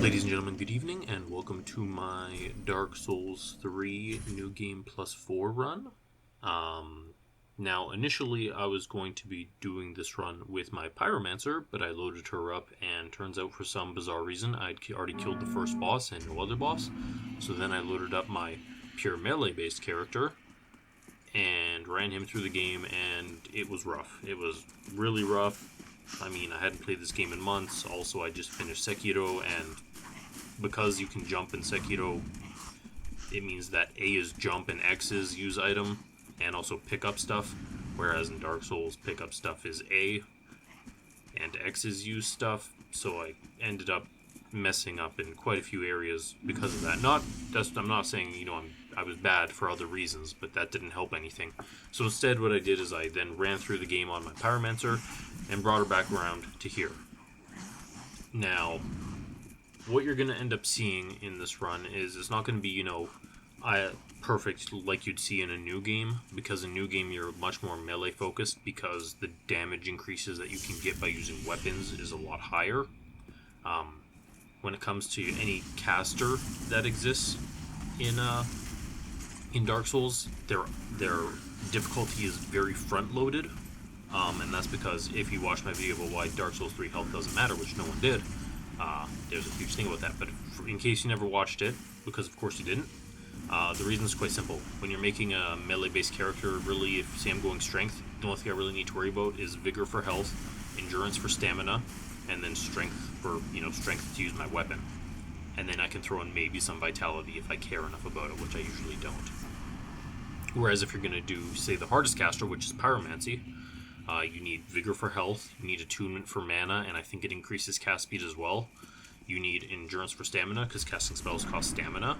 Ladies and gentlemen, good evening, and welcome to my Dark Souls 3 New Game+4 run. Now, initially, I was going to be doing this run with my Pyromancer, but I loaded her up, and turns out for some bizarre reason, I'd already killed the first boss and no other boss. So then I loaded up my pure melee-based character, and ran him through the game, and it was rough. It was really rough. I mean, I hadn't played this game in months. Also, I just finished Sekiro, and because you can jump in Sekiro, it means that A is jump and X is use item, and also pick up stuff, whereas in Dark Souls, pick up stuff is A, and X is use stuff, so I ended up messing up in quite a few areas because of that. I'm not saying, I was bad for other reasons, but that didn't help anything. So instead what I did is I then ran through the game on my Pyromancer and brought her back around to here. Now, what you're going to end up seeing in this run is it's not going to be, perfect like you'd see in a new game, because in a new game you're much more melee focused because the damage increases that you can get by using weapons is a lot higher. When it comes to any caster that exists in Dark Souls, their difficulty is very front-loaded, and that's because if you watch my video about why Dark Souls 3 health doesn't matter, which no one did, there's a huge thing about that. But in case you never watched it, because of course you didn't, the reason is quite simple. When you're making a melee-based character, really, if say I'm going strength, the only thing I really need to worry about is vigor for health, endurance for stamina, and then strength for, strength to use my weapon. And then I can throw in maybe some vitality if I care enough about it, which I usually don't. Whereas if you're going to do, say, the hardest caster, which is Pyromancy, you need vigor for health, you need attunement for mana, and I think it increases cast speed as well. You need endurance for stamina, because casting spells cost stamina.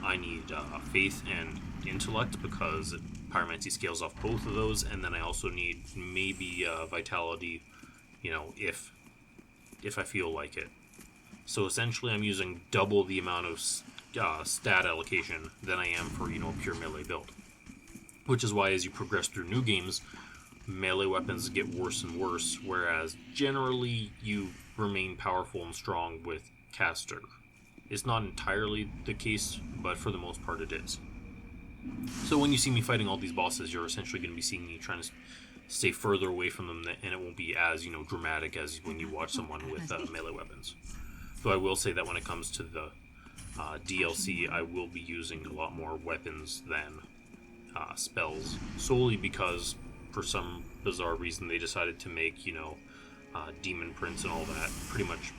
I need faith and intellect, because Pyromancy scales off both of those, and then I also need maybe vitality, if I feel like it. So essentially I'm using double the amount of stat allocation than I am for, a pure melee build. Which is why as you progress through new games, melee weapons get worse and worse, whereas generally you remain powerful and strong with caster. It's not entirely the case, but for the most part it is. So when you see me fighting all these bosses, you're essentially going to be seeing me trying to stay further away from them, and it won't be as, dramatic as when you watch someone with melee weapons. So I will say that when it comes to the DLC, I will be using a lot more weapons than spells, solely because for some bizarre reason they decided to make, Demon Prince and all that pretty much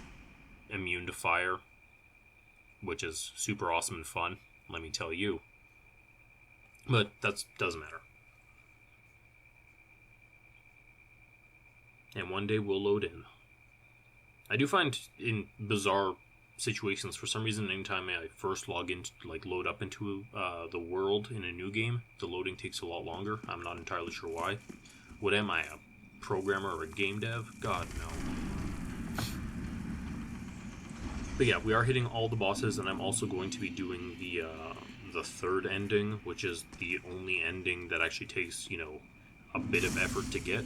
immune to fire, which is super awesome and fun, let me tell you. But that doesn't matter. And one day we'll load in. I do find in bizarre situations, for some reason, anytime I first log in, load up into the world in a new game, the loading takes a lot longer. I'm not entirely sure why. What am I, a programmer or a game dev? God, no. But yeah, we are hitting all the bosses, and I'm also going to be doing the third ending, which is the only ending that actually takes, a bit of effort to get.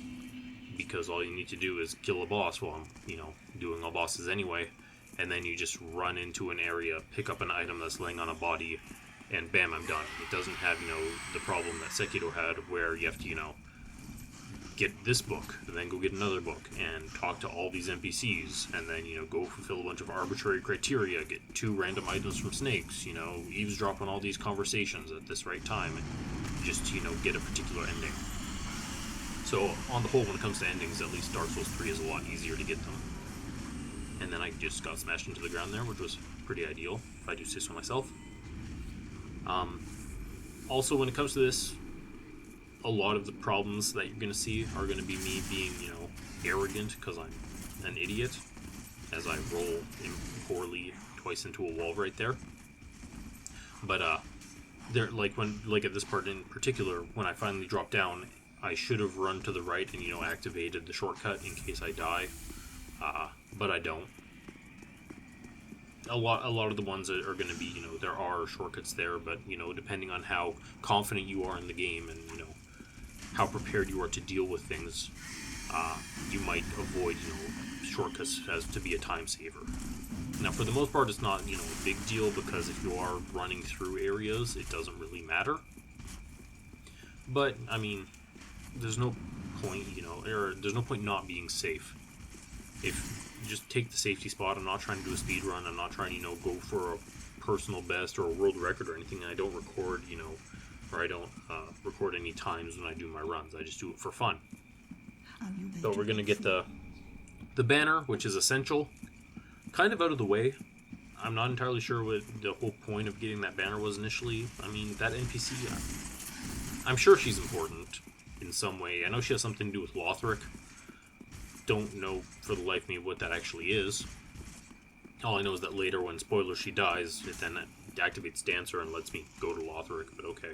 Because all you need to do is kill a boss. Well, I'm, doing all bosses anyway. And then you just run into an area, pick up an item that's laying on a body, and bam, I'm done. It doesn't have, the problem that Sekiro had, where you have to, get this book, and then go get another book, and talk to all these NPCs, and then, go fulfill a bunch of arbitrary criteria, get 2 random items from snakes, eavesdrop on all these conversations at this right time, and just, get a particular ending. So, on the whole, when it comes to endings, at least Dark Souls 3 is a lot easier to get them. And then I just got smashed into the ground there, which was pretty ideal, if I do say so myself. Also, when it comes to this, a lot of the problems that you're going to see are going to be me being, arrogant, because I'm an idiot, as I roll poorly twice into a wall right there. But, there, at this part in particular, when I finally drop down, I should have run to the right and, activated the shortcut in case I die, but I don't. A lot of the ones that are going to be, there are shortcuts there, but, depending on how confident you are in the game and, how prepared you are to deal with things, you might avoid, shortcuts as to be a time saver. Now, for the most part, it's not, a big deal, because if you are running through areas, it doesn't really matter. But, I mean, there's no point, or there's no point not being safe. If you just take the safety spot, I'm not trying to do a speed run, I'm not trying to, go for a personal best or a world record or anything. I don't record, or I don't record any times when I do my runs. I just do it for fun. So we're going to get the banner, which is essential, kind of out of the way. I'm not entirely sure what the whole point of getting that banner was initially. I mean, that NPC, I'm sure she's important in some way. I know she has something to do with Lothric. Don't know for the life of me what that actually is. All I know is that later, when, spoilers, she dies, it then activates Dancer and lets me go to Lothric, but okay.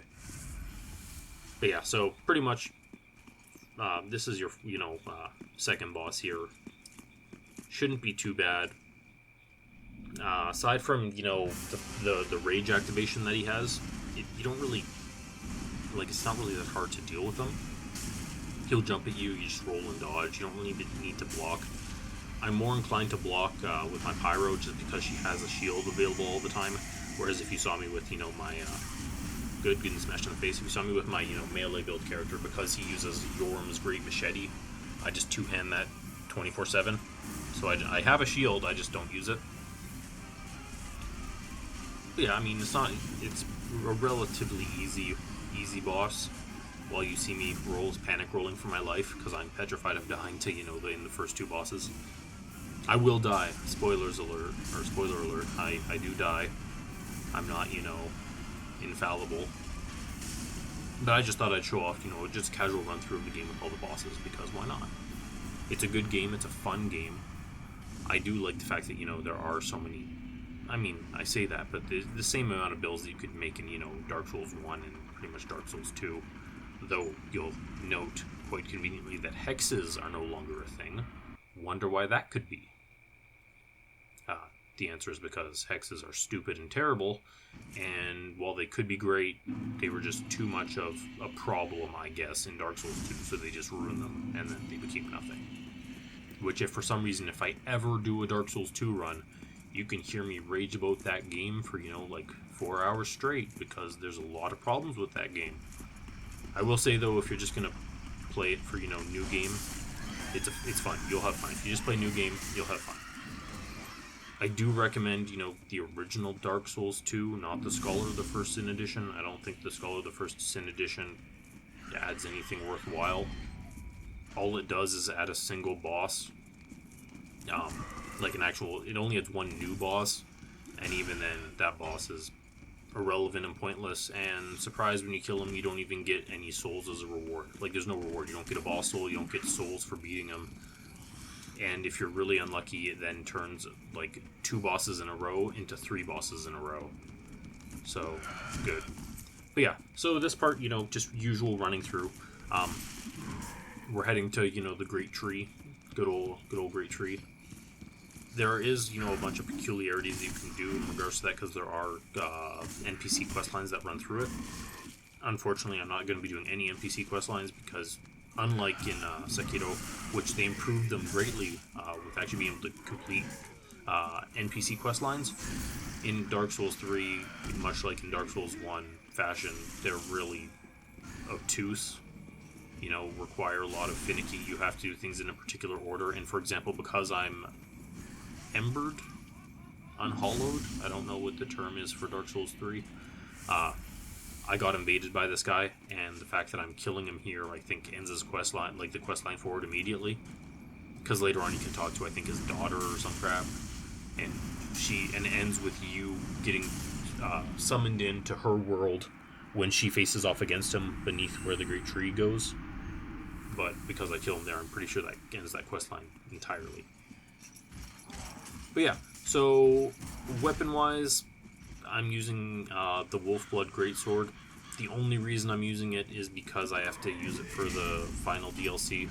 But yeah, so pretty much, this is your, second boss here. Shouldn't be too bad. Aside from, the rage activation that he has, you don't really, it's not really that hard to deal with him. He'll jump at you, you just roll and dodge. You don't really need to block. I'm more inclined to block with my Pyro, just because she has a shield available all the time. Whereas if you saw me with, my getting smashed in the face, if you saw me with my, melee build character, because he uses Yorm's Great Machete, I just two-hand that 24/7. So I have a shield, I just don't use it. But yeah, I mean, it's a relatively easy boss. While you see me panic rolling for my life, because I'm petrified of dying to, in the first two bosses. I will die. Spoiler alert, I do die. I'm not, infallible. But I just thought I'd show off, just a casual run through of the game with all the bosses, because why not? It's a good game, it's a fun game. I do like the fact that, there are so many... I mean, I say that, but there's the same amount of builds that you could make in, Dark Souls 1 and pretty much Dark Souls 2. Though you'll note, quite conveniently, that hexes are no longer a thing. Wonder why that could be. The answer is because hexes are stupid and terrible, and while they could be great, they were just too much of a problem, I guess, in Dark Souls 2, so they just ruined them, and then they became nothing. Which, if for some reason, if I ever do a Dark Souls 2 run, you can hear me rage about that game for, 4 hours straight, because there's a lot of problems with that game. I will say, though, if you're just going to play it for, new game, it's fun. You'll have fun. If you just play new game, you'll have fun. I do recommend, the original Dark Souls 2, not the Scholar of the First Sin Edition. I don't think the Scholar of the First Sin Edition adds anything worthwhile. All it does is add a single boss. It only adds one new boss, and even then, that boss is irrelevant and pointless, and surprise, when you kill him, you don't even get any souls as a reward. There's no reward. You don't get a boss soul, you don't get souls for beating him. And if you're really unlucky, it then turns, 2 bosses in a row into 3 bosses in a row. So, good. But yeah, so this part, just usual running through. We're heading to, the Great Tree. Good old Great Tree. There is, a bunch of peculiarities you can do in regards to that, because there are NPC questlines that run through it. Unfortunately, I'm not going to be doing any NPC questlines, because unlike in Sekiro, which they improved them greatly with actually being able to complete NPC questlines, in Dark Souls 3, much like in Dark Souls 1 fashion, they're really obtuse. Require a lot of finicky. You have to do things in a particular order, and for example, because I'm embered, unhollowed, I don't know what the term is for Dark Souls 3, I got invaded by this guy, and the fact that I'm killing him here, I think, ends his questline, the questline forward immediately, because later on you can talk to, I think, his daughter or some crap, and it ends with you getting summoned into her world when she faces off against him beneath where the Great Tree goes. But because I kill him there, I'm pretty sure that ends that questline entirely. But yeah, so weapon-wise, I'm using the Wolfblood Greatsword. The only reason I'm using it is because I have to use it for the final DLC.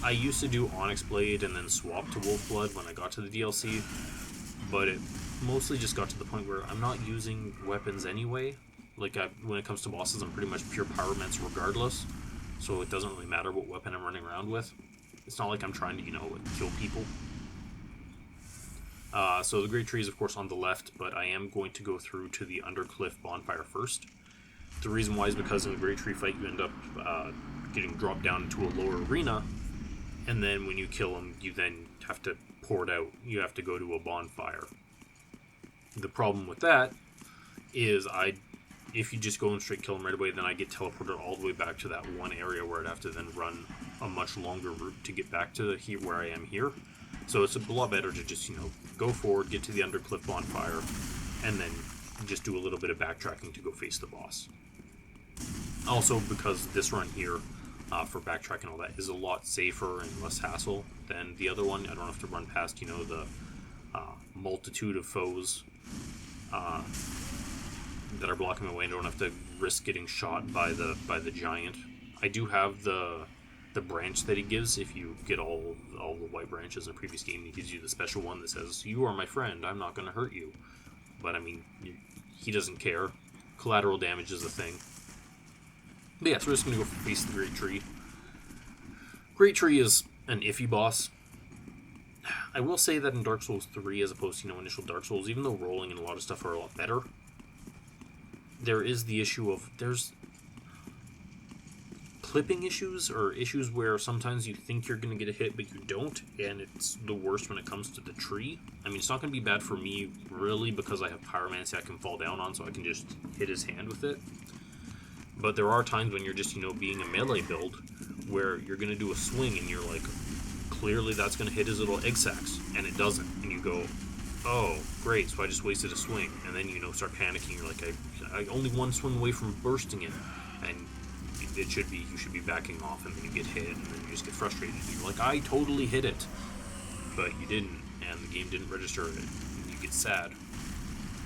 I used to do Onyx Blade and then swap to Wolfblood when I got to the DLC, but it mostly just got to the point where I'm not using weapons anyway. When it comes to bosses, I'm pretty much pure Pyromancer regardless, so it doesn't really matter what weapon I'm running around with. It's not like I'm trying to, kill people. So the Great Tree is, of course, on the left, but I am going to go through to the Undercliff bonfire first. The reason why is because in the Great Tree fight, you end up getting dropped down into a lower arena, and then when you kill him, you then have to pour it out. You have to go to a bonfire. The problem with that is if you just go and straight kill him right away, then I get teleported all the way back to that one area where I'd have to then run a much longer route to get back to here where I am here. So it's a lot better to just, go forward, get to the Undercliff bonfire, and then just do a little bit of backtracking to go face the boss. Also, because this run here, for backtracking and all that, is a lot safer and less hassle than the other one. I don't have to run past, the multitude of foes that are blocking my way. I don't have to risk getting shot by the giant. I do have the branch that he gives. If you get all the white branches in the previous game, he gives you the special one that says, "You are my friend, I'm not going to hurt you." But I mean, he doesn't care. Collateral damage is a thing. But yeah, so we're just going to go face the Great Tree. Great Tree is an iffy boss. I will say that in Dark Souls 3, as opposed to, initial Dark Souls, even though rolling and a lot of stuff are a lot better, there is the issue of, there's clipping issues, or issues where sometimes you think you're going to get a hit, but you don't, and it's the worst when it comes to the tree. I mean, it's not going to be bad for me, really, because I have Pyromancer I can fall down on, so I can just hit his hand with it. But there are times when you're just, being a melee build, where you're going to do a swing, and you're like, clearly that's going to hit his little egg sacs, and it doesn't, and you go, oh, great, so I just wasted a swing, and then, start panicking, you're like, I only one swing away from bursting it, and you should be backing off, and then you get hit, and then you just get frustrated, and you're like, I totally hit it, but you didn't, and the game didn't register it, and you get sad.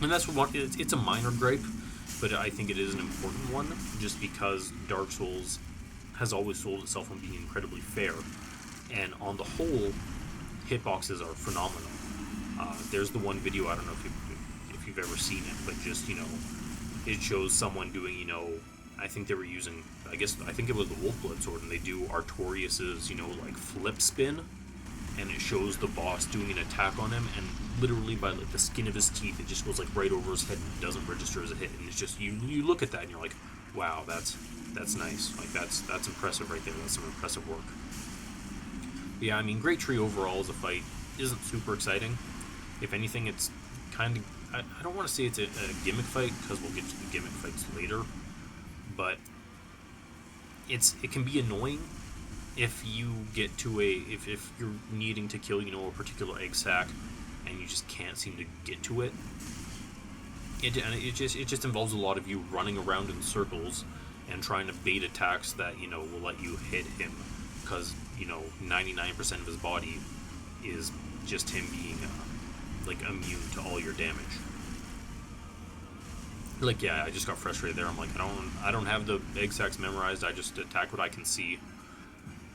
And that's what it's a minor gripe, but I think it is an important one, just because Dark Souls has always sold itself on being incredibly fair, and on the whole, hitboxes are phenomenal. There's the one video, I don't know if you've ever seen it, but just, it shows someone doing, I think they were using, I think it was the Wolfblood sword, and they do Artorias's, like flip spin, and it shows the boss doing an attack on him, and literally by like the skin of his teeth, it just goes like right over his head and doesn't register as a hit, and it's just, you look at that and you're like, wow, that's nice, like that's impressive right there, that's some impressive work. But yeah, I mean, Great Tree overall as a fight isn't super exciting. If anything, it's kind of, I don't want to say it's a gimmick fight, because we'll get to the gimmick fights later, but it can be annoying if you get to if you're needing to kill, a particular egg sac, and you just can't seem to get to it. It just involves a lot of you running around in circles and trying to bait attacks that, will let you hit him, because, 99% of his body is just him being, immune to all your damage. Like, yeah, I just got frustrated there. I'm like, I don't have the egg sacs memorized. I just attack what I can see.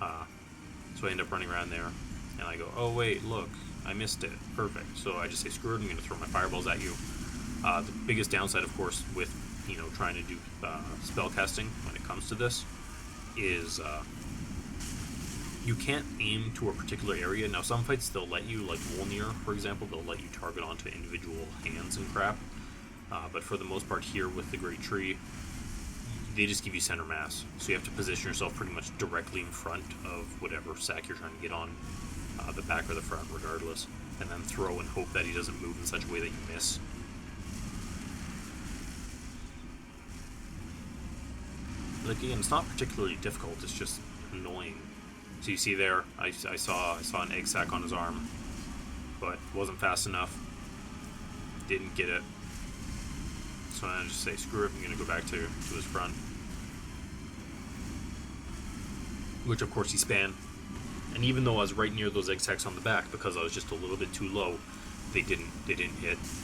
So I end up running around there, and I go, oh wait, look, I missed it. Perfect. So I just say, screw it, I'm going to throw my fireballs at you. The biggest downside, of course, with, trying to do spell casting when it comes to this is you can't aim to a particular area. Now, some fights, they'll let you, like Wolnir, for example, they'll let you target onto individual hands and crap. But for the most part here with the Great Tree, they just give you center mass. So you have to position yourself pretty much directly in front of whatever sack you're trying to get on, the back or the front, regardless. And then throw and hope that he doesn't move in such a way that you miss. Like, again, it's not particularly difficult, it's just annoying. So you see there, I saw an egg sac on his arm, but wasn't fast enough. Didn't get it. So I just say, screw it, I'm going to go back to his front. Which, of course, he span. And even though I was right near those egg sacs on the back, because I was just a little bit too low, they didn't hit,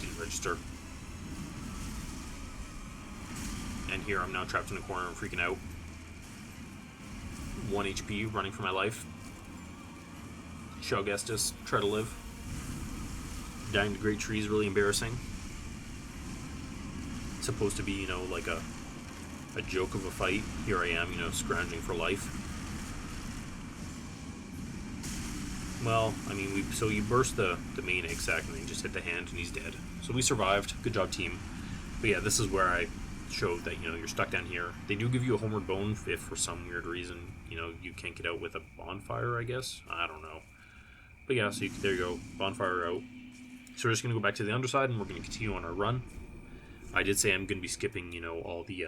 didn't register. And here I'm now trapped in a corner and freaking out. 1 HP, running for my life. Shell Gestus, try to live. Dying to Great Tree is really embarrassing. It's supposed to be, like a joke of a fight. Here I am, scrounging for life. Well, I mean, so you burst the main egg sac and then just hit the hand and he's dead. So we survived. Good job, team. But yeah, this is where I showed that, you're stuck down here. They do give you a homeward bone if for some weird reason, you can't get out with a bonfire, I guess. I don't know. But yeah, so there you go. Bonfire out. So we're just going to go back to the underside and we're going to continue on our run. I did say I'm going to be skipping, all the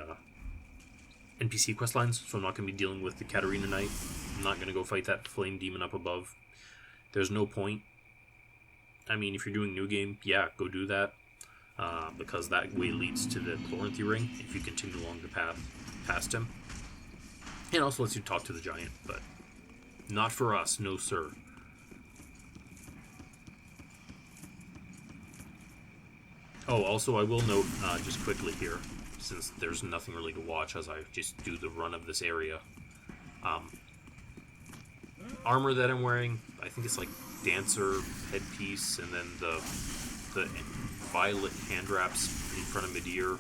NPC quest lines, so I'm not going to be dealing with the Katarina Knight. I'm not going to go fight that flame demon up above. There's no point. I mean, if you're doing new game, yeah, go do that. Because that way leads to the Chloranthy ring if you continue along the path past him. And also lets you talk to the giant, but not for us, no sir. Oh, also I will note, just quickly here, since there's nothing really to watch as I just do the run of this area. Armor that I'm wearing, I think it's like Dancer headpiece, and then the violet hand wraps in front of Midir.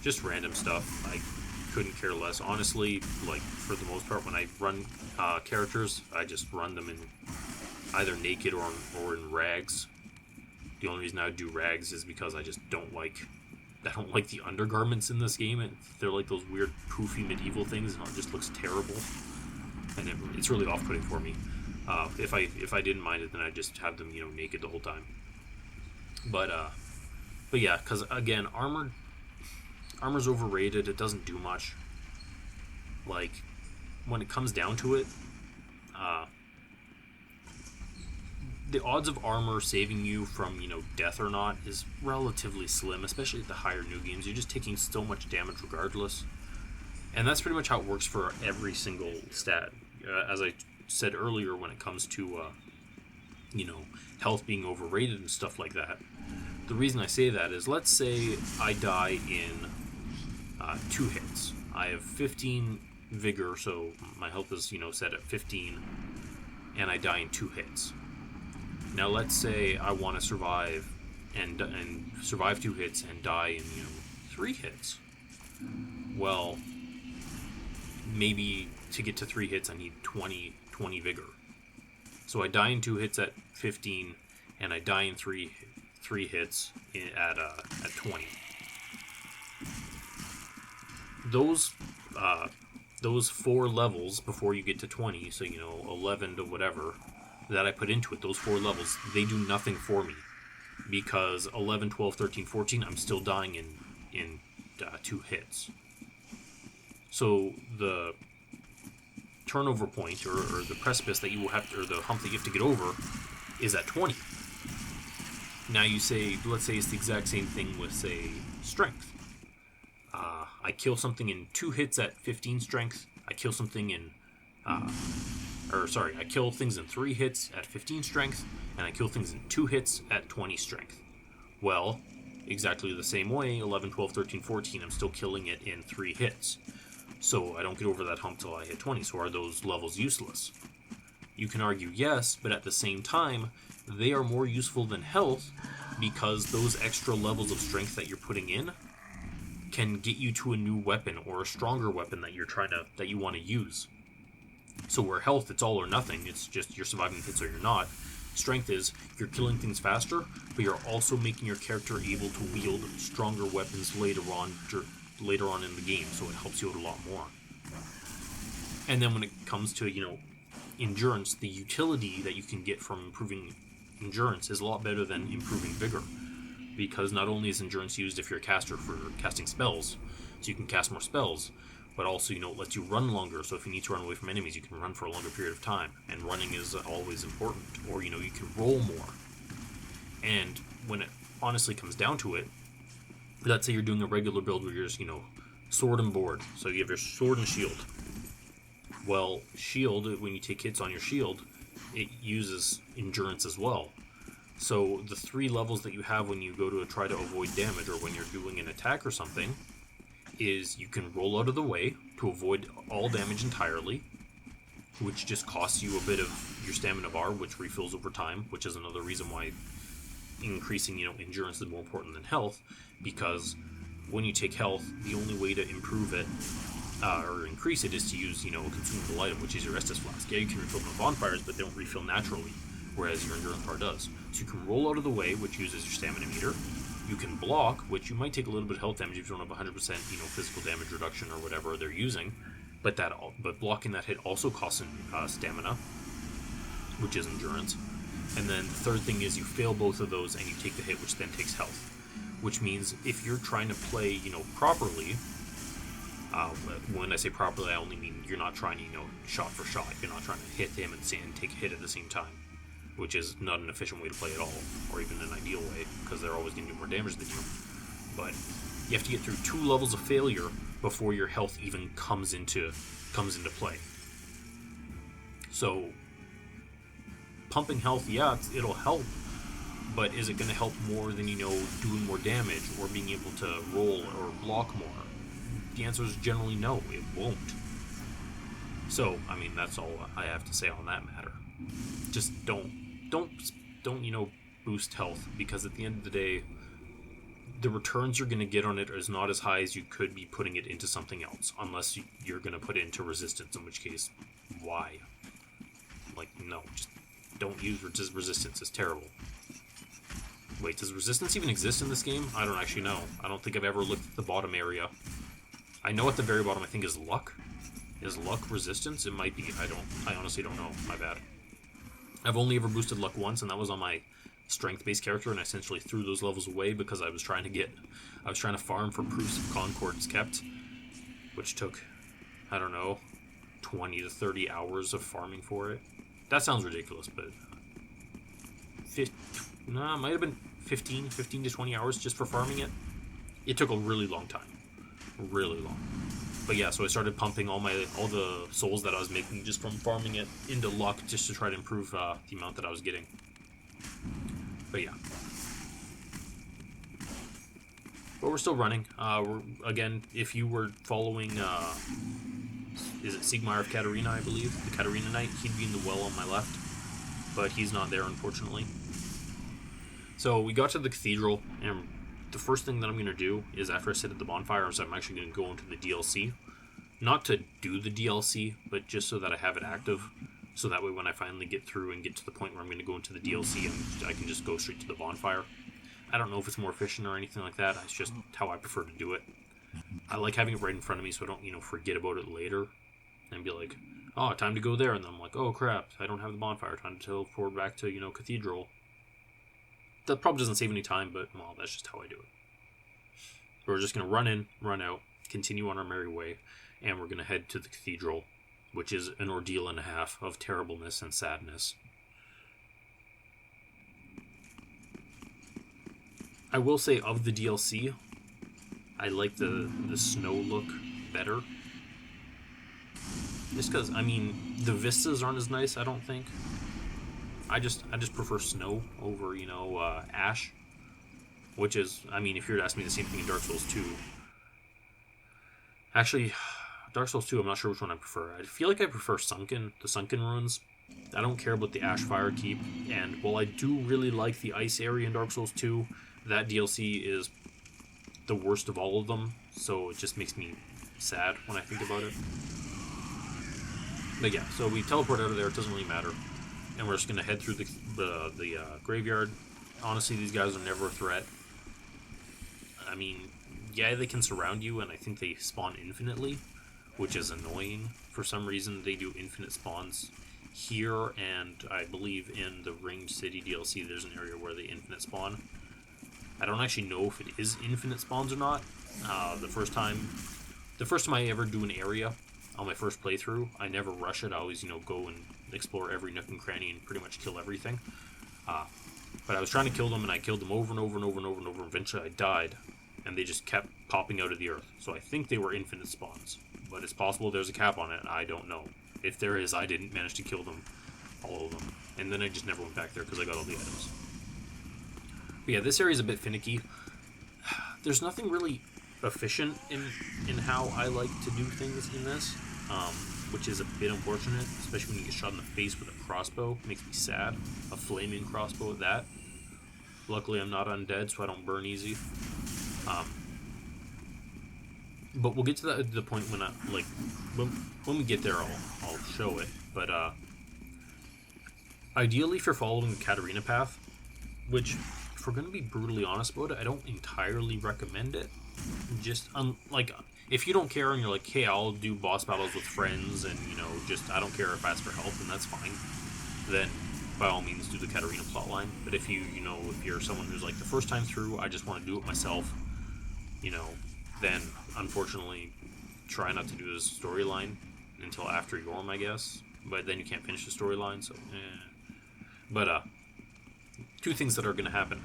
Just random stuff. I couldn't care less. Honestly, like, for the most part, when I run characters, I just run them in either naked or in rags. The only reason I would do rags is because I just don't like the undergarments in this game. They're like those weird poofy medieval things, and it just looks terrible. And it's really off-putting for me. If I didn't mind it, then I'd just have them, naked the whole time. But yeah, because again, armor's overrated. It doesn't do much. Like, when it comes down to it, the odds of armor saving you from, death or not is relatively slim, especially at the higher new games. You're just taking so much damage regardless. And that's pretty much how it works for every single stat. As I said earlier, when it comes to, health being overrated and stuff like that, the reason I say that is, let's say I die in 2 hits. I have 15 vigor, so my health is, set at 15, and I die in 2 hits. Now let's say I want to survive and survive 2 hits and die in 3 hits. Well, maybe to get to 3 hits I need 20 vigor. So I die in 2 hits at 15, and I die in 3 hits at 20. Those 4 levels before you get to 20, so 11 to whatever that I put into it, those 4 levels, they do nothing for me, because 11, 12, 13, 14, I'm still dying in 2 hits. So the turnover point, or the precipice that you will have to, or the hump that you have to get over, is at 20. Now you say, let's say it's the exact same thing with, say, strength. I kill something in 2 hits at 15 strength. I kill something in, I kill things in 3 hits at 15 strength, and I kill things in 2 hits at 20 strength. Well, exactly the same way, 11, 12, 13, 14, I'm still killing it in 3 hits. So I don't get over that hump till I hit 20, so are those levels useless? You can argue yes, but at the same time, they are more useful than health, because those extra levels of strength that you're putting in can get you to a new weapon or a stronger weapon that you want to use. So where health, it's all or nothing, it's just you're surviving hits or you're not. Strength is you're killing things faster, but you're also making your character able to wield stronger weapons later on in the game, so it helps you out a lot more. And then when it comes to, endurance, the utility that you can get from improving endurance is a lot better than improving vigor, because not only is endurance used if you're a caster for casting spells, so you can cast more spells, but also, it lets you run longer, so if you need to run away from enemies, you can run for a longer period of time, and running is always important. Or, you can roll more. And when it honestly comes down to it, let's say you're doing a regular build where you're just, sword and board, so you have your sword and shield. Well, shield, when you take hits on your shield, it uses endurance as well. So the 3 levels that you have when you go to try to avoid damage, or when you're doing an attack or something, is you can roll out of the way to avoid all damage entirely, which just costs you a bit of your stamina bar, which refills over time, which is another reason why increasing, endurance is more important than health, because when you take health, the only way to improve it or increase it, is to use, a consumable item, which is your Estus Flask. Yeah, you can refill them with bonfires, but they don't refill naturally, whereas your endurance bar does. So you can roll out of the way, which uses your stamina meter. You can block, which you might take a little bit of health damage if you don't have 100%, physical damage reduction or whatever they're using. But blocking that hit also costs stamina, which is endurance. And then the third thing is you fail both of those and you take the hit, which then takes health. Which means if you're trying to play, properly, when I say properly, I only mean you're not trying to, shot for shot. You're not trying to hit him and take a hit at the same time, which is not an efficient way to play at all, or even an ideal way, because they're always going to do more damage than you. But you have to get through 2 levels of failure before your health even comes into play. So pumping health, yeah, it'll help, but is it going to help more than, doing more damage or being able to roll or block more? The answer is generally no, it won't. So, that's all I have to say on that matter. Just don't boost health, because at the end of the day, the returns you're going to get on it is not as high as you could be putting it into something else, unless you're going to put it into resistance, in which case, why? No, just don't use resistance. It's terrible. Wait, does resistance even exist in this game? I don't actually know. I don't think I've ever looked at the bottom area. I know at the very bottom I think is luck. Is luck resistance? It might be. I honestly don't know. My bad. I've only ever boosted luck once, and that was on my strength-based character, and I essentially threw those levels away because I was trying to farm for proofs of Concord's kept, which took, 20 to 30 hours of farming for it. That sounds ridiculous, but it might have been 15 to 20 hours just for farming it. It took a really long time. Really long. But yeah, so I started pumping all the souls that I was making just from farming it into luck, just to try to improve the amount that I was getting. But yeah. But we're still running. Again, if you were following, is it Sigmar of Katarina, I believe? The Katarina Knight, he'd be in the well on my left. But he's not there, unfortunately. So we got to the cathedral, and the first thing that I'm going to do is, after I sit at the bonfire, I'm actually going to go into the DLC. Not to do the DLC, but just so that I have it active. So that way when I finally get through and get to the point where I'm going to go into the DLC, I can just go straight to the bonfire. I don't know if it's more efficient or anything like that. It's just how I prefer to do it. I like having it right in front of me so I don't, forget about it later. And be like, oh, time to go there. And then I'm like, oh crap, I don't have the bonfire. Time to teleport back to, Cathedral. That probably doesn't save any time, but, well, that's just how I do it. We're just going to run in, run out, continue on our merry way, and we're going to head to the Cathedral, which is an ordeal and a half of terribleness and sadness. I will say, of the DLC, I like the snow look better. Just because, the vistas aren't as nice, I don't think. I just prefer snow over, ash. Which is, if you were to ask me the same thing in Dark Souls 2. Actually, Dark Souls 2, I'm not sure which one I prefer. I feel like I prefer the Sunken Ruins. I don't care about the Ashfire Keep. And while I do really like the ice area in Dark Souls 2, that DLC is the worst of all of them. So it just makes me sad when I think about it. But yeah, so we teleport out of there, it doesn't really matter. And we're just going to head through the graveyard. Honestly, these guys are never a threat. Yeah, they can surround you, and I think they spawn infinitely, which is annoying. For some reason, they do infinite spawns here, and I believe in the Ringed City DLC, there's an area where they infinite spawn. I don't actually know if it is infinite spawns or not. The first time I ever do an area on my first playthrough, I never rush it. I always, go and explore every nook and cranny and pretty much kill everything. But I was trying to kill them, and I killed them over and over and over and over and over. Eventually, I died, and they just kept popping out of the earth. So I think they were infinite spawns, but it's possible there's a cap on it. I don't know. If there is, I didn't manage to kill them, all of them, and then I just never went back there because I got all the items. But yeah, this area is a bit finicky. There's nothing really efficient in how I like to do things in this, which is a bit unfortunate, especially when you get shot in the face with a crossbow. It makes me sad. A flaming crossbow at that. Luckily, I'm not undead, so I don't burn easy. But we'll get to the point when when we get there, I'll show it. But ideally, if you're following the Katarina path, which, if we're going to be brutally honest about it, I don't entirely recommend it. Just if you don't care and you're like, hey, I'll do boss battles with friends, and just I don't care if I ask for help, and that's fine. Then by all means do the Katarina plotline. But if if you're someone who's like the first time through, I just want to do it myself, then unfortunately try not to do this storyline until after Yorm, I guess. But then you can't finish the storyline, so But two things that are going to happen.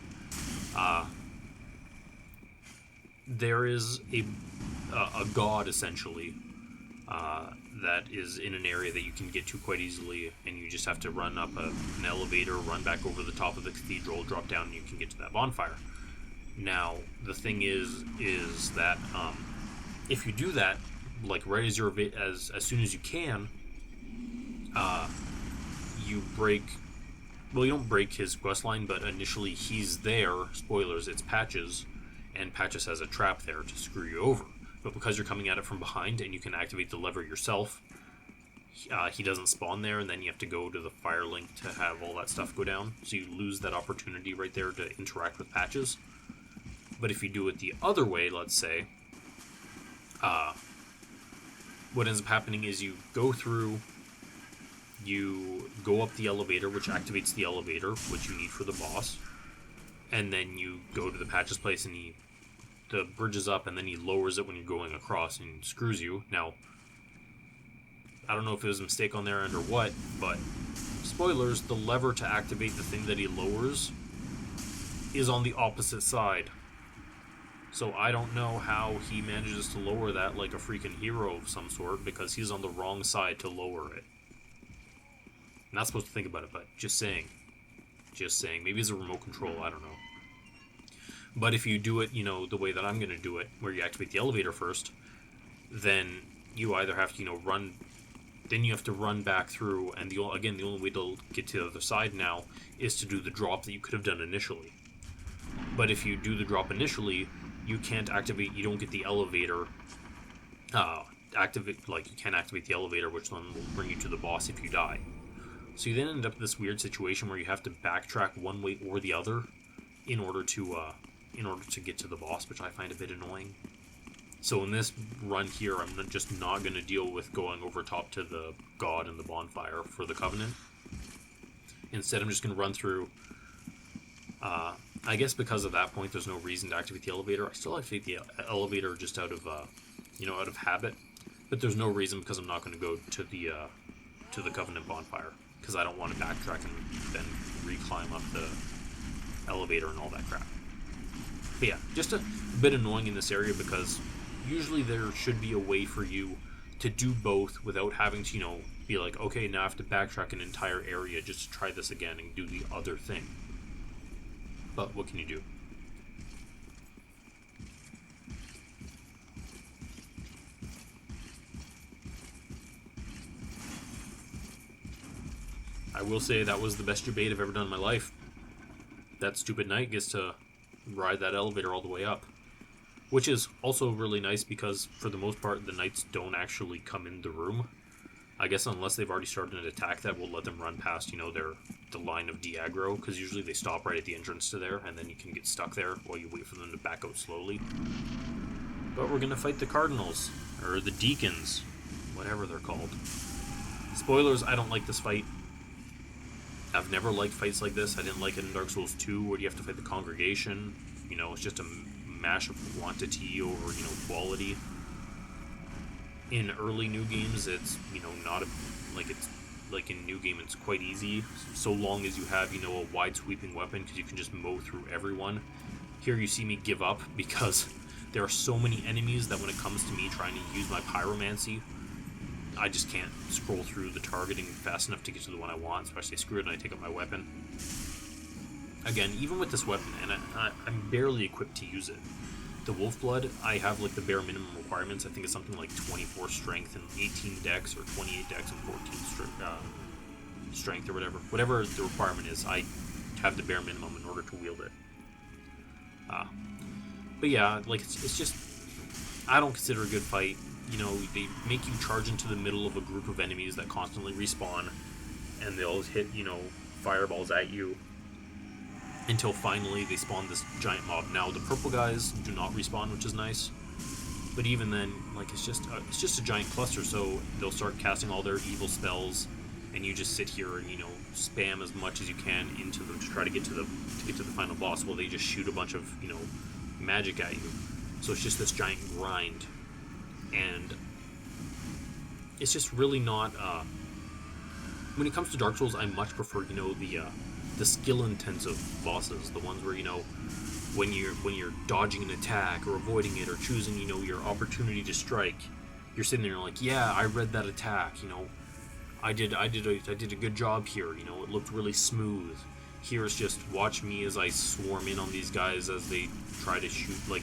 There is a god, essentially, that is in an area that you can get to quite easily, and you just have to run up an elevator, run back over the top of the cathedral, drop down, and you can get to that bonfire. Now, the thing is that if you do that, like right as as soon as you can, you break. Well, you don't break his quest line, but initially he's there. Spoilers, it's Patches, and Patches has a trap there to screw you over. But because you're coming at it from behind and you can activate the lever yourself, he doesn't spawn there, and then you have to go to the fire link to have all that stuff go down. So you lose that opportunity right there to interact with Patches. But if you do it the other way, let's say, what ends up happening is you go through, you go up the elevator, which activates the elevator, which you need for the boss, and then you go to the Patches place, and the bridge is up, and then he lowers it when you're going across and screws you. Now, I don't know if it was a mistake on their end or what, but spoilers, the lever to activate the thing that he lowers is on the opposite side. So I don't know how he manages to lower that like a freaking hero of some sort, because he's on the wrong side to lower it. Not supposed to think about it, but just saying. Just saying. Maybe it's a remote control, I don't know. But if you do it, the way that I'm going to do it, where you activate the elevator first, then you either have to, run... Then you have to run back through, and the only way to get to the other side now is to do the drop that you could have done initially. But if you do the drop initially, you can't activate... You don't get the elevator... you can't activate the elevator, which then will bring you to the boss if you die. So you then end up in this weird situation where you have to backtrack one way or the other in order to get to the boss, which I find a bit annoying. So in this run here, I'm just not going to deal with going over top to the god and the bonfire for the Covenant. Instead, I'm just going to run through. I guess because of that point, there's no reason to activate the elevator. I still activate the elevator just out of habit, but there's no reason because I'm not going to go to the Covenant bonfire, because I don't want to backtrack and then re-climb up the elevator and all that crap. But yeah, just a bit annoying in this area, because usually there should be a way for you to do both without having to, be like, okay, now I have to backtrack an entire area just to try this again and do the other thing. But what can you do? I will say that was the best debate I've ever done in my life. That stupid knight gets to ride that elevator all the way up. Which is also really nice because, for the most part, the knights don't actually come in the room. I guess unless they've already started an attack that will let them run past, the line of de-aggro, because usually they stop right at the entrance to there, and then you can get stuck there while you wait for them to back out slowly. But we're going to fight the Cardinals, or the Deacons, whatever they're called. Spoilers, I don't like this fight. I've never liked fights like this. I didn't like it in Dark Souls 2, where you have to fight the Congregation. It's just a mash of quantity over, quality. In early new games, it's, it's like in new game, it's quite easy, so long as you have, a wide sweeping weapon, because you can just mow through everyone. Here you see me give up, because there are so many enemies that when it comes to me trying to use my Pyromancy, I just can't scroll through the targeting fast enough to get to the one I want, so I say screw it and I take up my weapon. Again, even with this weapon, and I'm barely equipped to use it. The Wolfblood, I have the bare minimum requirements. I think it's something like 24 strength and 18 dex, or 28 dex and 14 strength, or whatever. Whatever the requirement is, I have the bare minimum in order to wield it. But yeah, it's just... I don't consider a good fight. You know, they make you charge into the middle of a group of enemies that constantly respawn, and they'll hit, you know, fireballs at you until finally they spawn this giant mob. Now, the purple guys do not respawn, which is nice. But even then, like, it's just a giant cluster, so they'll start casting all their evil spells, and you just sit here and, you know, spam as much as you can into them to try to get to the final boss. Well, they just shoot a bunch of, you know, magic at you. So it's just this giant grind, and it's just really not. When it comes to Dark Souls, I much prefer, you know, the skill-intensive bosses, the ones where, you know, when you're dodging an attack or avoiding it or choosing, you know, your opportunity to strike, you're sitting there and you're like, yeah, I read that attack, you know, I did a good job here, you know, it looked really smooth. Here it's just watch me as I swarm in on these guys as they try to shoot. Like,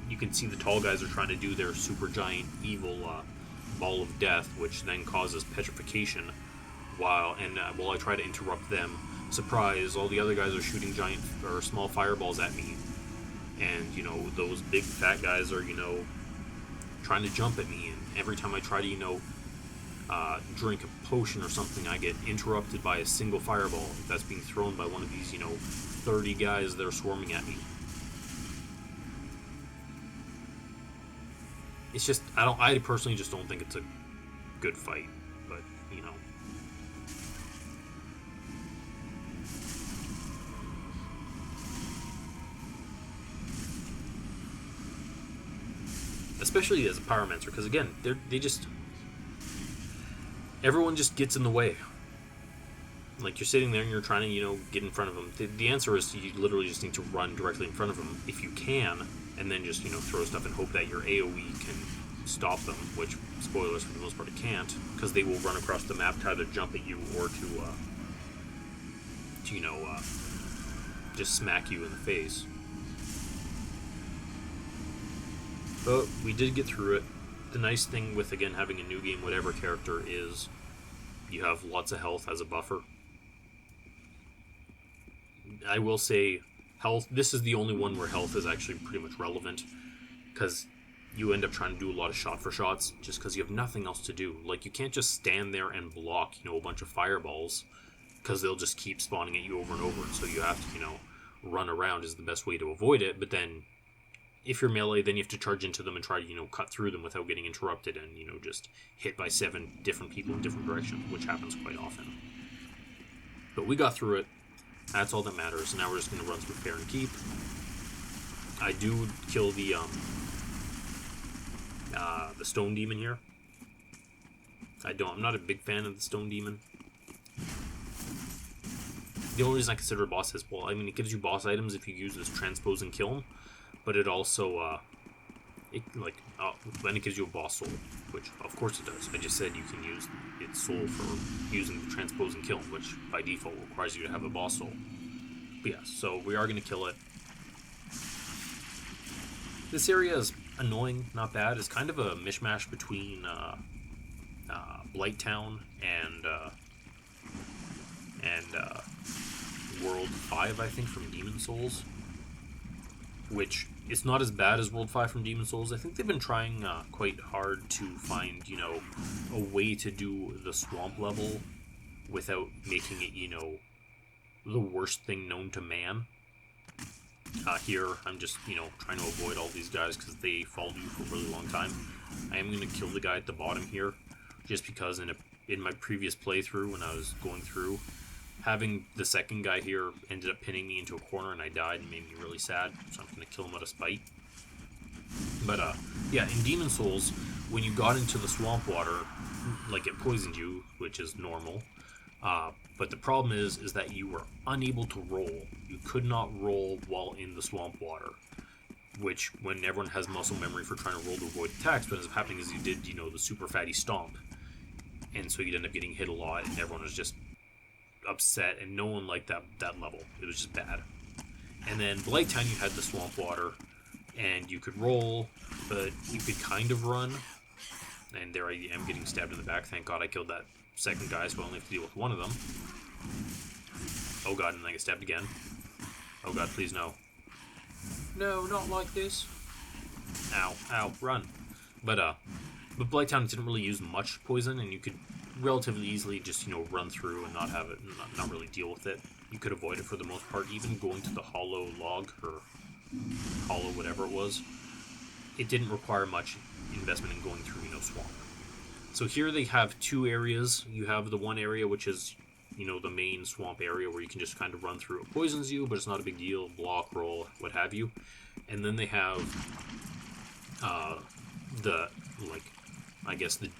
you can see the tall guys are trying to do their super giant evil ball of death, which then causes petrification. While I try to interrupt them, surprise, all the other guys are shooting giant or small fireballs at me, and, you know, those big fat guys are, you know, trying to jump at me, and every time I try to, you know, drink a potion or something, I get interrupted by a single fireball that's being thrown by one of these, you know, 30 guys that are swarming at me. It's just, I personally just don't think it's a good fight, but, you know. Especially as a Pyromancer, because again, everyone just gets in the way. Like, you're sitting there and you're trying to, you know, get in front of them. The answer is you literally just need to run directly in front of them if you can, and then just, you know, throw stuff and hope that your AoE can stop them, which, spoilers, for the most part, it can't, because they will run across the map to either jump at you or to you know, just smack you in the face. But we did get through it. The nice thing with, again, having a new game whatever character is you have lots of health as a buffer. I will say health, this is the only one where health is actually pretty much relevant, because you end up trying to do a lot of shot for shots just because you have nothing else to do. Like, you can't just stand there and block, you know, a bunch of fireballs, because they'll just keep spawning at you over and over, and so you have to, you know, run around is the best way to avoid it. But then if you're melee, then you have to charge into them and try to, you know, cut through them without getting interrupted and, you know, just hit by 7 different people in different directions, which happens quite often. But we got through it. That's all that matters. Now we're just going to run through Fair and Keep. I do kill the Stone Demon here. I'm not a big fan of the Stone Demon. The only reason I consider it a boss is, well, I mean, it gives you boss items if you use this Transpose and Kill him, but it also, then it gives you a boss soul, which, of course it does. I just said you can use its soul for using the Transpose and Kill, which by default requires you to have a boss soul. But yeah, so we are going to kill it. This area is annoying, not bad. It's kind of a mishmash between Blighttown and World 5, I think, from Demon Souls, which it's not as bad as World 5 from Demon Souls. I think they've been trying quite hard to find, you know, a way to do the swamp level without making it, you know, the worst thing known to man. Here, I'm just, you know, trying to avoid all these guys because they followed you for a really long time. I am going to kill the guy at the bottom here, just because in my previous playthrough, when I was going through, having the second guy here ended up pinning me into a corner and I died and made me really sad, so I'm going to kill him out of spite. But, yeah, in Demon Souls, when you got into the swamp water, like, it poisoned you, which is normal. But the problem is that you were unable to roll. You could not roll while in the swamp water, which, when everyone has muscle memory for trying to roll to avoid attacks, what ends up happening is you did, you know, the super fatty stomp, and so you'd end up getting hit a lot, and everyone was just upset, and no one liked that level. It was just bad. And then Blighttown, you had the swamp water, and you could roll, but you could kind of run, and there I am getting stabbed in the back. Thank God I killed that second guy, so I only have to deal with one of them. Oh god, and I get stabbed again. Oh god, please no. No, not like this. Ow, ow, run. But Blighttown didn't really use much poison, and you could relatively easily just, run through and not have it, not really deal with it. You could avoid it for the most part, even going to the hollow log, or hollow whatever it was. It didn't require much investment in going through, swamp. So here they have two areas. You have the one area which is, the main swamp area where you can just kind of run through. It poisons you, but it's not a big deal. Block, roll, what have you. And then they have the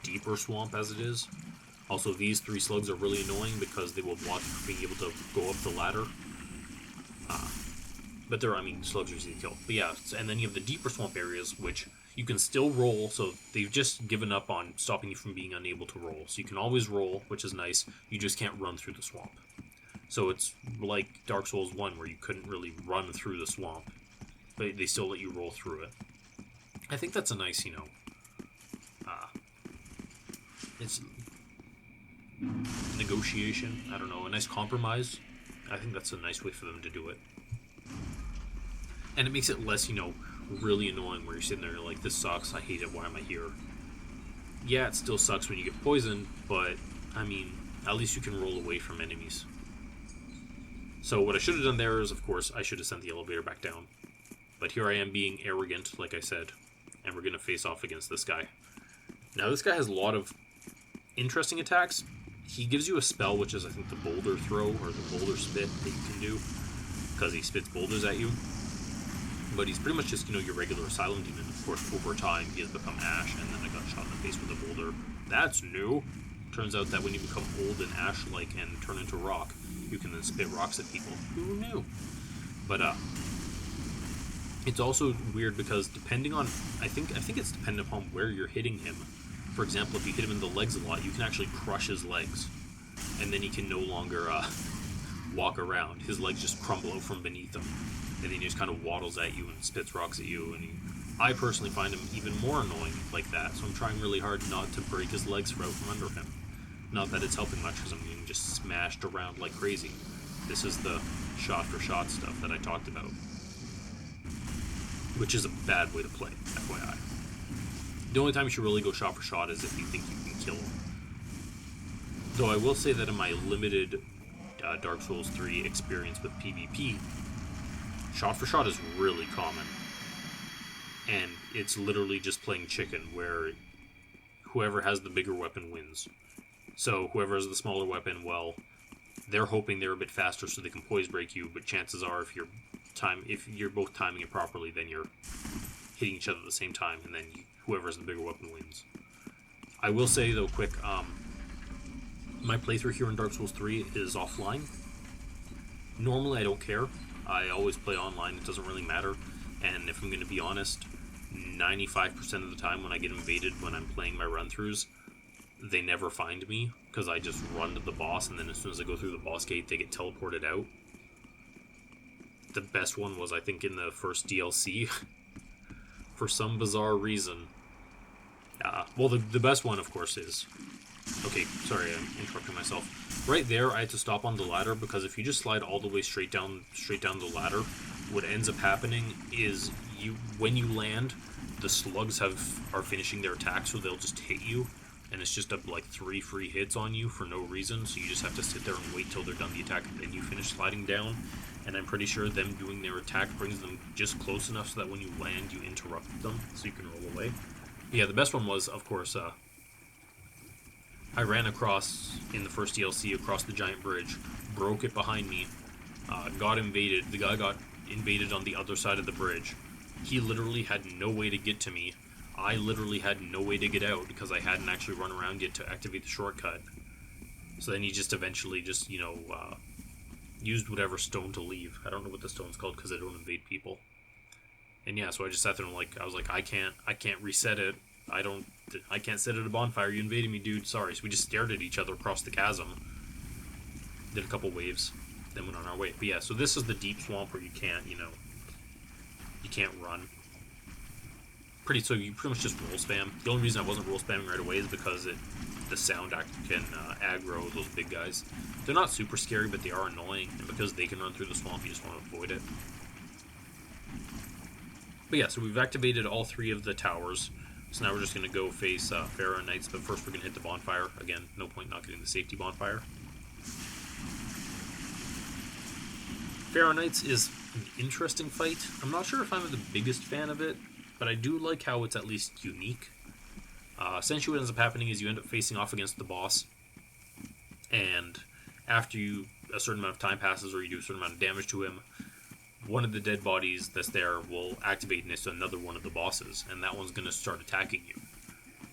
deeper swamp as it is. Also, these 3 slugs are really annoying because they will block you from being able to go up the ladder. But slugs are easy to kill. But yeah, and then you have the deeper swamp areas, which you can still roll, so they've just given up on stopping you from being unable to roll. So you can always roll, which is nice. You just can't run through the swamp. So it's like Dark Souls 1, where you couldn't really run through the swamp, but they still let you roll through it. I think that's a nice, it's negotiation. I don't know, a nice compromise. I think that's a nice way for them to do it. And it makes it less, really annoying where you're sitting there like, this sucks, I hate it, why am I here? Yeah, it still sucks when you get poisoned, but, at least you can roll away from enemies. So what I should have done there is, of course, I should have sent the elevator back down. But here I am being arrogant, like I said, and we're going to face off against this guy. Now, this guy has a lot of interesting attacks. He gives you a spell, which is, I think, the boulder throw, or the boulder spit that you can do, because he spits boulders at you. But he's pretty much just, your regular Asylum Demon. Of course, over time, he has become Ash, and then I got shot in the face with a boulder. That's new. Turns out that when you become old and ash-like and turn into rock, you can then spit rocks at people. Who knew? But, it's also weird because depending on... I think it's dependent upon where you're hitting him. For example, if you hit him in the legs a lot, you can actually crush his legs. And then he can no longer, walk around. His legs just crumble out from beneath him. And then he just kind of waddles at you and spits rocks at you. And I personally find him even more annoying like that. So I'm trying really hard not to break his legs out from under him. Not that it's helping much because I'm getting just smashed around like crazy. This is the shot-for-shot stuff that I talked about. Which is a bad way to play, FYI. The only time you should really go shot-for-shot is if you think you can kill him. Though I will say that in my limited Dark Souls 3 experience with PvP, shot for shot is really common. And it's literally just playing chicken, where whoever has the bigger weapon wins. So whoever has the smaller weapon, well, they're hoping they're a bit faster so they can poise break you, but chances are if you're both timing it properly, then you're hitting each other at the same time, and then whoever has the bigger weapon wins. I will say, though, quick, my playthrough here in Dark Souls 3 is offline. Normally I don't care. I always play online, it doesn't really matter. And if I'm going to be honest, 95% of the time when I get invaded when I'm playing my run-throughs, they never find me, because I just run to the boss, and then as soon as I go through the boss gate, they get teleported out. The best one was, I think, in the first DLC. For some bizarre reason. Well, the best one, of course, is... Okay, sorry, I'm interrupting myself. Right there, I had to stop on the ladder, because if you just slide all the way straight down the ladder, what ends up happening is, when you land, the slugs are finishing their attack, so they'll just hit you, and it's just like 3 free hits on you for no reason, so you just have to sit there and wait till they're done the attack, and then you finish sliding down, and I'm pretty sure them doing their attack brings them just close enough so that when you land, you interrupt them, so you can roll away. Yeah, the best one was, of course, I ran across, in the first DLC, across the giant bridge, broke it behind me, got invaded. The guy got invaded on the other side of the bridge. He literally had no way to get to me. I literally had no way to get out because I hadn't actually run around yet to activate the shortcut. So then he just eventually just, used whatever stone to leave. I don't know what the stone's called because I don't invade people. And yeah, so I just sat there and I was like, I can't reset it. I can't sit at a bonfire. You invaded me, dude. Sorry. So we just stared at each other across the chasm. Did a couple waves. Then went on our way. But yeah, so this is the deep swamp where you can't, you can't run. So you pretty much just roll spam. The only reason I wasn't roll spamming right away is because the sound can aggro those big guys. They're not super scary, but they are annoying. And because they can run through the swamp, you just want to avoid it. But yeah, so we've activated all 3 of the towers. So now we're just going to go face Pharaoh Knights, but first we're going to hit the bonfire. Again, no point not getting the safety bonfire. Pharaoh Knights is an interesting fight. I'm not sure if I'm the biggest fan of it, but I do like how it's at least unique. Essentially what ends up happening is you end up facing off against the boss, and after a certain amount of time passes or you do a certain amount of damage to him, one of the dead bodies that's there will activate into another one of the bosses, and that one's going to start attacking you.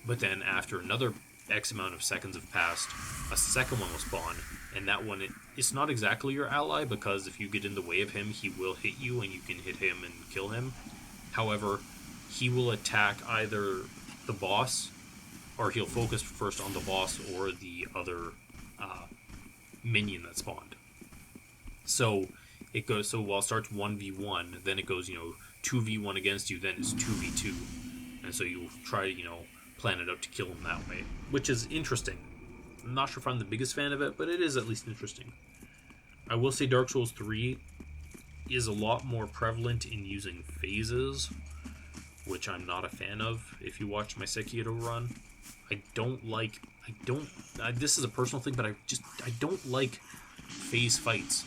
But then after another X amount of seconds have passed, a second one will spawn, and that one, it's not exactly your ally, because if you get in the way of him, he will hit you, and you can hit him and kill him. However, he will attack either the boss, or he'll focus first on the boss or the other minion that spawned. So it goes, so while it starts 1v1, then it goes, 2v1 against you, then it's 2v2. And so you try to, plan it out to kill him that way, which is interesting. I'm not sure if I'm the biggest fan of it, but it is at least interesting. I will say Dark Souls 3 is a lot more prevalent in using phases, which I'm not a fan of. If you watch my Sekiro run, this is a personal thing, but I don't like phase fights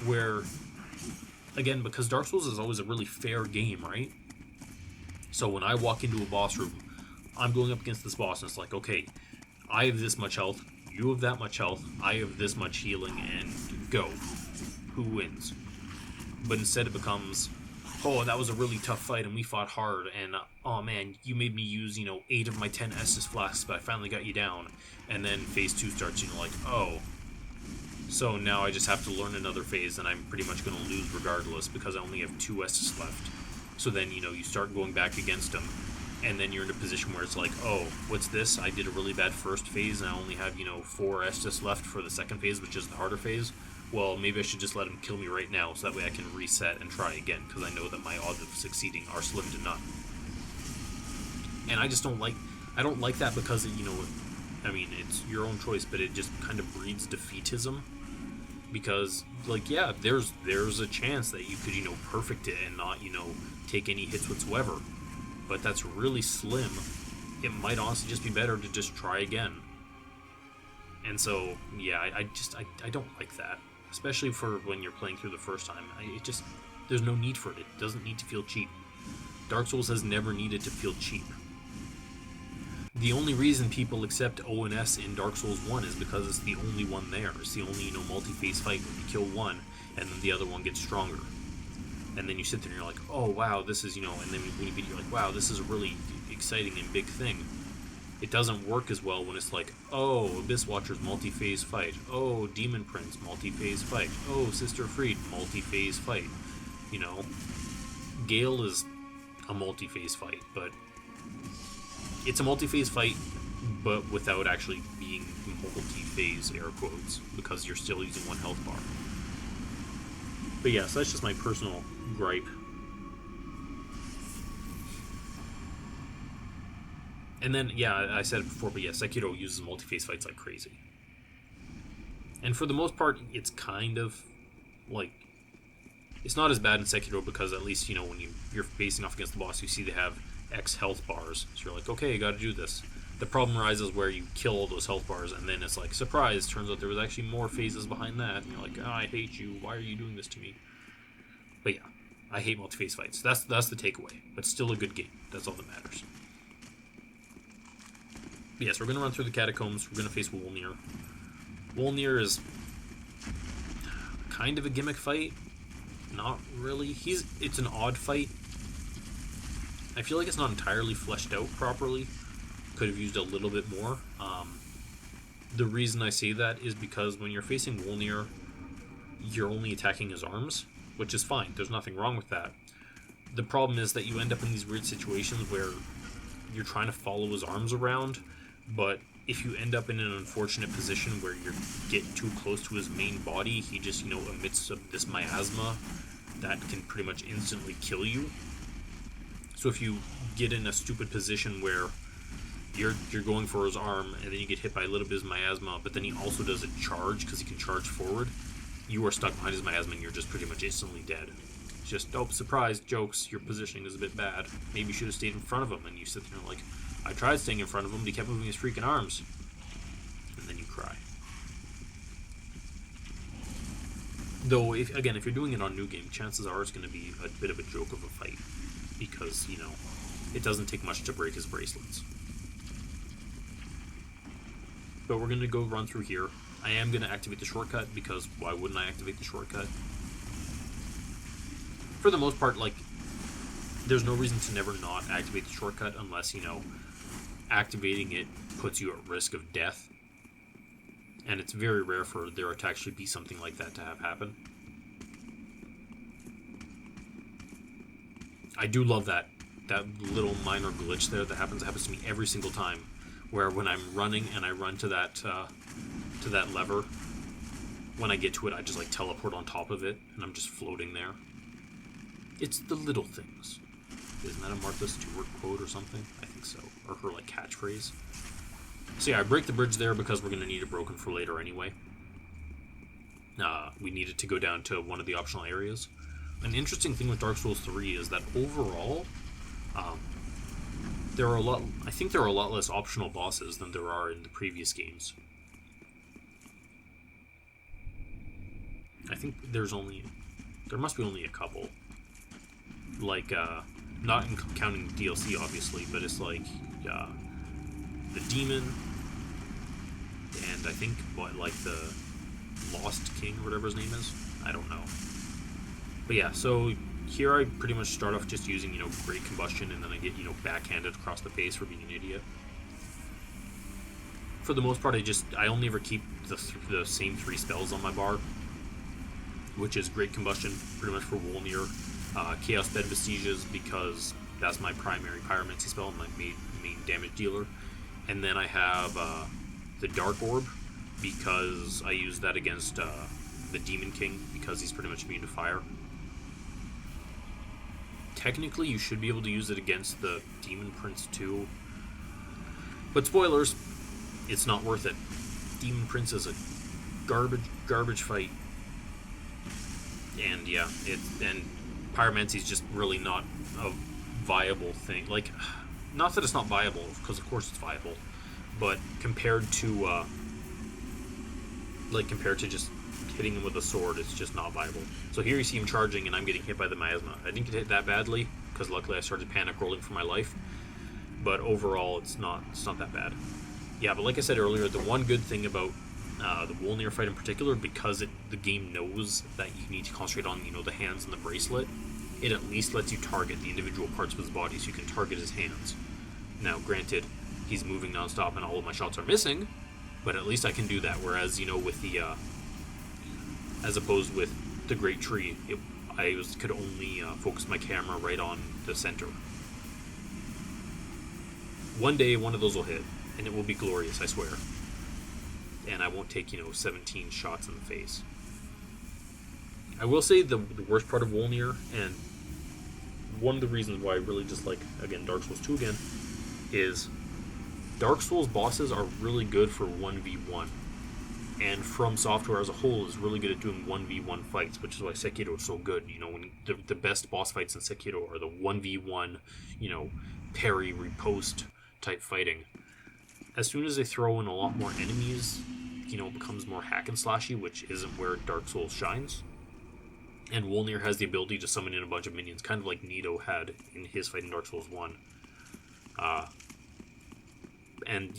where, again, because Dark Souls is always a really fair game, right? So when I walk into a boss room, I'm going up against this boss, and it's like, okay, I have this much health, you have that much health, I have this much healing, and go. Who wins? But instead it becomes, oh, that was a really tough fight, and we fought hard, and oh man, you made me use, 8 of my 10 Estus flasks, but I finally got you down. And then phase 2 starts, like, oh, so now I just have to learn another phase, and I'm pretty much going to lose regardless, because I only have 2 Estus left. So then, you start going back against them, and then you're in a position where it's like, oh, what's this? I did a really bad first phase, and I only have, 4 Estus left for the second phase, which is the harder phase. Well, maybe I should just let him kill me right now, so that way I can reset and try again, because I know that my odds of succeeding are slim to none. And I just don't like that, because, it's your own choice, but it just kind of breeds defeatism. Because, yeah, there's a chance that you could, perfect it and not, take any hits whatsoever. But that's really slim. It might honestly just be better to just try again. And so, yeah, I don't like that. Especially for when you're playing through the first time. There's no need for it. It doesn't need to feel cheap. Dark Souls has never needed to feel cheap. The only reason people accept ONS in Dark Souls 1 is because it's the only one there. It's the only, multi-phase fight where you kill one, and then the other one gets stronger. And then you sit there and you're like, oh wow, this is, and then when you beat it, you're like, wow, this is a really exciting and big thing. It doesn't work as well when it's like, oh, Abyss Watcher's multi-phase fight. Oh, Demon Prince, multi-phase fight. Oh, Sister Friede, multi-phase fight. Gael is a multi-phase fight, but it's a multi-phase fight, but without actually being multi-phase, air quotes, because you're still using 1 health bar. But yeah, so that's just my personal gripe. And then, yeah, I said it before, but yeah, Sekiro uses multi-phase fights like crazy. And for the most part, it's kind of, it's not as bad in Sekiro, because at least, when you're facing off against the boss, you see they have X health bars. So you're like, okay, you gotta do this. The problem arises where you kill all those health bars, and then it's like, surprise, turns out there was actually more phases behind that, and you're like, oh, I hate you, why are you doing this to me? But yeah, I hate multi-phase fights. That's the takeaway. But still a good game. That's all that matters. But yes, we're going to run through the catacombs. We're going to face Wolnir. Wolnir is kind of a gimmick fight. Not really. It's an odd fight. I feel like it's not entirely fleshed out properly. Could have used a little bit more. The reason I say that is because when you're facing Wolnir, you're only attacking his arms, which is fine. There's nothing wrong with that. The problem is that you end up in these weird situations where you're trying to follow his arms around, but if you end up in an unfortunate position where you're getting too close to his main body, he just, emits this miasma that can pretty much instantly kill you. So if you get in a stupid position where you're going for his arm, and then you get hit by a little bit of his miasma, but then he also does a charge, because he can charge forward, you are stuck behind his miasma, and you're just pretty much instantly dead. just, oh, surprise, jokes, your positioning is a bit bad. Maybe you should have stayed in front of him. And you sit there like, I tried staying in front of him, but he kept moving his freaking arms. And then you cry. Though, if you're doing it on New Game, chances are it's going to be a bit of a joke of a fight. Because, it doesn't take much to break his bracelets. But we're going to go run through here. I am going to activate the shortcut, because why wouldn't I activate the shortcut? For the most part, there's no reason to never not activate the shortcut unless, activating it puts you at risk of death. And it's very rare for there to actually be something like that to have happen. I do love that little minor glitch there that happens. It happens to me every single time, where when I'm running and I run to that lever, when I get to it, I just teleport on top of it, and I'm just floating there. It's the little things. Isn't that a Martha Stewart quote or something? I think so. Or her catchphrase. So yeah, I break the bridge there because we're going to need it broken for later anyway. We need it to go down to one of the optional areas. An interesting thing with Dark Souls 3 is that overall, there are a lot less optional bosses than there are in the previous games. I think there must be only a couple. Not counting DLC obviously, but it's the Demon, and I think the Lost King or whatever his name is. I don't know. But yeah, so here I pretty much start off just using, Great Combustion, and then I get, backhanded across the face for being an idiot. For the most part, I only ever keep the same 3 spells on my bar, which is Great Combustion, pretty much for Wolnir, Chaos Bed Vestiges, because that's my primary Pyromancer spell, my main damage dealer, and then I have the Dark Orb, because I use that against the Demon King, because he's pretty much immune to fire. Technically, you should be able to use it against the Demon Prince too. But spoilers, it's not worth it. Demon Prince is a garbage fight. And yeah, and Pyromancy is just really not a viable thing. Not that it's not viable, because of course it's viable, but compared to just hitting him with a sword, it's just not viable. So here you see him charging, and I'm getting hit by the miasma. I didn't get hit that badly, because luckily I started panic rolling for my life. But overall, it's not that bad. Yeah, but like I said earlier, the one good thing about the Wolnir fight in particular, because the game knows that you need to concentrate on the hands and the bracelet, it at least lets you target the individual parts of his body, so you can target his hands. Now, granted, he's moving nonstop, and all of my shots are missing, but at least I can do that. Whereas with the as opposed with the Great Tree, could only focus my camera right on the center. One day, one of those will hit, and it will be glorious, I swear. And I won't take, 17 shots in the face. I will say the worst part of Wolnir, and one of the reasons why I really dislike, again, Dark Souls 2 again, is Dark Souls bosses are really good for 1v1. And From Software as a whole is really good at doing 1v1 fights, which is why Sekiro is so good. When the best boss fights in Sekiro are the 1v1, parry, riposte type fighting. As soon as they throw in a lot more enemies, it becomes more hack and slashy, which isn't where Dark Souls shines. And Wolnir has the ability to summon in a bunch of minions, kind of like Nito had in his fight in Dark Souls 1. And,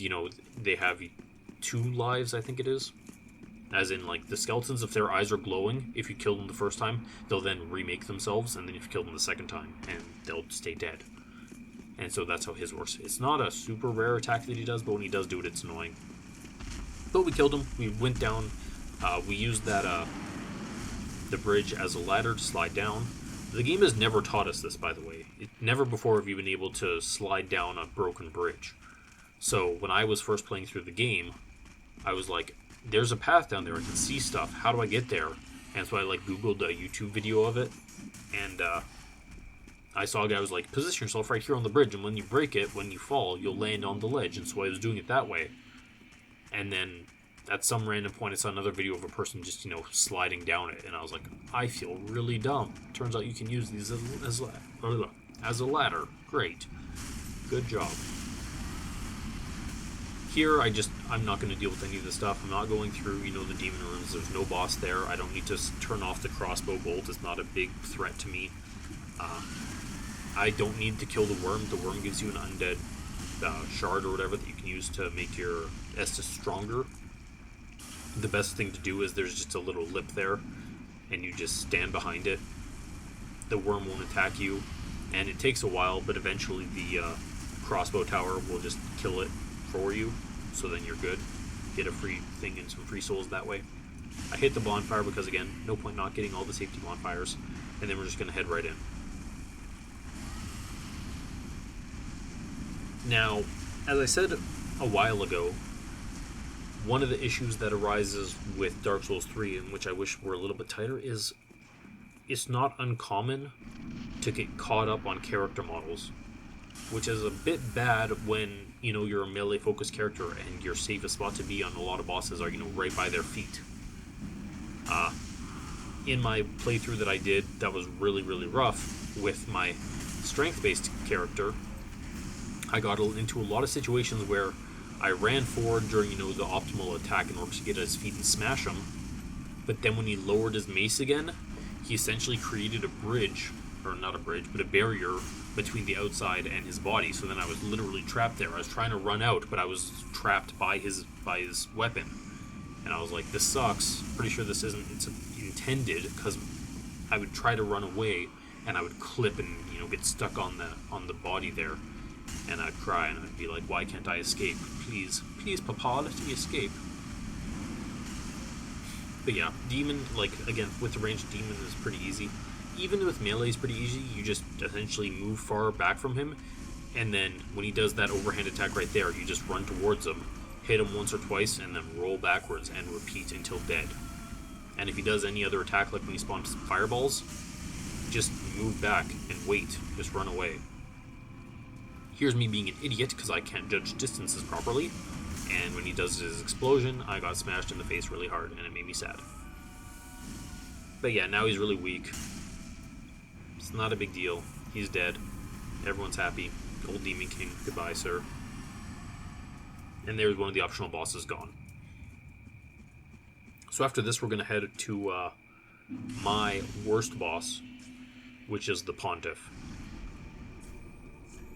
they have 2 lives, I think it is. As in, the skeletons, if their eyes are glowing, if you kill them the first time, they'll then remake themselves, and then if you kill them the second time, and they'll stay dead. And so that's how his works. It's not a super rare attack that he does, but when he does do it, it's annoying. But we killed him. We went down. We used that the bridge as a ladder to slide down. The game has never taught us this, by the way. Never before have you been able to slide down a broken bridge. So when I was first playing through the game, I was like, there's a path down there. I can see stuff. How do I get there? And so I Googled a YouTube video of it. And I saw a guy was like, position yourself right here on the bridge. And when you break it, when you fall, you'll land on the ledge. And so I was doing it that way. And then at some random point I saw another video of a person just, sliding down it, and I was like, I feel really dumb. Turns out you can use these as a ladder. Great. Good job. Here, I'm not going to deal with any of this stuff. I'm not going through, the demon rooms. There's no boss there. I don't need to turn off the crossbow bolt. It's not a big threat to me. I don't need to kill the worm. The worm gives you an undead shard or whatever that you can use to make your Estus stronger. The best thing to do is there's just a little lip there, and you just stand behind it. The worm won't attack you, and it takes a while, but eventually the crossbow tower will just kill it for you, so then you're good. Get a free thing and some free souls that way. I hit the bonfire because, again, no point not getting all the safety bonfires, and then we're just going to head right in. Now, as I said a while ago, one of the issues that arises with Dark Souls 3, and which I wish were a little bit tighter, is it's not uncommon to get caught up on character models, which is a bit bad when, you're a melee-focused character and your safest spot to be on a lot of bosses are, right by their feet. In my playthrough that I did, that was really, really rough with my strength-based character. I got into a lot of situations where I ran forward during, the optimal attack in order to get at his feet and smash him, but then when he lowered his mace again, he essentially created a bridge, or not a bridge, but a barrier between the outside and his body, so then I was literally trapped there. I was trying to run out, but I was trapped by his weapon, and I was like, this sucks. Pretty sure this isn't intended, because I would try to run away, and I would clip and, get stuck on the body there, and I'd cry, and I'd be like, why can't I escape? Please, Papa, let me escape. But yeah, demon, again, with the ranged demon is pretty easy. Even with melee is pretty easy. You just essentially move far back from him, and then when he does that overhand attack right there, you just run towards him, hit him once or twice, and then roll backwards and repeat until dead. And if he does any other attack, like when he spawns fireballs, just move back and wait. Just run away. Here's me being an idiot because I can't judge distances properly, and when he does his explosion, I got smashed in the face really hard, and it made me sad. But yeah, now he's really weak. It's not a big deal. He's dead. Everyone's happy. Old Demon King, goodbye, sir. And there's one of the optional bosses gone. So after this, we're going to head to my worst boss, which is the Pontiff.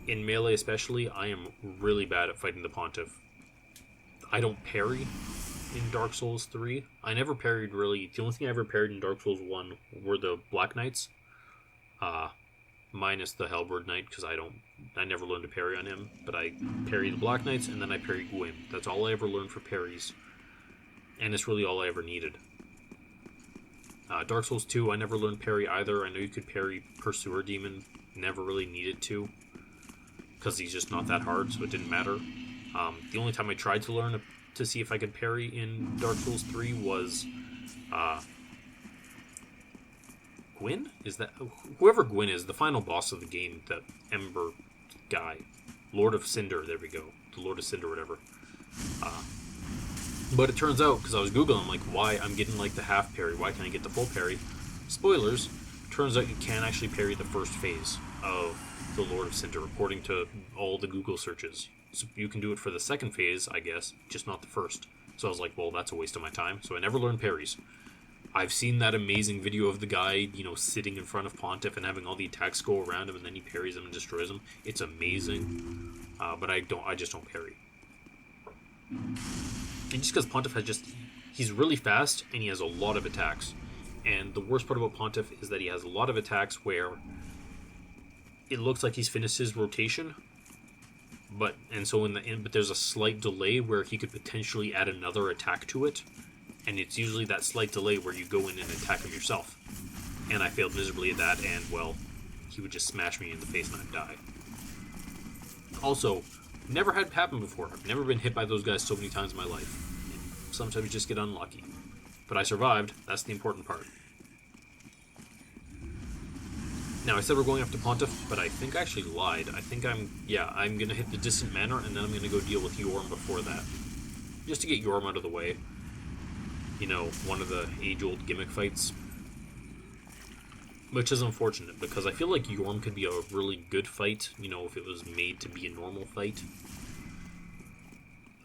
In melee especially, I am really bad at fighting the Pontiff. I don't parry in Dark Souls 3. I never parried really. The only thing I ever parried in Dark Souls 1 were the Black Knights. Minus the Halberd Knight, because I never learned to parry on him. But I parried the Black Knights, and then I parried Gwyn. That's all I ever learned for parries. And it's really all I ever needed. Dark Souls 2, I never learned parry either. I know you could parry Pursuer Demon. Never really needed to, because he's just not that hard, so it didn't matter. The only time I tried to learn to see if I could parry in Dark Souls 3 was Gwyn? Is that whoever Gwyn is, the final boss of the game, the Ember guy, Lord of Cinder? There we go, the Lord of Cinder, whatever. But it turns out, because I was googling, I'm like, why I'm getting the half parry? Why can't I get the full parry? Spoilers. Turns out you can actually parry the first phase of the Lord of Cinder, according to all the Google searches. So you can do it for the second phase, I guess, just not the first. So I was like, well, that's a waste of my time. So I never learned parries. I've seen that amazing video of the guy, sitting in front of Pontiff and having all the attacks go around him, and then he parries them and destroys them. It's amazing. But I just don't parry. And just because Pontiff he's really fast, and he has a lot of attacks. And the worst part about Pontiff is that he has a lot of attacks where it looks like he's finished his rotation, but there's a slight delay where he could potentially add another attack to it, and it's usually that slight delay where you go in and attack him yourself. And I failed miserably at that, and well, he would just smash me in the face and I'd die. Also, never had it happen before. I've never been hit by those guys so many times in my life. And sometimes you just get unlucky. But I survived. That's the important part. Now, I said we're going after Pontiff, but I think I actually lied. I think I'm going to hit the Distant Manor, and then I'm going to go deal with Yorm before that. Just to get Yorm out of the way. you know, one of the age-old gimmick fights. Which is unfortunate, because I feel like Yorm could be a really good fight, you know, if it was made to be a normal fight.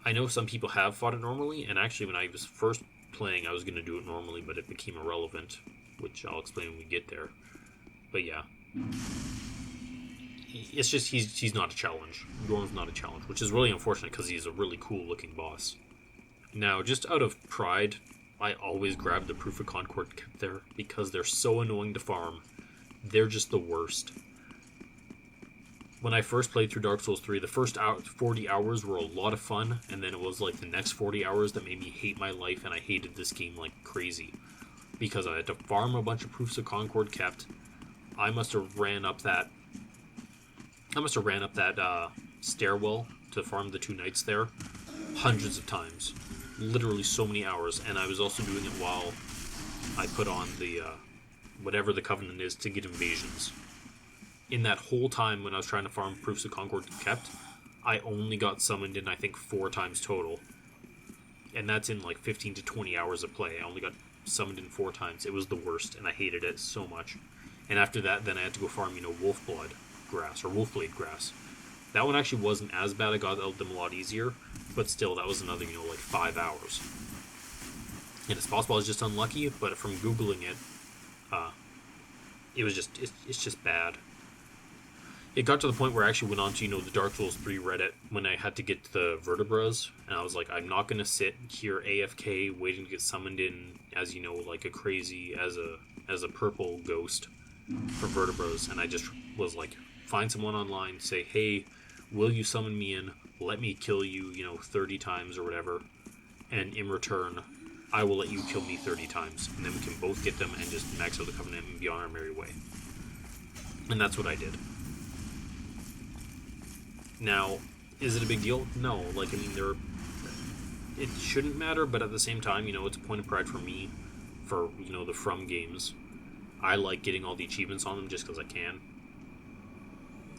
I know some people have fought it normally, and actually when I was first playing, I was going to do it normally, but it became irrelevant, which I'll explain when we get there. But yeah. It's just, he's not a challenge. Yorm's not a challenge, which is really unfortunate, because he's a really cool-looking boss. Now, just out of pride, I always grab the Proof of Concord kept there, because they're so annoying to farm. They're just the worst. When I first played through Dark Souls 3, the first 40 hours were a lot of fun, and then it was like the next 40 hours that made me hate my life, and I hated this game like crazy. Because I had to farm a bunch of Proofs of Concord kept. I must have ran up that stairwell to farm the 2 knights there hundreds of times. Literally so many hours, and I was also doing it while I put on the whatever the Covenant is to get invasions. In that whole time when I was trying to farm Proofs of Concord kept, I only got summoned in I think 4 times total. And that's in like 15 to 20 hours of play. I only got summoned in 4 times. It was the worst, and I hated it so much. And after that, then I had to go farm, you know, Wolfblood grass, or Wolfblade grass. That one actually wasn't as bad. I got them a lot easier, but still, that was another, you know, like 5 hours. And it's possible I was just unlucky, but from Googling it, it was just, it's just bad. It got to the point where I actually went on to, you know, the Dark Souls 3 Reddit when I had to get the vertebras, and I was like, I'm not going to sit here AFK waiting to get summoned in as, you know, like a crazy, as a purple ghost for vertebras, and I just was like, find someone online, say, hey, will you summon me in, let me kill you, you know, 30 times or whatever, and in return, I will let you kill me 30 times, and then we can both get them and just max out the Covenant and be on our merry way. And that's what I did. Now, is it a big deal? No. Like, I mean, it shouldn't matter, but at the same time, you know, it's a point of pride for me, for, you know, the From games. I like getting all the achievements on them just because I can.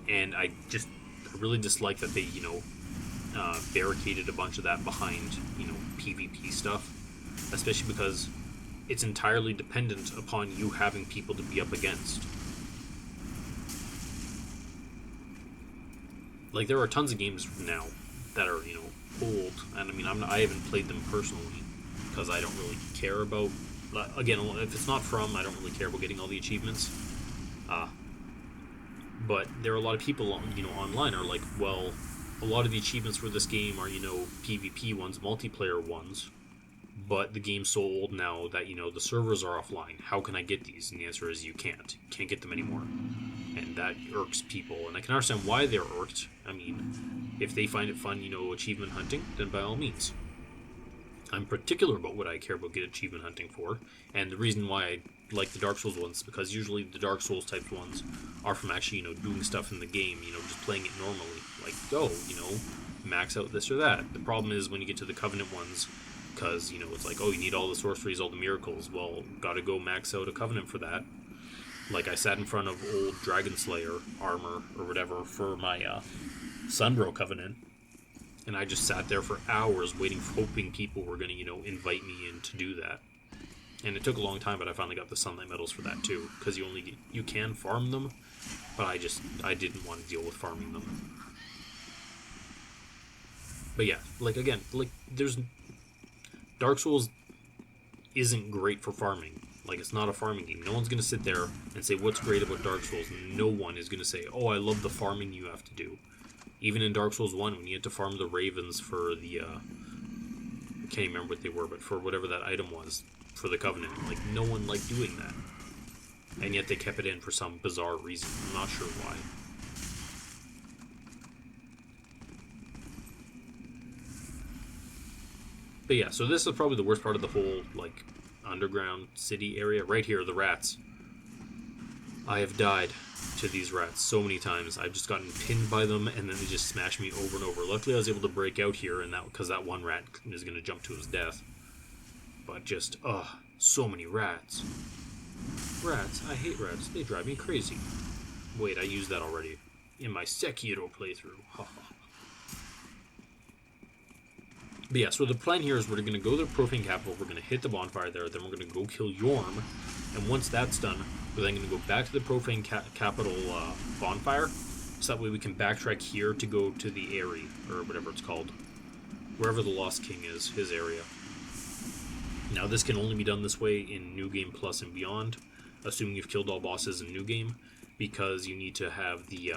And I really dislike that they, you know, barricaded a bunch of that behind, you know, PvP stuff. Especially because it's entirely dependent upon you having people to be up against. Like, there are tons of games now that are, you know, old, and I mean, I haven't played them personally, because I don't really care about, again, if it's not From, I don't really care about getting all the achievements, but there are a lot of people, you know, online are like, well, a lot of the achievements for this game are, you know, PvP ones, multiplayer ones, but the game's so old now that, you know, the servers are offline. How can I get these? And the answer is you can't. You can't get them anymore. And that irks people. And I can understand why they're irked. I mean, if they find it fun, you know, achievement hunting, then by all means. I'm particular about what I care about get achievement hunting for. And the reason why I like the Dark Souls ones is because usually the Dark Souls type ones are from actually, you know, doing stuff in the game, you know, just playing it normally. Like, oh, you know, max out this or that. The problem is when you get to the Covenant ones, because, you know, it's like, oh, you need all the sorceries, all the miracles. Well, gotta go max out a Covenant for that. Like, I sat in front of old Dragonslayer Armour, or whatever, for my Sunbro Covenant, and I just sat there for hours waiting, hoping people were gonna, you know, invite me in to do that. And it took a long time, but I finally got the Sunlight Medals for that too, because you can farm them, but I didn't want to deal with farming them. But yeah, like, again, like, Dark Souls isn't great for farming. Like, it's not a farming game. No one's going to sit there and say, what's great about Dark Souls? No one is going to say, oh, I love the farming you have to do. Even in Dark Souls 1, when you had to farm the ravens for the, I can't remember what they were, but for whatever that item was, for the Covenant, like, no one liked doing that. And yet they kept it in for some bizarre reason. I'm not sure why. But yeah, so this is probably the worst part of the whole, like, underground city area. Right here, the rats. I have died to these rats so many times. I've just gotten pinned by them, and then they just smash me over and over. Luckily, I was able to break out here, and that because that one rat is going to jump to his death. But just, so many rats. Rats. I hate rats. They drive me crazy. Wait, I used that already. In my Sekiro playthrough. But yeah, so the plan here is we're going to go to the Profane Capital, we're going to hit the bonfire there, then we're going to go kill Yorm, and once that's done, we're then going to go back to the Profane Capital bonfire, so that way we can backtrack here to go to the Eyrie, or whatever it's called, wherever the Lost King is, his area. Now this can only be done this way in New Game Plus and beyond, assuming you've killed all bosses in New Game, because you need to have the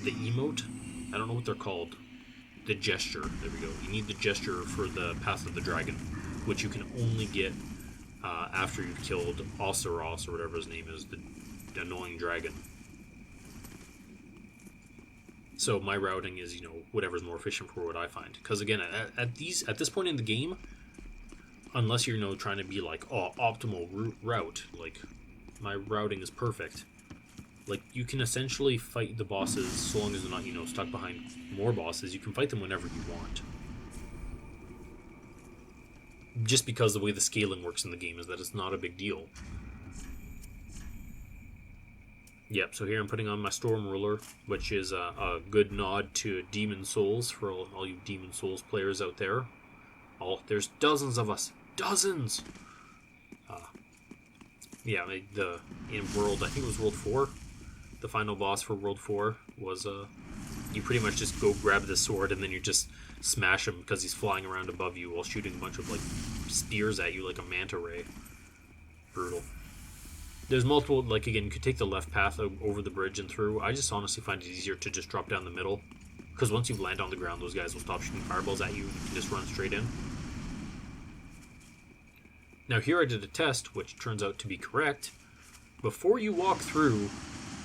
emote, I don't know what they're called, the gesture, there we go. You need the gesture for the Path of the Dragon, which you can only get after you've killed Oceiros, or whatever his name is, the annoying dragon. So my routing is, you know, whatever's more efficient for what I find. Because again, at this point in the game, unless you're, you know, trying to be like, oh, optimal route, like my routing is perfect. Like, you can essentially fight the bosses, so long as they're not, you know, stuck behind more bosses. You can fight them whenever you want. Just because the way the scaling works in the game is that it's not a big deal. Yep, so here I'm putting on my Storm Ruler, which is a good nod to Demon Souls for all you Demon Souls players out there. There's dozens of us. Dozens! Yeah, in World, I think it was World 4. The final boss for World 4 was, you pretty much just go grab the sword and then you just smash him because he's flying around above you while shooting a bunch of, like, spears at you like a manta ray. Brutal. There's multiple, like, again, you could take the left path over the bridge and through. I just honestly find it easier to just drop down the middle, because once you land on the ground, those guys will stop shooting fireballs at you and you can just run straight in. Now here I did a test, which turns out to be correct. Before you walk through,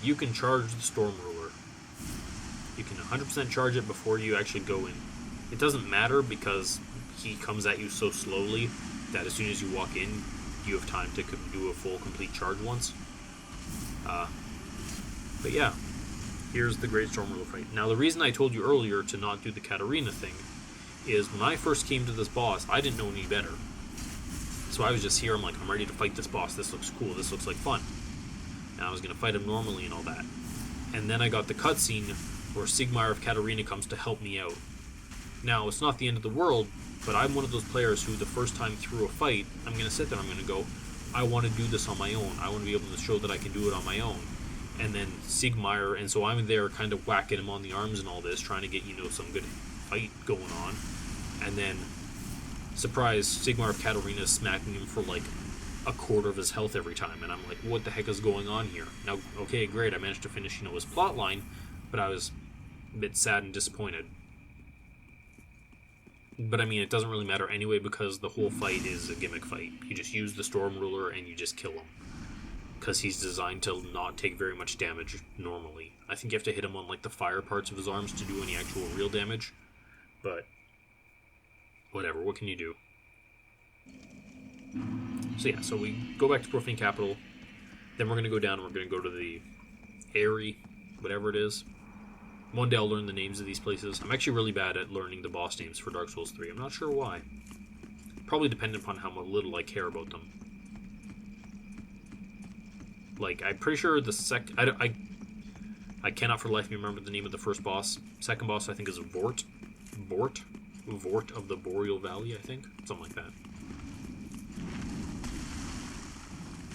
you can charge the Storm Ruler. You can 100% charge it before you actually go in. It doesn't matter because he comes at you so slowly that as soon as you walk in, you have time to do a full complete charge once. But yeah, here's the Great Storm Ruler fight. Now the reason I told you earlier to not do the Katarina thing is when I first came to this boss, I didn't know any better. So I was just here, I'm like, I'm ready to fight this boss, this looks cool, this looks like fun. And I was going to fight him normally and all that. And then I got the cutscene where Sigmar of Katarina comes to help me out. Now, it's not the end of the world, but I'm one of those players who the first time through a fight, I'm going to sit there, I'm going to go, I want to do this on my own. I want to be able to show that I can do it on my own. And then Sigmar, and so I'm there kind of whacking him on the arms and all this, trying to get, you know, some good fight going on. And then, surprise, Sigmar of Katarina is smacking him for like a quarter of his health every time. And I'm like, what the heck is going on here? Now, okay, great, I managed to finish, you know, his plot line, but I was a bit sad and disappointed. But I mean, it doesn't really matter anyway because the whole fight is a gimmick fight. You just use the Storm Ruler and you just kill him. Because he's designed to not take very much damage normally. I think you have to hit him on like the fire parts of his arms to do any actual real damage. But whatever, what can you do? So yeah, so we go back to Profane Capital. Then we're going to go down and we're going to go to the Eyrie, whatever it is. One day I'll learn the names of these places. I'm actually really bad at learning the boss names for Dark Souls 3. I'm not sure why. Probably dependent upon how little I care about them. Like, I'm pretty sure the I cannot for the life of me remember the name of the first boss. Second boss, I think, is Vordt. Vordt of the Boreal Valley, I think. Something like that.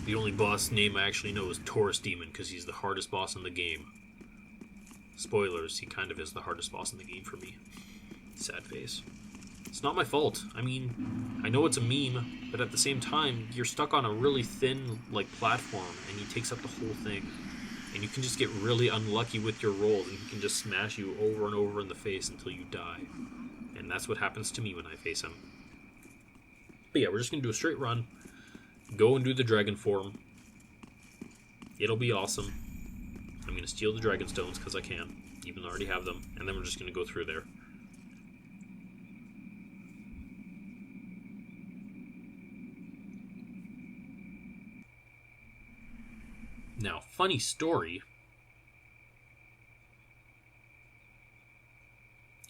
The only boss name I actually know is Taurus Demon, because he's the hardest boss in the game. Spoilers, he kind of is the hardest boss in the game for me. Sad face. It's not my fault. I mean, I know it's a meme, but at the same time, you're stuck on a really thin, like, platform, and he takes up the whole thing. And you can just get really unlucky with your rolls, and he can just smash you over and over in the face until you die. And that's what happens to me when I face him. But yeah, we're just going to do a straight run. Go and do the dragon form. It'll be awesome. I'm going to steal the dragon stones because I can, even though I already have them. And then we're just going to go through there. Now, funny story.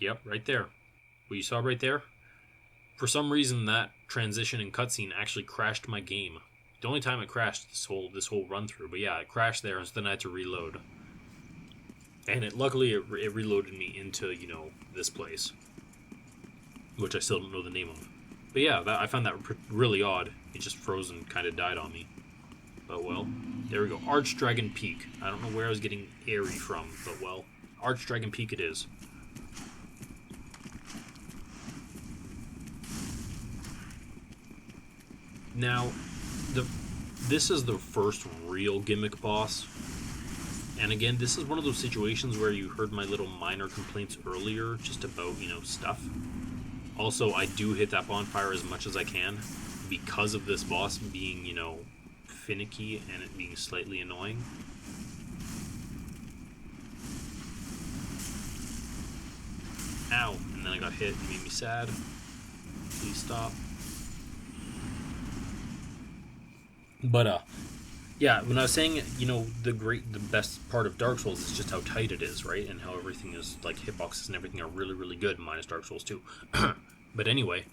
Yep, right there. What you saw right there? For some reason, that transition and cutscene actually crashed my game. The only time it crashed this whole run through. But yeah, it crashed there, and so then I had to reload. And luckily it reloaded me into, this place, which I still don't know the name of. But yeah, I found that really odd. It just froze and kind of died on me. But well, there we go. Archdragon Peak. I don't know where I was getting airy from, but well, Archdragon Peak it is. Now, this is the first real gimmick boss. And again, this is one of those situations where you heard my little minor complaints earlier, just about, stuff. Also, I do hit that bonfire as much as I can, because of this boss being, finicky and it being slightly annoying. Ow, and then I got hit and made me sad. Please stop. But, yeah, when I was saying, the best part of Dark Souls is just how tight it is, right? And how everything is, like, hitboxes and everything are really, really good, minus Dark Souls 2. But anyway,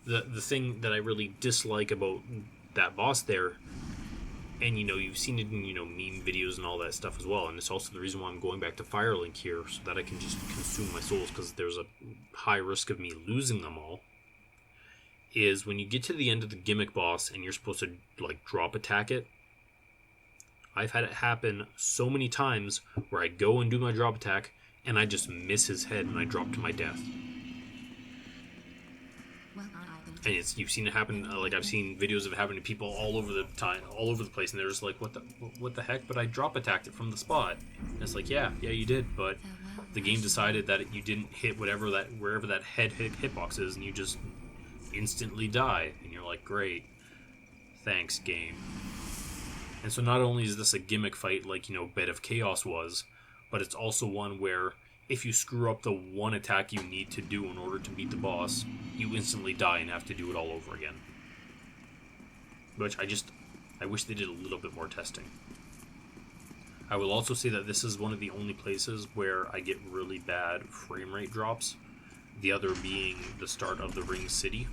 the thing that I really dislike about that boss there, and, you've seen it in, meme videos and all that stuff as well, and it's also the reason why I'm going back to Firelink here, so that I can just consume my souls, because there's a high risk of me losing them all, is when you get to the end of the gimmick boss and you're supposed to, like, drop attack it. I've had it happen so many times where I go and do my drop attack and I just miss his head and I drop to my death. And you've seen it happen, like I've seen videos of it happening to people all over the place, and they're just like, what the heck? But I drop attacked it from the spot. And it's like, yeah, you did, but the game decided that you didn't hit wherever that head hitbox is, and you just instantly die. And you're like, great, thanks, game. And so not only is this a gimmick fight like, Bed of Chaos was, but it's also one where if you screw up the one attack you need to do in order to beat the boss, you instantly die and have to do it all over again. Which I wish they did a little bit more testing. I will also say that this is one of the only places where I get really bad frame rate drops, the other being the start of the Ring City.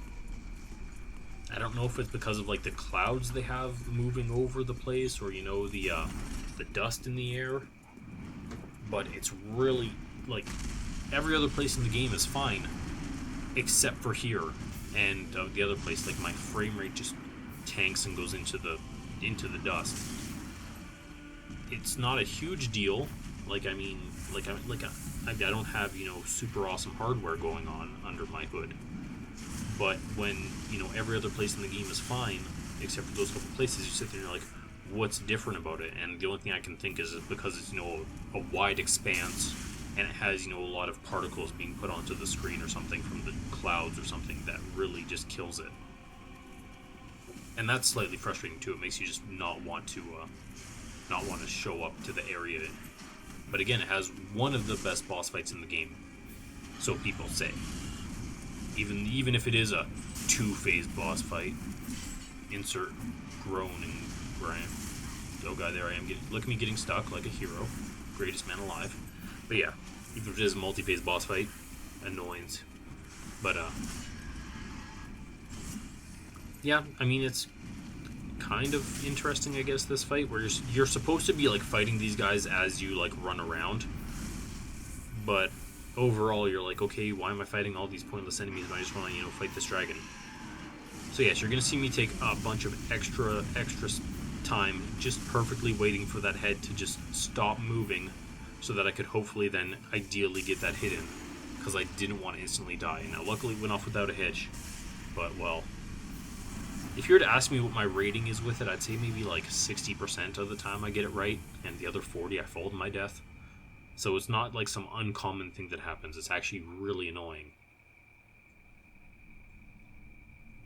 I don't know if it's because of, like, the clouds they have moving over the place, or, the dust in the air. But it's really, like, every other place in the game is fine, except for here. And the other place, like, my frame rate just tanks and goes into the dust. It's not a huge deal. I don't have, super awesome hardware going on under my hood. But when, every other place in the game is fine, except for those couple places, you sit there and you're like, what's different about it? And the only thing I can think is because it's, a wide expanse, and it has, a lot of particles being put onto the screen or something from the clouds or something that really just kills it. And that's slightly frustrating too. It makes you just not want to show up to the area. But again, it has one of the best boss fights in the game, so people say. Even if it is a two-phase boss fight, insert groan and grind. Oh god, there I am. Look at me getting stuck like a hero. Greatest man alive. But yeah, even if it is a multi-phase boss fight, annoyance. But yeah, I mean, it's kind of interesting, I guess, this fight, where you're supposed to be, like, fighting these guys as you, like, run around. But overall, you're like, okay, why am I fighting all these pointless enemies when I just want to, fight this dragon? So yes, you're going to see me take a bunch of extra time just perfectly waiting for that head to just stop moving so that I could hopefully then ideally get that hit in, because I didn't want to instantly die. Now, luckily it went off without a hitch, but, well, if you were to ask me what my rating is with it, I'd say maybe like 60% of the time I get it right, and the other 40 I fall to my death. So it's not like some uncommon thing that happens. It's actually really annoying.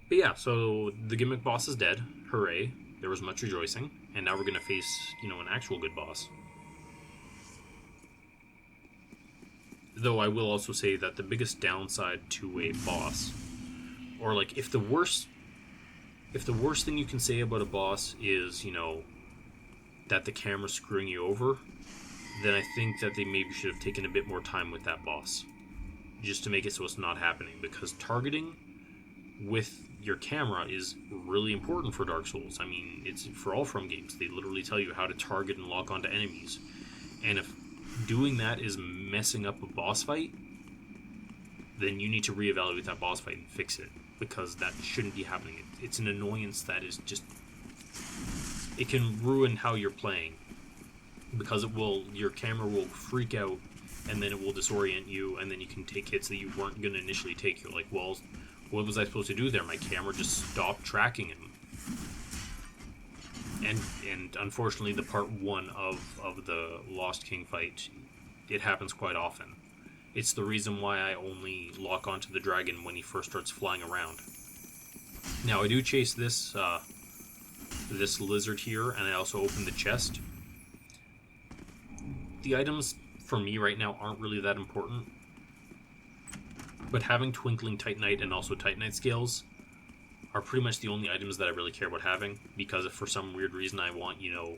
But yeah, so the gimmick boss is dead. Hooray. There was much rejoicing. And now we're going to face, an actual good boss. Though I will also say that the biggest downside to a boss, or like if the worst thing you can say about a boss is, that the camera's screwing you over, then I think that they maybe should have taken a bit more time with that boss, just to make it so it's not happening, because targeting with your camera is really important for Dark Souls. I mean, it's for all From games. They literally tell you how to target and lock onto enemies. And if doing that is messing up a boss fight, then you need to reevaluate that boss fight and fix it, because that shouldn't be happening. It's an annoyance that is just... It can ruin how you're playing, because your camera will freak out, and then it will disorient you, and then you can take hits that you weren't going to initially take. You're like, well, what was I supposed to do there? My camera just stopped tracking him. And unfortunately, the part 1 of the Lost King fight, it happens quite often. It's the reason why I only lock onto the dragon when he first starts flying around. Now, I do chase this this lizard here, and I also open the chest. The items, for me right now, aren't really that important. But having Twinkling Titanite and also Titanite scales are pretty much the only items that I really care about having, because if for some weird reason I want, I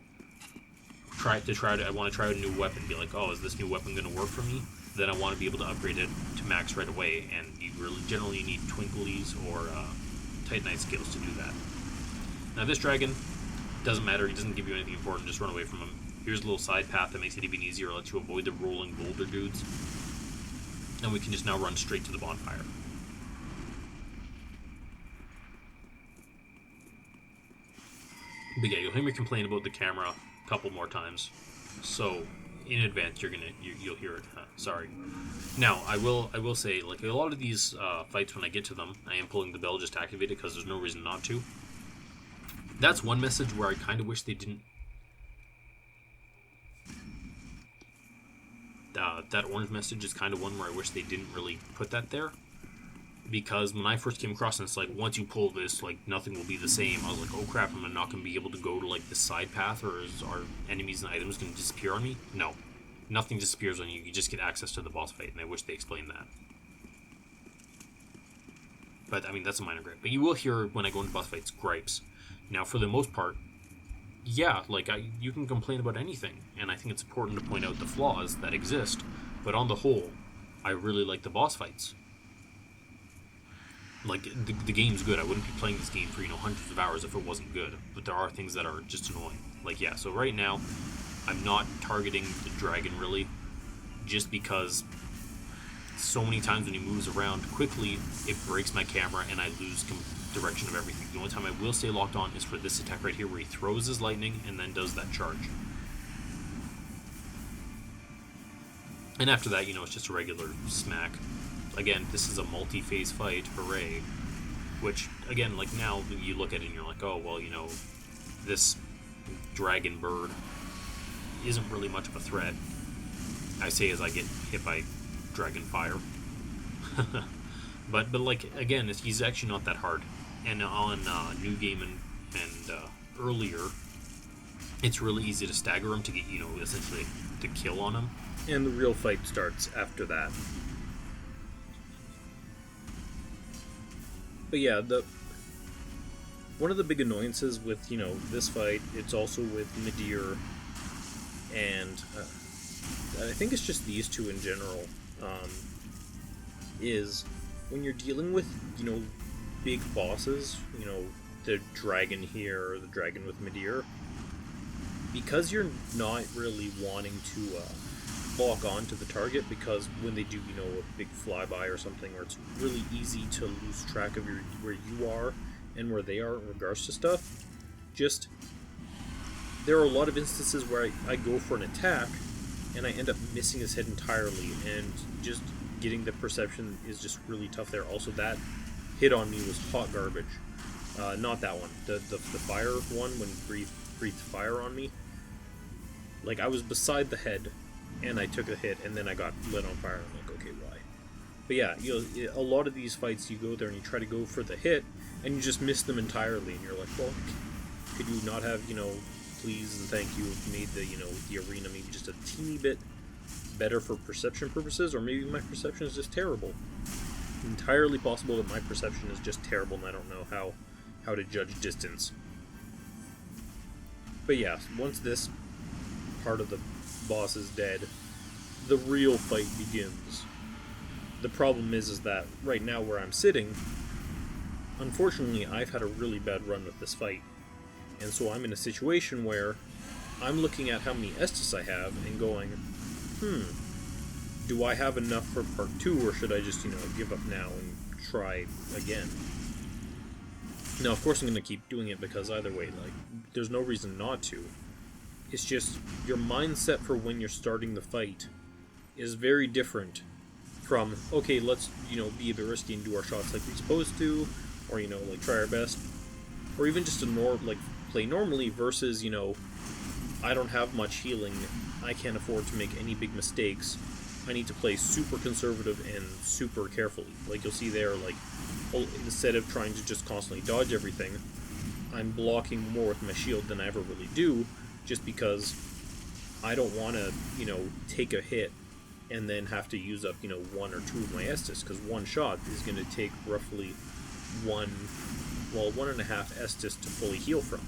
want to try out a new weapon, be like, oh, is this new weapon going to work for me? Then I want to be able to upgrade it to max right away, and you really generally need Twinklies or Titanite scales to do that. Now this dragon, doesn't matter, he doesn't give you anything important, just run away from him. Here's a little side path that makes it even easier, lets you avoid the rolling boulder dudes. And we can just now run straight to the bonfire. But yeah, you'll hear me complain about the camera a couple more times. So, in advance, you'll hear it. Sorry. Now, I will say, like, a lot of these fights, when I get to them, I am pulling the bell just to activate it, because there's no reason not to. That's one message where I kind of wish they didn't... that orange message is kind of one where I wish they didn't really put that there. Because when I first came across it, it's like, once you pull this, like, nothing will be the same. I was like, oh crap, am I not going to be able to go to, like, the side path, or is our enemies and items going to disappear on me? No. Nothing disappears on you, you just get access to the boss fight, and I wish they explained that. But, I mean, that's a minor gripe. But you will hear, when I go into boss fights, gripes. Now, for the most part, yeah, like, you can complain about anything, and I think it's important to point out the flaws that exist, but on the whole, I really like the boss fights. Like, the game's good. I wouldn't be playing this game for, hundreds of hours if it wasn't good, but there are things that are just annoying. Like, yeah, so right now, I'm not targeting the dragon, really, just because so many times when he moves around quickly, it breaks my camera, and I lose direction of everything. The only time I will stay locked on is for this attack right here, where he throws his lightning and then does that charge. And after that, it's just a regular smack. Again, this is a multi-phase fight, hooray. Which, again, like, now you look at it and you're like, oh, well, this dragon bird isn't really much of a threat. I say as I get hit by dragon fire. but like, again, he's actually not that hard. And on New Game and earlier, it's really easy to stagger him to get, essentially to kill on him. And the real fight starts after that. But yeah, one of the big annoyances with, this fight, it's also with Midir, and I think it's just these two in general, is when you're dealing with, big bosses, the dragon here, or the dragon with Midir, because you're not really wanting to lock on to the target, because when they do, a big flyby or something, or it's really easy to lose track of where you are and where they are in regards to stuff, there are a lot of instances where I go for an attack and I end up missing his head entirely, and just getting the perception is just really tough there. Also, that hit on me was hot garbage. Not that one. The fire one, when he breathed fire on me. Like, I was beside the head, and I took a hit, and then I got lit on fire. I'm like, okay, why? But yeah, a lot of these fights, you go there and you try to go for the hit, and you just miss them entirely, and you're like, well, could you not have, please and thank you, made the arena maybe just a teeny bit better for perception purposes, or maybe my perception is just terrible. Entirely possible that my perception is just terrible, and I don't know how to judge distance. But yeah, once this part of the boss is dead, the real fight begins. The problem is that right now where I'm sitting, unfortunately I've had a really bad run with this fight, and so I'm in a situation where I'm looking at how many Estus I have and going, do I have enough for part 2, or should I just, give up now and try again? Now, of course I'm going to keep doing it, because either way, there's no reason not to. It's just, your mindset for when you're starting the fight is very different from, okay, let's, be a bit risky and do our shots like we're supposed to, or, try our best, or even just play normally versus, I don't have much healing, I can't afford to make any big mistakes, I need to play super conservative and super carefully. Like you'll see there, instead of trying to just constantly dodge everything, I'm blocking more with my shield than I ever really do, just because I don't want to, take a hit and then have to use up, 1 or 2 of my Estus, because one shot is going to take roughly 1.5 Estus to fully heal from.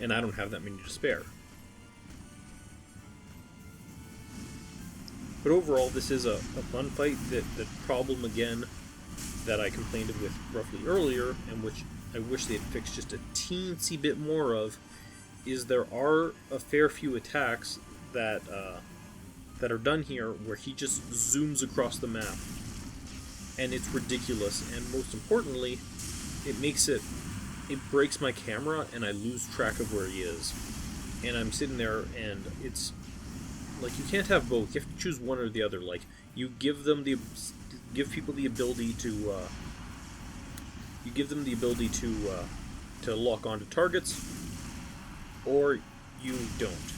And I don't have that many to spare. But overall, this is a fun fight. The problem, again, that I complained of with roughly earlier, and which I wish they had fixed just a teensy bit more of, is there are a fair few attacks that are done here where he just zooms across the map. And it's ridiculous, and most importantly, it breaks my camera, and I lose track of where he is. And I'm sitting there, and it's you can't have both. You have to choose one or the other. You give people the ability to to lock onto targets, or you don't.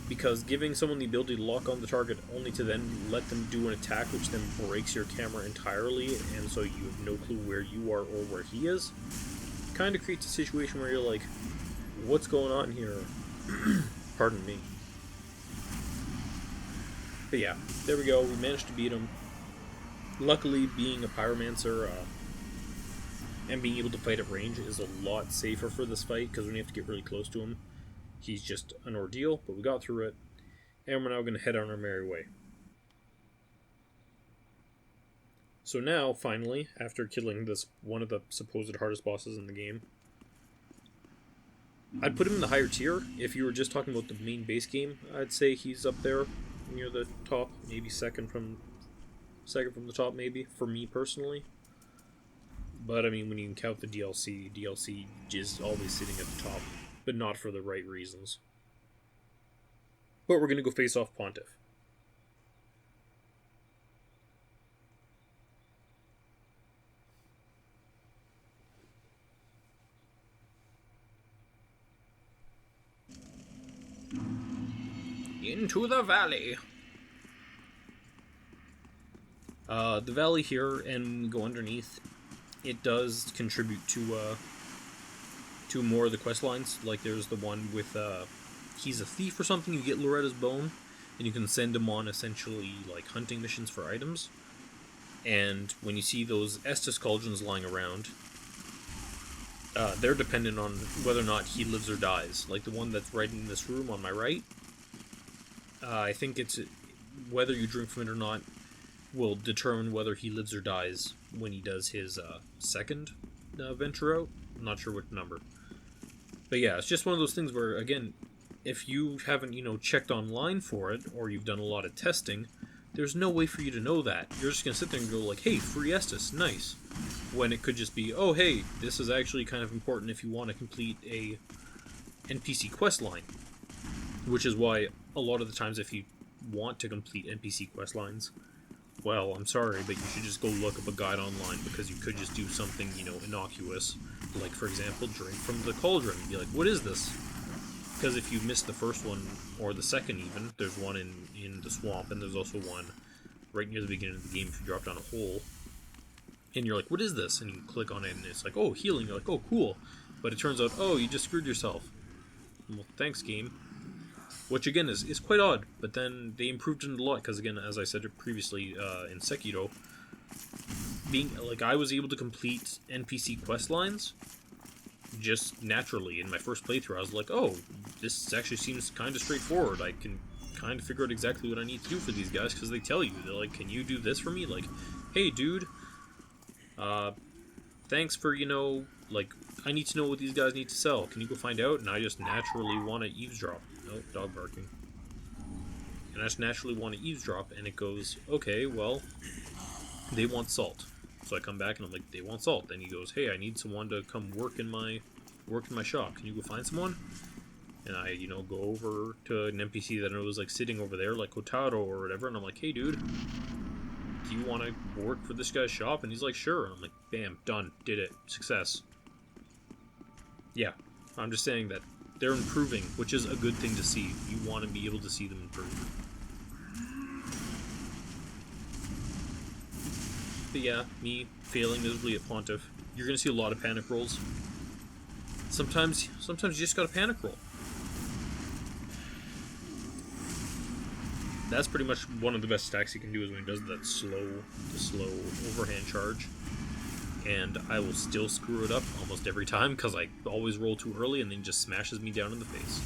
Because giving someone the ability to lock on the target only to then let them do an attack which then breaks your camera entirely, and so you have no clue where you are or where he is, kind of creates a situation where you're like, what's going on here? Pardon me. But yeah, there we go. We managed to beat him. Luckily, being a Pyromancer and being able to fight at range is a lot safer for this fight, because when you have to get really close to him, he's just an ordeal, but we got through it, and we're now going to head on our merry way. So now, finally, after killing this one of the supposed hardest bosses in the game, I'd put him in the higher tier. If you were just talking about the main base game, I'd say he's up there near the top, maybe second from the top, maybe, for me personally. But I mean, when you count the DLC is always sitting at the top, but not for the right reasons. But we're going to go face off Pontiff. Into the valley. The valley here, and we go underneath, it does contribute to more of the quest lines. Like there's the one with he's a thief or something. You get Loretta's bone, and you can send him on essentially like hunting missions for items. And when you see those Estus cauldrons lying around, they're dependent on whether or not he lives or dies. Like the one that's right in this room on my right. I think it's whether you drink from it or not will determine whether he lives or dies when he does his second venture out. I'm not sure which number. But yeah, it's just one of those things where, again, if you haven't, checked online for it, or you've done a lot of testing, there's no way for you to know that. You're just going to sit there and go like, hey, free Estus, nice. When it could just be, oh, hey, this is actually kind of important if you want to complete a NPC quest line. Which is why a lot of the times if you want to complete NPC quest lines, well, I'm sorry, but you should just go look up a guide online, because you could just do something, innocuous. Like, for example, drink from the cauldron. Be like, what is this? Because if you missed the first one, or the second even, there's one in the swamp, and there's also one right near the beginning of the game if you drop down a hole. And you're like, what is this? And you click on it, and it's like, oh, healing. You're like, oh, cool. But it turns out, oh, you just screwed yourself. Well, thanks, game. Which, again, is quite odd, but then they improved it a lot, because, again, as I said previously in Sekiro, I was able to complete NPC quest lines just naturally. In my first playthrough, I was like, oh, this actually seems kind of straightforward. I can kind of figure out exactly what I need to do for these guys, because they tell you. They're like, can you do this for me? Like, hey, dude, thanks for, I need to know what these guys need to sell. Can you go find out? And I just naturally want to eavesdrop. Nope, dog barking. And I just naturally want to eavesdrop, and it goes, okay, well, they want salt. So I come back and I'm like, they want salt. Then he goes, hey, I need someone to come work in my shop. Can you go find someone? And I, go over to an NPC that I was like sitting over there, like Kotaro or whatever, and I'm like, hey dude, do you want to work for this guy's shop? And he's like, sure. And I'm like, bam, done, did it, success. Yeah, I'm just saying that they're improving, which is a good thing to see. You want to be able to see them improve. But yeah, me failing miserably at Pontiff, you're going to see a lot of panic rolls. Sometimes you just got to panic roll. That's pretty much one of the best stacks you can do is when he does that slow overhand charge. And I will still screw it up almost every time because I always roll too early and then just smashes me down in the face.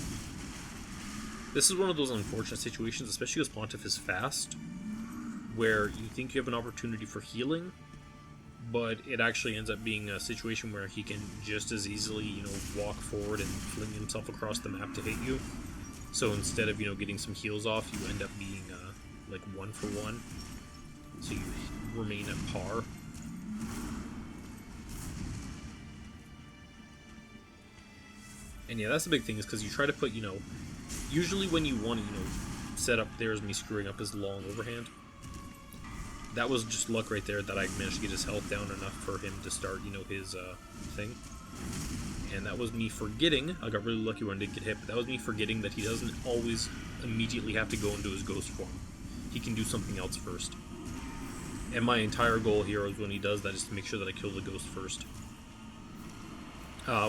This is one of those unfortunate situations, especially because Pontiff is fast, where you think you have an opportunity for healing, but it actually ends up being a situation where he can just as easily, walk forward and fling himself across the map to hit you. So instead of, getting some heals off, you end up being, like 1-for-1. So you remain at par. And yeah, that's the big thing, is because you try to put, usually when you want to, set up, there's me screwing up his long overhand. That was just luck right there that I managed to get his health down enough for him to start, his thing. And that was me forgetting, I got really lucky when I didn't get hit, but that was me forgetting that he doesn't always immediately have to go into his ghost form. He can do something else first. And my entire goal here is when he does that is to make sure that I kill the ghost first.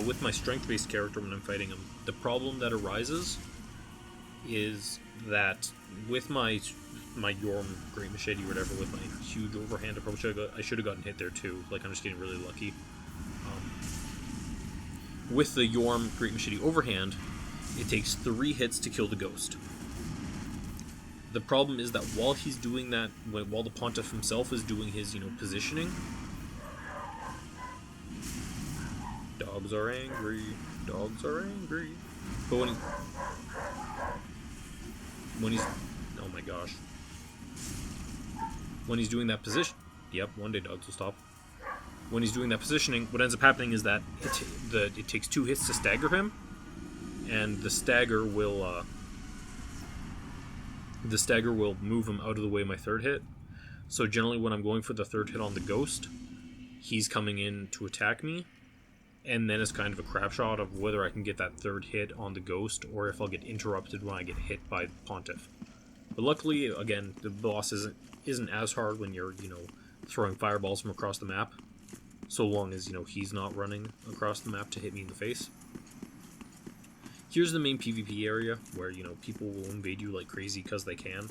With my strength-based character when I'm fighting him, the problem that arises is that with my Yorm Great Machete or whatever, with my huge overhand, I should have gotten hit there too. Like, I'm just getting really lucky. With the Yorm Great Machete overhand, it takes 3 hits to kill the ghost. The problem is that while he's doing that, while the Pontiff himself is doing his, positioning, dogs are angry, dogs are angry. But when he's, oh my gosh, when he's doing that position, yep, one day dogs will stop. When he's doing that positioning, what ends up happening is that it takes 2 hits to stagger him, and the stagger will move him out of the way of my 3rd hit. So generally when I'm going for the 3rd hit on the ghost, he's coming in to attack me, and then it's kind of a crap shot of whether I can get that 3rd hit on the ghost or if I'll get interrupted when I get hit by Pontiff. But luckily, again, the boss isn't as hard when you're, throwing fireballs from across the map, so long as, he's not running across the map to hit me in the face. Here's the main PvP area where, people will invade you like crazy because they can.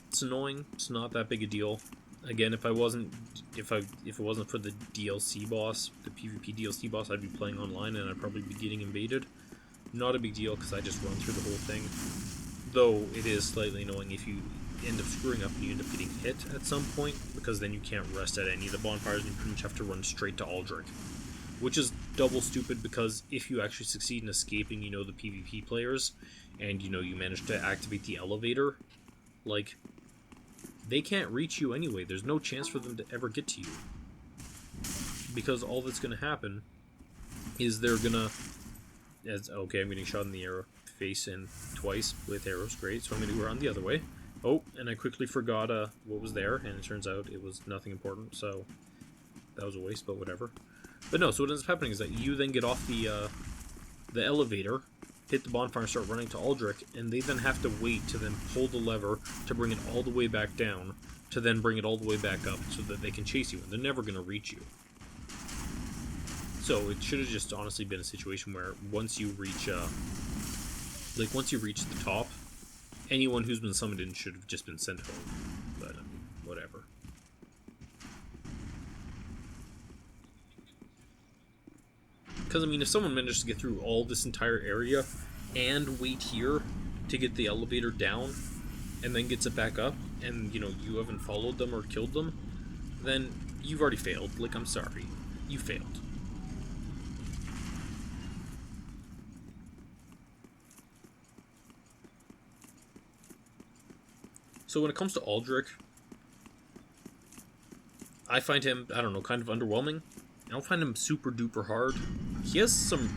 It's annoying. It's not that big a deal. Again, if it wasn't for the DLC boss, the PvP DLC boss, I'd be playing online and I'd probably be getting invaded. Not a big deal because I just run through the whole thing. Though it is slightly annoying if you end up screwing up and you end up getting hit at some point, because then you can't rest at any of the bonfires and you pretty much have to run straight to Aldrich. Which is double stupid, because if you actually succeed in escaping, the PvP players, and, you manage to activate the elevator, like, they can't reach you anyway. There's no chance for them to ever get to you. Because all that's going to happen is they're going to... Okay, I'm getting shot in the arrow face in twice with arrows. Great, so I'm going to go around the other way. Oh, and I quickly forgot what was there, and it turns out it was nothing important, so that was a waste, but whatever. But no, so what ends up happening is that you then get off the elevator, hit the bonfire and start running to Aldrich, and they then have to wait to then pull the lever to bring it all the way back down, to then bring it all the way back up so that they can chase you, and they're never going to reach you. So it should have just honestly been a situation where once you reach the top, anyone who's been summoned in should have just been sent home. But, whatever. Because, if someone managed to get through all this entire area and wait here to get the elevator down and then gets it back up and, you haven't followed them or killed them, then you've already failed. Like, I'm sorry. You failed. So when it comes to Aldrich, I find him, I don't know, kind of underwhelming. I don't find him super duper hard. He has some,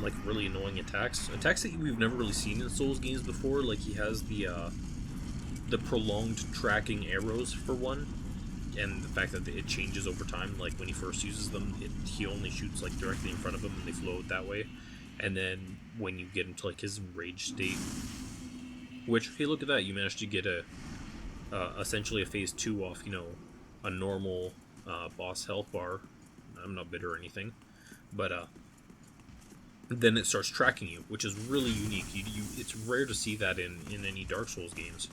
like, really annoying attacks. Attacks that we've never really seen in Souls games before. Like, he has the prolonged tracking arrows, for one. And the fact that it changes over time. Like, when he first uses them, he only shoots, like, directly in front of him, and they float that way. And then when you get into, like, his enraged state, which, hey, look at that, you managed to get essentially a phase 2 off, you know, a normal boss health bar. I'm not bitter or anything, but then it starts tracking you, which is really unique. It's rare to see that in any Dark Souls games,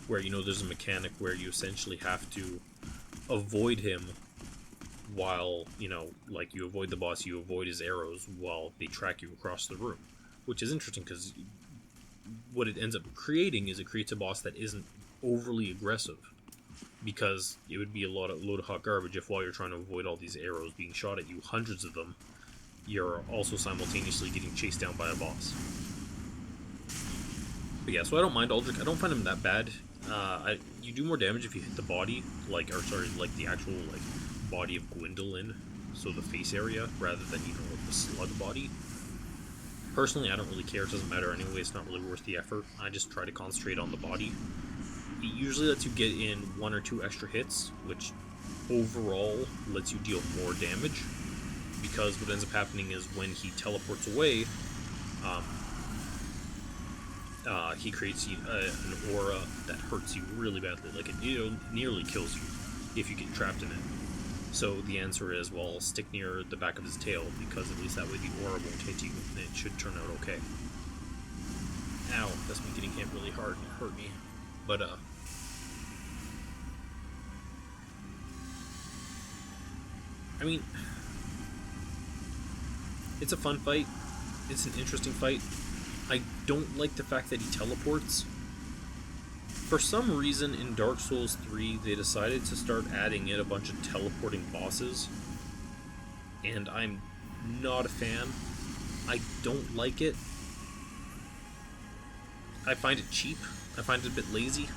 where, you know, there's a mechanic where you essentially have to avoid him while, you know, like, you avoid the boss, you avoid his arrows while they track you across the room, which is interesting because what it ends up creating is it creates a boss that isn't overly aggressive, because it would be a load of hot garbage if, while you're trying to avoid all these arrows being shot at you, hundreds of them, you're also simultaneously getting chased down by a boss. But yeah, so I don't mind Aldrich. I don't find him that bad. You do more damage if you hit the body, like the actual, like, body of Gwendolyn, so the face area, rather than even, like, the slug body. Personally, I don't really care. It doesn't matter anyway. It's not really worth the effort. I just try to concentrate on the body. It usually lets you get in 1 or 2 extra hits, which overall lets you deal more damage, because what ends up happening is when he teleports away, he creates an aura that hurts you really badly. Like, it nearly kills you if you get trapped in it. So the answer is, well, stick near the back of his tail, because at least that way the aura won't hit you, and it should turn out okay. Ow, that's me getting hit really hard, and it hurt me. But, I mean, it's a fun fight. It's an interesting fight. I don't like the fact that he teleports. For some reason in Dark Souls 3, they decided to start adding in a bunch of teleporting bosses, and I'm not a fan. I don't like it. I find it cheap. I find it a bit lazy,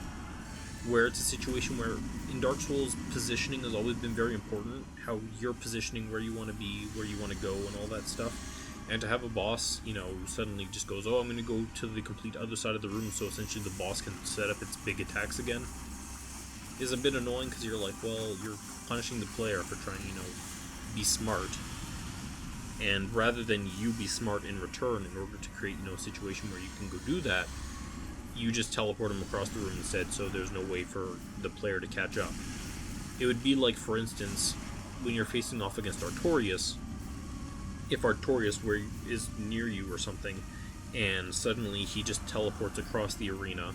where it's a situation where in Dark Souls, positioning has always been very important. How you're positioning where you want to be, where you want to go, and all that stuff. And to have a boss, you know, suddenly just goes, oh, I'm going to go to the complete other side of the room, so essentially the boss can set up its big attacks again, is a bit annoying, because you're like, well, you're punishing the player for trying, you know, be smart. And rather than you be smart in return in order to create, you know, a situation where you can go do that, you just teleport him across the room instead, so there's no way for the player to catch up. It would be like, for instance, when you're facing off against Artorias, if Artorias is near you or something, and suddenly he just teleports across the arena,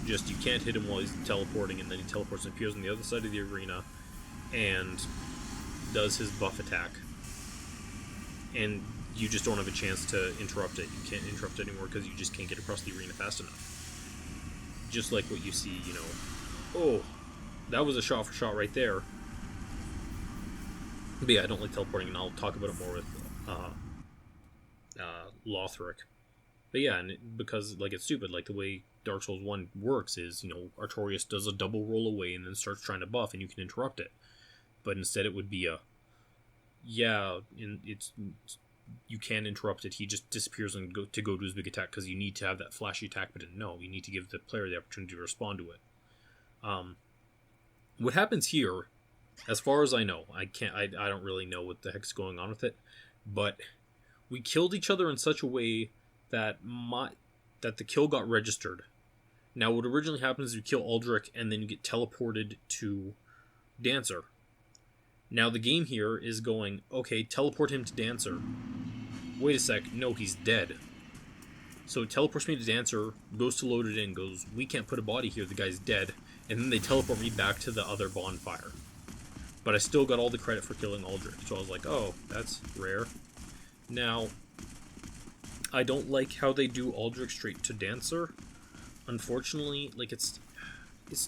just, you can't hit him while he's teleporting, and then he teleports and appears on the other side of the arena, and does his buff attack. And you just don't have a chance to interrupt it. You can't interrupt it anymore because you just can't get across the arena fast enough. Just like what you see, you know, oh, that was a shot for shot right there. But yeah, I don't like teleporting, and I'll talk about it more with Lothric. But yeah, and because, like, it's stupid, like, the way Dark Souls 1 works is, you know, Artorias does a double roll away and then starts trying to buff, and you can interrupt it. But instead it would be you can interrupt it, he just disappears and go to his big attack, because you need to have that flashy attack, but no, you need to give the player the opportunity to respond to it. What happens here, as far as I know, I don't really know what the heck's going on with it, but we killed each other in such a way that the kill got registered. Now, what originally happens is you kill Aldrich, and then you get teleported to Dancer. Now, the game here is going, okay, teleport him to Dancer. Wait a sec, no, he's dead. So it teleports me to Dancer, goes to load it in, goes, we can't put a body here, the guy's dead, and then they teleport me back to the other bonfire. But I still got all the credit for killing Aldrich, so I was like, oh, that's rare. Now, I don't like how they do Aldrich straight to Dancer. Unfortunately, like, it's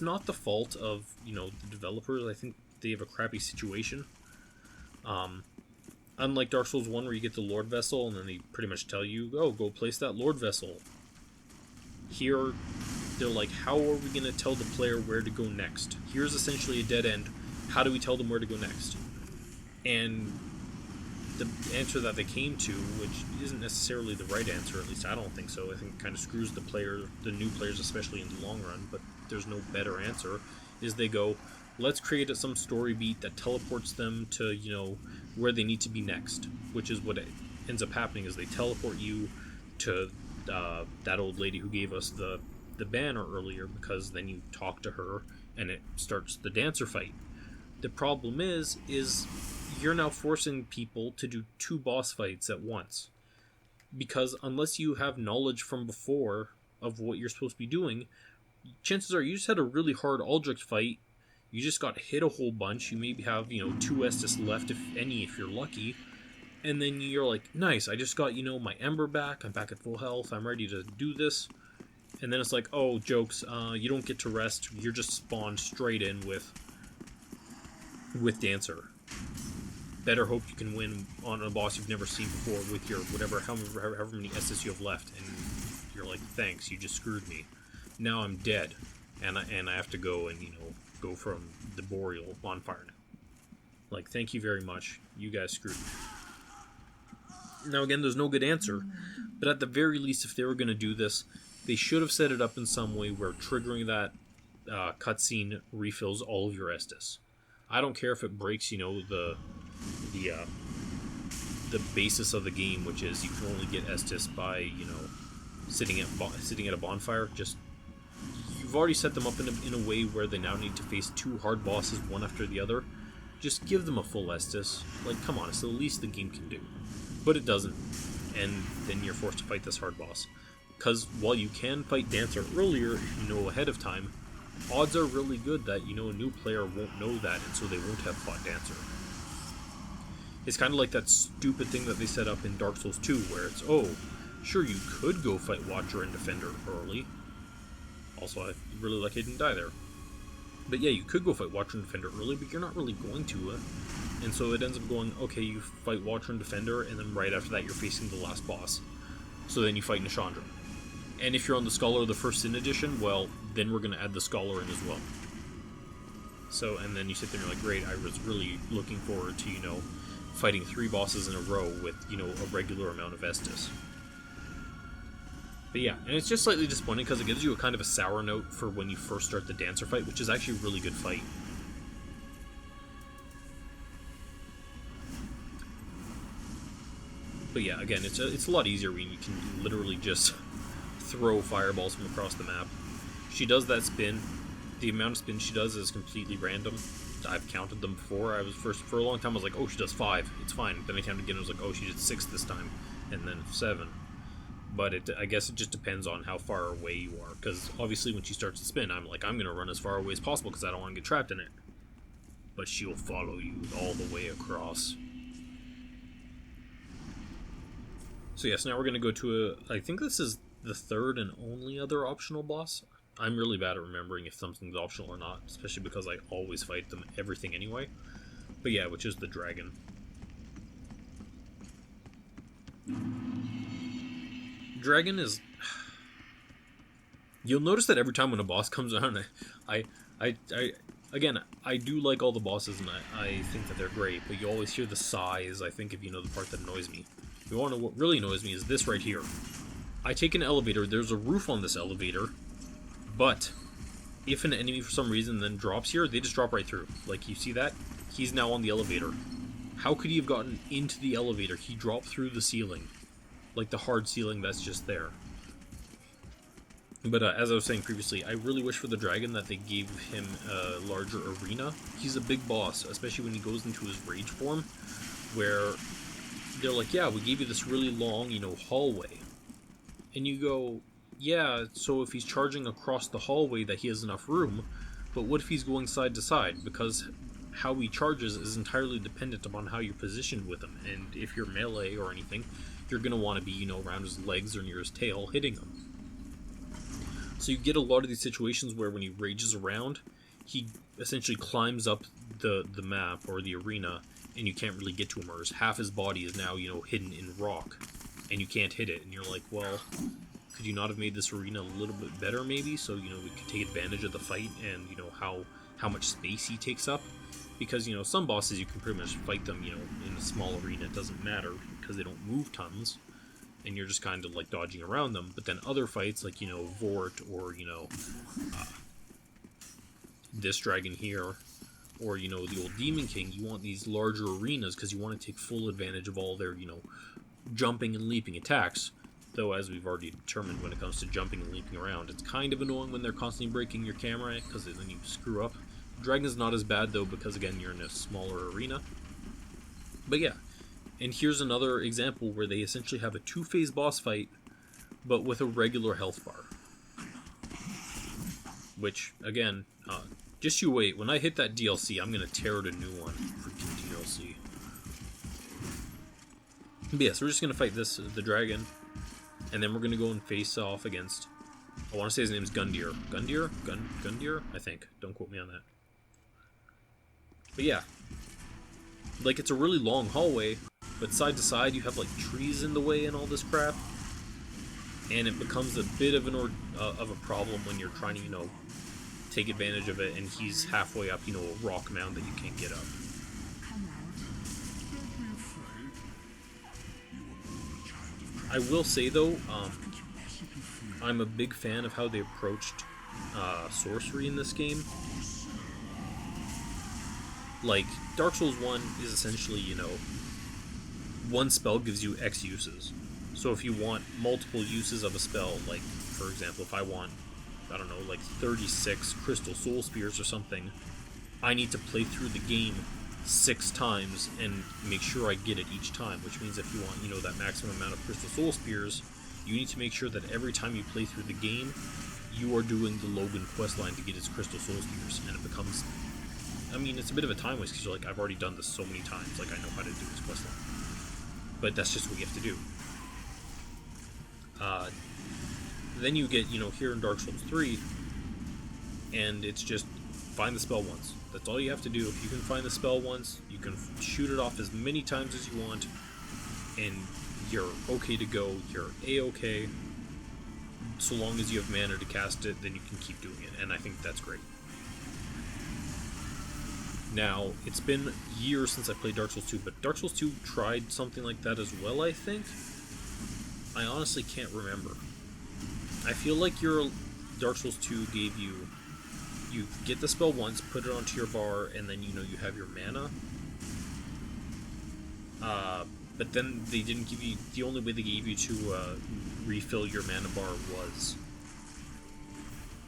not the fault of, you know, the developers. I think they have a crappy situation. Unlike Dark Souls 1, where you get the Lord Vessel, and then they pretty much tell you, oh, go place that Lord Vessel. Here, they're like, how are we going to tell the player where to go next? Here's essentially a dead end. How do we tell them where to go next? And the answer that they came to, which isn't necessarily the right answer, at least I don't think so. I think it kind of screws the new players especially in the long run, but there's no better answer, is they go, let's create some story beat that teleports them to, where they need to be next, which is what ends up happening, is they teleport you to that old lady who gave us the banner earlier, because then you talk to her and it starts the dancer fight. The problem is you're now forcing people to do 2 boss fights at once, because unless you have knowledge from before of what you're supposed to be doing, chances are you just had a really hard Aldrich fight, you just got hit a whole bunch, you maybe have 2 Estus left, if any, if you're lucky, and then you're like, nice, I just got my Ember back, I'm back at full health, I'm ready to do this. And then it's like, oh, jokes, you don't get to rest, you're just spawned straight in with Dancer. Better hope you can win on a boss you've never seen before with your however many Estus you have left, and you're like, thanks, you just screwed me. Now I'm dead, and I have to go and go from the Boreal bonfire now. Like, thank you very much, you guys screwed me. Now again, there's no good answer, but at the very least, if they were going to do this, they should have set it up in some way where triggering that cutscene refills all of your Estus. I don't care if it breaks, the basis of the game, which is you can only get Estus by, sitting at a bonfire. Just, you've already set them up in a way where they now need to face 2 hard bosses one after the other. Just give them a full Estus. Like, come on, it's the least the game can do. But it doesn't, and then you're forced to fight this hard boss. Because while you can fight Dancer earlier, if you know ahead of time, odds are really good that, a new player won't know that, and so they won't have fought Dancer. It's kind of like that stupid thing that they set up in Dark Souls 2, where it's, oh, sure, you could go fight Watcher and Defender early. Also, I really like I didn't die there. But yeah, you could go fight Watcher and Defender early, but you're not really going to. And so it ends up going, okay, you fight Watcher and Defender, and then right after that you're facing the last boss. So then you fight Nishandra. And if you're on the Scholar of the First Sin Edition, well, then we're going to add the Scholar in as well. So, and then you sit there and you're like, great, I was really looking forward to, fighting 3 bosses in a row with, a regular amount of Estus. But yeah, and it's just slightly disappointing because it gives you a kind of a sour note for when you first start the Dancer fight, which is actually a really good fight. But yeah, again, it's a lot easier when you can literally just throw fireballs from across the map. She does that spin. The amount of spin she does is completely random. I've counted them before. For a long time I was like, oh, she does 5. It's fine. Then I counted again. I was like, oh, she did 6 this time, and then 7. But I guess it just depends on how far away you are. Because obviously, when she starts to spin, I'm like, I'm gonna run as far away as possible because I don't want to get trapped in it. But she'll follow you all the way across. So yes, now we're gonna go to I think this is the 3rd and only other optional boss. I'm really bad at remembering if something's optional or not, especially because I always fight everything anyway. But yeah, which is the dragon. Dragon is... You'll notice that every time when a boss comes around, again, I do like all the bosses and I think that they're great, but you always hear the sighs, I think, if you know the part that annoys me. If you want to know what really annoys me is this right here. I take an elevator, there's a roof on this elevator, but if an enemy for some reason then drops here, they just drop right through. Like, you see that? He's now on the elevator. How could he have gotten into the elevator? He dropped through the ceiling. Like the hard ceiling that's just there. But as I was saying previously, I really wish for the dragon that they gave him a larger arena. He's a big boss, especially when he goes into his rage form, where they're like, yeah, we gave you this really long, hallway. And you go, yeah, so if he's charging across the hallway that he has enough room, but what if he's going side to side? Because how he charges is entirely dependent upon how you're positioned with him, and if you're melee or anything, you're going to want to be, around his legs or near his tail, hitting him. So you get a lot of these situations where when he rages around, he essentially climbs up the map or the arena, and you can't really get to him, or half his body is now, hidden in rock, and you can't hit it, and you're like, well, could you not have made this arena a little bit better, maybe, so, you know, we could take advantage of the fight and, you know, how much space he takes up? Because, you know, some bosses you can pretty much fight them, you know, in a small arena, it doesn't matter, because they don't move tons, and you're just kind of, like, dodging around them. But then other fights, like, you know, Vordt, or, you know, this dragon here, or, you know, the old Demon King, you want these larger arenas, because you want to take full advantage of all their, you know, jumping and leaping attacks. Though, as we've already determined, when it comes to jumping and leaping around, it's kind of annoying when they're constantly breaking your camera, because then you screw up. Dragon's not as bad, though, because, again, you're in a smaller arena. But yeah, and here's another example where they essentially have a two-phase boss fight, but with a regular health bar. Which, again, just you wait. When I hit that DLC, I'm going to tear it a new one. Freaking DLC. But yeah, so we're just going to fight the dragon, and then we're going to go and face off against, I want to say his name's Gundyr. Gundyr? I think. Don't quote me on that. But yeah, like, it's a really long hallway, but side to side you have, like, trees in the way and all this crap, and it becomes a bit of a problem when you're trying to, you know, take advantage of it, and he's halfway up, you know, a rock mound that you can't get up. I will say, though, I'm a big fan of how they approached sorcery in this game. Like, Dark Souls 1 is essentially, you know, one spell gives you X uses. So if you want multiple uses of a spell, like, for example, if I want, I don't know, like 36 Crystal Soul Spears or something, I need to play through the game 6 times and make sure I get it each time, which means if you want, you know, that maximum amount of Crystal Soul Spears, you need to make sure that every time you play through the game, you are doing the Logan questline to get his Crystal Soul Spears, and it becomes, I mean, it's a bit of a time waste, because you're like, I've already done this so many times, like, I know how to do this questline. But that's just what you have to do. Then you get, you know, here in Dark Souls 3, and it's just find the spell once. That's all you have to do. If you can find the spell once, you can shoot it off as many times as you want, and you're okay to go. You're A-okay. So long as you have mana to cast it, then you can keep doing it, and I think that's great. Now, it's been years since I played Dark Souls 2, but Dark Souls 2 tried something like that as well, I think. I honestly can't remember. I feel like your Dark Souls 2 gave you get the spell once, put it onto your bar, and then, you know, you have your mana. But then they didn't give you, the only way they gave you to refill your mana bar was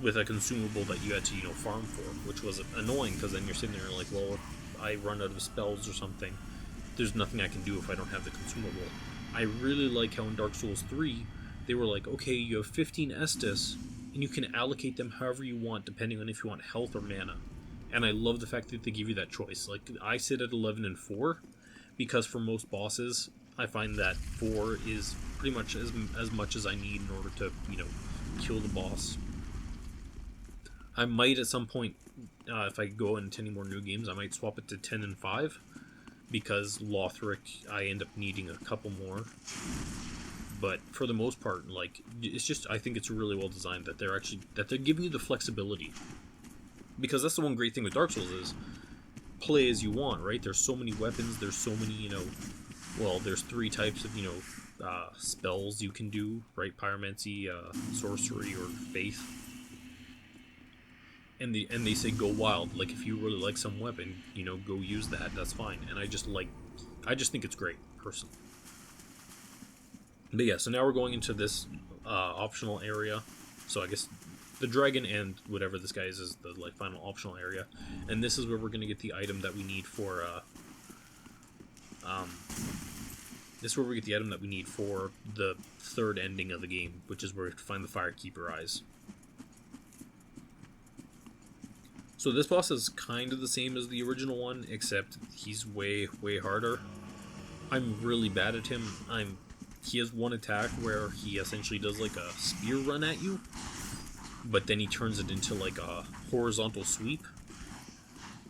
with a consumable that you had to, you know, farm for, which was annoying, because then you're sitting there like, well, if I run out of spells or something, there's nothing I can do if I don't have the consumable. I really like how in Dark Souls 3, they were like, okay, you have 15 Estus, and you can allocate them however you want, depending on if you want health or mana. And I love the fact that they give you that choice. Like, I sit at 11 and 4, because for most bosses, I find that 4 is pretty much as much as I need in order to, you know, kill the boss. I might at some point, if I go into any more new games, I might swap it to 10 and 5, because Lothric, I end up needing a couple more. But for the most part, like, it's just, I think it's really well designed that they're giving you the flexibility. Because that's the one great thing with Dark Souls is, play as you want, right? There's so many weapons, there's so many, you know, well, there's 3 types of, you know, spells you can do, right? Pyromancy, sorcery, or faith. And they say go wild. Like, if you really like some weapon, you know, go use that. That's fine. And I just think it's great, personally. But yeah, so now we're going into this optional area. So I guess the dragon and whatever this guy is the, like, final optional area. And this is where we're going to get the item that we need for this is where we get the item that we need for the third ending of the game, which is where we have to find the Firekeeper Eyes. So this boss is kind of the same as the original one, except he's way, way harder. I'm really bad at him. He has one attack where he essentially does like a spear run at you, but then he turns it into like a horizontal sweep.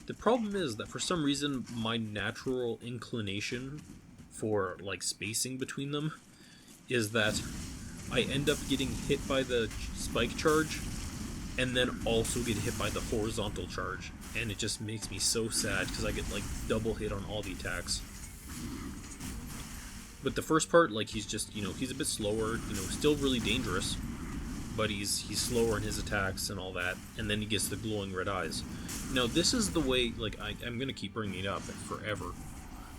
The problem is that for some reason my natural inclination for like spacing between them is that I end up getting hit by the spike charge, and then also get hit by the horizontal charge. And it just makes me so sad, because I get, like, double hit on all the attacks. But the first part, like, he's just, he's a bit slower, still really dangerous. But he's slower in his attacks and all that. And then he gets the glowing red eyes. Now, this is the way, like, I'm going to keep bringing it up forever.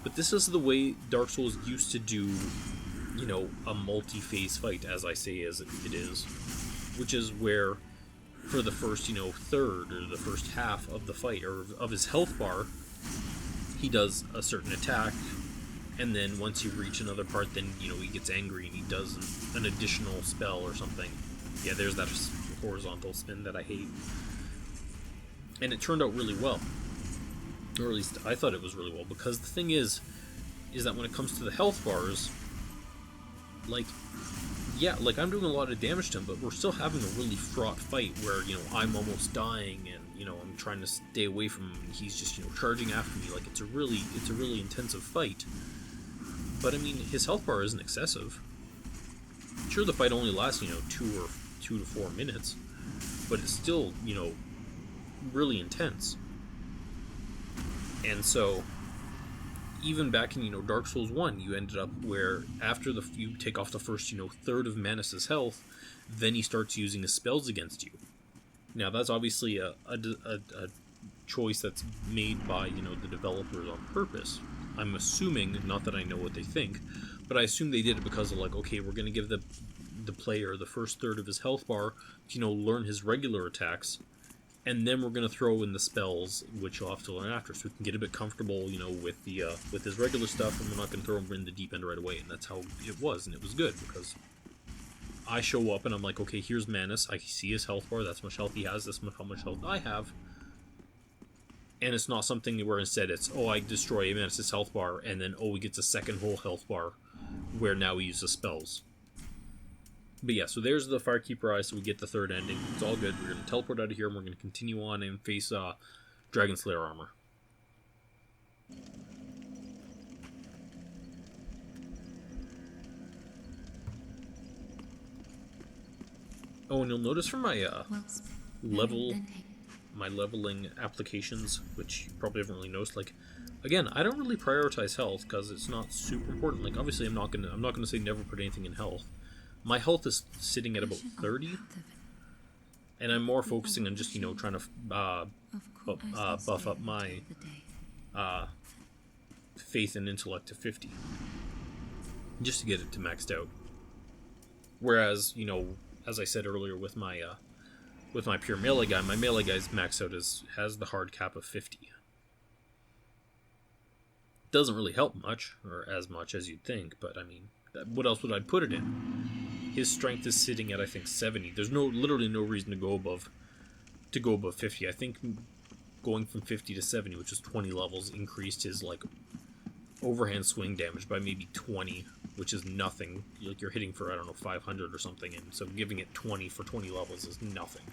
But this is the way Dark Souls used to do, a multi-phase fight, as I say as it is. Which is where, for the first, third, or the first half of the fight, or of his health bar, he does a certain attack. And then once you reach another part, then, he gets angry and he does an additional spell or something. Yeah, there's that horizontal spin that I hate. And it turned out really well. Or at least I thought it was really well. Because the thing is that when it comes to the health bars, like, yeah, like, I'm doing a lot of damage to him, but we're still having a really fraught fight where, I'm almost dying and, I'm trying to stay away from him and he's just, charging after me. Like, it's a really intensive fight. But, I mean, his health bar isn't excessive. Sure, the fight only lasts, 2 to 4 minutes, but it's still, really intense. And so, even back in, Dark Souls 1, you ended up where after you take off the first, third of Manus' health, then he starts using his spells against you. Now, that's obviously a choice that's made by, the developers on purpose. I'm assuming, not that I know what they think, but I assume they did it because of, like, okay, we're going to give the player the first third of his health bar to, learn his regular attacks, and then we're going to throw in the spells, which he'll have to learn after, so we can get a bit comfortable, with his regular stuff, and we're not going to throw him in the deep end right away. And that's how it was, and it was good, because I show up and I'm like, okay, here's Manus, I see his health bar, that's much health he has, that's how much health I have. And it's not something where instead it's, I destroy Manus' health bar, and then, he gets a second whole health bar, where now he uses spells. But yeah, so there's the Firekeeper Eye, so we get the third ending. It's all good. We're going to teleport out of here, and we're going to continue on and face Dragonslayer Armour. Oh, and you'll notice from my leveling applications, which you probably haven't really noticed, like, again, I don't really prioritize health because it's not super important. Like, obviously, I'm not gonna say never put anything in health. My health is sitting at about 30, and I'm more focusing on just, trying to buff up my faith and intellect to 50, just to get it to maxed out. Whereas, as I said earlier with my pure melee guy, my melee guy's maxed out has the hard cap of 50. Doesn't really help much, or as much as you'd think, but I mean, what else would I put it in? His strength is sitting at, I think, 70. There's literally no reason to go above 50. I think going from 50 to 70, which is 20 levels, increased his, like, overhand swing damage by maybe 20, which is nothing. Like, you're hitting for, 500 or something, and so giving it 20 for 20 levels is nothing.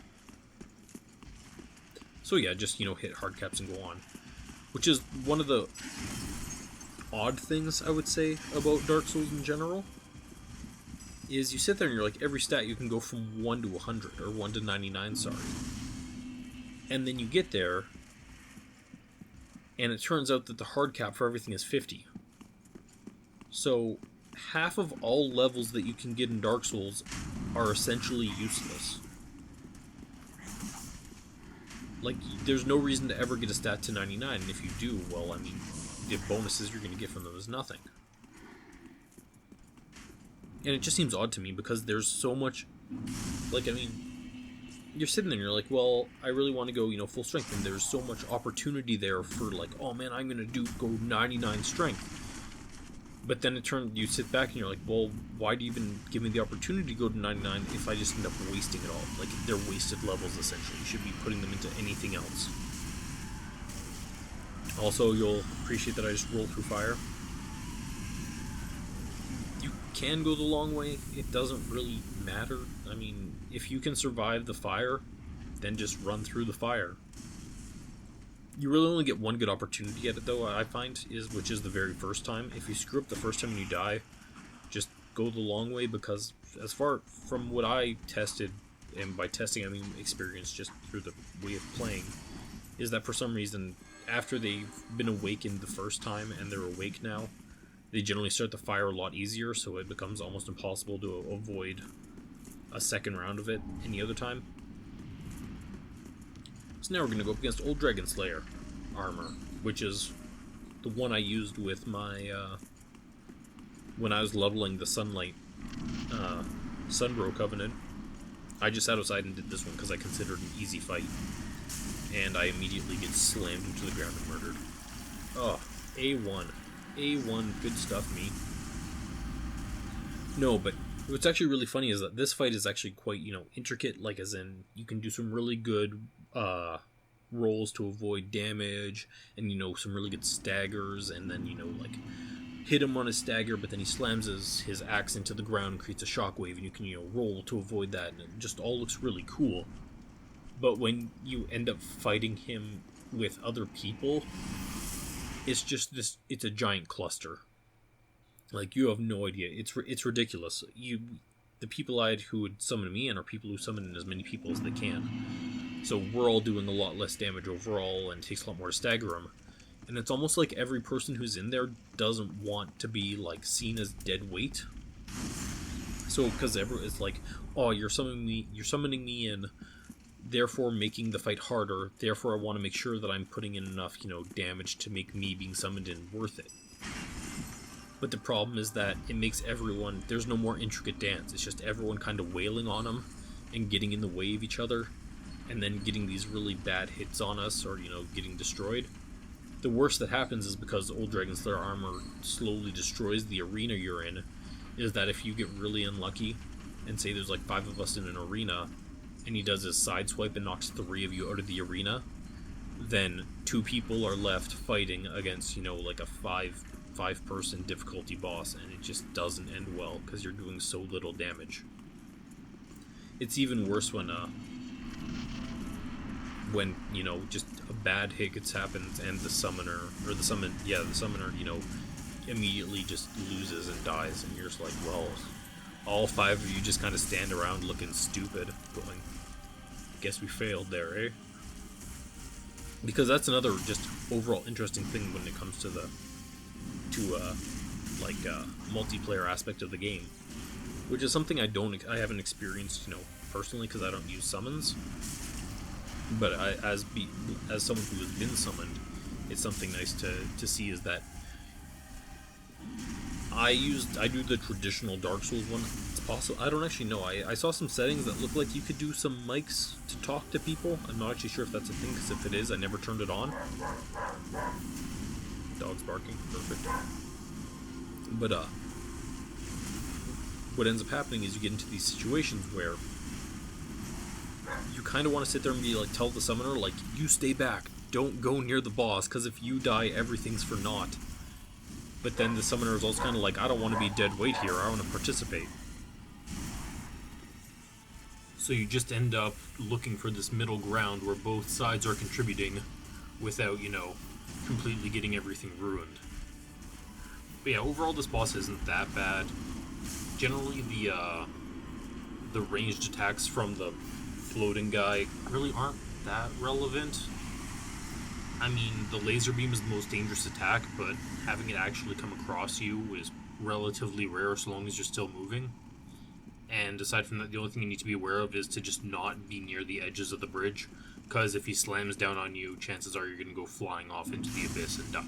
So yeah, just, hit hard caps and go on. Which is one of the odd things, I would say, about Dark Souls in general, is you sit there and you're like, every stat you can go from 1 to 100, or 1 to 99, sorry. And then you get there, and it turns out that the hard cap for everything is 50. So, half of all levels that you can get in Dark Souls are essentially useless. Like, there's no reason to ever get a stat to 99, and if you do, well, I mean, the bonuses you're going to get from them is nothing. And it just seems odd to me, because there's so much, like, I mean, you're sitting there and you're like, well, I really want to go, full strength, and there's so much opportunity there for, like, oh man, I'm going to go 99 strength. But then you sit back and you're like, well, why do you even give me the opportunity to go to 99 if I just end up wasting it all? Like, they're wasted levels, essentially. You should be putting them into anything else. Also, you'll appreciate that I just rolled through fire. You can go the long way. It doesn't really matter. I mean, if you can survive the fire, then just run through the fire. You really only get one good opportunity at it, though, I find, which is the very first time. If you screw up the first time and you die, just go the long way, because as far from what I tested, and by testing I mean experience just through the way of playing, is that for some reason, after they've been awakened the first time and they're awake now, they generally start the fire a lot easier, so it becomes almost impossible to avoid a second round of it any other time. So now we're going to go up against Old Dragonslayer Armour, which is the one I used with my, when I was leveling the Sunlight, Sunbro Covenant. I just sat outside and did this one because I considered an easy fight. And I immediately get slammed into the ground and murdered. Oh, A1. A1, good stuff, me. No, but what's actually really funny is that this fight is actually quite, intricate, like as in, you can do some really good, rolls to avoid damage, and, some really good staggers, and then, like, hit him on his stagger, but then he slams his axe into the ground and creates a shockwave, and you can, roll to avoid that, and it just all looks really cool. But when you end up fighting him with other people, it's just it's a giant cluster. Like, you have no idea. It's ridiculous. The people who would summon me in are people who summon in as many people as they can. So we're all doing a lot less damage overall, and it takes a lot more to stagger them. And it's almost like every person who's in there doesn't want to be, like, seen as dead weight. So, because it's like, oh, you're summoning me in, therefore making the fight harder, therefore I want to make sure that I'm putting in enough, damage to make me being summoned in worth it. But the problem is that it makes everyone, there's no more intricate dance, it's just everyone kind of wailing on them and getting in the way of each other, and then getting these really bad hits on us, or, getting destroyed. The worst that happens is, because Old Dragonslayer Armour slowly destroys the arena you're in, is that if you get really unlucky, and say there's like 5 of us in an arena, and he does his side swipe and knocks 3 of you out of the arena, then 2 people are left fighting against, like a 5-person difficulty boss, and it just doesn't end well, because you're doing so little damage. It's even worse when just a bad hit happens, and the summoner, immediately just loses and dies, and you're just like, well, all 5 of you just kind of stand around looking stupid, going, guess we failed there, eh? Because that's another just overall interesting thing when it comes to the multiplayer aspect of the game, which is something I haven't experienced, personally, because I don't use summons. But as someone who has been summoned, it's something nice to see, is that I do the traditional Dark Souls one. It's possible. I don't actually know. I saw some settings that look like you could do some mics to talk to people. I'm not actually sure if that's a thing, because if it is, I never turned it on. Dog's barking. Perfect. But what ends up happening is you get into these situations where you kind of want to sit there and be like, tell the summoner, like, you stay back, don't go near the boss, because if you die, everything's for naught. But then the summoner is also kind of like, I don't want to be dead weight here, I want to participate. So you just end up looking for this middle ground where both sides are contributing without, completely getting everything ruined. But yeah, overall this boss isn't that bad. Generally the ranged attacks from the floating guy really aren't that relevant. I mean, the laser beam is the most dangerous attack, but having it actually come across you is relatively rare so long as you're still moving. And aside from that, the only thing you need to be aware of is to just not be near the edges of the bridge, because if he slams down on you, chances are you're going to go flying off into the abyss and die.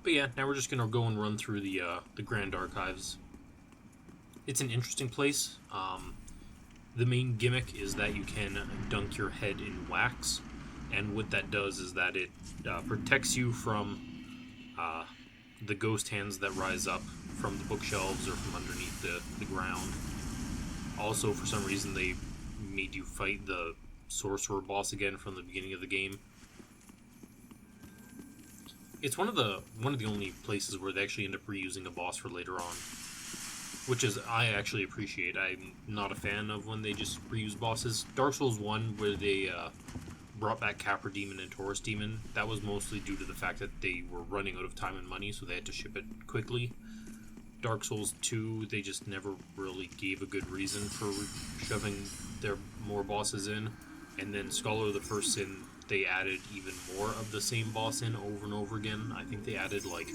But yeah, now we're just going to go and run through the Grand Archives. It's an interesting place. The main gimmick is that you can dunk your head in wax, and what that does is that it protects you from the ghost hands that rise up from the bookshelves or from underneath the ground. Also, for some reason, they made you fight the sorcerer boss again from the beginning of the game. It's one of the only places where they actually end up reusing a boss for later on, which is I actually appreciate. I'm not a fan of when they just reuse bosses. Dark Souls 1, where they brought back Capra Demon and Taurus Demon, that was mostly due to the fact that they were running out of time and money, so they had to ship it quickly. Dark Souls 2, they just never really gave a good reason for shoving their more bosses in. And then Scholar of the First Sin, they added even more of the same boss in over and over again. I think they added like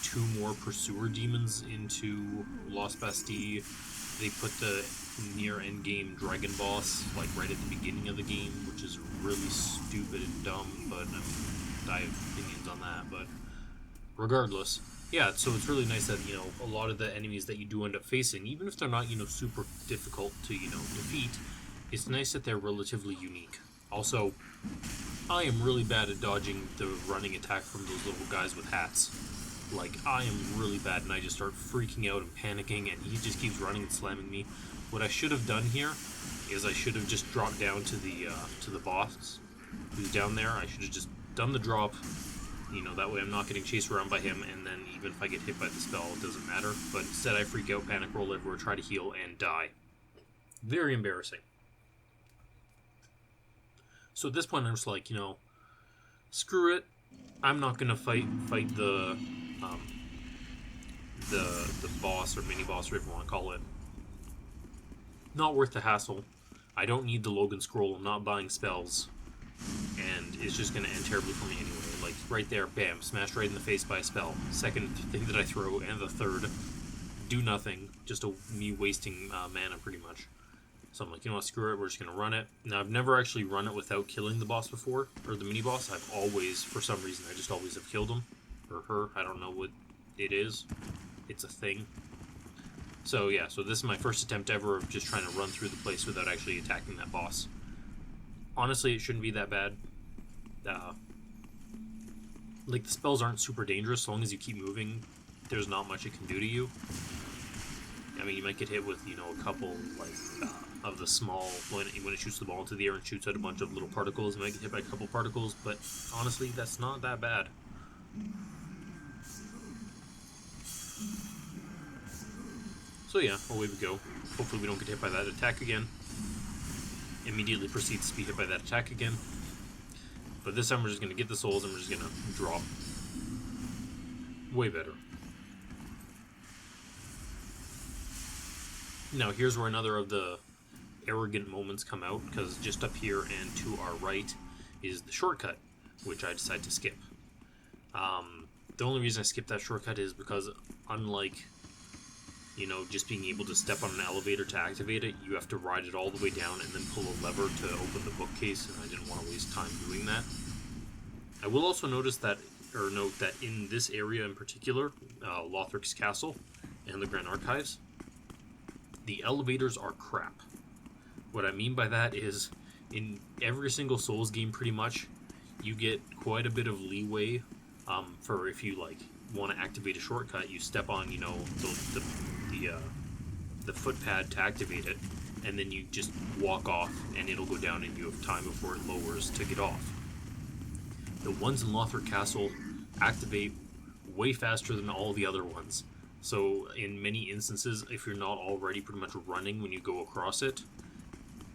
2 more Pursuer Demons into Lost Bastille. They put the near endgame dragon boss like right at the beginning of the game, which is really stupid and dumb, but I have opinions on that. But regardless, yeah, so it's really nice that, a lot of the enemies that you do end up facing, even if they're not, super difficult to, defeat, it's nice that they're relatively unique. Also, I am really bad at dodging the running attack from those little guys with hats. Like, I am really bad, and I just start freaking out and panicking, and he just keeps running and slamming me. What I should have done here is I should have just dropped down to the boss who's down there. I should have just done the drop, that way I'm not getting chased around by him, and then even if I get hit by the spell, it doesn't matter. But instead I freak out, panic roll everywhere, try to heal, and die. Very embarrassing. So at this point I'm just like, screw it. I'm not gonna fight the boss or mini boss, or whatever you want to call it. Not worth the hassle. I don't need the Logan Scroll. I'm not buying spells, and it's just gonna end terribly for me anyway. Like right there, bam, smashed right in the face by a spell. Second thing that I throw, and the third, do nothing. Just me wasting mana pretty much. So I'm like, you know what, screw it, we're just going to run it. Now, I've never actually run it without killing the boss before, or the mini-boss. I've always, for some reason, I just always have killed him, or her. I don't know what it is. It's a thing. So, yeah, so this is my first attempt ever of just trying to run through the place without actually attacking that boss. Honestly, it shouldn't be that bad. Like, the spells aren't super dangerous. So long as you keep moving, there's not much it can do to you. I mean, you might get hit with, a couple, like, of the small, when it shoots the ball into the air and shoots out a bunch of little particles, you might get hit by a couple particles, but honestly, that's not that bad. So yeah, away we go. Hopefully we don't get hit by that attack again. Immediately proceeds to be hit by that attack again. But this time we're just going to get the souls and we're just going to drop. Way better. Now here's where another of the arrogant moments come out, because just up here and to our right is the shortcut, which I decided to skip. The only reason I skipped that shortcut is because, unlike, just being able to step on an elevator to activate it, you have to ride it all the way down and then pull a lever to open the bookcase, and I didn't want to waste time doing that. I will also note that in this area in particular, Lothric's castle and the Grand Archives, the elevators are crap. What I mean by that is, in every single Souls game pretty much, you get quite a bit of leeway for if you want to activate a shortcut. You step on the footpad to activate it, and then you just walk off and it'll go down and you have time before it lowers to get off. The ones in Lothric Castle activate way faster than all the other ones. So in many instances, if you're not already pretty much running when you go across it,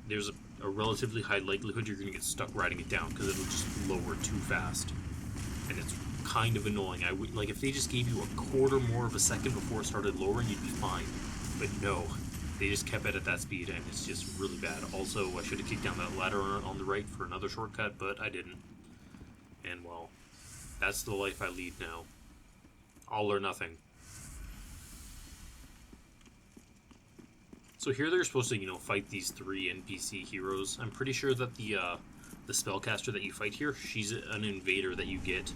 there's a relatively high likelihood you're going to get stuck riding it down because it'll just lower too fast. And it's kind of annoying. If they just gave you a quarter more of a second before it started lowering, you'd be fine. But no, they just kept it at that speed, and it's just really bad. Also, I should have kicked down that ladder on the right for another shortcut, but I didn't. And well, that's the life I lead now. All or nothing. So here they're supposed to, fight these 3 NPC heroes. I'm pretty sure that the spellcaster that you fight here, she's an invader that you get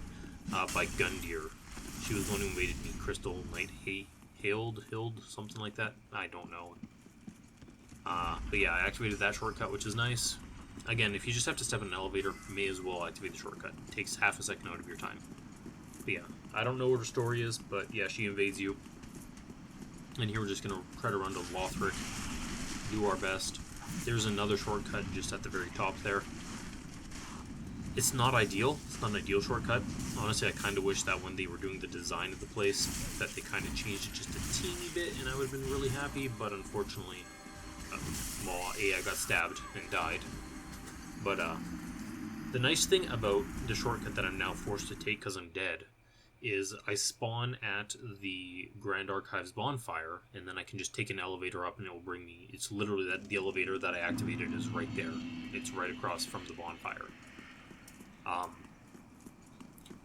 by Gundyr. She was the one who invaded me. Crystal Knight Hild, something like that. I don't know. But yeah, I activated that shortcut, which is nice. Again, if you just have to step in an elevator, may as well activate the shortcut. It takes half a second out of your time. But yeah, I don't know what her story is, but yeah, she invades you. And here we're just going to try to run to Lothric, do our best. There's another shortcut just at the very top there. It's not ideal. It's not an ideal shortcut. Honestly, I kind of wish that when they were doing the design of the place, that they kind of changed it just a teeny bit, and I would have been really happy, but unfortunately, I got stabbed and died. But The nice thing about the shortcut that I'm now forced to take because I'm dead is I spawn at the Grand Archives bonfire, and then I can just take an elevator up and it will bring me... It's literally the elevator that I activated is right there. It's right across from the bonfire.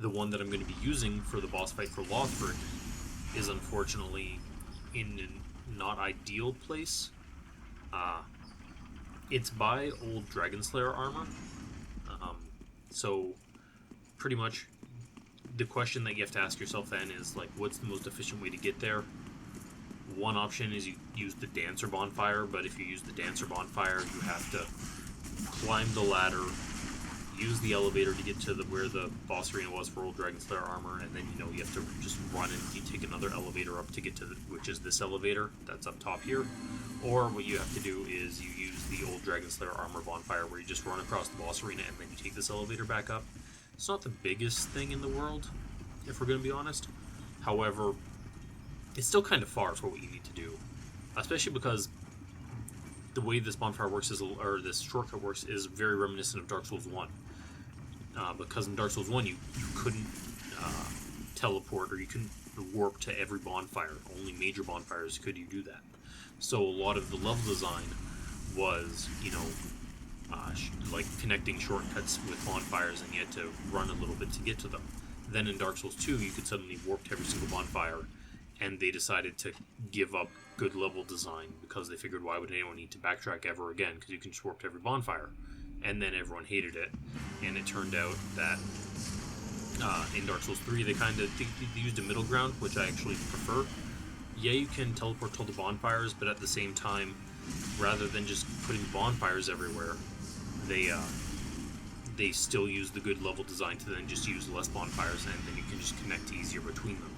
The one that I'm going to be using for the boss fight for Lothric is unfortunately in a not ideal place. It's by old Dragonslayer Armour. So pretty much the question that you have to ask yourself then is, like, what's the most efficient way to get there? One option is you use the Dancer Bonfire, but if you use the Dancer Bonfire, you have to climb the ladder, use the elevator to get to where the boss arena was for old Dragonslayer Armour, and then, you have to just run and you take another elevator up to get to which is this elevator that's up top here. Or what you have to do is you use the old Dragonslayer Armour bonfire, where you just run across the boss arena and then you take this elevator back up. It's not the biggest thing in the world, if we're going to be honest. However, it's still kind of far for what you need to do, especially because the way this bonfire works or this shortcut works is very reminiscent of Dark Souls 1. Because in Dark Souls 1 you couldn't teleport, or you couldn't warp to every bonfire. Only major bonfires could you do that. So a lot of the level design was, like connecting shortcuts with bonfires, and you had to run a little bit to get to them. Then in Dark Souls 2 you could suddenly warp to every single bonfire, and they decided to give up good level design because they figured, why would anyone need to backtrack ever again, because you can just warp to every bonfire. And then everyone hated it, and it turned out that in Dark Souls 3 they used a middle ground, which I actually prefer. Yeah, you can teleport to the bonfires, but at the same time, rather than just putting bonfires everywhere, they still use the good level design to then just use less bonfires, and then you can just connect easier between them.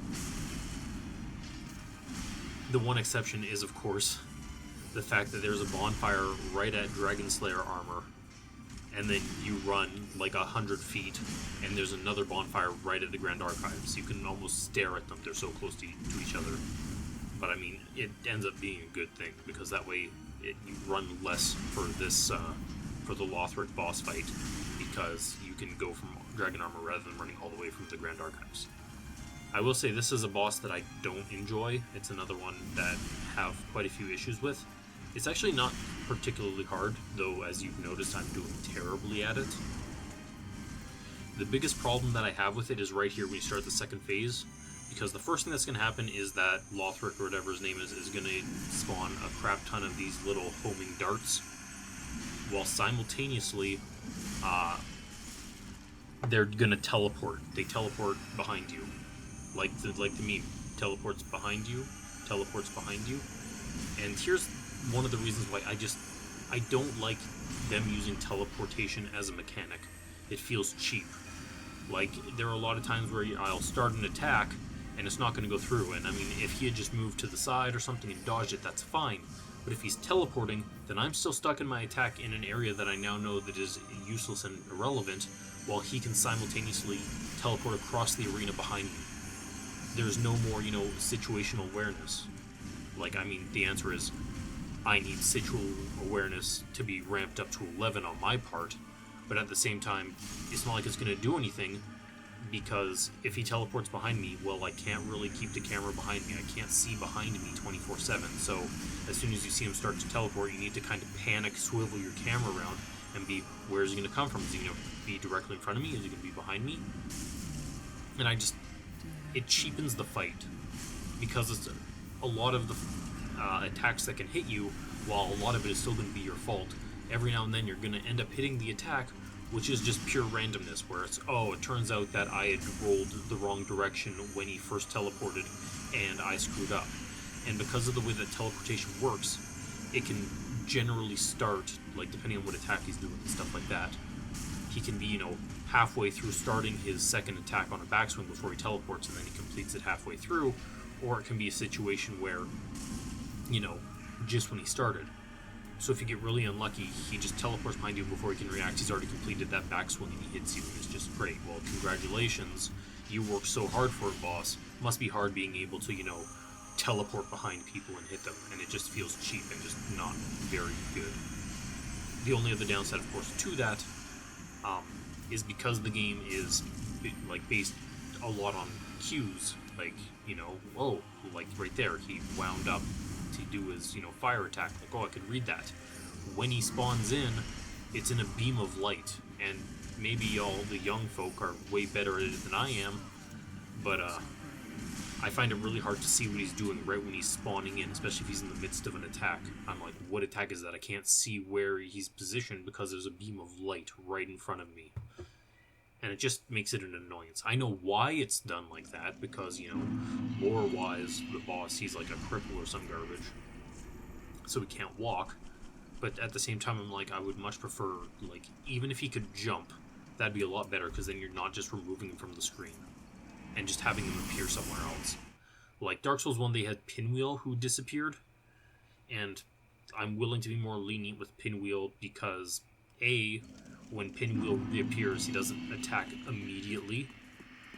The one exception is, of course, the fact that there's a bonfire right at Dragonslayer Armour, and then you run like 100 feet, and there's another bonfire right at the Grand Archives. You can almost stare at them, they're so close to each other. But I mean, it ends up being a good thing, because that way you run less for this for the Lothric boss fight, because you can go from Dragon Armor rather than running all the way from the Grand Archives. I will say this is a boss that I don't enjoy. It's another one that I have quite a few issues with. It's actually not particularly hard, though as you've noticed I'm doing terribly at it. The biggest problem that I have with it is right here when you start the second phase, because the first thing that's going to happen is that Lothric, or whatever his name is going to spawn a crap ton of these little homing darts, while simultaneously they're going to teleport. They teleport behind you. Like the meme, teleports behind you, and here's one of the reasons why I don't like them using teleportation as a mechanic. It feels cheap. Like, there are a lot of times where I'll start an attack and it's not going to go through, and I mean, if he had just moved to the side or something and dodged it, that's fine. But if he's teleporting, then I'm still stuck in my attack in an area that I now know that is useless and irrelevant, while he can simultaneously teleport across the arena behind me. There's no more, situational awareness. Like, I mean, the answer is, I need situational awareness to be ramped up to 11 on my part, but at the same time, it's not like it's going to do anything, because if he teleports behind me, well, I can't really keep the camera behind me. I can't see behind me 24/7, so as soon as you see him start to teleport, you need to kind of panic, swivel your camera around, and be, where's he going to come from? Is he going to be directly in front of me? Is he going to be behind me? And it cheapens the fight, because it's a lot of the attacks that can hit you, while a lot of it is still going to be your fault. Every now and then you're going to end up hitting the attack, which is just pure randomness, where it's, it turns out that I had rolled the wrong direction when he first teleported, and I screwed up. And because of the way that teleportation works, it can generally start, like, depending on what attack he's doing and stuff like that, he can be, halfway through starting his second attack on a backswing before he teleports, and then he completes it halfway through, or it can be a situation where, just when he started. So if you get really unlucky, he just teleports behind you before he can react. He's already completed that backswing and he hits you, and it's just great. Well, congratulations. You worked so hard for it, boss. Must be hard being able to, teleport behind people and hit them. And it just feels cheap and just not very good. The only other downside, of course, to that is because the game is like based a lot on cues. Like, oh, like right there, he wound up to do his, fire attack. Like, oh, I could read that. When he spawns in, it's in a beam of light, and maybe all the young folk are way better at it than I am, but I find it really hard to see what he's doing right when he's spawning in, especially if he's in the midst of an attack. I'm like, what attack is that? I can't see where he's positioned because there's a beam of light right in front of me. And it just makes it an annoyance. I know why it's done like that, because, lore-wise, the boss, he's like a cripple or some garbage. So he can't walk. But at the same time, I'm like, I would much prefer, like, even if he could jump, that'd be a lot better, because then you're not just removing him from the screen and just having him appear somewhere else. Like, Dark Souls 1, they had Pinwheel, who disappeared, and I'm willing to be more lenient with Pinwheel because, A, when Pinwheel reappears, he doesn't attack immediately,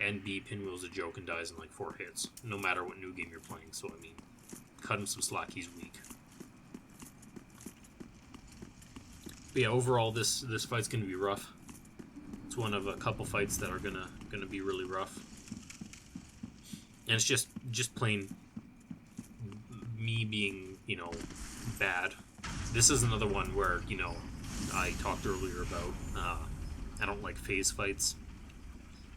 and B, Pinwheel's a joke and dies in like 4 hits, no matter what new game you're playing, so I mean, cut him some slack, he's weak. But yeah, overall, this fight's gonna be rough. It's one of a couple fights that are gonna be really rough. And it's just plain me being, bad. This is another one where, I talked earlier about, I don't like phase fights.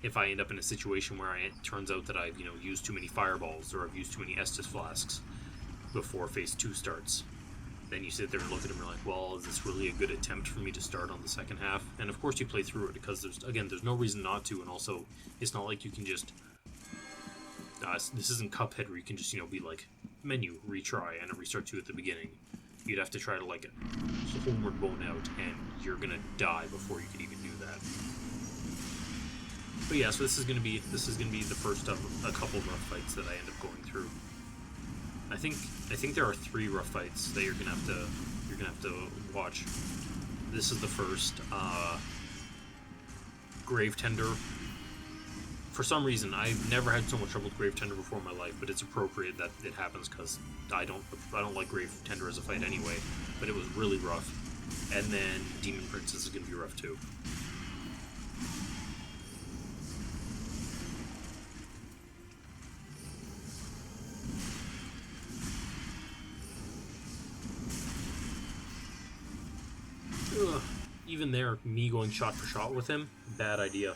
If I end up in a situation where it turns out that I've, used too many fireballs or I've used too many Estus flasks before phase 2 starts, then you sit there and look at them and you're like, well, is this really a good attempt for me to start on the second half? And of course you play through it because there's no reason not to, and also it's not like you can just this isn't Cuphead where you can just, be like, menu, retry, and it restarts you at the beginning. You'd have to try to, like, homeward bone out, and you're gonna die before you can even do that. But yeah, so this is gonna be the first of a couple rough fights that I end up going through. I think there are 3 rough fights that you're gonna have to watch. This is the first. Gravetender. For some reason, I've never had so much trouble with Gravetender before in my life, but it's appropriate that it happens because I don't like Gravetender as a fight anyway. But it was really rough. And then Demon Princess is going to be rough too. Ugh. Even there, me going shot for shot with him, bad idea.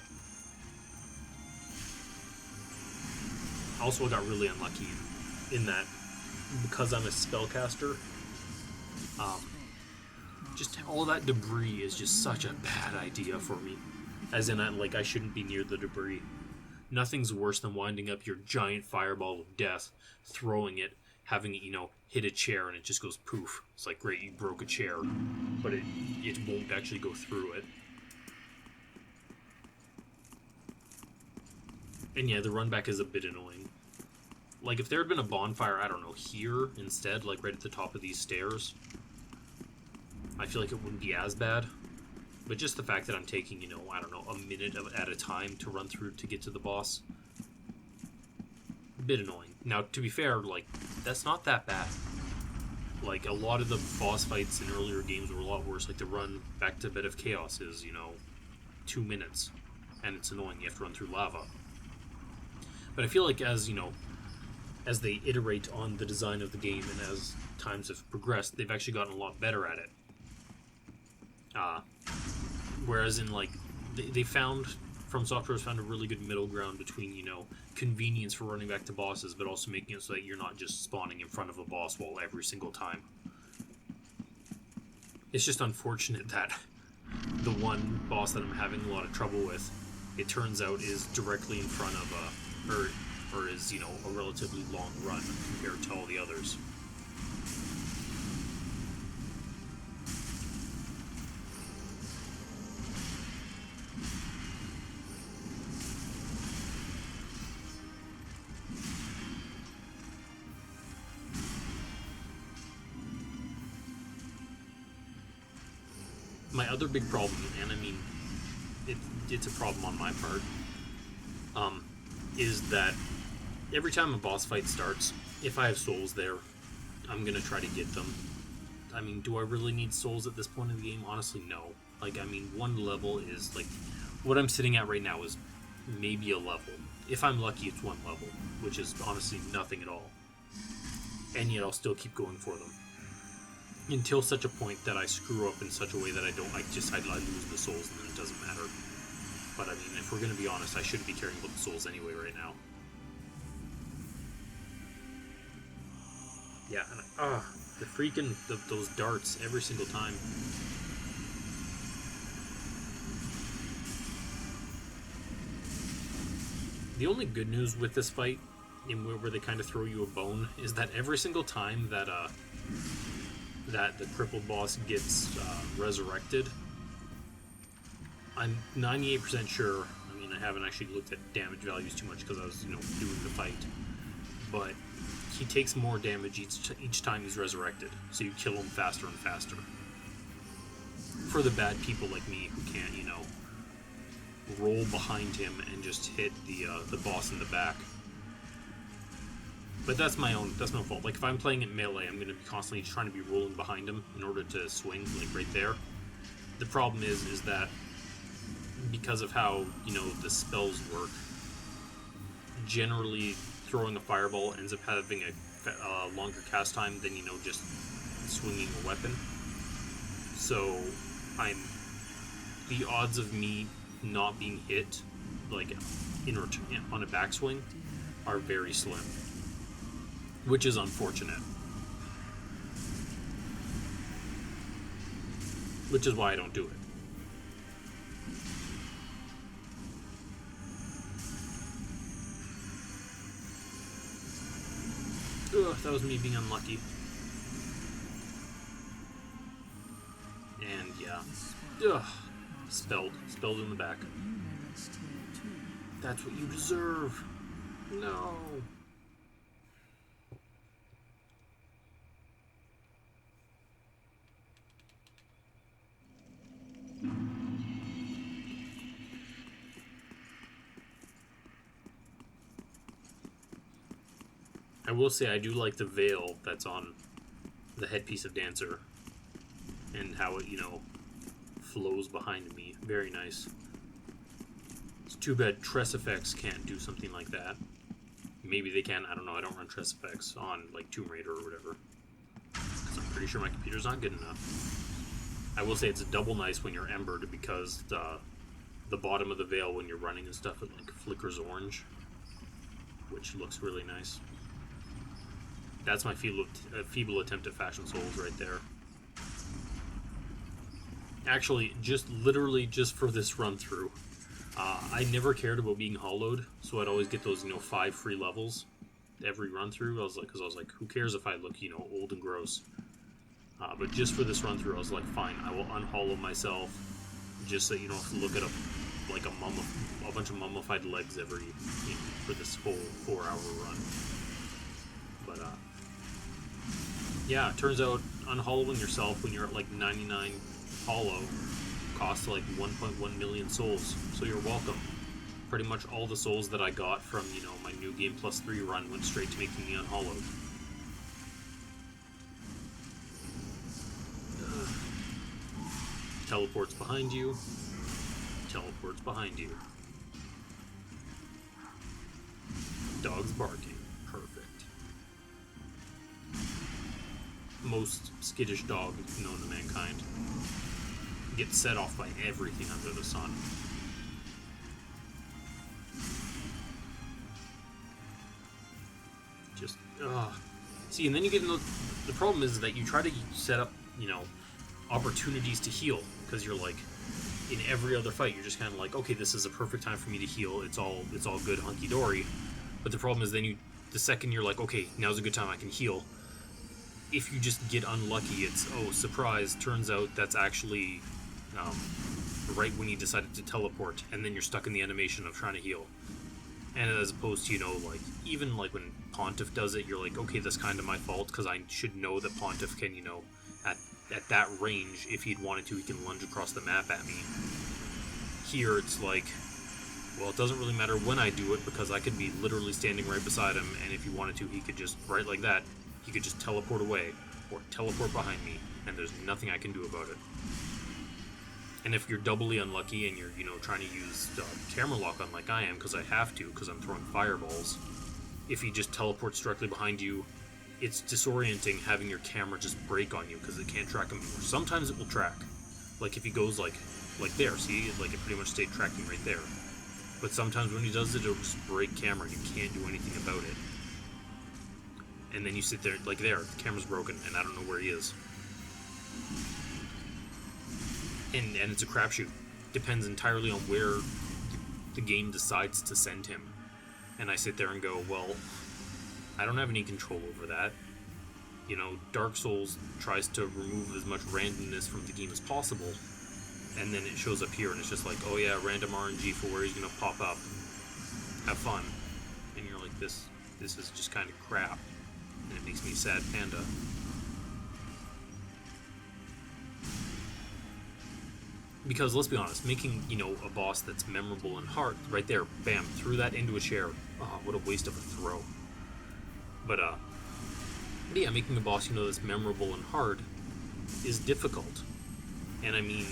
Also, I got really unlucky in that because I'm a spellcaster. Just all that debris is just such a bad idea for me. As in, I shouldn't be near the debris. Nothing's worse than winding up your giant fireball of death, throwing it, having it, hit a chair and it just goes poof. It's like, great, you broke a chair, but it won't actually go through it. And yeah, the run back is a bit annoying. Like, if there had been a bonfire, I don't know, here instead, like right at the top of these stairs, I feel like it wouldn't be as bad. But just the fact that I'm taking, I don't know, a minute at a time to run through to get to the boss, a bit annoying. Now, to be fair, like, that's not that bad. Like, a lot of the boss fights in earlier games were a lot worse. Like, the run back to Bed of Chaos is, 2 minutes, and it's annoying. You have to run through lava. But I feel like as they iterate on the design of the game and as times have progressed, they've actually gotten a lot better at it. Whereas in, like, they found, From Software's found a really good middle ground between, convenience for running back to bosses, but also making it so that you're not just spawning in front of a boss wall every single time. It's just unfortunate that the one boss that I'm having a lot of trouble with, it turns out is directly in front of or is, a relatively long run compared to all the others. My other big problem, and I mean, it's a problem on my part, is that every time a boss fight starts, if I have souls there, I'm going to try to get them. I mean, do I really need souls at this point in the game? Honestly, no. Like, I mean, one level is, like, what I'm sitting at right now is maybe a level. If I'm lucky, it's 1 level, which is honestly nothing at all. And yet I'll still keep going for them. Until such a point that I screw up in such a way that I lose the souls and then it doesn't matter. But I mean, if we're going to be honest, I shouldn't be caring about the souls anyway right now. Yeah, and the freaking, those darts every single time. The only good news with this fight, in where they kind of throw you a bone, is that every single time that that the crippled boss gets resurrected, I'm 98% sure. I mean, I haven't actually looked at damage values too much because I was, doing the fight, but he takes more damage each time he's resurrected, so you kill him faster and faster. For the bad people like me who can't, roll behind him and just hit the boss in the back. But that's my own fault. Like, if I'm playing it melee, I'm going to be constantly trying to be rolling behind him in order to swing, like, right there. The problem is that because of how, the spells work, generally throwing a fireball ends up having a longer cast time than, just swinging a weapon. So, the odds of me not being hit, like, on a backswing, are very slim. Which is unfortunate. Which is why I don't do it. Ugh, that was me being unlucky. And yeah. Ugh. Spelled in the back. That's what you deserve. No. I will say I do like the veil that's on the headpiece of Dancer and how it, flows behind me. Very nice. It's too bad Tress Effects can't do something like that. Maybe they can. I don't know. I don't run Tress Effects on, like, Tomb Raider or whatever. Because I'm pretty sure my computer's not good enough. I will say it's double nice when you're embered because the bottom of the veil when you're running and stuff, it, like, flickers orange. Which looks really nice. That's my feeble attempt at Fashion Souls right there. Actually, literally just for this run-through, I never cared about being hollowed, so I'd always get those, 5 free levels every run-through. Because I was like, who cares if I look, old and gross? But just for this run-through, I was like, fine, I will unhollow myself, just so you don't have to look at a bunch of mummified legs for this whole 4-hour run. But, yeah, it turns out unhollowing yourself when you're at, like, 99 hollow costs, like, 1.1 million souls, so you're welcome. Pretty much all the souls that I got from, my new Game+3 run went straight to making me unhollowed. Teleports behind you. Teleports behind you. Dogs barking. Perfect. Most skittish dog known to mankind. Gets set off by everything under the sun. Just, see, and then you get into the problem is that you try to set up, opportunities to heal, because you're like, in every other fight, you're just kind of like, okay, this is a perfect time for me to heal. It's all good, hunky dory. But the problem is, then the second you're like, okay, now's a good time, I can heal. If you just get unlucky, it's, oh, surprise, turns out that's actually right when you decided to teleport, and then you're stuck in the animation of trying to heal. And as opposed to, even like when Pontiff does it, you're like, okay, that's kind of my fault, because I should know that Pontiff can, at that range, if he'd wanted to, he can lunge across the map at me. Here, it's like, well, it doesn't really matter when I do it, because I could be literally standing right beside him, and if he wanted to, he could just, right like that, he could just teleport away, or teleport behind me, and there's nothing I can do about it. And if you're doubly unlucky and you're, trying to use camera lock on like I am, because I have to, because I'm throwing fireballs, if he just teleports directly behind you, it's disorienting having your camera just break on you, because it can't track him anymore. Sometimes it will track. Like if he goes like there, see? Like it pretty much stayed tracking right there. But sometimes when he does it, it'll just break camera and you can't do anything about it. And then you sit there, like there, the camera's broken and I don't know where he is. And it's a crapshoot. Depends entirely on where the game decides to send him. And I sit there and go, well, I don't have any control over that. Dark Souls tries to remove as much randomness from the game as possible. And then it shows up here and it's just like, oh yeah, random RNG for where he's going to pop up. Have fun. And you're like, this is just kind of crap. And it makes me sad panda. Because let's be honest, making, a boss that's memorable and hard, right there, bam, threw that into a chair. Oh, what a waste of a throw. But yeah, making a boss, that's memorable and hard is difficult. And I mean,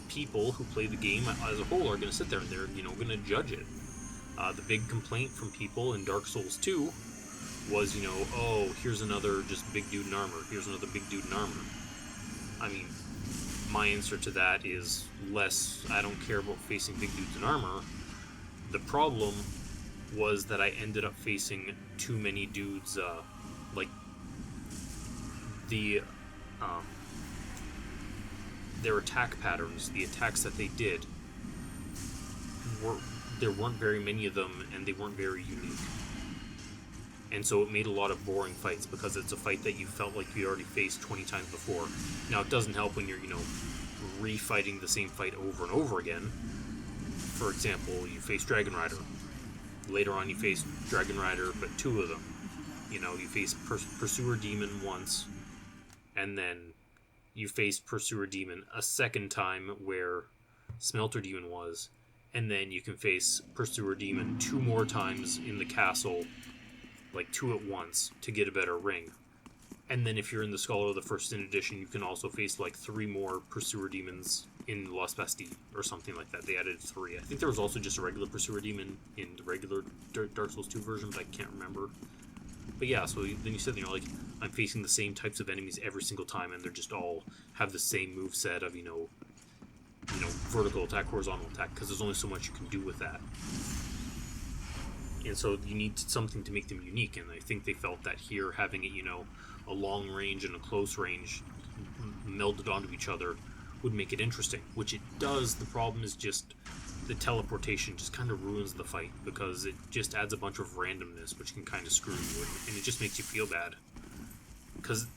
people who play the game as a whole are going to sit there and they're, going to judge it. The big complaint from people in Dark Souls 2 was, oh, here's another just big dude in armor. Here's another big dude in armor. I mean, my answer to that is less, I don't care about facing big dudes in armor. The problem was that I ended up facing too many dudes, their attack patterns, the attacks that they did, there weren't very many of them, and they weren't very unique. And so it made a lot of boring fights, because it's a fight that you felt like you already faced 20 times before. Now, it doesn't help when you're, refighting the same fight over and over again. For example, you face Dragon Rider. Later on, you face Dragon Rider, but two of them. You face Pursuer Demon once, and then you face Pursuer Demon a second time where Smelter Demon was, and then you can face Pursuer Demon 2 more times in the castle, like 2 at once, to get a better ring. And then if you're in the Scholar of the First Sin Edition, you can also face like 3 more Pursuer Demons in Lost Bastille, or something like that. They added 3. I think there was also just a regular Pursuer Demon in the regular Dark Souls 2 version, but I can't remember. But yeah, so then you sit there, like, I'm facing the same types of enemies every single time, and they're just all have the same moveset of, vertical attack, horizontal attack, because there's only so much you can do with that. And so you need something to make them unique, and I think they felt that here, having it, a long range and a close range melded onto each other would make it interesting, which it does. The problem is just the teleportation just kind of ruins the fight, because it just adds a bunch of randomness, which can kind of screw you, and it just makes you feel bad. Because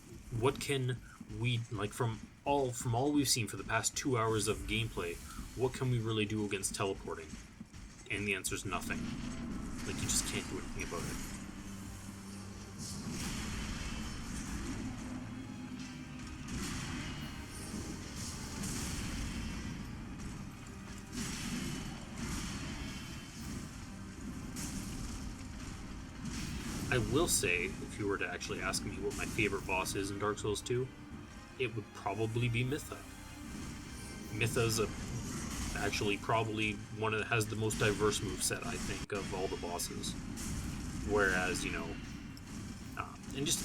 what can we, like, from all we've seen for the past 2 hours of gameplay, what can we really do against teleporting? And the answer is nothing. Like, you just can't do anything about it. I will say, if you were to actually ask me what my favorite boss is in Dark Souls 2, it would probably be Mytha. Mytha's actually probably one that has the most diverse moveset, I think, of all the bosses. Whereas,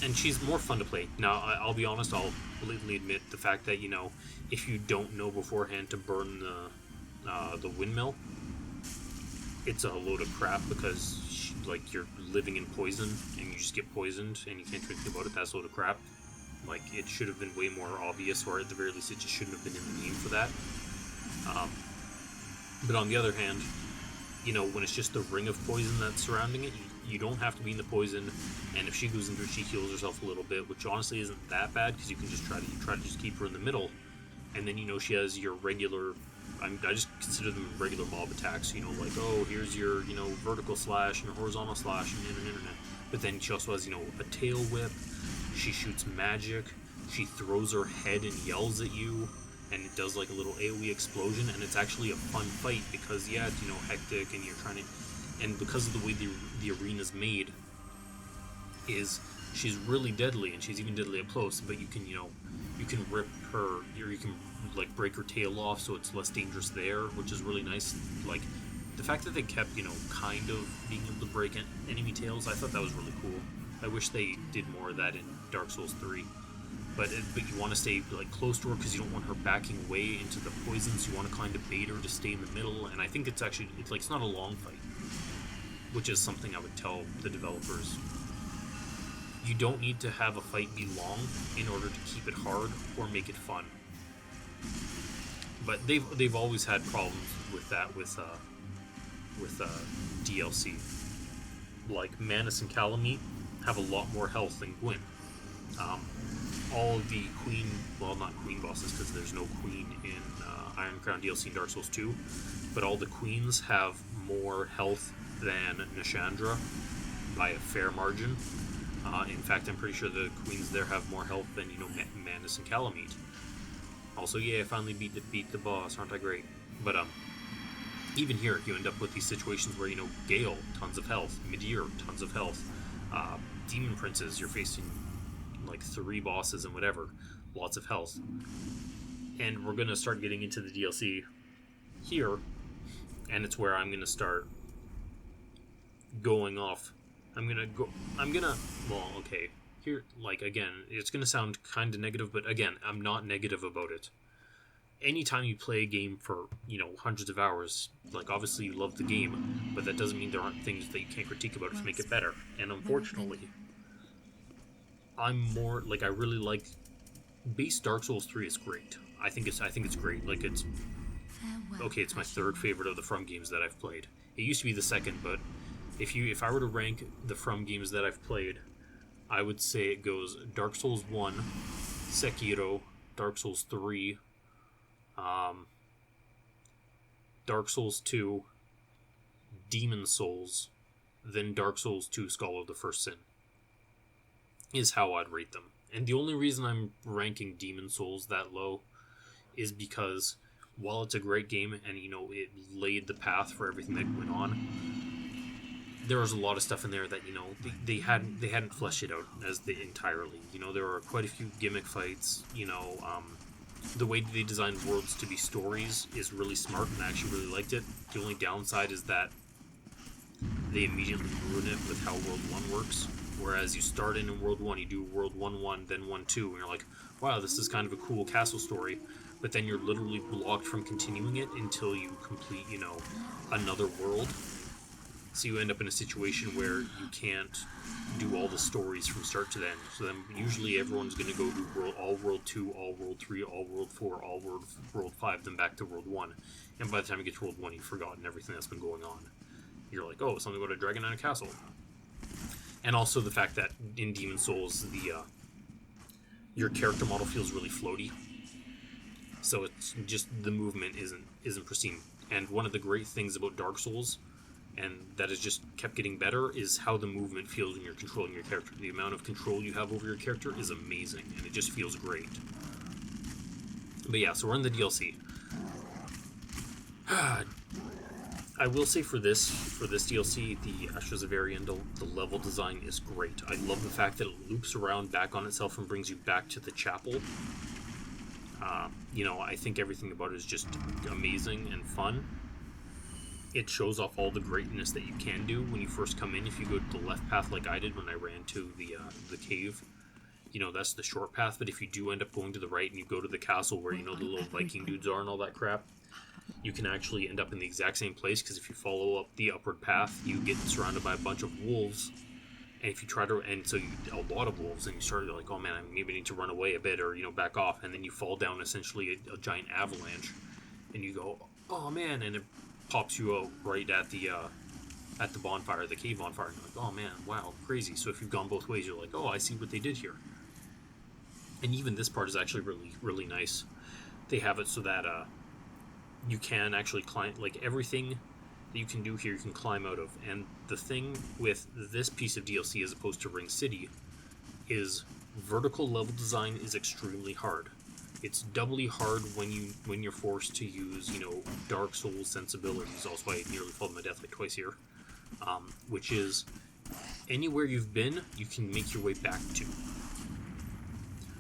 and she's more fun to play. Now, I'll be honest, I'll blatantly admit the fact that, if you don't know beforehand to burn the windmill, it's a load of crap, because you're living in poison and you just get poisoned and you can't do anything about it. That's a load of crap. Like, it should have been way more obvious, or at the very least it just shouldn't have been in the game for that. But on the other hand, when it's just the ring of poison that's surrounding it, you don't have to be in the poison, and if she goes into it, she heals herself a little bit, which honestly isn't that bad, because you can just try to just keep her in the middle, and then she has your regular, I just consider them regular mob attacks, like, oh, here's your, vertical slash and horizontal slash and internet. But then she also has, a tail whip, she shoots magic, she throws her head and yells at you, and it does like a little AoE explosion, and it's actually a fun fight, because yeah, it's, hectic, and you're trying to, and because of the way the arena's made, is she's really deadly, and she's even deadly up close, but you can, you can rip her, or you can like break her tail off, so it's less dangerous there, which is really nice. Like the fact that they kept, kind of being able to break enemy tails, I thought that was really cool. I wish they did more of that in Dark Souls 3. But you want to stay like close to her because you don't want her backing away into the poisons. You want to kind of bait her to stay in the middle, and I think it's not a long fight, which is something I would tell the developers. You don't need to have a fight be long in order to keep it hard or make it fun. But they've always had problems with that with DLC. Like Manus and Calamite have a lot more health than Gwyn. All of the not queen bosses, because there's no queen in Iron Crown DLC in Dark Souls 2, but all the queens have more health than Nashandra by a fair margin. In fact, I'm pretty sure the queens there have more health than, Manus and Calamite. Also, I finally beat the boss, aren't I great? But even here, you end up with these situations where, Gael, tons of health, Midir, tons of health, Demon Princes, you're facing like 3 bosses and whatever, lots of health. And we're going to start getting into the DLC here, and it's where I'm going to start going off. Here, like, again, it's going to sound kind of negative, but again, I'm not negative about it. Anytime you play a game for, hundreds of hours, like, obviously you love the game, but that doesn't mean there aren't things that you can't critique about it to make it better. And unfortunately, I'm more, like, I really like, base Dark Souls 3 is great. I think it's great. Like, it's my third favorite of the From games that I've played. It used to be the second, but if I were to rank the From games that I've played, I would say it goes Dark Souls 1, Sekiro, Dark Souls 3, Dark Souls 2, Demon Souls, then Dark Souls 2, Skull of the First Sin, is how I'd rate them. And the only reason I'm ranking Demon Souls that low is because while it's a great game and, it laid the path for everything that went on, there was a lot of stuff in there that, they hadn't fleshed it out entirely. There were quite a few gimmick fights. The way they designed worlds to be stories is really smart, and I actually really liked it. The only downside is that they immediately ruin it with how World 1 works. Whereas you start in World 1, you do World 1-1, then 1-2, and you're like, wow, this is kind of a cool castle story. But then you're literally blocked from continuing it until you complete, another world. So you end up in a situation where you can't do all the stories from start to end. So then usually everyone's going to go do all World 2, all World 3, all World 4, all World 5, then back to World 1. And by the time you get to World 1, you've forgotten everything that's been going on. You're like, oh, something about a dragon and a castle. And also the fact that in Demon Souls, your character model feels really floaty. So it's just, the movement isn't pristine. And one of the great things about Dark Souls, and that has just kept getting better, is how the movement feels when you're controlling your character. The amount of control you have over your character is amazing, and it just feels great. But yeah, so we're in the DLC. I will say for this DLC, the Ashes of Ariandel, the level design is great. I love the fact that it loops around back on itself and brings you back to the chapel. I think everything about it is just amazing and fun. It shows off all the greatness that you can do when you first come in. If you go to the left path like I did when I ran to the cave, that's the short path. But if you do end up going to the right and you go to the castle where, the little Viking dudes are and all that crap, you can actually end up in the exact same place, because if you follow up the upward path, you get surrounded by a bunch of wolves. And if you try to, a lot of wolves, and you start like, oh man, I maybe need to run away a bit, or, back off, and then you fall down essentially a giant avalanche, and you go, oh man, and it pops you out right at the bonfire, the cave bonfire, and you're like, oh man, wow, crazy. So if you've gone both ways, you're like, oh, I see what they did here. And even this part is actually really, really nice. They have it so that you can actually climb, like, everything that you can do here, you can climb out of. And the thing with this piece of DLC as opposed to Ring City is vertical level design is extremely hard. It's doubly hard when you're forced to use, Dark Souls sensibilities. Also, I nearly fell to my death like twice here. Which is, anywhere you've been, you can make your way back to.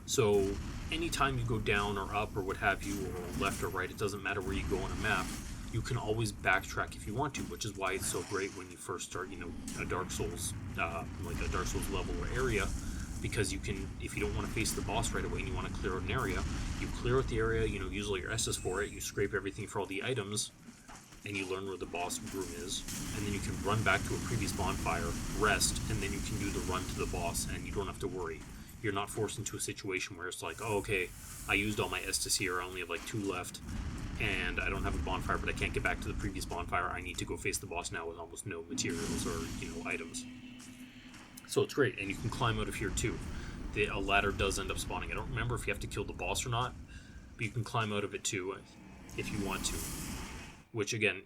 So, anytime you go down or up or what have you, or left or right, it doesn't matter where you go on a map, you can always backtrack if you want to, which is why it's so great when you first start, a Dark Souls, like a Dark Souls level or area, because you can, if you don't want to face the boss right away and you want to clear out an area, you clear out the area, use all your S's for it, you scrape everything for all the items, and you learn where the boss room is, and then you can run back to a previous bonfire, rest, and then you can do the run to the boss, and you don't have to worry. You're not forced into a situation where it's like, oh, okay, I used all my Estus here, I only have like 2 left, and I don't have a bonfire, but I can't get back to the previous bonfire. I need to go face the boss now with almost no materials or, items. So it's great, and you can climb out of here too. A ladder does end up spawning. I don't remember if you have to kill the boss or not, but you can climb out of it too if you want to. Which, again,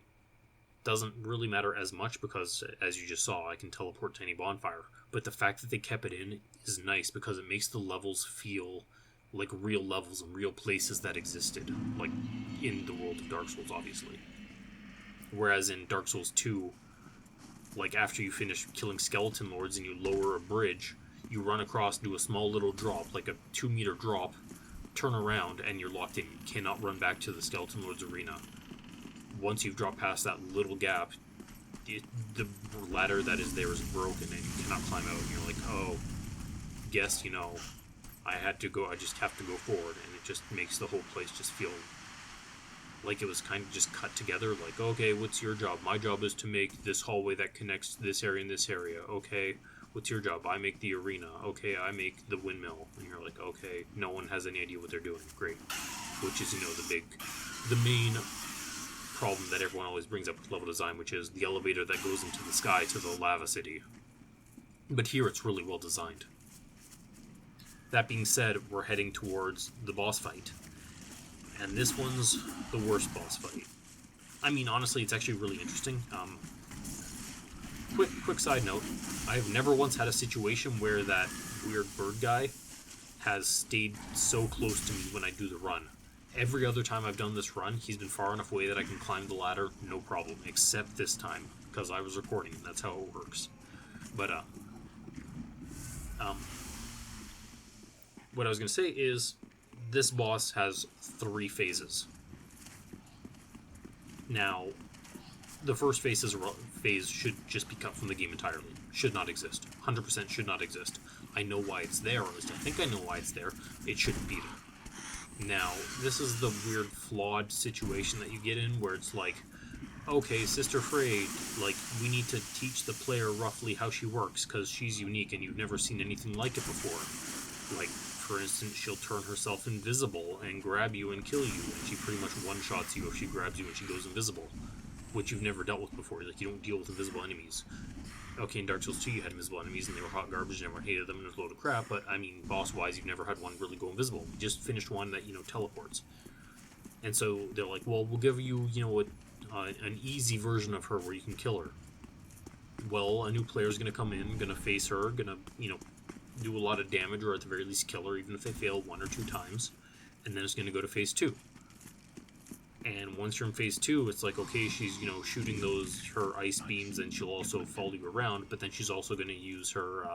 doesn't really matter as much because, as you just saw, I can teleport to any bonfire. But the fact that they kept it in is nice because it makes the levels feel like real levels and real places that existed, like in the world of Dark Souls, obviously. Whereas in Dark Souls 2, like after you finish killing skeleton lords and you lower a bridge, you run across, do a small little drop, like a 2-meter drop, turn around, and you're locked in. You cannot run back to the skeleton lord's arena. Once you've dropped past that little gap, the ladder that is there is broken and you cannot climb out. And you're like, oh, guess, I just have to go forward, and it just makes the whole place just feel like it was kind of just cut together, like, okay, what's your job? My job is to make this hallway that connects this area and this area. Okay, what's your job? I make the arena. Okay, I make the windmill. And you're like, okay, no one has any idea what they're doing. Great. Which is, the main problem that everyone always brings up with level design, which is the elevator that goes into the sky to the lava city. But here it's really well designed. That being said, we're heading towards the boss fight. And this one's the worst boss fight. I mean, honestly, it's actually really interesting. Quick side note, I've never once had a situation where that weird bird guy has stayed so close to me when I do the run. Every other time I've done this run, he's been far enough away that I can climb the ladder, no problem, except this time, because I was recording, and that's how it works. But, what I was going to say is, this boss has 3 phases. Now, the first phase should just be cut from the game entirely. Should not exist. 100% should not exist. I know why it's there, or at least I think I know why it's there. It shouldn't be there. Now, this is the weird, flawed situation that you get in, where it's like, okay, Sister Friede, like, we need to teach the player roughly how she works, because she's unique and you've never seen anything like it before. Like, for instance, she'll turn herself invisible and grab you and kill you, and she pretty much one-shots you if she grabs you and she goes invisible, which you've never dealt with before. Like, you don't deal with invisible enemies. Okay, in Dark Souls 2 you had invisible enemies and they were hot garbage and everyone hated them and it was a load of crap, but, I mean, boss-wise, you've never had one really go invisible. You just finished one that, teleports. And so they're like, well, we'll give you, an easy version of her where you can kill her. Well, a new player's going to come in, going to face her, going to, do a lot of damage, or at the very least kill her, even if they fail 1 or 2 times, and then it's going to go to phase 2. And once you're in phase 2, it's like, okay, she's, shooting her ice beams, and she'll also follow you around, but then she's also going to use her,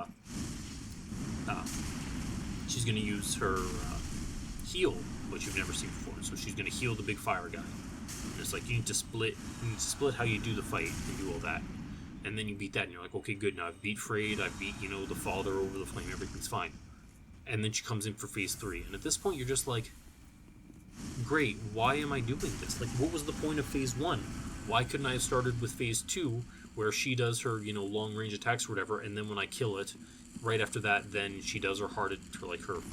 heal, which you've never seen before. So she's going to heal the big fire guy. And it's like, you need to split how you do the fight and do all that. And then you beat that, and you're like, okay, good, now I've beat Friede, I've beat, the father over the flame, everything's fine. And then she comes in for phase 3, and at this point you're just like, great, why am I doing this? Like, what was the point of phase 1? Why couldn't I have started with phase 2, where she does her, long-range attacks or whatever, and then when I kill it, right after that, then she does her her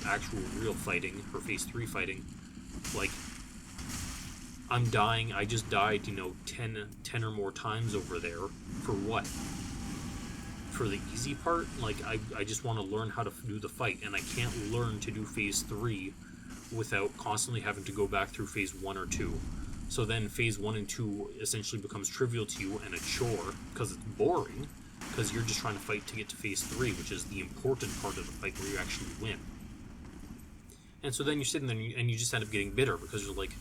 actual real fighting, her phase 3 fighting. Like, I'm dying, I just died, 10 or more times over there. For what? For the easy part? Like, I just want to learn how to do the fight, and I can't learn to do phase 3 without constantly having to go back through phase 1 or 2. So then phase 1 and 2 essentially becomes trivial to you and a chore, because it's boring, because you're just trying to fight to get to phase 3, which is the important part of the fight where you actually win. And so then you're sitting there and you just end up getting bitter, because you're like,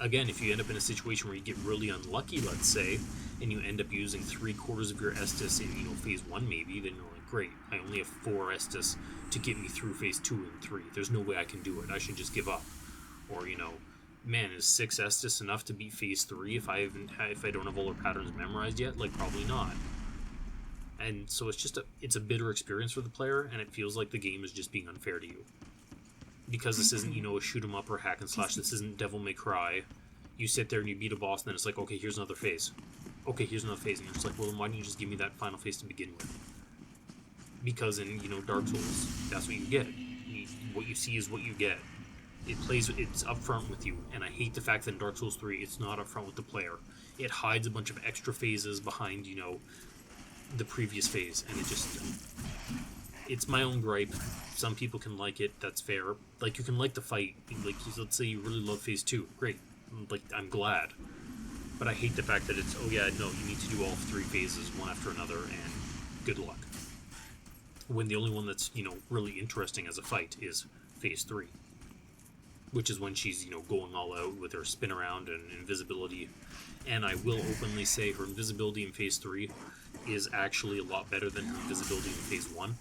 again, if you end up in a situation where you get really unlucky, let's say, and you end up using 3/4 of your Estus in, phase 1 maybe, then you're like, great, I only have 4 Estus to get me through phase 2 and 3. There's no way I can do it. I should just give up. Or, man, is 6 Estus enough to beat phase 3 if I don't have all her patterns memorized yet? Like, probably not. And so it's a bitter experience for the player, and it feels like the game is just being unfair to you. Because this isn't, a shoot 'em up or hack and slash. This isn't Devil May Cry. You sit there and you beat a boss, and then it's like, okay, here's another phase. Okay, here's another phase. And you're just like, well, then why didn't you just give me that final phase to begin with? Because in, Dark Souls, that's what you get. What you see is what you get. It's upfront with you, and I hate the fact that in Dark Souls 3, it's not upfront with the player. It hides a bunch of extra phases behind, the previous phase, and it's my own gripe. Some people can like it, that's fair. Like, you can like the fight. Like, let's say you really love phase 2. Great. Like, I'm glad. But I hate the fact that it's, oh yeah, no, you need to do all 3 phases, one after another, and good luck. When the only one that's, really interesting as a fight is phase 3. Which is when she's, going all out with her spin around and invisibility. And I will openly say her invisibility in phase 3 is actually a lot better than her invisibility in phase 1.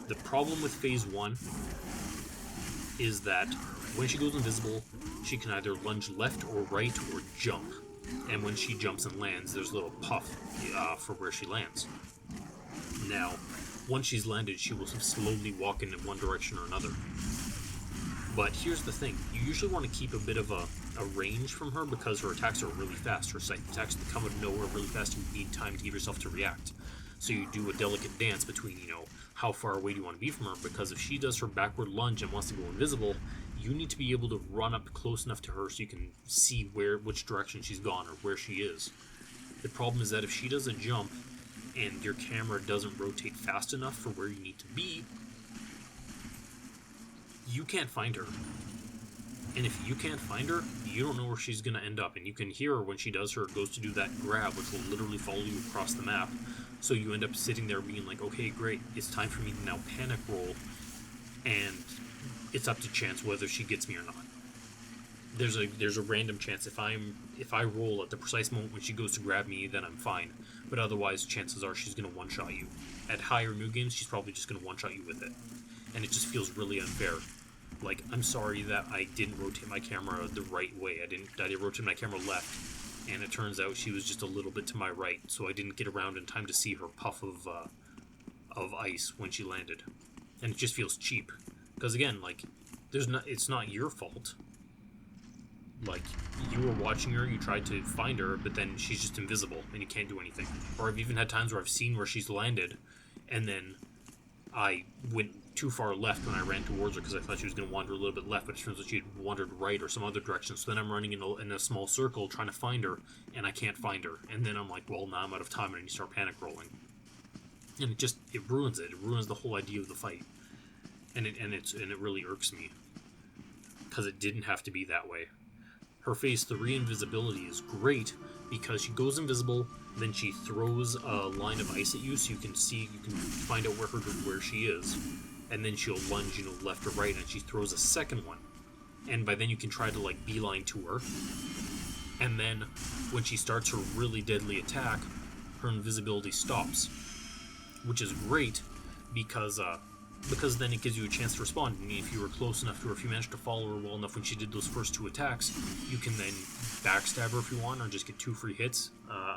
The problem with phase 1 is that when she goes invisible, she can either lunge left or right or jump. And when she jumps and lands, there's a little puff for where she lands. Now, once she's landed, she will slowly walk in one direction or another. But here's the thing, you usually want to keep a bit of a range from her because her attacks are really fast. Her scythe attacks that come out of nowhere really fast, and you need time to give yourself to react. So you do a delicate dance between, how far away do you want to be from her, because if she does her backward lunge and wants to go invisible, you need to be able to run up close enough to her so you can see which direction she's gone or where she is. The problem is that if she does a jump and your camera doesn't rotate fast enough for where you need to be, you can't find her. And if you can't find her, you don't know where she's going to end up. And you can hear her when she goes to do that grab, which will literally follow you across the map. So you end up sitting there being like, okay, great, it's time for me to now panic roll. And it's up to chance whether she gets me or not. There's a random chance if I roll at the precise moment when she goes to grab me, then I'm fine. But otherwise, chances are she's going to one-shot you. At higher new games, she's probably just going to one-shot you with it. And it just feels really unfair. Like, I'm sorry that I didn't rotate my camera the right way. I didn't rotate my camera left, and it turns out she was just a little bit to my right, so I didn't get around in time to see her puff of ice when she landed. And it just feels cheap. Because again, like, it's not your fault. Like, you were watching her, you tried to find her, but then she's just invisible, and you can't do anything. Or I've even had times where I've seen where she's landed, and then I went too far left when I ran towards her because I thought she was going to wander a little bit left, but it turns out she had wandered right or some other direction. So then I'm running in a small circle trying to find her, and I can't find her. And then I'm like, well, now I'm out of time, and you start panic rolling. And it ruins it. It ruins the whole idea of the fight. And it really irks me because it didn't have to be that way. Her phase 3 invisibility is great because she goes invisible, then she throws a line of ice at you so you can find out where she is, and then she'll lunge, left or right, and she throws a second one. And by then you can try to, like, beeline to her. And then when she starts her really deadly attack, her invisibility stops. Which is great because then it gives you a chance to respond. I mean, if you were close enough to her, if you managed to follow her well enough when she did those first 2 attacks, you can then backstab her if you want, or just get 2 free hits.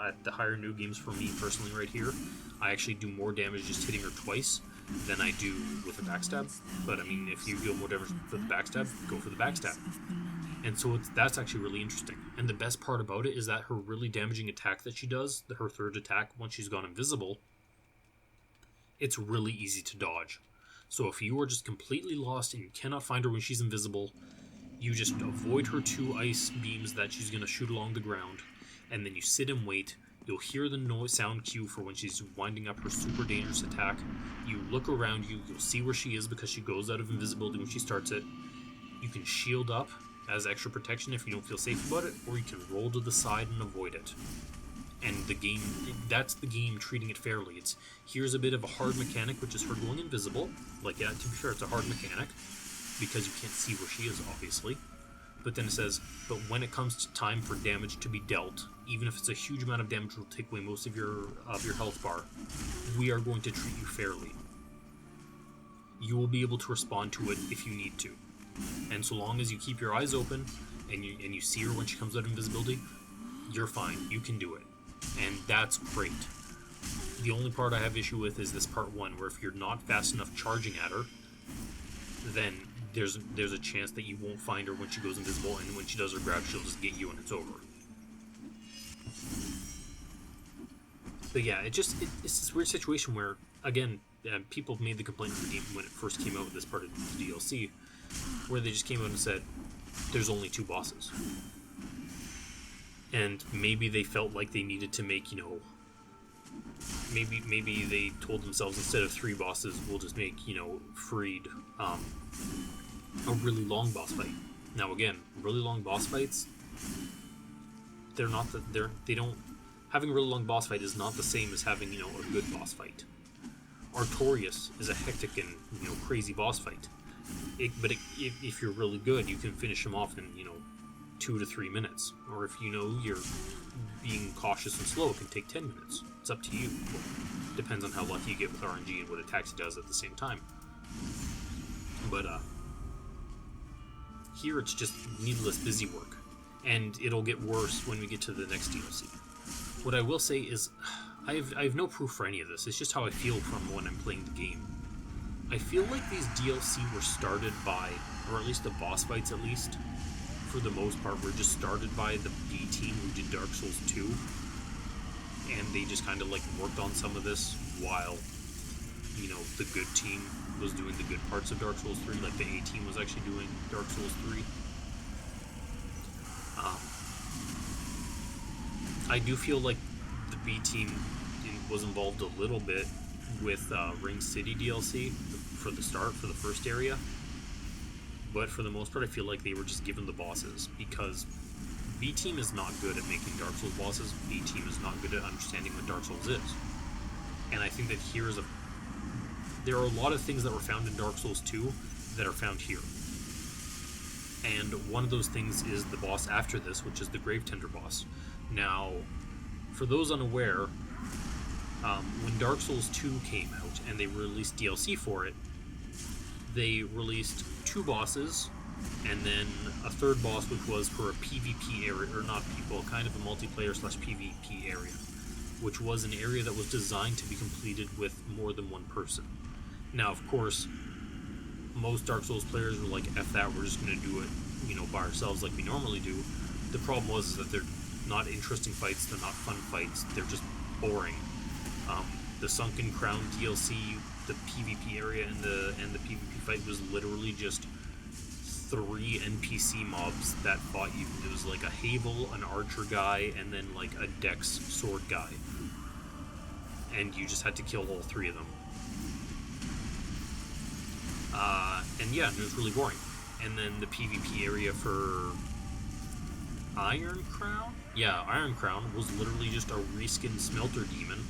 At the higher new games for me personally right here, I actually do more damage just hitting her twice than I do with a backstab. But I mean, if you go more damage with the backstab, go for the backstab. And so that's actually really interesting. And the best part about it is that her really damaging attack that she does, her third attack once she's gone invisible, it's really easy to dodge. So if you are just completely lost and you cannot find her when she's invisible, you just avoid her 2 ice beams that she's going to shoot along the ground, and then you sit and wait. You'll hear the sound cue for when she's winding up her super dangerous attack. You look around you, you'll see where she is because she goes out of invisibility when she starts it. You can shield up as extra protection if you don't feel safe about it, or you can roll to the side and avoid it. And that's the game treating it fairly. Here's a bit of a hard mechanic, which is her going invisible. Like, yeah, to be fair, it's a hard mechanic, because you can't see where she is, obviously. But then it says, but when it comes to time for damage to be dealt, even if it's a huge amount of damage, it will take away most of your health bar. We are going to treat you fairly. You will be able to respond to it if you need to. And so long as you keep your eyes open and you see her when she comes out of invisibility, you're fine. You can do it. And that's great. The only part I have issue with is this part 1, where if you're not fast enough charging at her, then there's a chance that you won't find her when she goes invisible, and when she does her grab, she'll just get you and it's over. But yeah, it's this weird situation where, again, people made the complaint of the game when it first came out with this part of the DLC, where they just came out and said, there's only 2 bosses. And maybe they felt like they needed to make, maybe they told themselves, instead of 3 bosses, we'll just make, Friede a really long boss fight. Now again, really long boss fights, having a really long boss fight is not the same as having, a good boss fight. Artorias is a hectic and, crazy boss fight. If you're really good, you can finish him off in, 2 to 3 minutes. Or if you're being cautious and slow, it can take 10 minutes. It's up to you. Depends on how lucky you get with RNG and what attacks he does at the same time. But, here it's just needless busy work. And it'll get worse when we get to the next DLC. What I will say is, I have no proof for any of this. It's just how I feel from when I'm playing the game. I feel like these DLC were started by, or at least the boss fights at least, for the most part, were just started by the B team who did Dark Souls 2. And they just kind of worked on some of this while, the good team was doing the good parts of Dark Souls 3, like the A team was actually doing Dark Souls 3. I do feel like the B team was involved a little bit with Ring City DLC for the first area, but for the most part I feel like they were just given the bosses, because B team is not good at making Dark Souls bosses. B team is not good at understanding what Dark Souls is, and I think that there are a lot of things that were found in Dark Souls 2 that are found here, and one of those things is the boss after this, which is the Gravetender boss. Now, for those unaware, when Dark Souls 2 came out and they released DLC for it, they released 2 bosses and then a 3rd boss, which was for a PvP area, or not people, kind of a multiplayer / PvP area, which was an area that was designed to be completed with more than one person. Now, of course, most Dark Souls players were like, F that, we're just going to do it, by ourselves like we normally do. The problem was that they're not interesting fights, they're not fun fights, they're just boring. The Sunken Crown DLC, the PvP area and the PvP fight was literally just 3 NPC mobs that fought you. It was like a Havel, an archer guy, and then a Dex sword guy. And you just had to kill all 3 of them. And yeah, it was really boring. And then the PvP area for Iron Crown? Yeah, Iron Crown was literally just a reskinned Smelter Demon,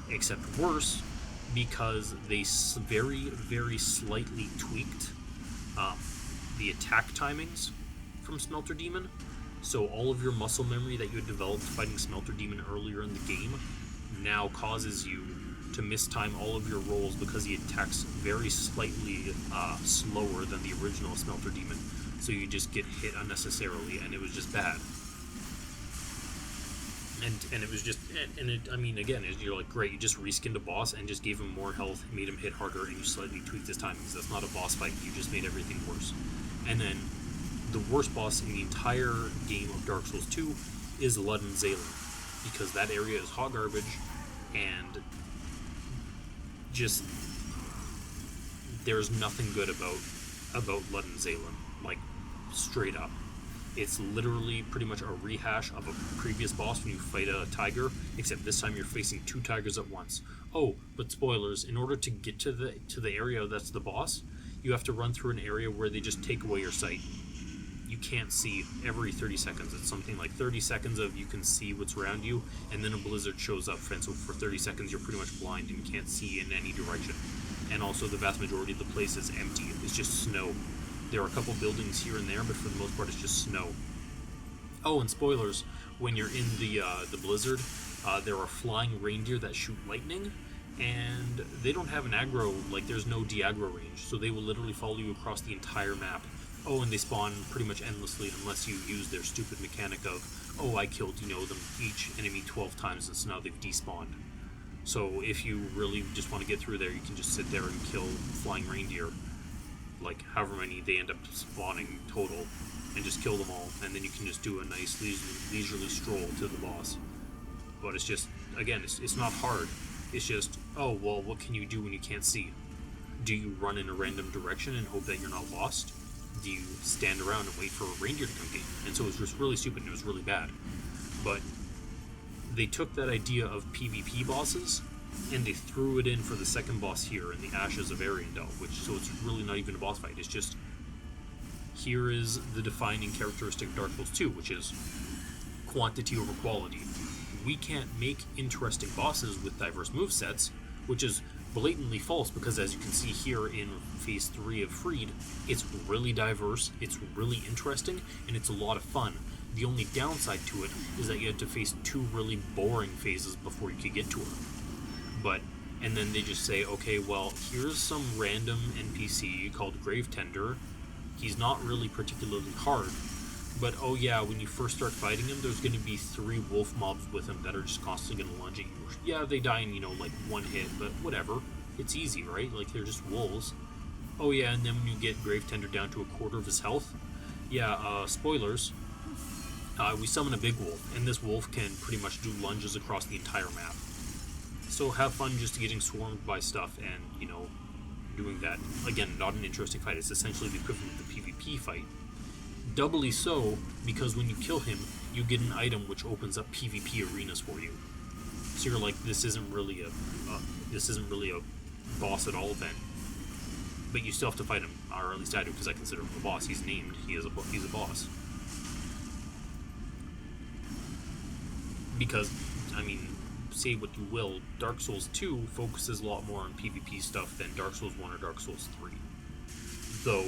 except worse, because they very, very slightly tweaked the attack timings from Smelter Demon. So all of your muscle memory that you had developed fighting Smelter Demon earlier in the game now causes you to mistime all of your rolls, because he attacks very slightly slower than the original Smelter Demon. So you just get hit unnecessarily, and it was just bad. And it was just, again, you're like, great, you just reskinned a boss and just gave him more health, made him hit harder, and you slightly tweaked his timings. That's not a boss fight, you just made everything worse. And then, the worst boss in the entire game of Dark Souls 2 is Ludden Zalen, because that area is hot garbage, and just, there's nothing good about Ludden Zalen, straight up. It's literally pretty much a rehash of a previous boss when you fight a tiger, except this time you're facing 2 tigers at once. Oh, but spoilers, in order to get to the area that's the boss, you have to run through an area where they just take away your sight. You can't see every 30 seconds. It's something like 30 seconds of you can see what's around you, and then a blizzard shows up, and so for 30 seconds you're pretty much blind and can't see in any direction. And also the vast majority of the place is empty. It's just snow. There are a couple buildings here and there, but for the most part it's just snow. Oh, and spoilers, when you're in the blizzard, there are flying reindeer that shoot lightning, and they don't have an aggro, like there's no de-aggro range, so they will literally follow you across the entire map. Oh, and they spawn pretty much endlessly unless you use their stupid mechanic of, oh, I killed, them each enemy 12 times and so now they've despawned. So if you really just want to get through there, you can just sit there and kill flying reindeer, like however many they end up spawning total, and just kill them all, and then you can just do a nice leisurely stroll to the boss. But it's just, again, it's not hard. It's just, oh, well, what can you do when you can't see? Do you run in a random direction and hope that you're not lost? Do you stand around and wait for a reindeer to come get you? And so it was just really stupid and it was really bad. But they took that idea of PvP bosses and they threw it in for the second boss here in the Ashes of Ariandel, so it's really not even a boss fight. It's just, here is the defining characteristic of Dark Souls 2, which is quantity over quality. We can't make interesting bosses with diverse movesets, which is blatantly false because, as you can see here in Phase 3 of Friede, it's really diverse, it's really interesting, and it's a lot of fun. The only downside to it is that you had to face 2 really boring phases before you could get to her. And then they just say, okay, well, here's some random NPC called Gravetender. He's not really particularly hard, but oh yeah, when you first start fighting him, there's going to be 3 wolf mobs with him that are just constantly going to lunge at you. Yeah, they die in, like 1 hit, but whatever. It's easy, right? Like, they're just wolves. Oh yeah, and then when you get Gravetender down to a quarter of his health, yeah, spoilers, we summon a big wolf, and this wolf can pretty much do lunges across the entire map. So have fun just getting swarmed by stuff and, doing that. Again, not an interesting fight. It's essentially the equivalent of the PvP fight. Doubly so, because when you kill him, you get an item which opens up PvP arenas for you. So you're like, this isn't really a boss at all then. But you still have to fight him, or at least I do, because I consider him a boss. He's named. He's a boss. Because, say what you will, Dark Souls 2 focuses a lot more on PvP stuff than Dark Souls 1 or Dark Souls 3. Though,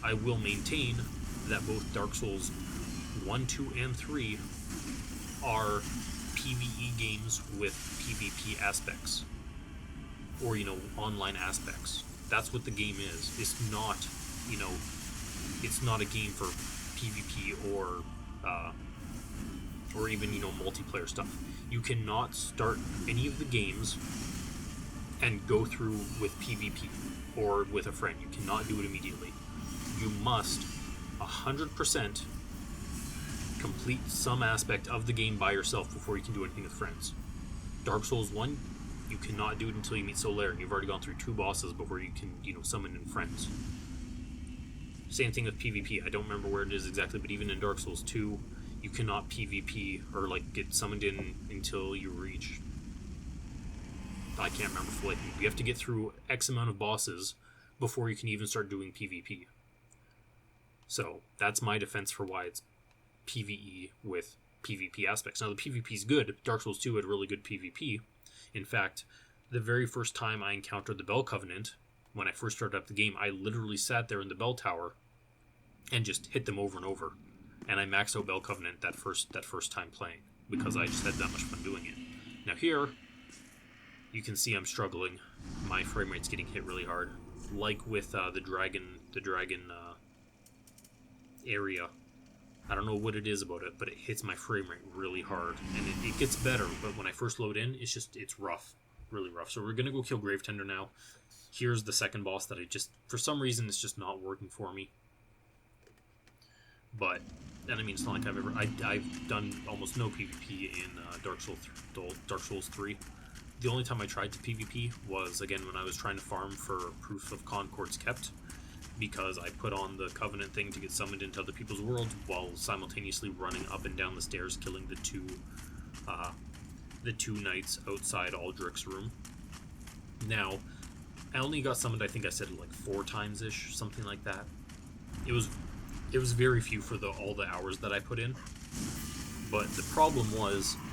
I will maintain that both Dark Souls 1, 2, and 3 are PvE games with PvP aspects. Or, online aspects. That's what the game is. It's not, it's not a game for PvP or even, multiplayer stuff. You cannot start any of the games and go through with PvP or with a friend. You cannot do it immediately. You must 100% complete some aspect of the game by yourself before you can do anything with friends. Dark Souls 1, you cannot do it until you meet Solaire, and you've already gone through 2 bosses before you can, summon in friends. Same thing with PvP. I don't remember where it is exactly, but even in Dark Souls 2, you cannot PvP or get summoned in until you reach, I can't remember for you have to get through X amount of bosses before you can even start doing PvP. So that's my defense for why it's PvE with PvP aspects. Now the PvP is good. Dark Souls 2 had really good PvP. In fact, the very first time I encountered the Bell Covenant, when I first started up the game, I literally sat there in the bell tower and just hit them over and over. And I maxed out Bell Covenant that first time playing, because I just had that much fun doing it. Now here, you can see I'm struggling. My frame rate's getting hit really hard. Like with the dragon area. I don't know what it is about it, but it hits my frame rate really hard. And it gets better, but when I first load in, it's rough. Really rough. So we're going to go kill Gravetender now. Here's the second boss that for some reason, it's just not working for me. But, and it's not like I've done almost no PvP in Dark Souls 3. The only time I tried to PvP was, again, when I was trying to farm for Proof of Concord's Kept, because I put on the Covenant thing to get summoned into other people's worlds while simultaneously running up and down the stairs, killing the two knights outside Aldrich's room. Now, I only got summoned, I think I said 4 times-ish, something like that. It was very few for all the hours that I put in. But the problem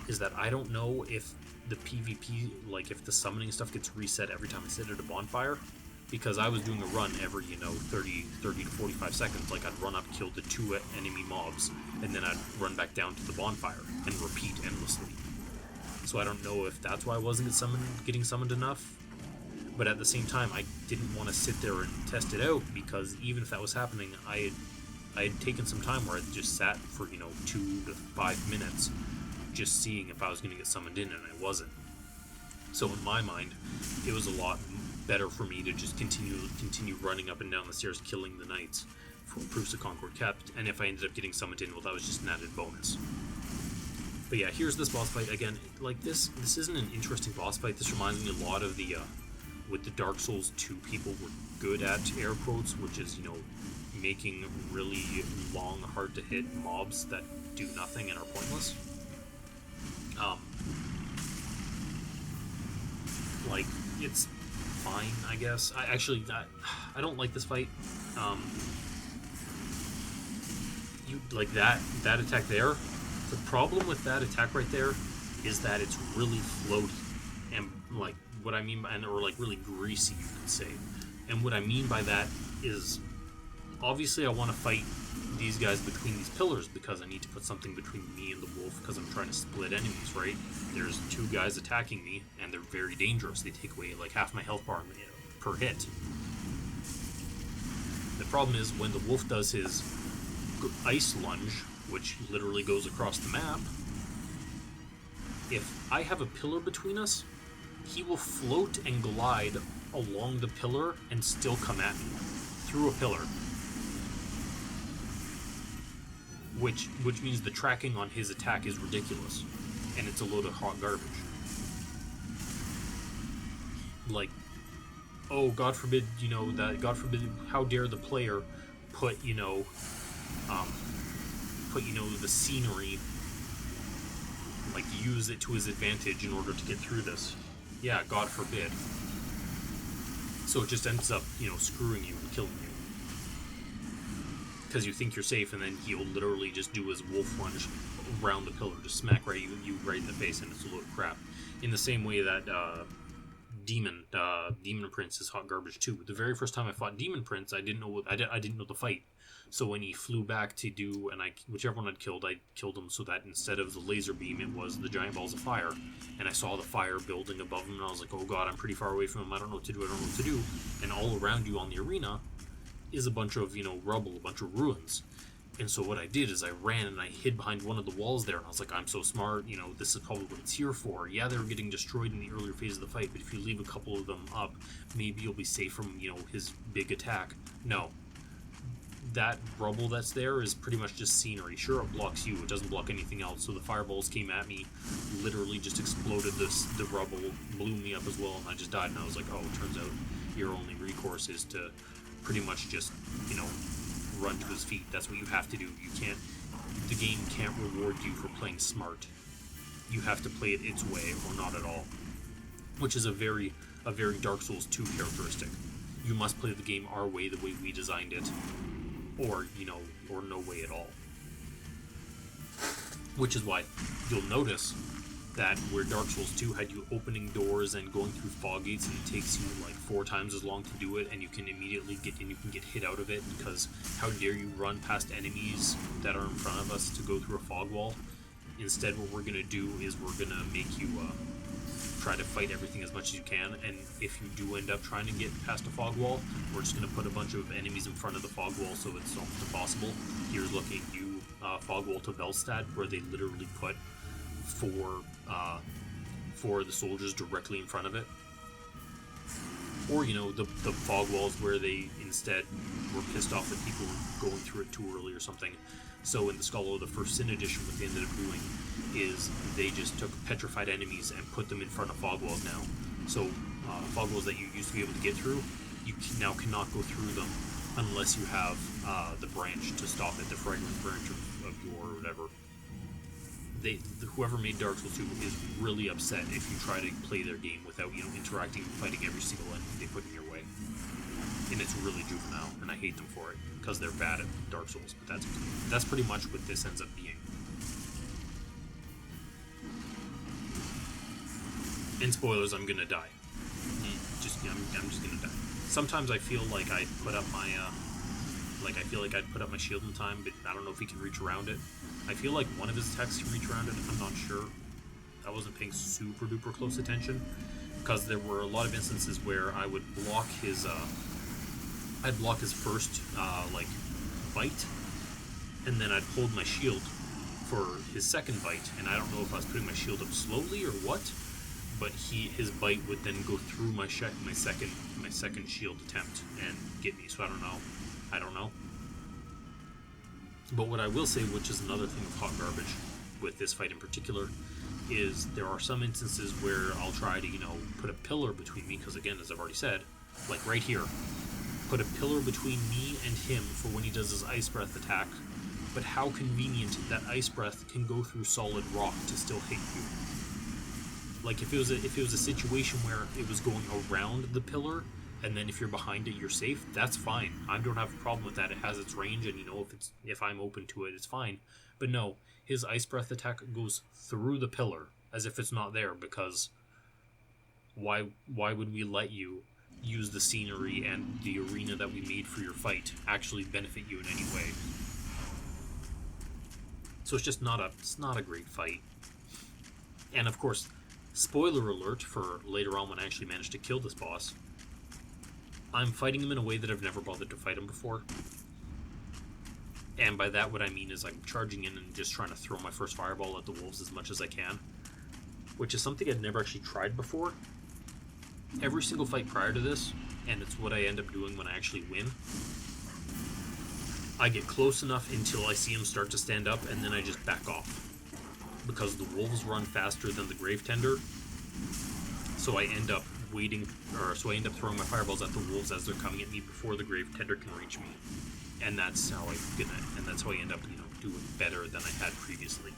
is that I don't know if the PvP, if the summoning stuff gets reset every time I sit at a bonfire, because I was doing a run every, 30 to 45 seconds. Like, I'd run up, kill the 2 enemy mobs, and then I'd run back down to the bonfire and repeat endlessly. So I don't know if that's why I wasn't getting summoned enough. But at the same time, I didn't want to sit there and test it out, because even if that was happening, I had taken some time where I just sat for, 2 to 5 minutes just seeing if I was going to get summoned in, and I wasn't. So in my mind, it was a lot better for me to just continue running up and down the stairs, killing the knights for Proofs of Concord kept, and if I ended up getting summoned in, well, that was just an added bonus. But yeah, here's this boss fight. Again, like, this isn't an interesting boss fight. This reminds me a lot of the, with the Dark Souls 2 people were good at, air quotes, which is, making really long, hard-to-hit mobs that do nothing and are pointless. Like, it's fine, I guess. I don't like this fight. Like, that attack there, the problem with that attack right there is that it's really floaty, and, like, what I mean by, or like really greasy, you could say. And what I mean by that is, obviously I want to fight these guys between these pillars because I need to put something between me and the wolf, because I'm trying to split enemies, right? There's 2 guys attacking me, and they're very dangerous. They take away like half my health bar per hit. The problem is when the wolf does his ice lunge, which literally goes across the map, if I have a pillar between us, he will float and glide along the pillar and still come at me through a pillar. Which means the tracking on his attack is ridiculous, and it's a load of hot garbage. Like, oh, God forbid, God forbid, how dare the player put, the scenery, like, use it to his advantage in order to get through this. Yeah, God forbid. So it just ends up, screwing you and killing you. Because you think you're safe, and then he'll literally just do his wolf lunge around the pillar, just smack you right in the face, and it's a load of crap. In the same way that Demon Prince is hot garbage too. The very first time I fought Demon Prince, I didn't know the fight. So when he flew back to do, and whichever one I'd killed, I killed him so that instead of the laser beam, it was the giant balls of fire. And I saw the fire building above him, and I was like, oh God, I'm pretty far away from him. I don't know what to do. And all around you on the arena is a bunch of, rubble, a bunch of ruins. And so what I did is I ran and I hid behind one of the walls there, and I was like, I'm so smart, this is probably what it's here for. Yeah, they were getting destroyed in the earlier phase of the fight, but if you leave a couple of them up, maybe you'll be safe from, his big attack. No. That rubble that's there is pretty much just scenery. Sure, it blocks you, it doesn't block anything else. So the fireballs came at me, literally just exploded the rubble, blew me up as well, and I just died. And I was like, oh, it turns out your only recourse is to pretty much just, run to his feet. That's what you have to do. The game can't reward you for playing smart. You have to play it its way or not at all. Which is a very Dark Souls 2 characteristic. You must play the game our way, the way we designed it. Or no way at all. Which is why you'll notice that where Dark Souls 2 had you opening doors and going through fog gates, and it takes you like 4 times as long to do it, and you can immediately get hit out of it, because how dare you run past enemies that are in front of us to go through a fog wall. Instead, what we're going to do is we're going to make you try to fight everything as much as you can, and if you do end up trying to get past a fog wall, we're just going to put a bunch of enemies in front of the fog wall so it's almost impossible. Here's looking at you, fog wall to Velstad, where they literally put 4 of the soldiers directly in front of it. Or, the fog walls where they instead were pissed off that people were going through it too early or something. So in the Scholar of the First Sin edition, what they ended up doing is they just took petrified enemies and put them in front of fog walls now. So fog walls that you used to be able to get through, you now cannot go through them unless you have the branch to stop it, the fragrant branch of your whatever. Whoever made Dark Souls 2 is really upset if you try to play their game without, interacting and fighting every single enemy they put in your way. And it's really juvenile, and I hate them for it, because they're bad at Dark Souls, but that's pretty much what this ends up being. And spoilers, I'm gonna die. I'm just gonna die. Sometimes I feel like I put up my like I feel like I'd put up my shield in time, but I don't know if he can reach around it. I feel like one of his attacks can reach around it. I'm not sure. I wasn't paying super duper close attention because there were a lot of instances where I would block his I'd block his first like bite, and then I'd hold my shield for his second bite, and I don't know if I was putting my shield up slowly or what, but his bite would then go through my second shield attempt and get me. So I don't know. But what I will say, which is another thing of hot garbage with this fight in particular, is there are some instances where I'll try to, put a pillar between me, because again, as I've already said, like right here, put a pillar between me and him for when he does his Ice Breath attack, but how convenient that Ice Breath can go through solid rock to still hit you. Like, if it was a situation where it was going around the pillar, and then if you're behind it, you're safe, that's fine. I don't have a problem with that. It has its range, and if I'm open to it, it's fine. But no, his Ice Breath attack goes through the pillar as if it's not there, because why would we let you use the scenery and the arena that we made for your fight actually benefit you in any way? So it's not a great fight. And of course, spoiler alert for later on when I actually managed to kill this boss, I'm fighting him in a way that I've never bothered to fight him before. And by that, what I mean is I'm charging in and just trying to throw my first fireball at the wolves as much as I can, which is something I'd never actually tried before. Every single fight prior to this, and it's what I end up doing when I actually win, I get close enough until I see him start to stand up, and then I just back off. Because the wolves run faster than the Gravetender, so I end up throwing my fireballs at the wolves as they're coming at me before the Gravetender can reach me. And that's how I end up, doing better than I had previously.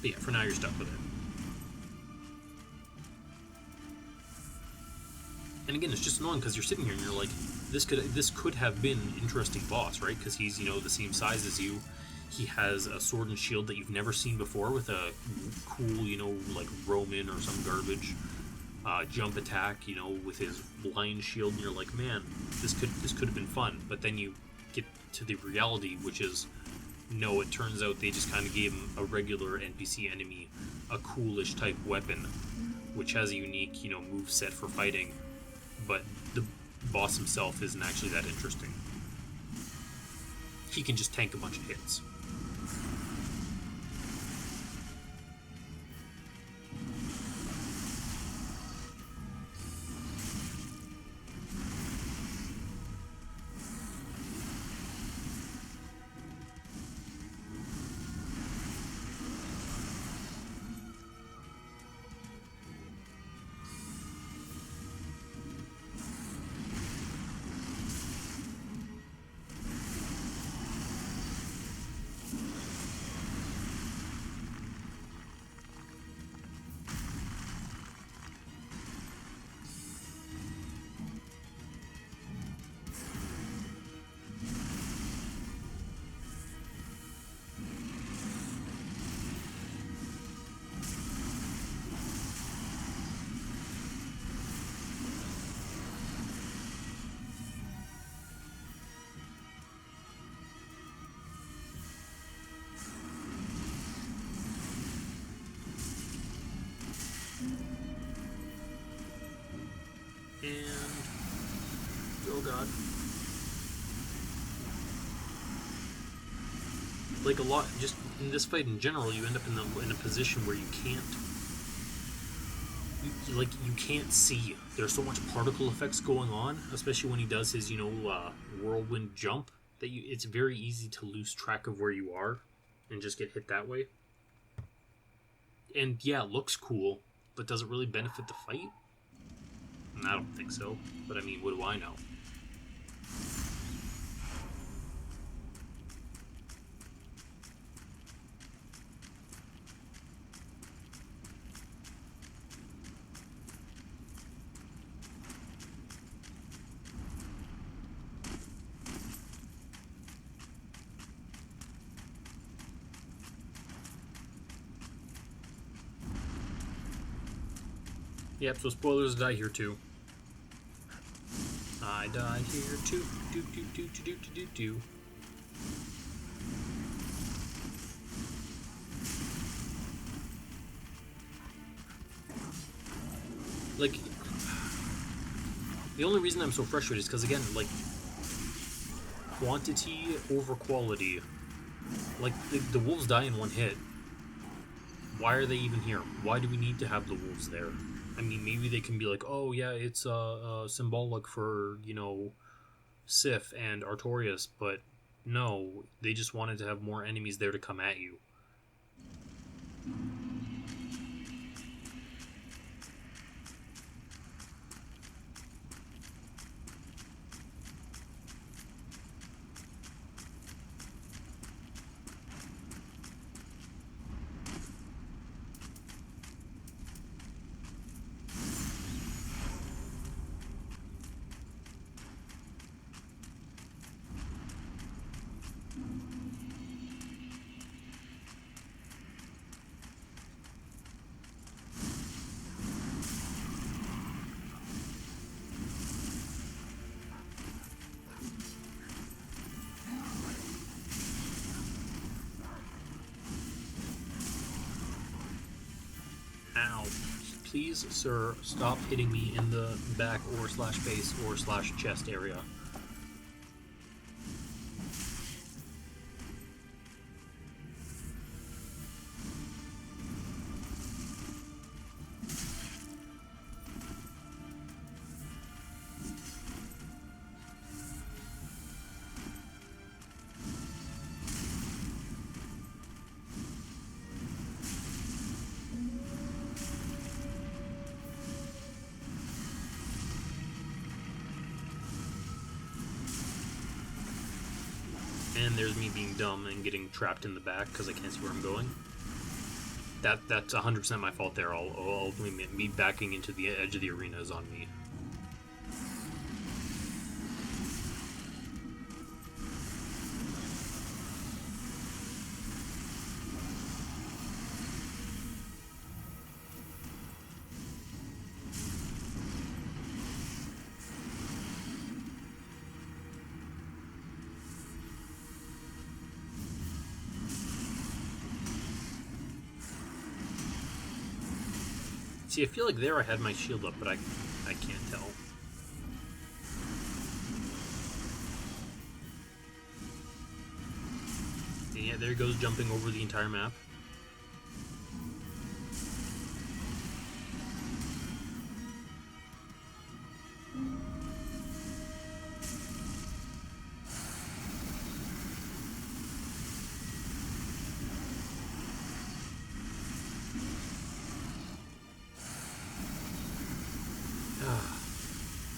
But yeah, for now you're stuck with it. And again, it's just annoying because you're sitting here and you're like, this could have been an interesting boss, right? Because he's, the same size as you. He has a sword and shield that you've never seen before with a cool, like Roman or some garbage jump attack, with his blind shield, and you're like, man, this could have been fun. But then you get to the reality, which is, no, it turns out they just kind of gave him a regular NPC enemy, a coolish type weapon, which has a unique, move set for fighting, but the boss himself isn't actually that interesting. He can just tank a bunch of hits. And oh god, like a lot, just in this fight in general, you end up in a position where you can't see. There's so much particle effects going on, especially when he does his whirlwind jump, that it's very easy to lose track of where you are and just get hit that way. And yeah, it looks cool, but does it really benefit the fight? I don't think so, but I mean, what do I know? Yep, so spoilers, die here too. I die here too. Do do do do do do do do. Like, the only reason I'm so frustrated is because, again, like, quantity over quality. Like, the wolves die in one hit. Why are they even here? Why do we need to have the wolves there? I mean, maybe they can be like, oh yeah, it's symbolic for, you know, Sif and Artorias, but no, they just wanted to have more enemies there to come at you. Ow. Please, sir, stop hitting me in the back or slash face or slash chest area. And there's me being dumb and getting trapped in the back because I can't see where I'm going. That's 100% my fault there. I'll blame it. Me backing into the edge of the arena is on me. See, I feel like there I had my shield up, but I can't tell. And yeah, there he goes, jumping over the entire map.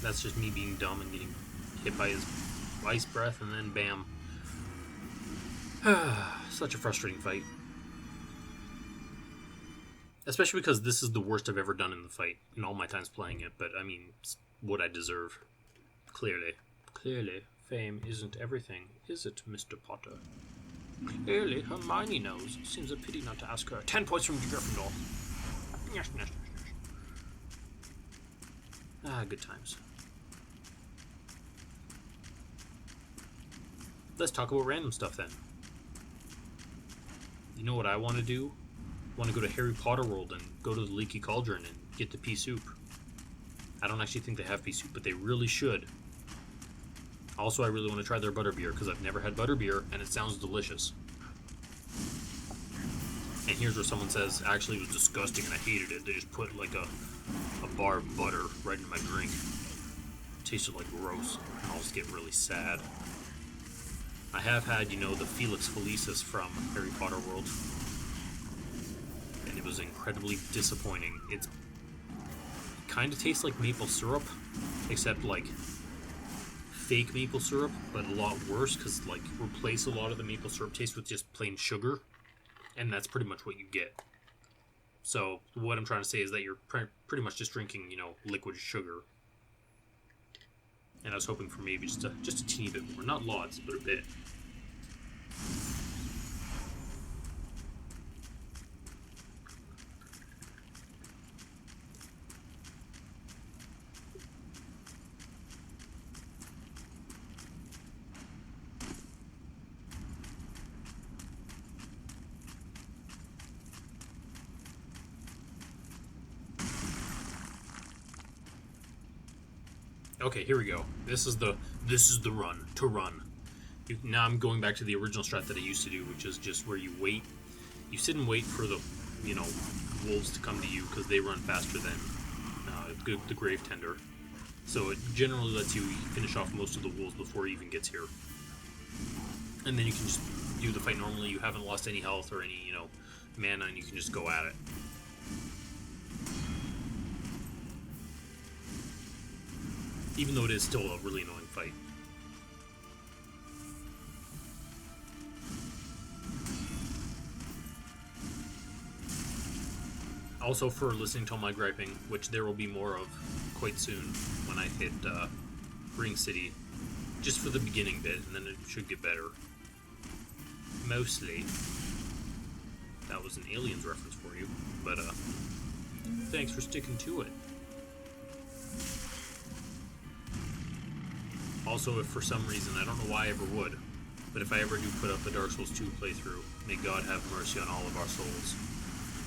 That's just me being dumb and getting hit by his ice breath, and then bam. Such a frustrating fight. Especially because this is the worst I've ever done in the fight in all my times playing it, but I mean, it's what I deserve. Clearly. Clearly, fame isn't everything, is it, Mr. Potter? Clearly, Hermione knows. Seems a pity not to ask her. 10 points from Gryffindor. Yes, yes, yes, yes. Ah, good times. Let's talk about random stuff then. You know what I want to do? I want to go to Harry Potter World and go to the Leaky Cauldron and get the pea soup. I don't actually think they have pea soup, but they really should. Also, I really want to try their butterbeer because I've never had butterbeer and it sounds delicious. And here's where someone says, actually it was disgusting and I hated it. They just put like a bar of butter right in my drink. It tasted like gross. And I'll just get really sad. I have had, you know, the Felix Felicis from Harry Potter World. And it was incredibly disappointing. It kind of tastes like maple syrup, except like fake maple syrup, but a lot worse because like replace a lot of the maple syrup taste with just plain sugar. And that's pretty much what you get. So what I'm trying to say is that you're pretty much just drinking, you know, liquid sugar. And I was hoping for maybe just a teeny bit more. Not lots, but a bit. Okay, here we go. This is the run to run. Now I'm going back to the original strat that I used to do, which is just where you wait. You sit and wait for the, wolves to come to you because they run faster than the Gravetender. So it generally lets you finish off most of the wolves before he even gets here. And then you can just do the fight normally. You haven't lost any health or any, mana, and you can just go at it. Even though it is still a really annoying fight. Also, for listening to all my griping, which there will be more of quite soon when I hit Ring City, just for the beginning bit, and then it should get better. Mostly. That was an Aliens reference for you, but thanks for sticking to it. Also, if for some reason, I don't know why I ever would, but if I ever do put up a Dark Souls 2 playthrough, may God have mercy on all of our souls.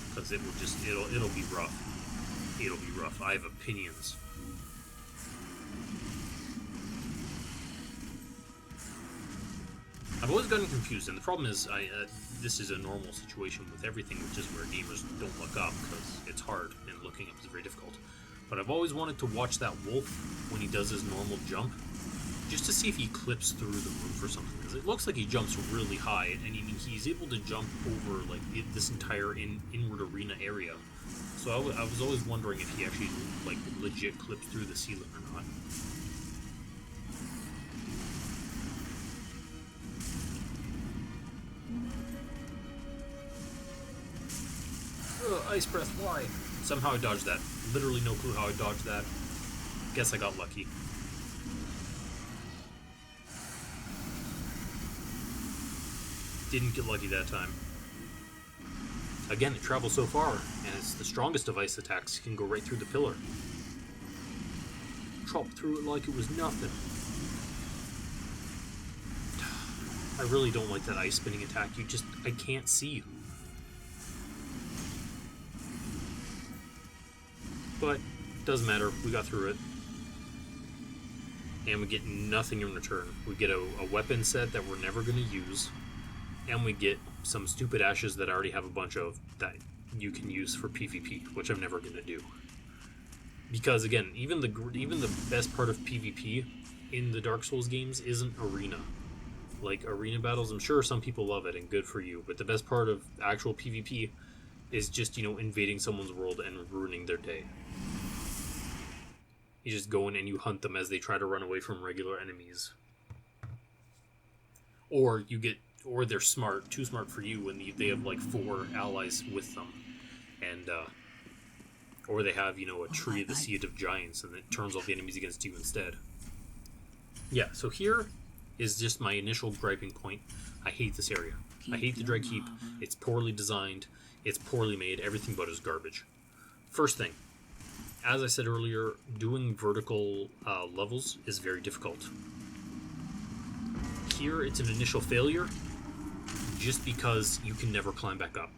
Because it will just, it'll be rough. It'll be rough. I have opinions. I've always gotten confused, and the problem is, this is a normal situation with everything, which is where gamers don't look up, because it's hard, and looking up is very difficult. But I've always wanted to watch that wolf when he does his normal jump, just to see if he clips through the roof or something, because it looks like he jumps really high, and he's able to jump over like this entire inward arena area. So I was always wondering if he actually like legit clips through the ceiling or not. Ice breath, why? Somehow I dodged that. Literally no clue how I dodged that. Guess I got lucky. Didn't get lucky that time. Again, it travels so far, and it's the strongest of ice attacks. You can go right through the pillar. Chop through it like it was nothing. I really don't like that ice spinning attack. I can't see you. But, doesn't matter. We got through it. And we get nothing in return. We get a weapon set that we're never going to use. And we get some stupid ashes that I already have a bunch of that you can use for PvP, which I'm never going to do. Because again, even the best part of PvP in the Dark Souls games isn't arena. Like arena battles, I'm sure some people love it and good for you, but the best part of actual PvP is just, invading someone's world and ruining their day. You just go in and you hunt them as they try to run away from regular enemies. Or they're smart, too smart for you, and they have like 4 allies with them. And, or they have, a tree of the Seed of Giants, and it turns all the enemies against you instead. Yeah, so here is just my initial griping point. I hate this area. I hate the Dread Keep. It's poorly designed. It's poorly made. Everything but is garbage. First thing, as I said earlier, doing vertical levels is very difficult. Here, it's an initial failure just because you can never climb back up.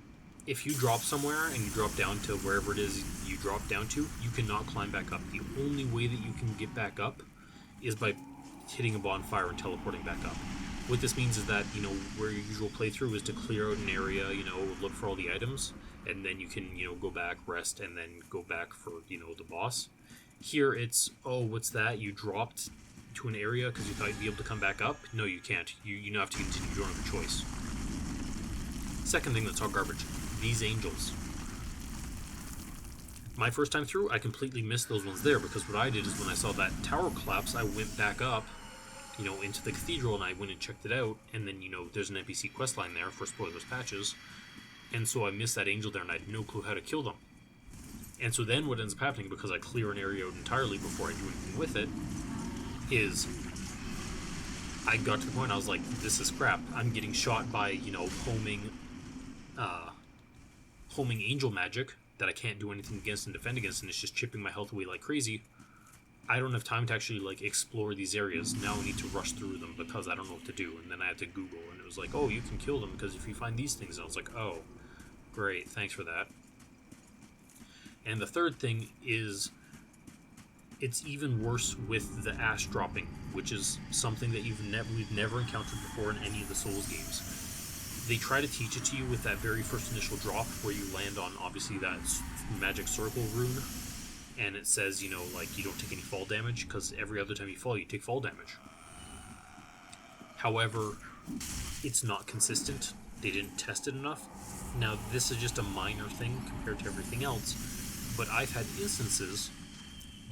If you drop somewhere and you drop down to wherever it is you drop down to, you cannot climb back up. The only way that you can get back up is by hitting a bonfire and teleporting back up. What this means is that, where your usual playthrough is to clear out an area, look for all the items, and then you can, go back, rest, and then go back for, the boss. Here it's, oh, what's that? You dropped to an area because you thought you'd be able to come back up? No, you can't. You have to continue. You don't have a choice. Second thing that's all garbage. These angels. My first time through, I completely missed those ones there, because what I did is when I saw that tower collapse, I went back up, into the cathedral, and I went and checked it out, and then, there's an NPC questline there for spoilers patches, and so I missed that angel there, and I had no clue how to kill them. And so then what ends up happening, because I clear an area out entirely before I do anything with it, is I got to the point I was like, this is crap. I'm getting shot by, homing angel magic that I can't do anything against and defend against, and it's just chipping my health away like crazy. I don't have time to actually, explore these areas. Now I need to rush through them because I don't know what to do. And then I had to Google, and it was like, oh, you can kill them because if you find these things. And I was like, oh, great, thanks for that. And the third thing is, it's even worse with the ash dropping, which is something that we've never encountered before in any of the Souls games. They try to teach it to you with that very first initial drop, where you land on, obviously, that magic circle rune, and it says, you don't take any fall damage, because every other time you fall, you take fall damage. However, it's not consistent. They didn't test it enough. Now, this is just a minor thing compared to everything else, but I've had instances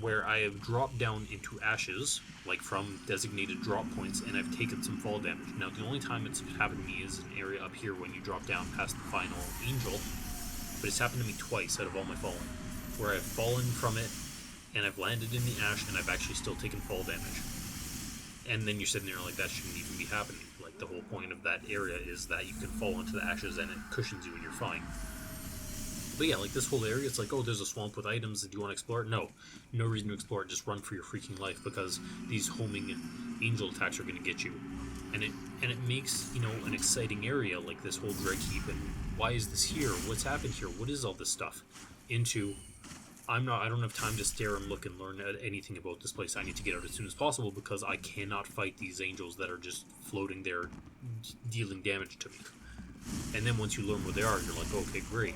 where I have dropped down into ashes, like from designated drop points, and I've taken some fall damage. Now, the only time it's happened to me is an area up here when you drop down past the final angel, but it's happened to me twice out of all my falling, where I've fallen from it, and I've landed in the ash, and I've actually still taken fall damage. And then you're sitting there like, that shouldn't even be happening. Like, the whole point of that area is that you can fall into the ashes and it cushions you and you're fine. But yeah, like, this whole area, it's like, oh, there's a swamp with items, do you want to explore it? No reason to explore it, just run for your freaking life, because these homing angel attacks are going to get you. And it makes, an exciting area, like this whole Dreadkeep, and why is this here? What's happened here? What is all this stuff? Into, I don't have time to stare and look and learn anything about this place. I need to get out as soon as possible, because I cannot fight these angels that are just floating there, dealing damage to me. And then once you learn what they are, you're like, okay, great.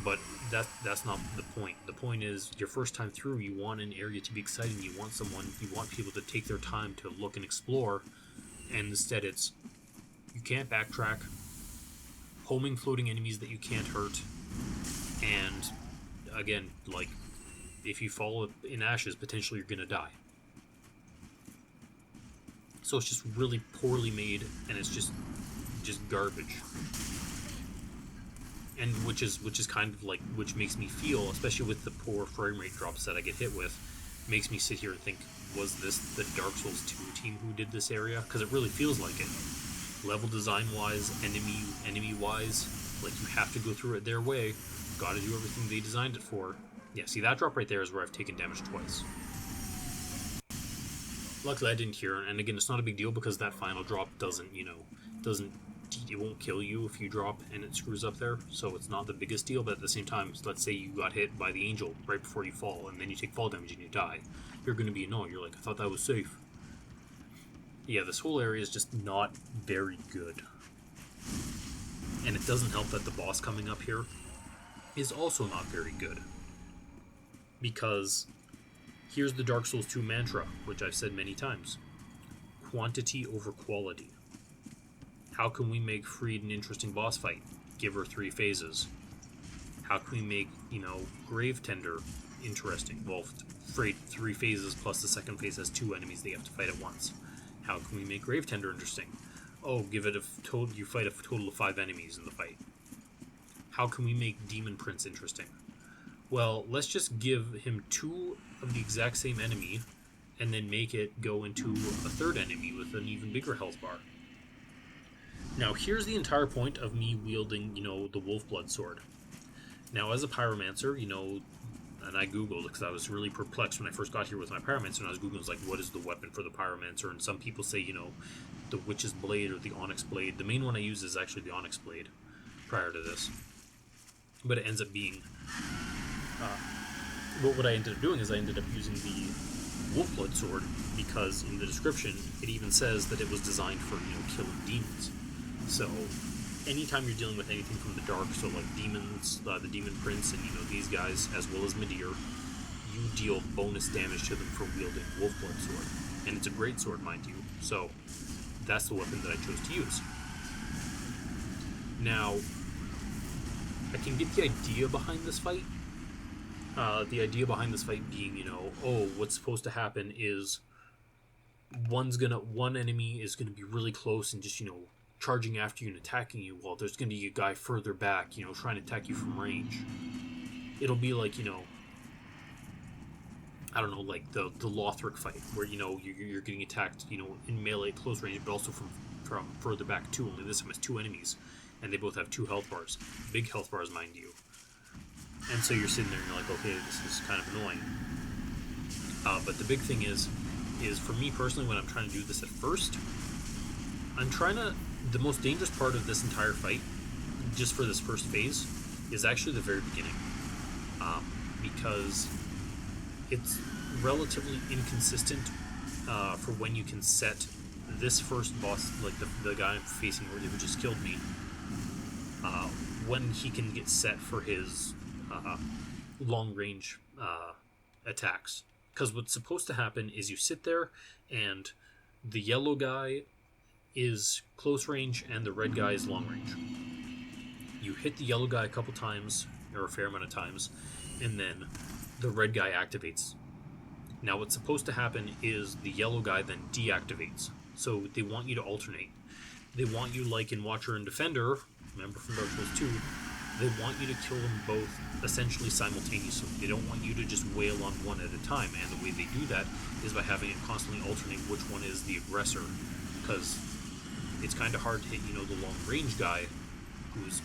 But that's not the point. The point is, your first time through, you want an area to be exciting. You want people to take their time to look and explore, and instead it's, you can't backtrack, homing floating enemies that you can't hurt, and again, like, if you fall in ashes, potentially you're gonna die. So it's just really poorly made, and it's just garbage. And which is kind of like, which makes me feel, especially with the poor frame rate drops that I get hit with, makes me sit here and think, was this the Dark Souls 2 team who did this area? Because it really feels like it. Level design wise, enemy wise, like, you have to go through it their way. Gotta do everything they designed it for. Yeah, see, that drop right there is where I've taken damage twice. Luckily I didn't hear it, and again, it's not a big deal, because that final drop it won't kill you if you drop and it screws up there, so it's not the biggest deal. But at the same time, let's say you got hit by the angel right before you fall, and then you take fall damage and you die. You're going to be annoyed. You're like, I thought that was safe. Yeah, this whole area is just not very good. And it doesn't help that the boss coming up here is also not very good. Because here's the Dark Souls 2 mantra, which I've said many times. Quantity over quality. How can we make Friede an interesting boss fight? Give her 3 phases. How can we make, Gravetender interesting? Well, Friede 3 phases plus the second phase has 2 enemies they have to fight at once. How can we make Gravetender interesting? Oh, give it you fight a total of 5 enemies in the fight. How can we make Demon Prince interesting? Well, let's just give him 2 of the exact same enemy, and then make it go into a 3rd enemy with an even bigger health bar. Now, here's the entire point of me wielding, the Wolfblood sword. Now, as a Pyromancer, and I googled, because I was really perplexed when I first got here with my Pyromancer, and I was googling, like, what is the weapon for the Pyromancer? And some people say, the Witch's Blade or the Onyx Blade. The main one I use is actually the Onyx Blade, prior to this. But it ends up being... what I ended up doing is I ended up using the Wolfblood sword, because in the description, it even says that it was designed for, killing demons. So, anytime you're dealing with anything from the dark, so like demons, the Demon Prince, and these guys, as well as Midir, you deal bonus damage to them for wielding Wolfblood sword. And it's a great sword, mind you, so that's the weapon that I chose to use. Now, I can get the idea behind this fight. The idea behind this fight being, what's supposed to happen is one enemy is gonna be really close and just, charging after you and attacking you, while there's going to be a guy further back, trying to attack you from range. It'll be like, I don't know, like the Lothric fight, where, you're getting attacked, in melee close range, but also from further back too, only this time it's 2 enemies, and they both have 2 health bars. Big health bars, mind you. And so you're sitting there and you're like, okay, this is kind of annoying. But the big thing is for me personally, when I'm trying to do this at first, the most dangerous part of this entire fight, just for this first phase, is actually the very beginning. Because relatively inconsistent for when you can set this first boss, like the guy I'm facing who just killed me, when he can get set for his long range attacks. Because what's supposed to happen is you sit there and the yellow guy is close range and the red guy is long range. You hit the yellow guy a couple times, or a fair amount of times, and then the red guy activates. Now what's supposed to happen is the yellow guy then deactivates. So they want you to alternate. They want you, like in Watcher and Defender, remember from Dark Souls 2, they want you to kill them both essentially simultaneously. They don't want you to just wail on one at a time, and the way they do that is by having it constantly alternate which one is the aggressor, because it's kind of hard to hit, the long range guy who's,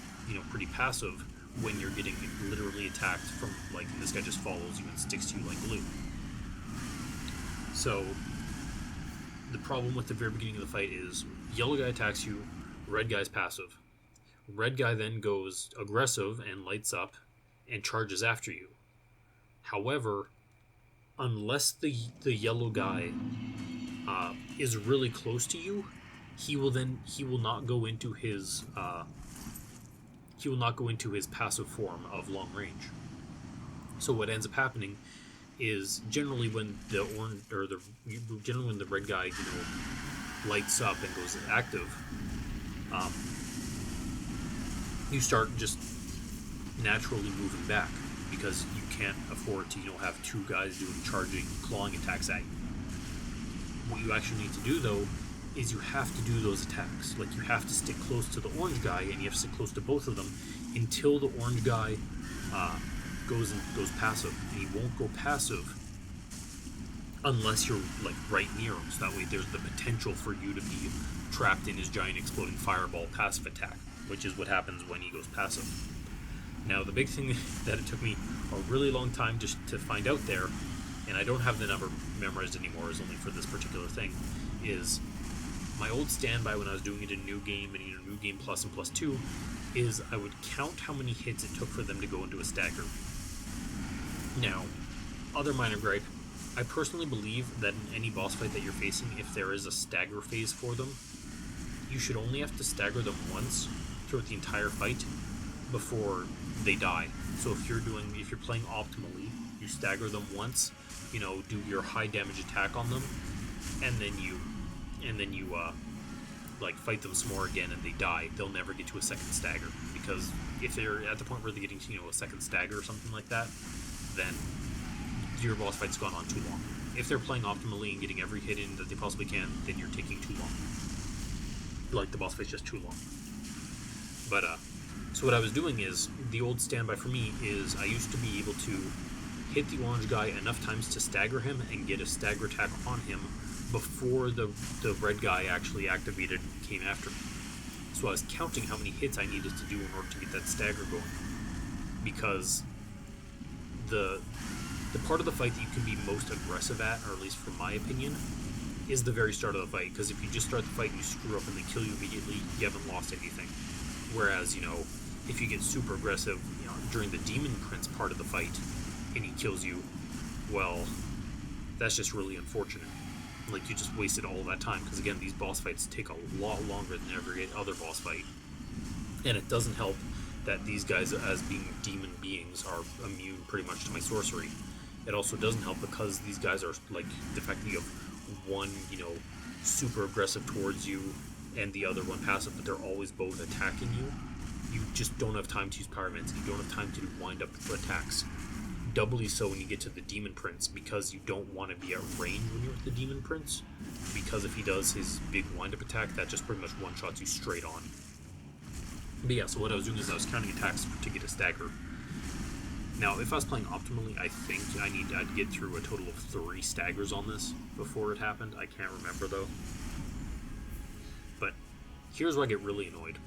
pretty passive when you're getting literally attacked from, like, this guy just follows you and sticks to you like glue. So the problem with the very beginning of the fight is yellow guy attacks you, red guy's passive. Red guy then goes aggressive and lights up and charges after you. However, unless the yellow guy is really close to you, he will not go into his passive form of long range. So what ends up happening is generally when the red guy lights up and goes active, you start just naturally moving back because you can't afford to have two guys doing charging clawing attacks at you. What you actually need to do though is you have to do those attacks. Like, you have to stick close to the orange guy and you have to stick close to both of them until the orange guy goes passive, and he won't go passive unless you're like right near him, so that way there's the potential for you to be trapped in his giant exploding fireball passive attack, which is what happens when he goes passive. Now the big thing that it took me a really long time just to find out there, and I don't have the number memorized anymore, is only for this particular thing, is my old standby when I was doing it in New Game and New Game Plus and Plus 2, is I would count how many hits it took for them to go into a stagger. Now, other minor gripe, I personally believe that in any boss fight that you're facing, if there is a stagger phase for them, you should only have to stagger them once throughout the entire fight before they die. So if you're playing optimally, you stagger them once, do your high damage attack on them, and then you fight them some more again and they die. They'll never get to a second stagger, because if they're at the point where they're getting a second stagger or something like that, then your boss fight's gone on too long. If they're playing optimally and getting every hit in that they possibly can, then you're taking too long. Like, the boss fight's just too long. But so what I was doing is, the old standby for me is I used to be able to hit the orange guy enough times to stagger him and get a stagger attack on him before the red guy actually activated and came after me. So I was counting how many hits I needed to do in order to get that stagger going. Because the part of the fight that you can be most aggressive at, or at least from my opinion, is the very start of the fight. Because if you just start the fight and you screw up and they kill you immediately, you haven't lost anything. Whereas, if you get super aggressive, during the Demon Prince part of the fight, and he kills you, well, that's just really unfortunate. Like, you just wasted all of that time, because again, these boss fights take a lot longer than every other boss fight. And it doesn't help that these guys, as being demon beings, are immune pretty much to my sorcery. It also doesn't help because these guys are, like, the fact that you have one, super aggressive towards you and the other one passive, but they're always both attacking you. You just don't have time to use Pyromancer. You don't have time to do wind-up attacks. Doubly so when you get to the Demon Prince, because you don't want to be at range when you're with the Demon Prince, because if he does his big wind-up attack, that just pretty much one-shots you straight on. But yeah, so what I was doing is I was counting attacks to get a stagger. Now, if I was playing optimally, I think I'd get through a total of 3 staggers on this before it happened. I can't remember, though. But here's where I get really annoyed.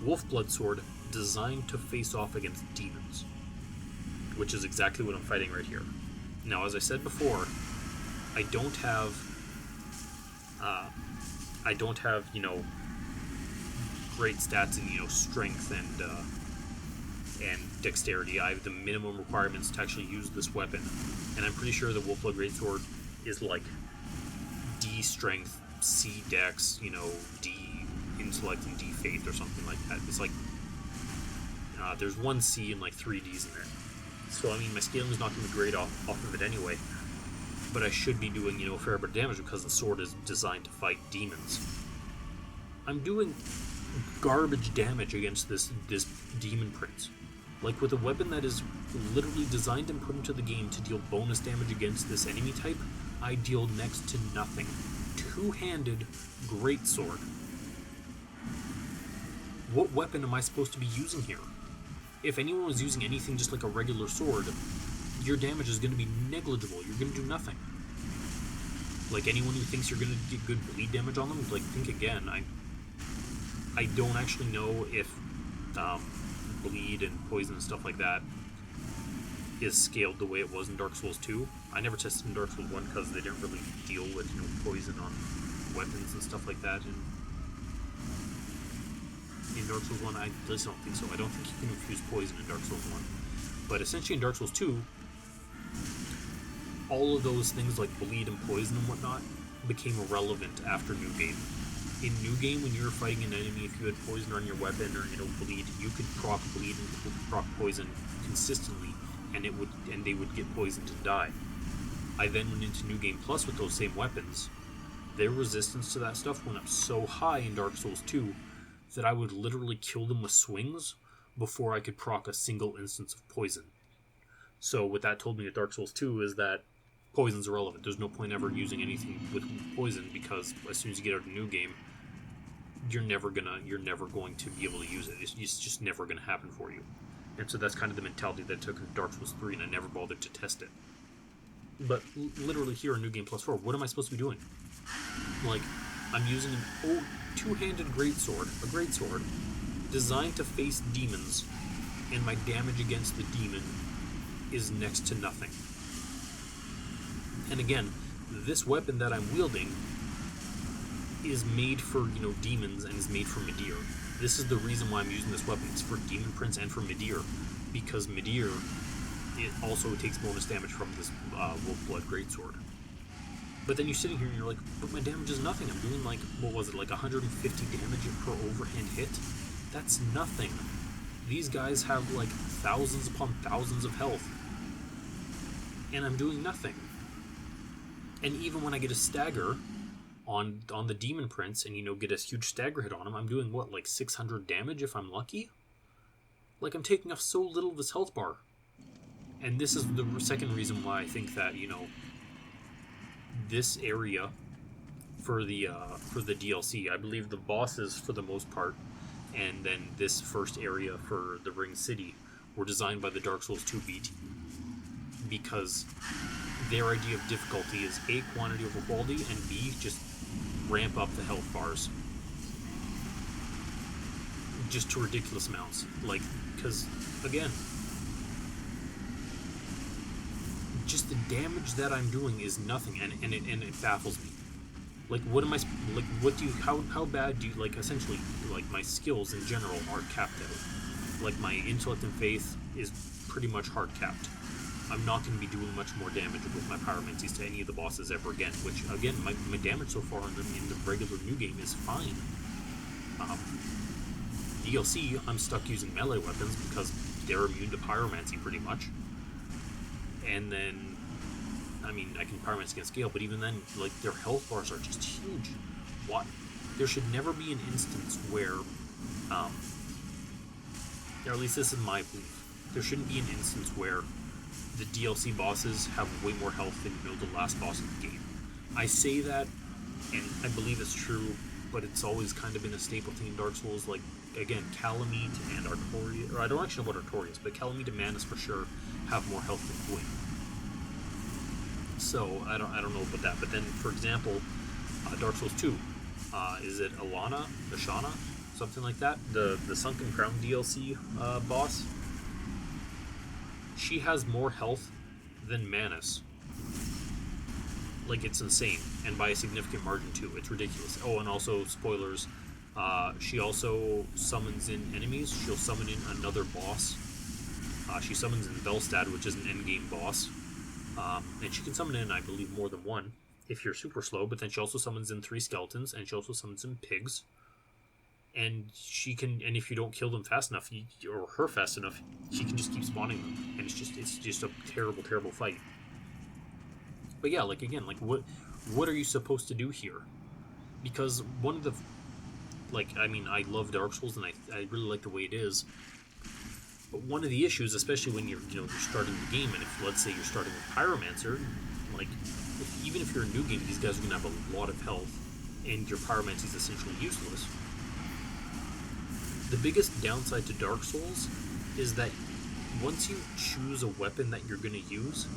Wolfblood Sword, designed to face off against demons, which is exactly what I'm fighting right here. Now, as I said before, I don't have, great stats in, strength and dexterity. I have the minimum requirements to actually use this weapon, and I'm pretty sure the Wolfblood Greatsword is like D strength, C dex, D intellect, and D faith or something like that. It's like there's one C and like 3 Ds in there. So I mean, my scaling is not going to be great off of it anyway, but I should be doing a fair bit of damage because the sword is designed to fight demons. I'm doing garbage damage against this demon prince. Like, with a weapon that is literally designed and put into the game to deal bonus damage against this enemy type, I deal next to nothing. Two-handed greatsword. What weapon am I supposed to be using here? If anyone was using anything just like a regular sword, your damage is going to be negligible. You're going to do nothing. Like, anyone who thinks you're going to get good bleed damage on them, like, think again. I don't actually know if bleed and poison and stuff like that is scaled the way it was in Dark Souls 2. I never tested in Dark Souls 1 because they didn't really deal with poison on weapons and stuff like that. And in Dark Souls 1, I just don't think so. I don't think you can infuse poison in Dark Souls 1. But essentially in Dark Souls 2, all of those things like bleed and poison and whatnot became irrelevant after New Game. In New Game, when you were fighting an enemy, if you had poison on your weapon or bleed, you could proc bleed and proc poison consistently, and they would get poisoned and die. I then went into New Game Plus with those same weapons. Their resistance to that stuff went up so high in Dark Souls 2 that I would literally kill them with swings before I could proc a single instance of poison. So what that told me at Dark Souls 2 is that poison's irrelevant. There's no point ever using anything with poison, because as soon as you get out of New Game, you're never going to be able to use it. It's just never going to happen for you. And so that's kind of the mentality that I took in Dark Souls 3, and I never bothered to test it. But literally here in New Game Plus 4, what am I supposed to be doing? Like, I'm using an two-handed greatsword, a greatsword, designed to face demons, and my damage against the demon is next to nothing. And again, this weapon that I'm wielding is made for, demons, and is made for Midir. This is the reason why I'm using this weapon. It's for Demon Prince and for Midir, because Midir, it also takes bonus damage from this Wolfblood Greatsword. But then you're sitting here and you're like, but my damage is nothing. I'm doing like 150 damage per overhand hit? That's nothing. These guys have like thousands upon thousands of health, and I'm doing nothing. And even when I get a stagger on the Demon Prince and, get a huge stagger hit on him, I'm doing, 600 damage if I'm lucky? Like, I'm taking off so little of his health bar. And this is the second reason why I think that, this area for the DLC, I believe the bosses, for the most part, and then this first area for the Ring City, were designed by the Dark Souls 2 B team. Because their idea of difficulty is A, quantity over quality, and B, just ramp up the health bars just to ridiculous amounts. Like, because again, just the damage that I'm doing is nothing, and it baffles me. Like, what am I like? What do you? How bad do you like? Essentially, like, my skills in general are capped out. Like, my intellect and faith is pretty much hard capped. I'm not going to be doing much more damage with my Pyromancer to any of the bosses ever again, which, again, my damage so far in the regular New Game is fine. DLC, I'm stuck using melee weapons because they're immune to Pyromancy pretty much. And then, I mean, I can Pyromancy against Gael, but even then, like, their health bars are just huge. What? There should never be an instance where, or at least this is my belief, there shouldn't be an instance where the DLC bosses have way more health than the last boss of the game. I say that, and I believe it's true, but it's always kind of been a staple thing in Dark Souls. Like, again, Calamite and Artorias, or I don't actually know about Artorias, but Calamite and Manus for sure have more health than Gwyn. So I don't know about that. But then, for example, Dark Souls 2, is it Ashana, something like that? The Sunken Crown DLC boss. She has more health than Manus. Like, it's insane, and by a significant margin too. It's ridiculous. Oh, and also, spoilers, she also summons in enemies. She'll summon in another boss She summons in Velstad, which is an endgame boss. And she can summon in, I believe, more than one if you're super slow, but then she also summons in 3 skeletons, and she also summons in pigs. And she can, and if you don't kill them fast enough, or her fast enough, she can just keep spawning them. And it's just a terrible, terrible fight. But yeah, like, again, like, what are you supposed to do here? Because one of the, like, I mean, I love Dark Souls, and I really like the way it is. But one of the issues, especially when you're starting the game, and if, let's say, you're starting with Pyromancer, like, even if you're a new game, these guys are going to have a lot of health, and your Pyromancer is essentially useless. The biggest downside to Dark Souls is that once you choose a weapon that you're going to use,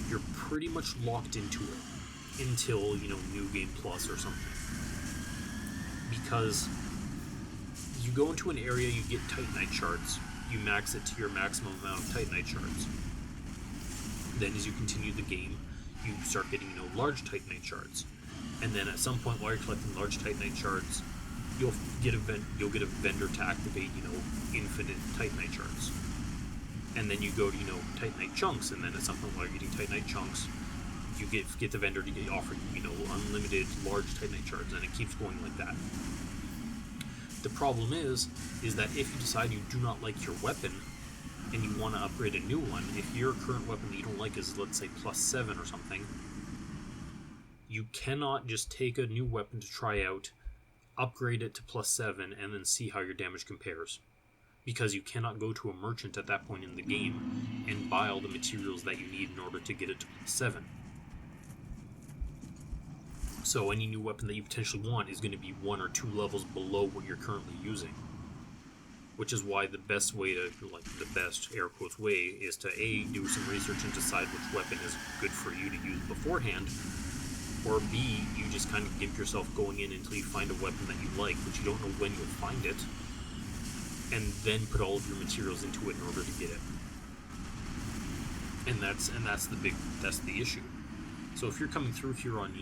you're pretty much locked into it until, New Game Plus or something. Because you go into an area, you get Titanite shards, you max it to your maximum amount of Titanite shards. Then as you continue the game, you start getting, large Titanite shards. And then at some point while you're collecting large Titanite shards, you'll get a vendor to activate, infinite Titanite shards. And then you go to, Titanite chunks, and then at some point while you're getting Titanite chunks, you get the vendor to offer you, unlimited large Titanite shards, and it keeps going like that. The problem is that if you decide you do not like your weapon, and you want to upgrade a new one, if your current weapon that you don't like is, let's say, +7 or something, you cannot just take a new weapon to try out, upgrade it to +7, and then see how your damage compares. Because you cannot go to a merchant at that point in the game and buy all the materials that you need in order to get it to +7. So any new weapon that you potentially want is going to be 1 or 2 levels below what you're currently using. Which is why the best way to, the best air quotes way, is to A, do some research and decide which weapon is good for you to use beforehand, or B, you just kind of give yourself going in until you find a weapon that you like, but you don't know when you'll find it, and then put all of your materials into it in order to get it. And that's the issue. So if you're coming through here on,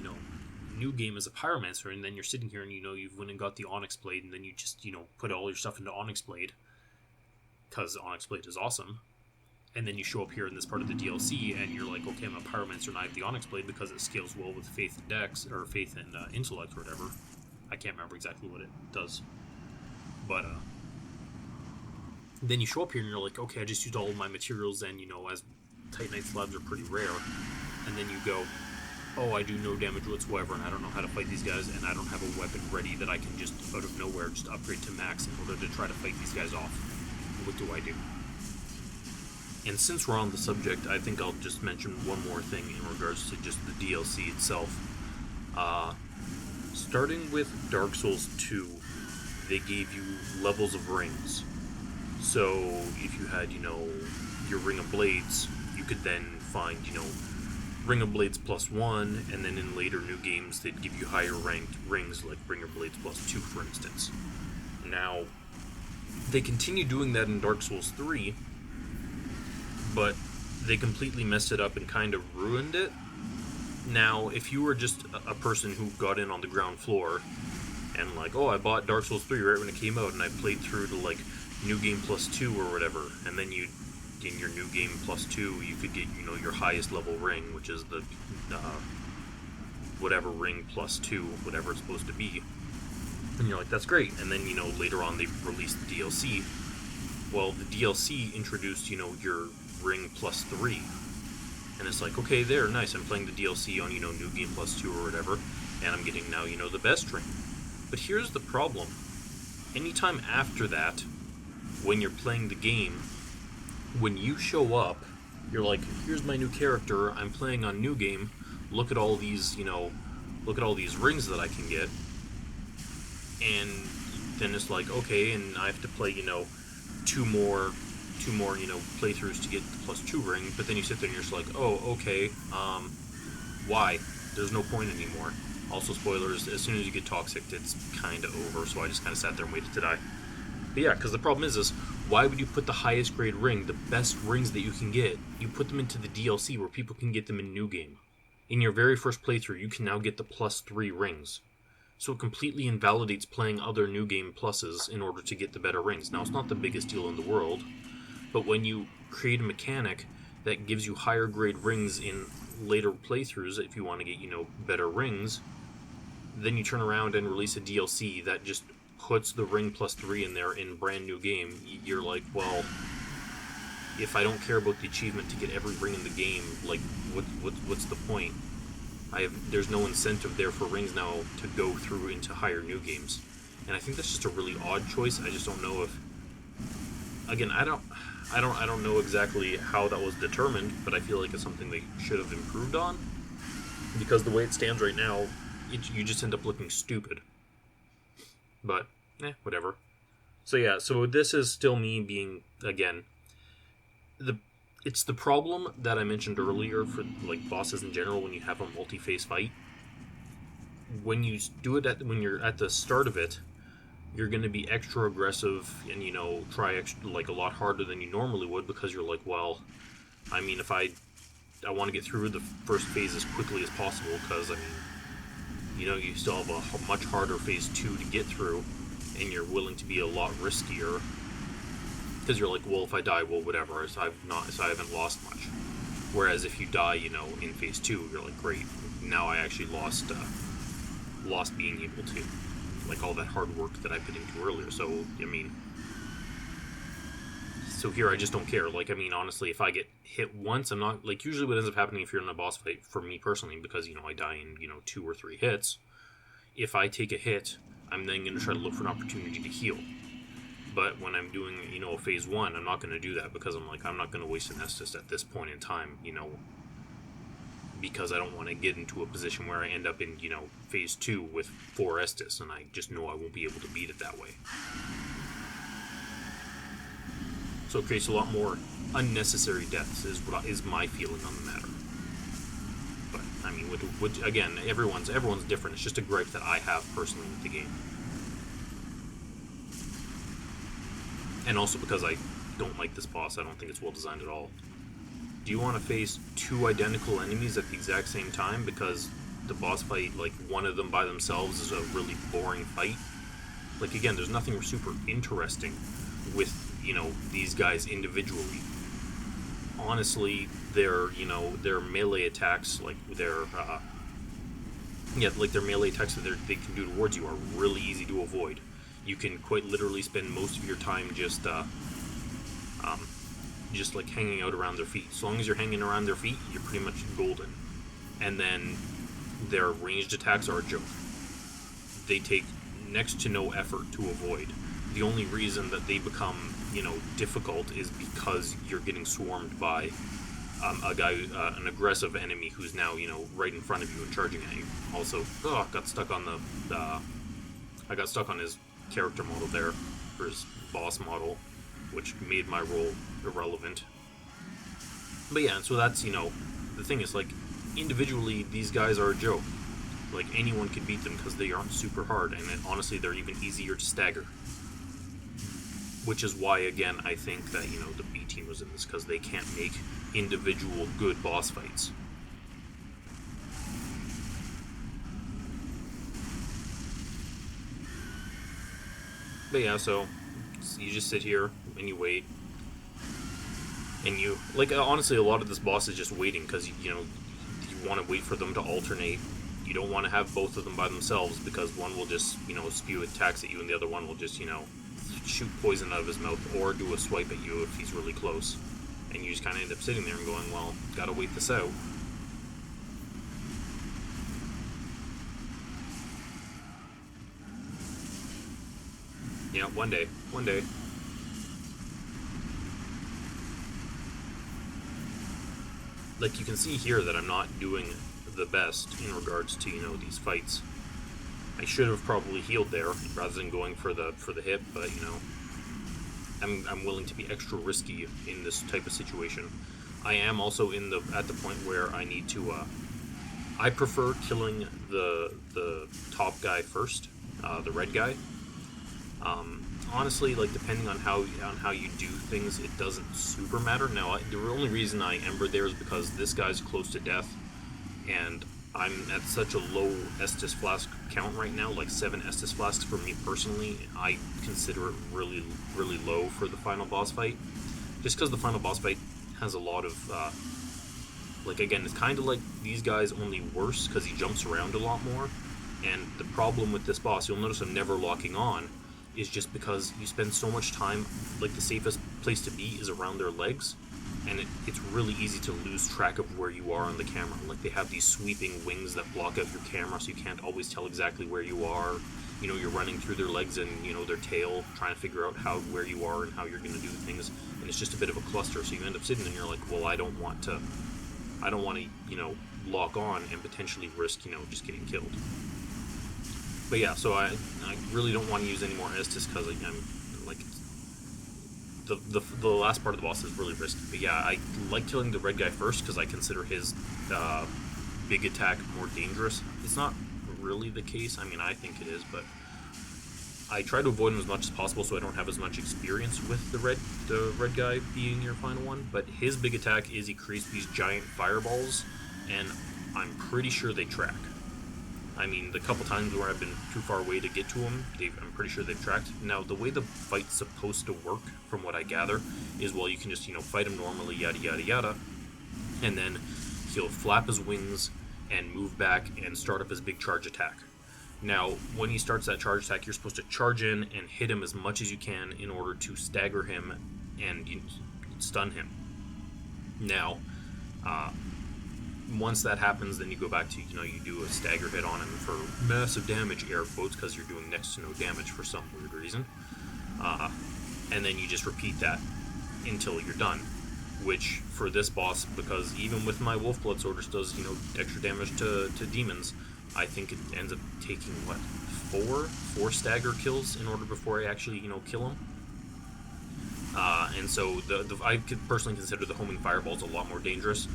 new game as a Pyromancer, and then you're sitting here and you've went and got the Onyx Blade, and then you just put all your stuff into Onyx Blade because Onyx Blade is awesome, and then you show up here in this part of the DLC and you're like, okay, I'm a Pyromancer and I have the Onyx Blade because it scales well with Faith and Dex, or Faith and Intellect or whatever. I can't remember exactly what it does, but then you show up here and you're like, okay, I just used all of my materials, and as Titanite slabs are pretty rare, and then you go, oh, I do no damage whatsoever, and I don't know how to fight these guys, and I don't have a weapon ready that I can just, out of nowhere, just upgrade to max in order to try to fight these guys off. What do I do? And since we're on the subject, I think I'll just mention one more thing in regards to just the DLC itself. Starting with Dark Souls 2, they gave you levels of rings. So, if you had, your Ring of Blades, you could then find, Ring of Blades +1, and then in later new games they'd give you higher ranked rings like Ring of Blades +2, for instance. Now, they continue doing that in Dark Souls 3, but they completely messed it up and kind of ruined it. Now, if you were just a person who got in on the ground floor and oh, I bought Dark Souls 3 right when it came out and I played through to New Game +2 or whatever, and then you in your New Game +2, you could get, your highest level ring, which is the, whatever ring +2, whatever it's supposed to be. And you're like, that's great. And then, later on they released the DLC. Well, the DLC introduced, your ring +3. And it's like, okay, there, nice, I'm playing the DLC on, New Game +2 or whatever, and I'm getting now, the best ring. But here's the problem. Anytime after that, when you're playing the game, when you show up, you're like, here's my new character, I'm playing on New Game, look at all these, look at all these rings that I can get, and then it's like, okay, and I have to play, two more, playthroughs to get the +2 ring, but then you sit there and you're just like, oh, okay, why? There's no point anymore. Also, spoilers, as soon as you get toxic, it's kind of over, so I just kind of sat there and waited to die. But yeah, because the problem is why would you put the highest grade ring, the best rings that you can get, you put them into the DLC where people can get them in New Game. In your very first playthrough, you can now get the +3 rings. So it completely invalidates playing other New Game pluses in order to get the better rings. Now, it's not the biggest deal in the world, But when you create a mechanic that gives you higher grade rings in later playthroughs, if you want to get, better rings, then you turn around and release a DLC that just puts the ring plus 3 in there in a brand new game. You're like, well, if I don't care about the achievement to get every ring in the game, like, what's the point? There's no incentive there for rings now to go through into higher new games. And I think that's just a really odd choice. I just don't know if... Again, I don't know exactly how that was determined, but I feel like it's something they should have improved on. Because the way it stands right now, you just end up looking stupid. But, whatever. So yeah, so this is still me being, again... It's the problem that I mentioned earlier for like bosses in general when you have a multi-phase fight. When you do it when you're at the start of it, you're going to be extra aggressive and try a lot harder than you normally would, because you're like, well, I mean, if I want to get through the first phase as quickly as possible, because I mean, you still have a much harder phase 2 to get through, and you're willing to be a lot riskier. Because you're like, well, if I die, well, whatever, so I haven't lost much. Whereas if you die, in phase 2, you're like, great, now I actually lost being able to, like, all that hard work that I put into earlier. So, I mean, so here I just don't care. Like, I mean, honestly, if I get hit once, I'm not, like, usually what ends up happening if you're in a boss fight, for me personally, because, I die in, 2 or 3 hits, if I take a hit, I'm then going to try to look for an opportunity to heal. But when I'm doing, a phase 1, I'm not going to do that, because I'm like, I'm not going to waste an Estus at this point in time, because I don't want to get into a position where I end up in, phase 2 with 4 Estus, and I just know I won't be able to beat it that way. So it creates a lot more unnecessary deaths, is my feeling on the matter. But, I mean, again, everyone's different. It's just a gripe that I have personally with the game. And also because I don't like this boss, I don't think it's well designed at all. Do you want to face 2 identical enemies at the exact same time? Because the boss fight, like, one of them by themselves is a really boring fight. Like, again, there's nothing super interesting with, these guys individually. Honestly, their melee attacks, like, their melee attacks that they can do towards you are really easy to avoid. You can quite literally spend most of your time just like hanging out around their feet. As long as you're hanging around their feet, you're pretty much golden. And then their ranged attacks are a joke. They take next to no effort to avoid. The only reason that they become, difficult is because you're getting swarmed by an aggressive enemy who's now, right in front of you and charging at you. Also, I got stuck on his character model there, for his boss model, which made my role irrelevant. But yeah, so that's, the thing is, like, individually, these guys are a joke. Like, anyone can beat them because they aren't super hard, and honestly, they're even easier to stagger. Which is why, again, I think that, the B team was in this, because they can't make individual good boss fights. But yeah, so you just sit here and you wait, and you, like, honestly, a lot of this boss is just waiting, because you want to wait for them to alternate. You don't want to have both of them by themselves, because one will just spew attacks at you, and the other one will just shoot poison out of his mouth or do a swipe at you if he's really close, and you just kind of end up sitting there and going, well, gotta wait this out. Yeah, one day. Like, you can see here that I'm not doing the best in regards to, these fights. I should have probably healed there rather than going for the hit, but, I'm willing to be extra risky in this type of situation. I am also at the point where I need to, I prefer killing the top guy first, the red guy. Honestly, like, depending on how you do things, it doesn't super matter. Now, the only reason I Ember there is because this guy's close to death, and I'm at such a low Estus Flask count right now, like 7 Estus Flasks for me personally. I consider it really, really low for the final boss fight, just because the final boss fight has a lot of, like, again, it's kind of like these guys, only worse, because he jumps around a lot more. And the problem with this boss, you'll notice I'm never locking on, is just because you spend so much time, like, the safest place to be is around their legs, and it's really easy to lose track of where you are on the camera. Like, they have these sweeping wings that block out your camera, so you can't always tell exactly where you are. You know, you're running through their legs and, you know, their tail, trying to figure out where you are and how you're going to do things, and it's just a bit of a cluster, so you end up sitting and you're like, well, I don't want to, you know, lock on and potentially risk, you know, just getting killed. But yeah, so I really don't want to use any more Estus because I'm like, the last part of the boss is really risky. But yeah, I like killing the red guy first because I consider his big attack more dangerous. It's not really the case. I mean, I think it is, but I try to avoid him as much as possible so I don't have as much experience with the red guy being your final one. But his big attack is he creates these giant fireballs, and I'm pretty sure they track. I mean, the couple times where I've been too far away to get to him, I'm pretty sure they've tracked. Now, the way the fight's supposed to work, from what I gather, is, well, you can just, you know, fight him normally, yada yada yada, and then he'll flap his wings and move back and start up his big charge attack. Now, when he starts that charge attack, you're supposed to charge in and hit him as much as you can in order to stagger him and stun him. Now, once that happens, then you go back to, you know, you do a stagger hit on him for massive damage, air quotes, because you're doing next to no damage for some weird reason. And then you just repeat that until you're done. Which, for this boss, because even with my Wolfblood Sword does, you know, extra damage to demons, I think it ends up taking, what, four stagger kills in order before I actually, you know, kill him. And so I could personally consider the homing fireballs a lot more dangerous.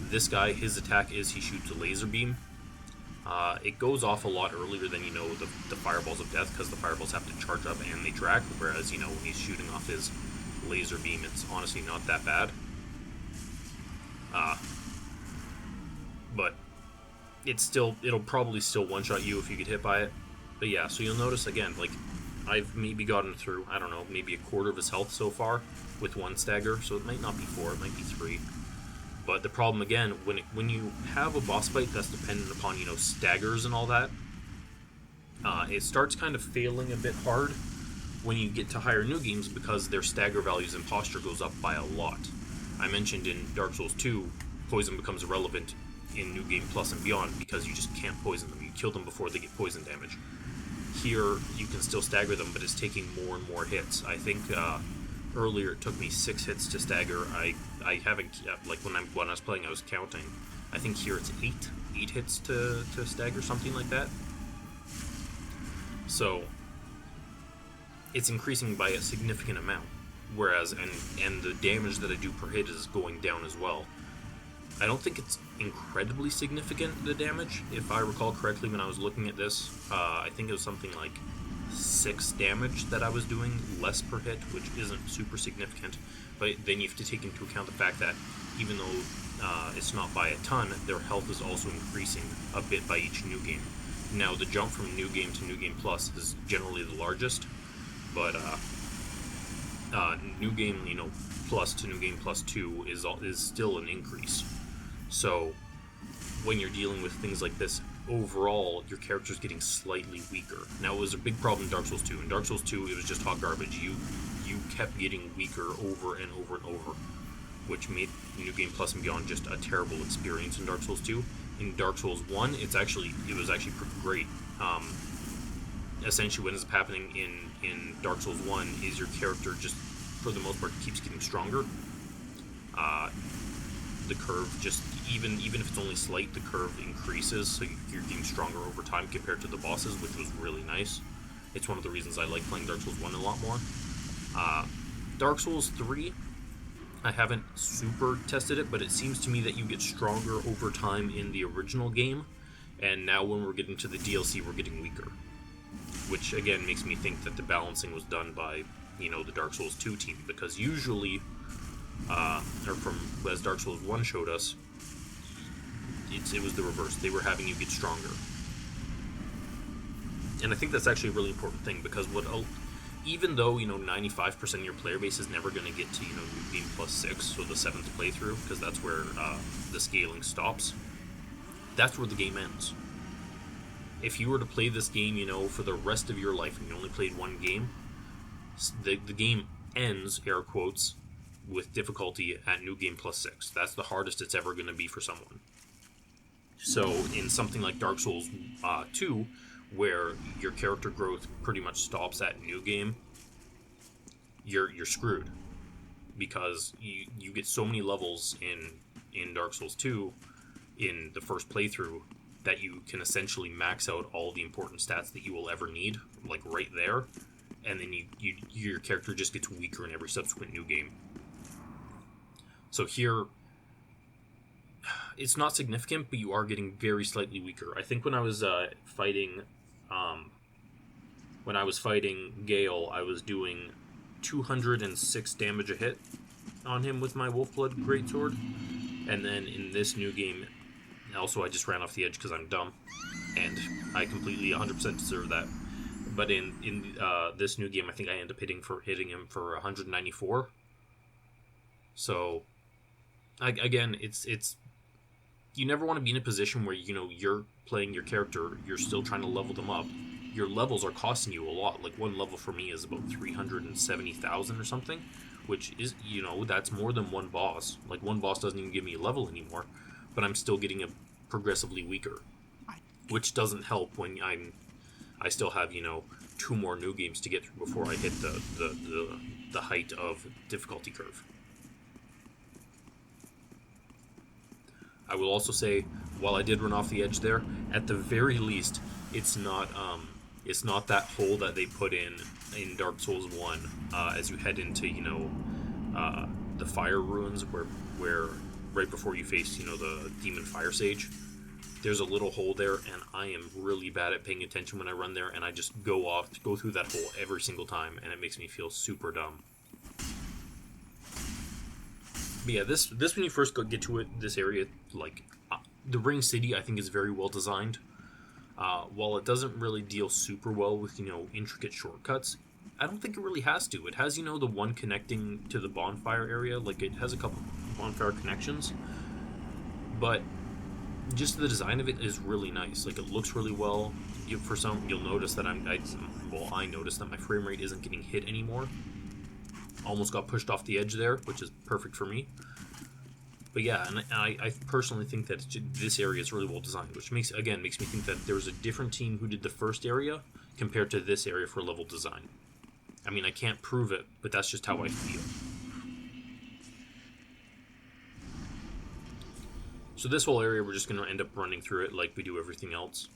This guy, his attack is he shoots a laser beam. It goes off a lot earlier than, you know, the fireballs of death, because the fireballs have to charge up and they track, whereas, you know, when he's shooting off his laser beam, it's honestly not that bad. But it'll probably still one-shot you if you get hit by it. But yeah, so you'll notice, again, like, I've maybe gotten through, I don't know, maybe a quarter of his health so far with one stagger, so it might not be 4, it might be 3. But the problem, again, when you have a boss fight that's dependent upon, you know, staggers and all that, it starts kind of failing a bit hard when you get to higher new games, because their stagger values and posture goes up by a lot. I mentioned in Dark Souls 2, poison becomes irrelevant in New Game Plus and beyond because you just can't poison them. You kill them before they get poison damage. Here, you can still stagger them, but it's taking more and more hits. I think earlier it took me 6 hits to stagger. I haven't, like when I was playing, I was counting. I think here it's 8 hits to stagger, something like that. So it's increasing by a significant amount. Whereas, and the damage that I do per hit is going down as well. I don't think it's incredibly significant, the damage. If I recall correctly when I was looking at this, I think it was something like 6 damage that I was doing less per hit, which isn't super significant. But then you have to take into account the fact that even though it's not by a ton, their health is also increasing a bit by each new game. Now, the jump from New Game to New Game Plus is generally the largest, but New Game, you know, Plus to New Game Plus 2 is still an increase. So when you're dealing with things like this, overall, your character's getting slightly weaker. Now, it was a big problem in Dark Souls 2. In Dark Souls 2, it was just hot garbage. You kept getting weaker over and over and over, which made New Game Plus and Beyond just a terrible experience in Dark Souls 2. In Dark Souls 1, it was actually pretty great. Essentially, what ends up happening in Dark Souls 1 is your character just, for the most part, keeps getting stronger. The curve just, even if it's only slight, the curve increases, so you're getting stronger over time compared to the bosses, which was really nice. It's one of the reasons I like playing Dark Souls 1 a lot more. Dark Souls 3, I haven't super tested it, but it seems to me that you get stronger over time in the original game, and now when we're getting to the DLC, we're getting weaker. Which, again, makes me think that the balancing was done by, you know, the Dark Souls 2 team, because usually, or from as Dark Souls 1 showed us, it was the reverse. They were having you get stronger. And I think that's actually a really important thing, because even though, 95% of your player base is never going to get to, New Game Plus 6, so the 7th playthrough, because that's where the scaling stops, that's where the game ends. If you were to play this game, for the rest of your life, and you only played one game, the game ends, air quotes, with difficulty at New Game Plus 6. That's the hardest it's ever going to be for someone. So, in something like Dark Souls 2, where your character growth pretty much stops at New Game, you're screwed. Because you get so many levels in Dark Souls 2, in the first playthrough, that you can essentially max out all the important stats that you will ever need, like right there, and then your character just gets weaker in every subsequent new game. So here, it's not significant, but you are getting very slightly weaker. I think when I was fighting Gael, I was doing 206 damage a hit on him with my Wolfblood Greatsword, and then in this new game, also I just ran off the edge because I'm dumb, and I completely 100% deserve that. But in this new game, I think I end up hitting him for 194. So, again, it's you never want to be in a position where you're playing your character, you're still trying to level them up. Your levels are costing you a lot. Like one level for me is about 370,000 or something, which is that's more than one boss. Like one boss doesn't even give me a level anymore, but I'm still getting a progressively weaker, which doesn't help when I still have 2 more new games to get through before I hit the height of difficulty curve. I will also say, while I did run off the edge there, at the very least, it's not that hole that they put in Dark Souls 1 as you head into the fire ruins where right before you face the demon fire sage. There's a little hole there, and I am really bad at paying attention when I run there, and I just go through that hole every single time, and it makes me feel super dumb. But yeah, this when you first get to it, this area, like the Ring City, I think is very well designed. While it doesn't really deal super well with intricate shortcuts, I don't think it really has to. It has the one connecting to the bonfire area, like it has a couple bonfire connections, but just the design of it is really nice. Like it looks really well. You'll notice that I noticed that my frame rate isn't getting hit anymore. Almost got pushed off the edge there, which is perfect for me. But yeah, and I personally think that this area is really well designed, which makes me think that there was a different team who did the first area compared to this area for level design. I mean, I can't prove it, but that's just how I feel. So this whole area, we're just going to end up running through it like we do everything else.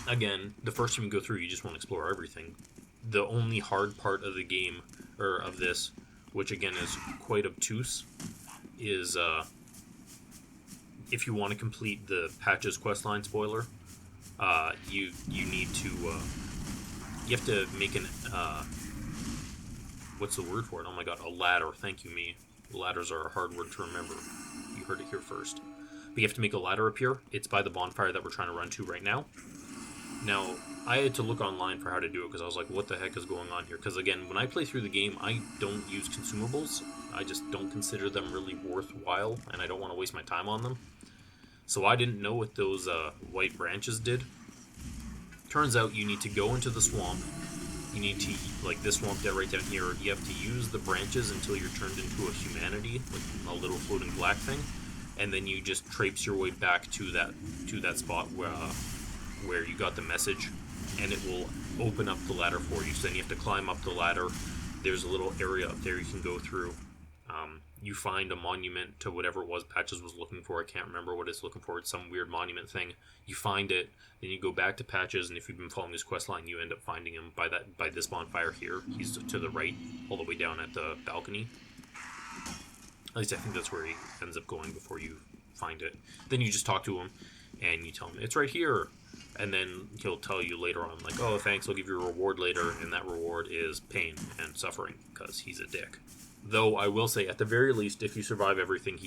Again, the first time you go through, you just want to explore everything. The only hard part of the game, or of this, which again is quite obtuse, is if you want to complete the Patches questline spoiler, you need to you have to make an what's the word for it? Oh my god, a ladder. Thank you, me. Ladders are a hard word to remember. You heard it here first. But you have to make a ladder appear. It's by the bonfire that we're trying to run to right now. Now, I had to look online for how to do it because I was like, what the heck is going on here? Because again, when I play through the game, I don't use consumables. I just don't consider them really worthwhile, and I don't want to waste my time on them. So I didn't know what those white branches did. Turns out you need to go into the swamp. You need to, like this swamp right down here, you have to use the branches until you're turned into a humanity, like a little floating black thing, and then you just traipse your way back to that spot where you got the message, and it will open up the ladder for you. So then you have to climb up the ladder. There's a little area up there you can go through. You find a monument to whatever it was Patches was looking for. I can't remember what it's looking for. It's some weird monument thing. You find it, then you go back to Patches, and if you've been following his quest line, you end up finding him by this bonfire here. He's to the right, all the way down at the balcony. At least I think that's where he ends up going before you find it. Then you just talk to him, and you tell him, it's right here. And then he'll tell you later on, like, oh, thanks, I'll give you a reward later, and that reward is pain and suffering, because he's a dick. Though, I will say, at the very least, if you survive everything,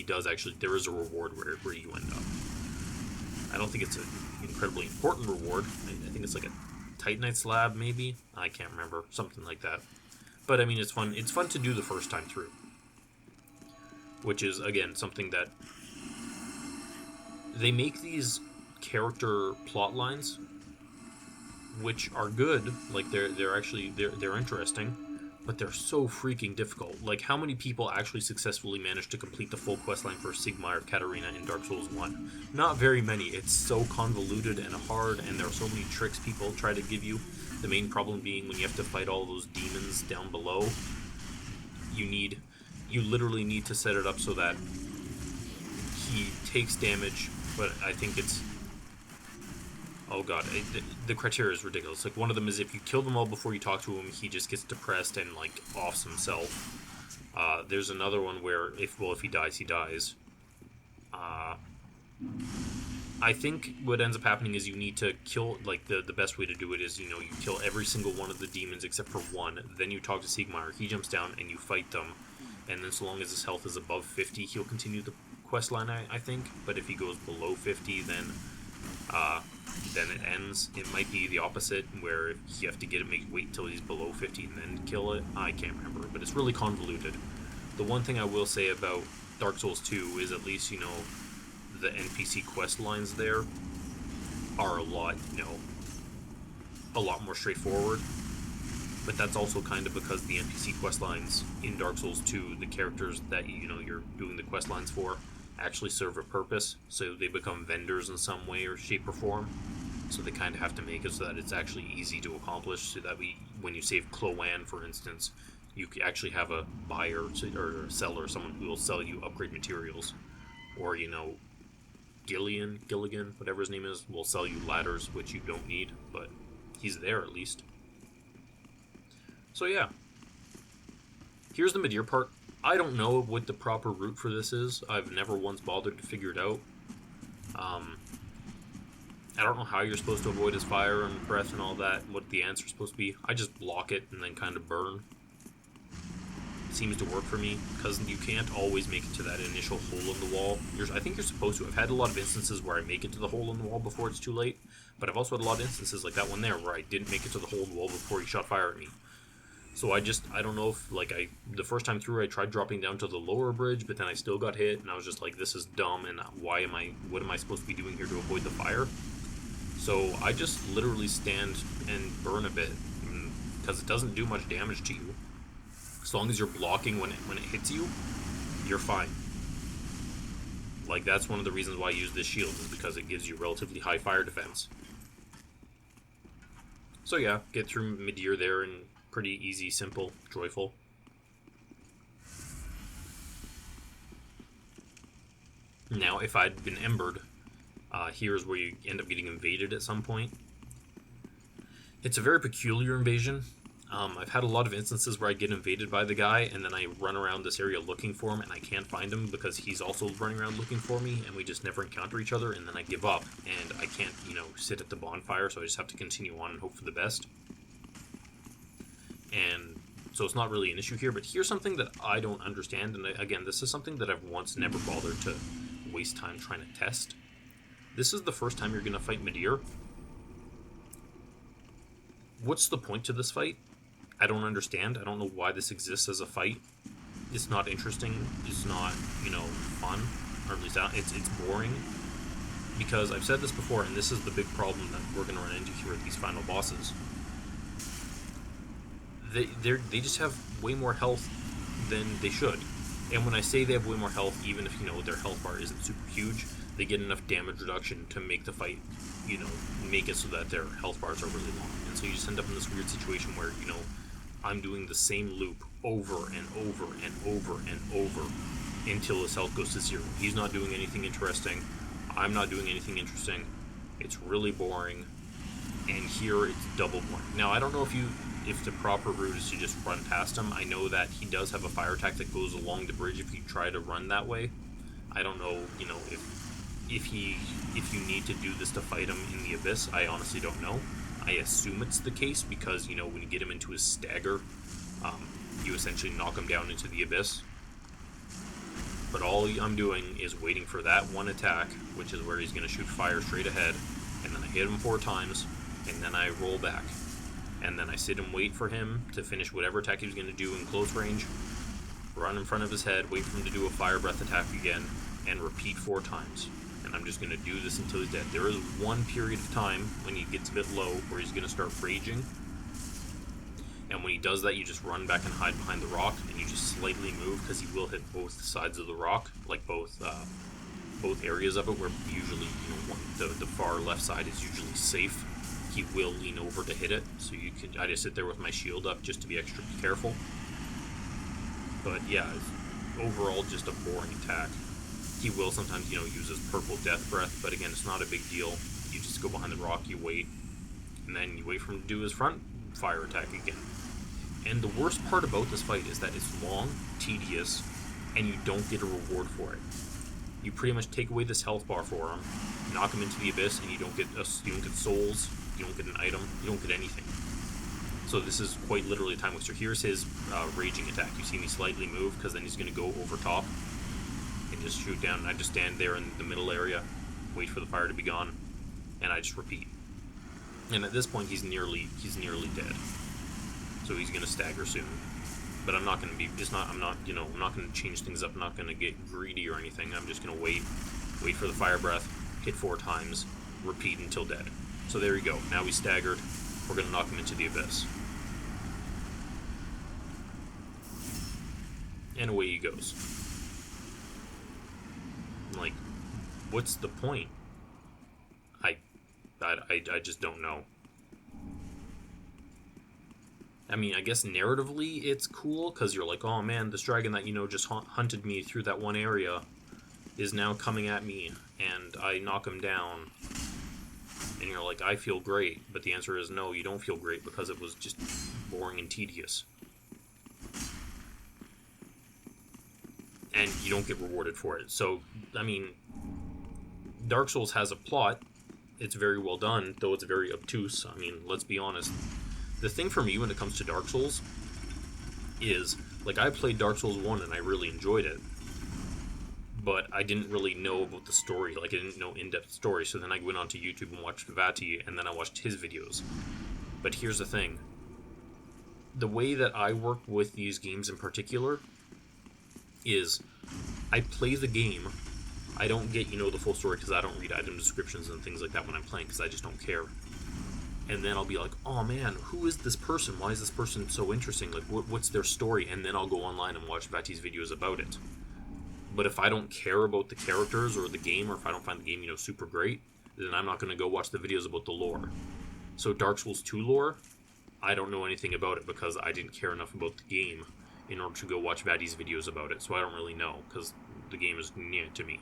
there is a reward where you end up. I don't think it's an incredibly important reward. I think it's like a Titanite slab, maybe? I can't remember. Something like that. But, I mean, it's fun. It's fun to do the first time through. Which is, again, something that... They make these character plot lines, which are good. Like, they're actually... They're interesting. But they're so freaking difficult. Like, how many people actually successfully managed to complete the full questline for Sigmar of Katarina in Dark Souls 1? Not very many. It's so convoluted and hard, and there are so many tricks people try to give you. The main problem being when you have to fight all those demons down below, you literally need to set it up so that he takes damage, but I think it's... Oh god, the criteria is ridiculous. Like, one of them is if you kill them all before you talk to him, he just gets depressed and, like, offs himself. There's another one where, if he dies, he dies. I think what ends up happening is you need to kill, like, the best way to do it is, you kill every single one of the demons except for one, then you talk to Sigmar, he jumps down, and you fight them, and then so long as his health is above 50, he'll continue the quest line, I think, but if he goes below 50, then it ends. It might be the opposite, where you have to wait until he's below 50 and then kill it. I can't remember, but it's really convoluted. The one thing I will say about Dark Souls 2 is at least, the NPC quest lines there are a lot more straightforward. But that's also kind of because the NPC quest lines in Dark Souls 2, the characters that, you're doing the quest lines for, actually serve a purpose, so they become vendors in some way or shape or form. So they kind of have to make it so that it's actually easy to accomplish, so that when you save Cloan, for instance, you actually have a buyer or a seller, someone who will sell you upgrade materials. Or, Gilligan, whatever his name is, will sell you ladders, which you don't need, but he's there at least. So yeah. Here's the Midir part. I don't know what the proper route for this is. I've never once bothered to figure it out. I don't know how you're supposed to avoid his fire and breath and all that, what the answer's supposed to be. I just block it and then kind of burn. It seems to work for me, because you can't always make it to that initial hole in the wall. I think you're supposed to. I've had a lot of instances where I make it to the hole in the wall before it's too late, but I've also had a lot of instances like that one there where I didn't make it to the hole in the wall before he shot fire at me. So I don't know if, the first time through I tried dropping down to the lower bridge, but then I still got hit, and I was just like, this is dumb, and what am I supposed to be doing here to avoid the fire? So I just literally stand and burn a bit, because it doesn't do much damage to you. As long as you're blocking when it hits you, you're fine. Like, that's one of the reasons why I use this shield, is because it gives you relatively high fire defense. So yeah, get through Midir there, and pretty easy, simple, joyful. Now, if I'd been embered, here's where you end up getting invaded at some point. It's a very peculiar invasion. I've had a lot of instances where I get invaded by the guy, and then I run around this area looking for him, and I can't find him because he's also running around looking for me, and we just never encounter each other, and then I give up, and I can't, sit at the bonfire, so I just have to continue on and hope for the best. And so it's not really an issue here, but here's something that I don't understand, and again, this is something that I've once never bothered to waste time trying to test. This is the first time you're going to fight Midir. What's the point to this fight? I don't understand. I don't know why this exists as a fight. It's not interesting. It's not, fun. Or at least it's boring. Because I've said this before, and this is the big problem that we're going to run into here at these final bosses. They just have way more health than they should. And when I say they have way more health, even if, their health bar isn't super huge, they get enough damage reduction to make the fight, make it so that their health bars are really long. And so you just end up in this weird situation where, I'm doing the same loop over and over and over and over until his health goes to zero. He's not doing anything interesting. I'm not doing anything interesting. It's really boring. And here it's double boring. Now, I don't know if the proper route is to just run past him. I know that he does have a fire attack that goes along the bridge if you try to run that way. I don't know, if you need to do this to fight him in the abyss. I honestly don't know. I assume it's the case because, when you get him into his stagger, you essentially knock him down into the abyss. But all I'm doing is waiting for that one attack, which is where he's going to shoot fire straight ahead, and then I hit him 4 times, and then I roll back. And then I sit and wait for him to finish whatever attack he was going to do in close range, run in front of his head, wait for him to do a fire breath attack again, and repeat 4 times. And I'm just going to do this until he's dead. There is one period of time when he gets a bit low where he's going to start raging. And when he does that, you just run back and hide behind the rock, and you just slightly move, because he will hit both sides of the rock, like both areas of it, where usually, the far left side is usually safe. He will lean over to hit it, so I just sit there with my shield up just to be extra careful. But yeah, it's overall just a boring attack. He will sometimes, use his purple death breath, but again, it's not a big deal. You just go behind the rock, you wait, and then you wait for him to do his front fire attack again. And the worst part about this fight is that it's long, tedious, and you don't get a reward for it. You pretty much take away this health bar for him, knock him into the abyss, and you don't get souls, you don't get an item, you don't get anything. So this is quite literally a time waster. Here's his raging attack. You see me slightly move, because then he's going to go over top and just shoot down. And I just stand there in the middle area, wait for the fire to be gone, and I just repeat. And at this point, he's nearly dead. So he's going to stagger soon. But I'm not going to be, I'm not going to change things up. I'm not going to get greedy or anything. I'm just going to wait for the fire breath, hit 4 times, repeat until dead. So there you go. Now he's staggered. We're going to knock him into the abyss. And away he goes. Like, what's the point? I just don't know. I mean, I guess narratively it's cool, because you're like, oh man, this dragon that, just hunted me through that one area is now coming at me, and I knock him down. And you're like, I feel great. But the answer is no, you don't feel great, because it was just boring and tedious. And you don't get rewarded for it. So, I mean, Dark Souls has a plot. It's very well done, though it's very obtuse. I mean, let's be honest. The thing for me when it comes to Dark Souls is, like, I played Dark Souls 1 and I really enjoyed it. But I didn't really know about the story. Like, I didn't know in-depth story. So then I went onto YouTube and watched Vati, and then I watched his videos. But here's the thing. The way that I work with these games in particular is I play the game. I don't get, the full story, because I don't read item descriptions and things like that when I'm playing, because I just don't care. And then I'll be like, oh man, who is this person? Why is this person so interesting? Like, what's their story? And then I'll go online and watch Vati's videos about it. But if I don't care about the characters or the game, or if I don't find the game, super great, then I'm not going to go watch the videos about the lore. So Dark Souls 2 lore, I don't know anything about it, because I didn't care enough about the game in order to go watch Vati's videos about it. So I don't really know, because the game is new to me.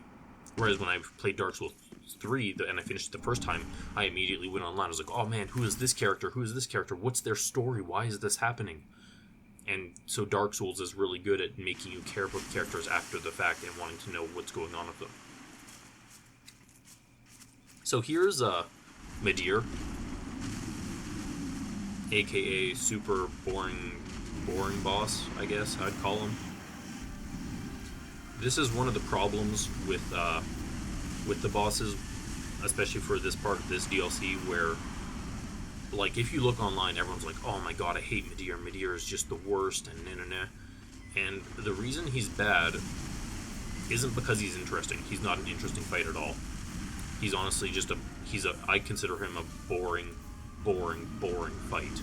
Whereas when I played Dark Souls 3, and I finished it the first time, I immediately went online. I was like, oh man, who is this character? Who is this character? What's their story? Why is this happening? And so Dark Souls is really good at making you care about the characters after the fact and wanting to know what's going on with them. So here's Midir, aka super boring boss, I guess I'd call him. This is one of the problems with the bosses, especially for this part of this DLC, where, like, if you look online, everyone's like, oh my god, I hate Midir. Midir is just the worst, and nah. And the reason he's bad isn't because he's interesting. He's not an interesting fight at all. He's honestly just I consider him a boring fight.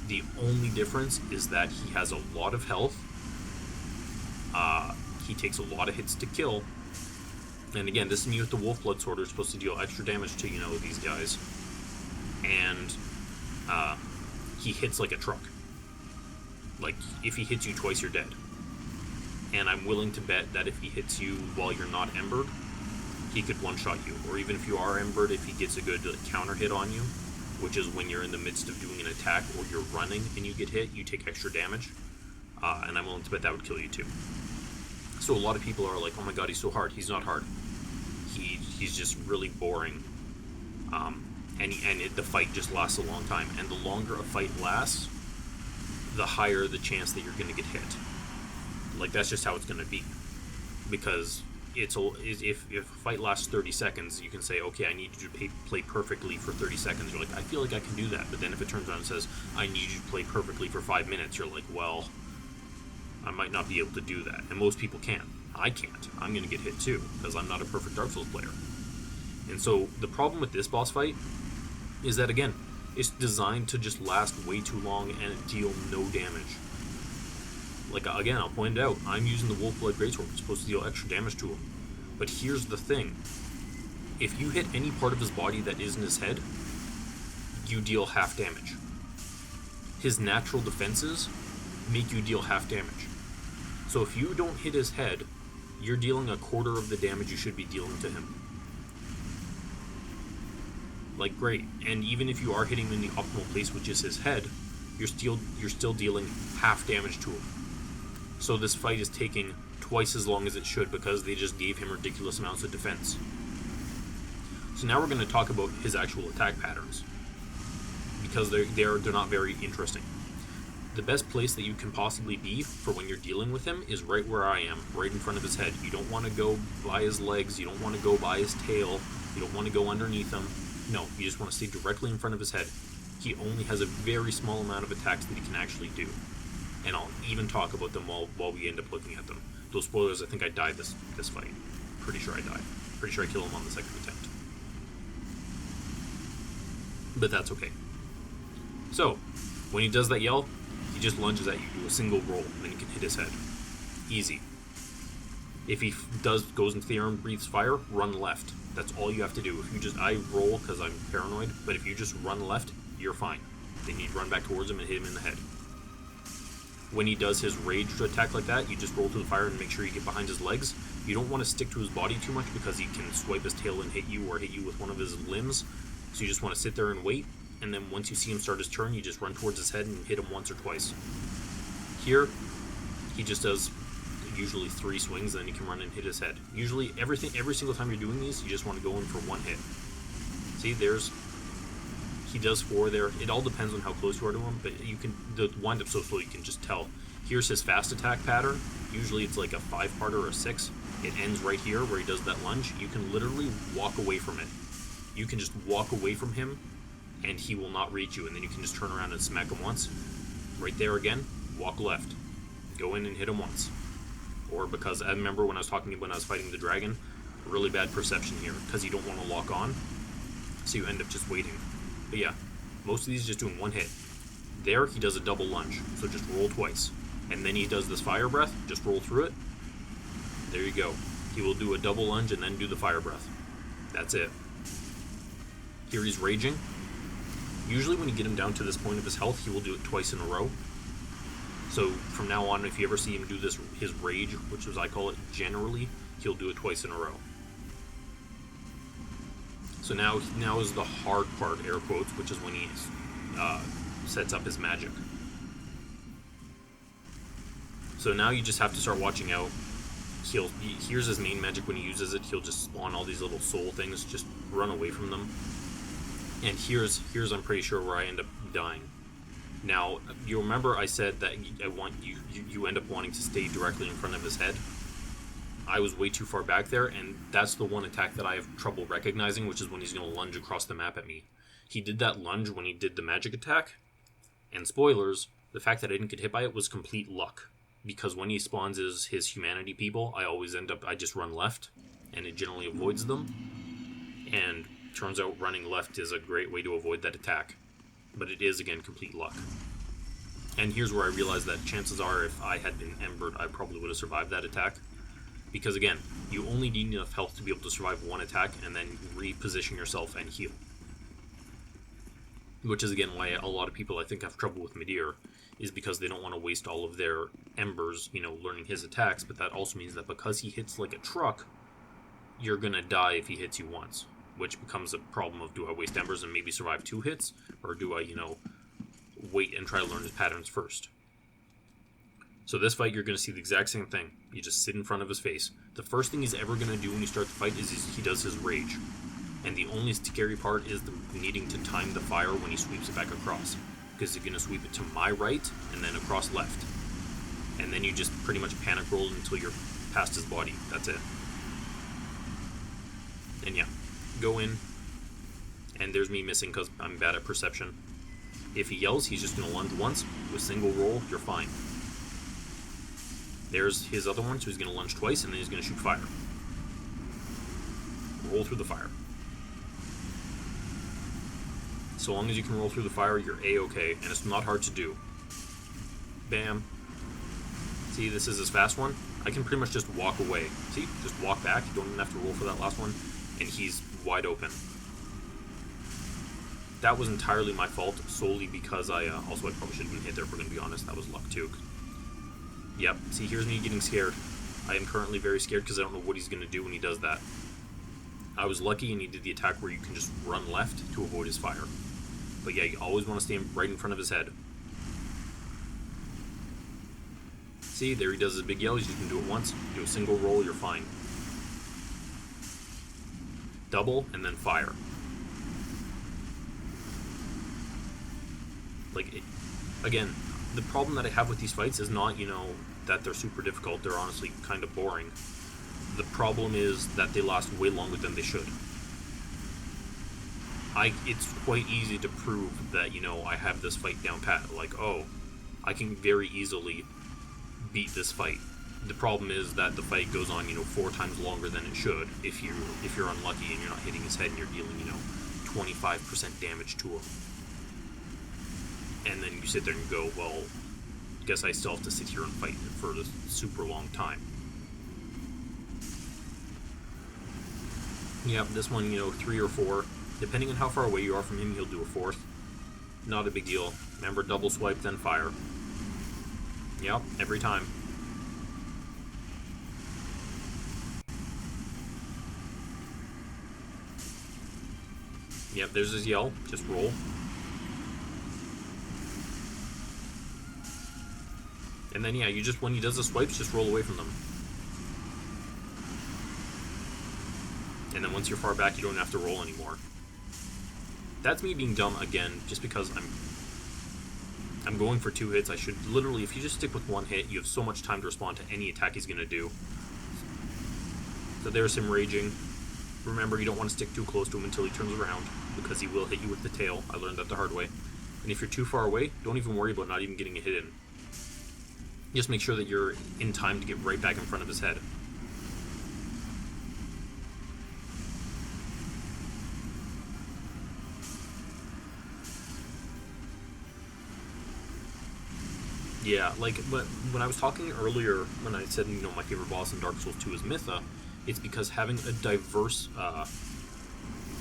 The only difference is that he has a lot of health. He takes a lot of hits to kill. And again, this is me with the Wolfblood Sword, is supposed to deal extra damage to, these guys. And he hits like a truck. Like, if he hits you twice, you're dead. And I'm willing to bet that if he hits you while you're not embered, he could one-shot you. Or even if you are embered, if he gets a good counter hit on you, which is when you're in the midst of doing an attack or you're running and you get hit, you take extra damage. And I'm willing to bet that would kill you too. So a lot of people are like, oh my god, he's so hard. He's not hard. He's just really boring. The fight just lasts a long time. And the longer a fight lasts, the higher the chance that you're going to get hit. Like, that's just how it's going to be. Because if a fight lasts 30 seconds, you can say, okay, I need you to play perfectly for 30 seconds. You're like, I feel like I can do that. But then if it turns around and says, I need you to play perfectly for 5 minutes, you're like, well, I might not be able to do that. And most people can't. I can't. I'm going to get hit too, because I'm not a perfect Dark Souls player. And so the problem with this boss fight is that, again, it's designed to just last way too long and deal no damage. Like, again, I'll point it out, I'm using the Wolf-Blood Greatsword. It's supposed to deal extra damage to him. But here's the thing. If you hit any part of his body that isn't his head, you deal half damage. His natural defenses make you deal half damage. So if you don't hit his head, you're dealing a quarter of the damage you should be dealing to him. Like, great. And even if you are hitting him in the optimal place, which is his head, you're still dealing half damage to him. So this fight is taking twice as long as it should because they just gave him ridiculous amounts of defense. So now we're going to talk about his actual attack patterns, because they're not very interesting. The best place that you can possibly be for when you're dealing with him is right where I am, right in front of his head. You don't want to go by his legs, you don't want to go by his tail, you don't want to go underneath him. No, you just want to stay directly in front of his head. He only has a very small amount of attacks that he can actually do. And I'll even talk about them while we end up looking at them. Those spoilers, I think I died this fight. Pretty sure I died. Pretty sure I killed him on the second attempt. But that's okay. So, when he does that yell, he just lunges at you, do a single roll, and then you can hit his head. Easy. If he goes into the air and breathes fire, run left. That's all you have to do. If you just, I roll because I'm paranoid, but if you just run left, you're fine. Then you run back towards him and hit him in the head. When he does his rage attack like that, you just roll to the fire and make sure you get behind his legs. You don't want to stick to his body too much because he can swipe his tail and hit you, or hit you with one of his limbs. So you just want to sit there and wait, and then once you see him start his turn, you just run towards his head and hit him once or twice. Here, he just does usually 3 swings, and then you can run and hit his head. Usually, every single time you're doing these, you just want to go in for 1 hit. See, he does 4 there. It all depends on how close you are to him, but the wind up so slow you can just tell. Here's his fast attack pattern. Usually it's like a 5-parter or a 6. It ends right here where he does that lunge. You can literally walk away from it. You can just walk away from him, and he will not reach you, and then you can just turn around and smack him once. Right there again, walk left. Go in and hit him once. Or because I remember when I was fighting the dragon, really bad perception here, because you don't want to lock on, so you end up just waiting. But yeah, most of these just doing 1 hit. There, he does a double lunge, so just roll twice. And then he does this fire breath, just roll through it. There you go. He will do a double lunge and then do the fire breath. That's it. Here he's raging. Usually when you get him down to this point of his health, he will do it twice in a row. So from now on, if you ever see him do his rage, which as I call it, generally, he'll do it twice in a row. So now is the hard part, air quotes, which is when he sets up his magic. So now you just have to start watching out. Here's his main magic. When he uses it, he'll just spawn all these little soul things. Just run away from them. And here's I'm pretty sure where I end up dying. Now, you remember I said that you end up wanting to stay directly in front of his head? I was way too far back there, and that's the one attack that I have trouble recognizing, which is when he's going to lunge across the map at me. He did that lunge when he did the magic attack, and spoilers, the fact that I didn't get hit by it was complete luck. Because when he spawns his humanity people, I just run left, and it generally avoids them. And turns out running left is a great way to avoid that attack. But it is, again, complete luck. And here's where I realized that chances are if I had been embered, I probably would have survived that attack. Because again, you only need enough health to be able to survive 1 attack and then reposition yourself and heal. Which is again why a lot of people I think have trouble with Midir, is because they don't want to waste all of their embers, learning his attacks, but that also means that because he hits like a truck, you're gonna die if he hits you once. Which becomes a problem of, do I waste embers and maybe survive 2 hits? Or do I, wait and try to learn his patterns first? So this fight, you're going to see the exact same thing. You just sit in front of his face. The first thing he's ever going to do when you start the fight is he does his rage. And the only scary part is needing to time the fire when he sweeps it back across. Because he's going to sweep it to my right and then across left. And then you just pretty much panic roll until you're past his body. That's it. And yeah, go in, and there's me missing because I'm bad at perception. If he yells, he's just going to lunge once. With single roll, you're fine. There's his other one, so he's going to lunge twice, and then he's going to shoot fire. Roll through the fire. So long as you can roll through the fire, you're A-okay, and it's not hard to do. Bam. See, this is his fast one. I can pretty much just walk away. See, just walk back. You don't even have to roll for that last one, and he's wide open. That was entirely my fault, solely because I probably should have been hit there, if we're going to be honest. That was luck, too. Yep, see, here's me getting scared. I am currently very scared because I don't know what he's going to do when he does that. I was lucky and he did the attack where you can just run left to avoid his fire. But yeah, you always want to stay right in front of his head. See, there he does his big yell. You can do it once. Do a single roll, you're fine. Double, and then fire. Again, the problem that I have with these fights is not, that they're super difficult. They're honestly kind of boring. The problem is that they last way longer than they should. It's quite easy to prove that, I have this fight down pat. I can very easily beat this fight. The problem is that the fight goes on, 4 times longer than it should if you're unlucky and you're not hitting his head and you're dealing, 25% damage to him. And then you sit there and go, well, guess I still have to sit here and fight for a super long time. Yeah, this one, 3 or 4. Depending on how far away you are from him, he'll do a 4th. Not a big deal. Remember, double swipe, then fire. Yep, every time. Yep, there's his yell. Just roll. And then, yeah, when he does the swipes, just roll away from them. And then once you're far back, you don't have to roll anymore. That's me being dumb again, just because I'm going for 2 hits. I should literally, if you just stick with 1 hit, you have so much time to respond to any attack he's going to do. So there's him raging. Remember, you don't want to stick too close to him until he turns around, because he will hit you with the tail. I learned that the hard way. And if you're too far away, don't even worry about not even getting a hit in. Just make sure that you're in time to get right back in front of his head. Yeah, but when I was talking earlier, when I said, my favorite boss in Dark Souls 2 is Mytha, it's because having a diverse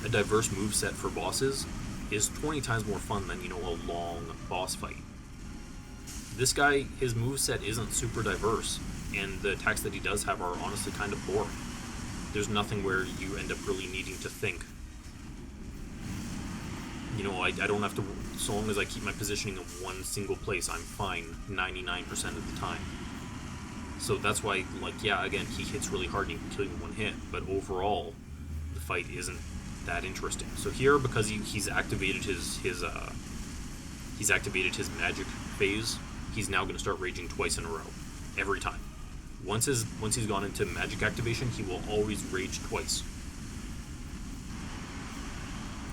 moveset for bosses is 20 times more fun than, a long boss fight. This guy, his moveset isn't super diverse, and the attacks that he does have are honestly kind of boring. There's nothing where you end up really needing to think. I don't have to, so long as I keep my positioning in one single place, I'm fine 99% of the time. So that's why, again, he hits really hard and he can kill you in 1 hit, but overall, the fight isn't that interesting. So here, because he's activated his magic phase, he's now going to start raging twice in a row, every time. Once he's gone into magic activation, he will always rage twice.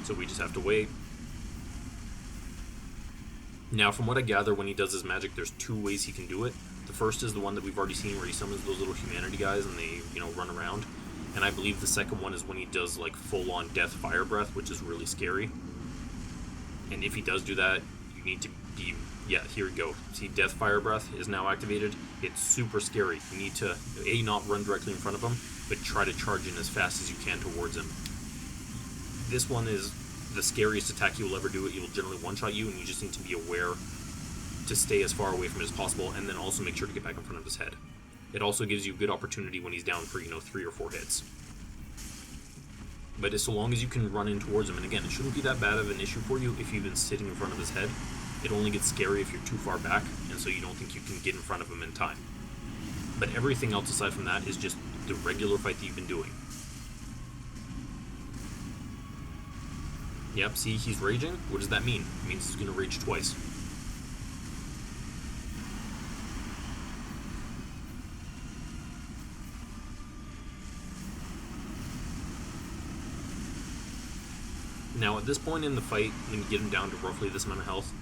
So we just have to wait. Now, from what I gather, when he does his magic, there's 2 ways he can do it. The first is the one that we've already seen, where he summons those little humanity guys and they, run around. And I believe the second one is when he does, full-on death fire breath, which is really scary. And if he does do that, you need to be... Yeah, here we go. See, death fire breath is now activated. It's super scary. You need to, A, not run directly in front of him, but try to charge in as fast as you can towards him. This one is the scariest attack he will ever do. He will generally one-shot you, and you just need to be aware to stay as far away from it as possible, and then also make sure to get back in front of his head. It also gives you a good opportunity when he's down for, 3 or 4 hits. But so long as you can run in towards him, and again, it shouldn't be that bad of an issue for you if you've been sitting in front of his head. It only gets scary if you're too far back, and so you don't think you can get in front of him in time. But everything else aside from that is just the regular fight that you've been doing. Yep, see, he's raging. What does that mean? It means he's going to rage twice. Now, at this point in the fight, when you get him down to roughly this amount of health,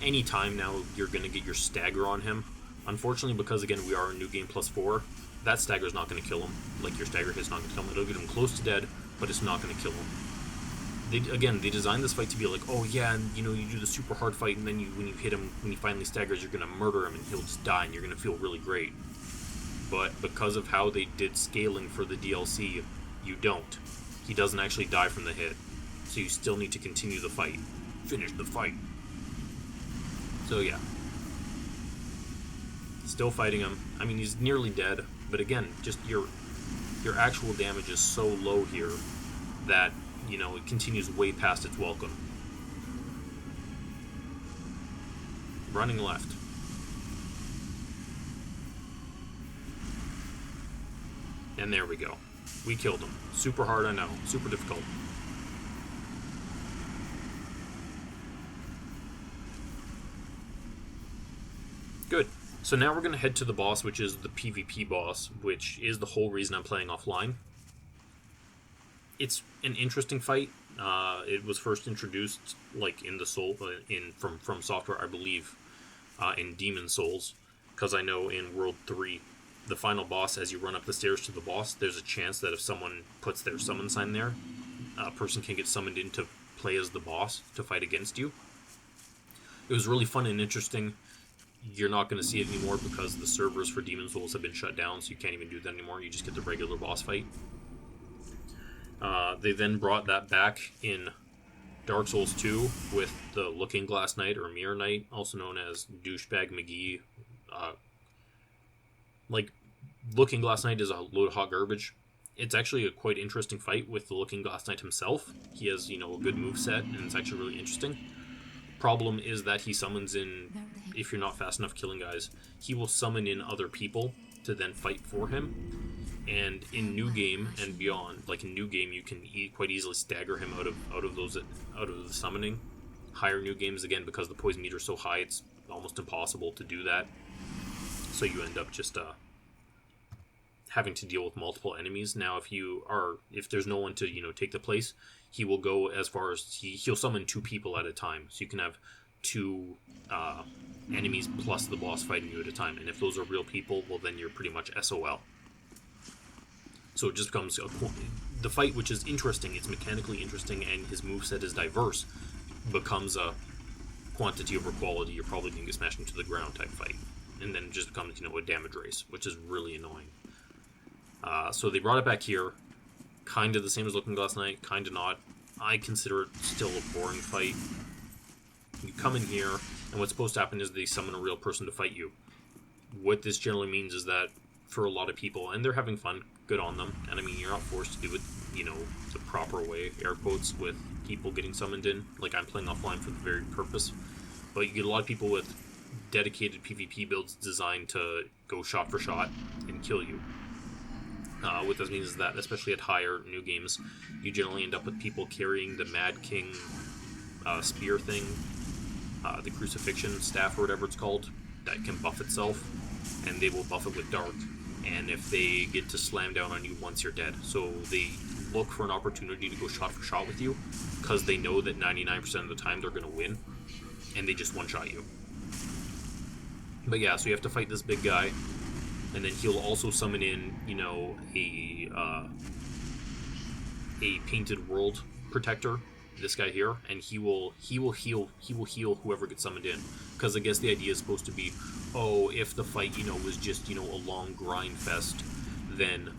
anytime now you're going to get your stagger on him. Unfortunately, because again we are in New Game +4, that stagger is not going to kill him. Like, your stagger hit's not going to kill him. It'll get him close to dead, but it's not going to kill him. They designed this fight to be like, oh yeah, and you do the super hard fight, and then when you hit him, when he finally staggers, you're going to murder him, and he'll just die, and you're going to feel really great. But because of how they did scaling for the DLC, you don't. He doesn't actually die from the hit. So you still need to continue the fight. Finish the fight. So yeah. Still fighting him. I mean, he's nearly dead. But again, just your actual damage is so low here that, it continues way past its welcome. Running left. And there we go. We killed him. Super hard, I know. Super difficult. Good. So now we're going to head to the boss, which is the PvP boss, which is the whole reason I'm playing offline. It's an interesting fight. It was first introduced, like, in the Soul, from Software, I believe, in Demon Souls, because I know in World 3, the final boss, as you run up the stairs to the boss, there's a chance that if someone puts their summon sign there, a person can get summoned in to play as the boss to fight against you. It was really fun and interesting. You're not going to see it anymore because the servers for Demon Souls have been shut down, so you can't even do that anymore. You just get the regular boss fight. They then brought that back in Dark Souls 2 with the Looking Glass Knight, or Mirror Knight, also known as Douchebag McGee. Looking Glass Knight is a load of hot garbage. It's actually a quite interesting fight with the Looking Glass Knight himself. He has, a good moveset, and it's actually really interesting. Problem is that he summons in, if you're not fast enough killing guys, he will summon in other people to then fight for him. And in New Game and beyond, like in New Game, you can quite easily stagger him out of the summoning. Higher New Games, again, because the poison meter is so high, it's almost impossible to do that. So you end up just having to deal with multiple enemies. Now, if there's no one to take the place, he will go as far as he'll summon 2 people at a time. So you can have 2 enemies plus the boss fighting you at a time. And if those are real people, well, then you're pretty much SOL. So it just becomes the fight, which is interesting. It's mechanically interesting, and his moveset is diverse. Becomes a quantity over quality. You're probably going to get smashed into the ground type fight, and then it just becomes a damage race, which is really annoying. So they brought it back here, kind of the same as Looking Glass Knight, kind of not. I consider it still a boring fight. You come in here, and what's supposed to happen is they summon a real person to fight you. What this generally means is that for a lot of people, and they're having fun, good on them, and I mean, you're not forced to do it, the proper way, air quotes, with people getting summoned in. Like, I'm playing offline for the very purpose. But you get a lot of people with dedicated PvP builds designed to go shot for shot and kill you. What this means is that, especially at higher New Games, you generally end up with people carrying the Mad King spear thing, the Crucifixion staff or whatever it's called, that can buff itself, and they will buff it with Dark. And if they get to slam down on you once, you're dead. So they look for an opportunity to go shot for shot with you, because they know that 99% of the time they're going to win, and they just one-shot you. But yeah, so you have to fight this big guy, and then he'll also summon in, a Painted World Protector, this guy here, and he will heal whoever gets summoned in, because I guess the idea is supposed to be, if the fight was just a long grind fest, then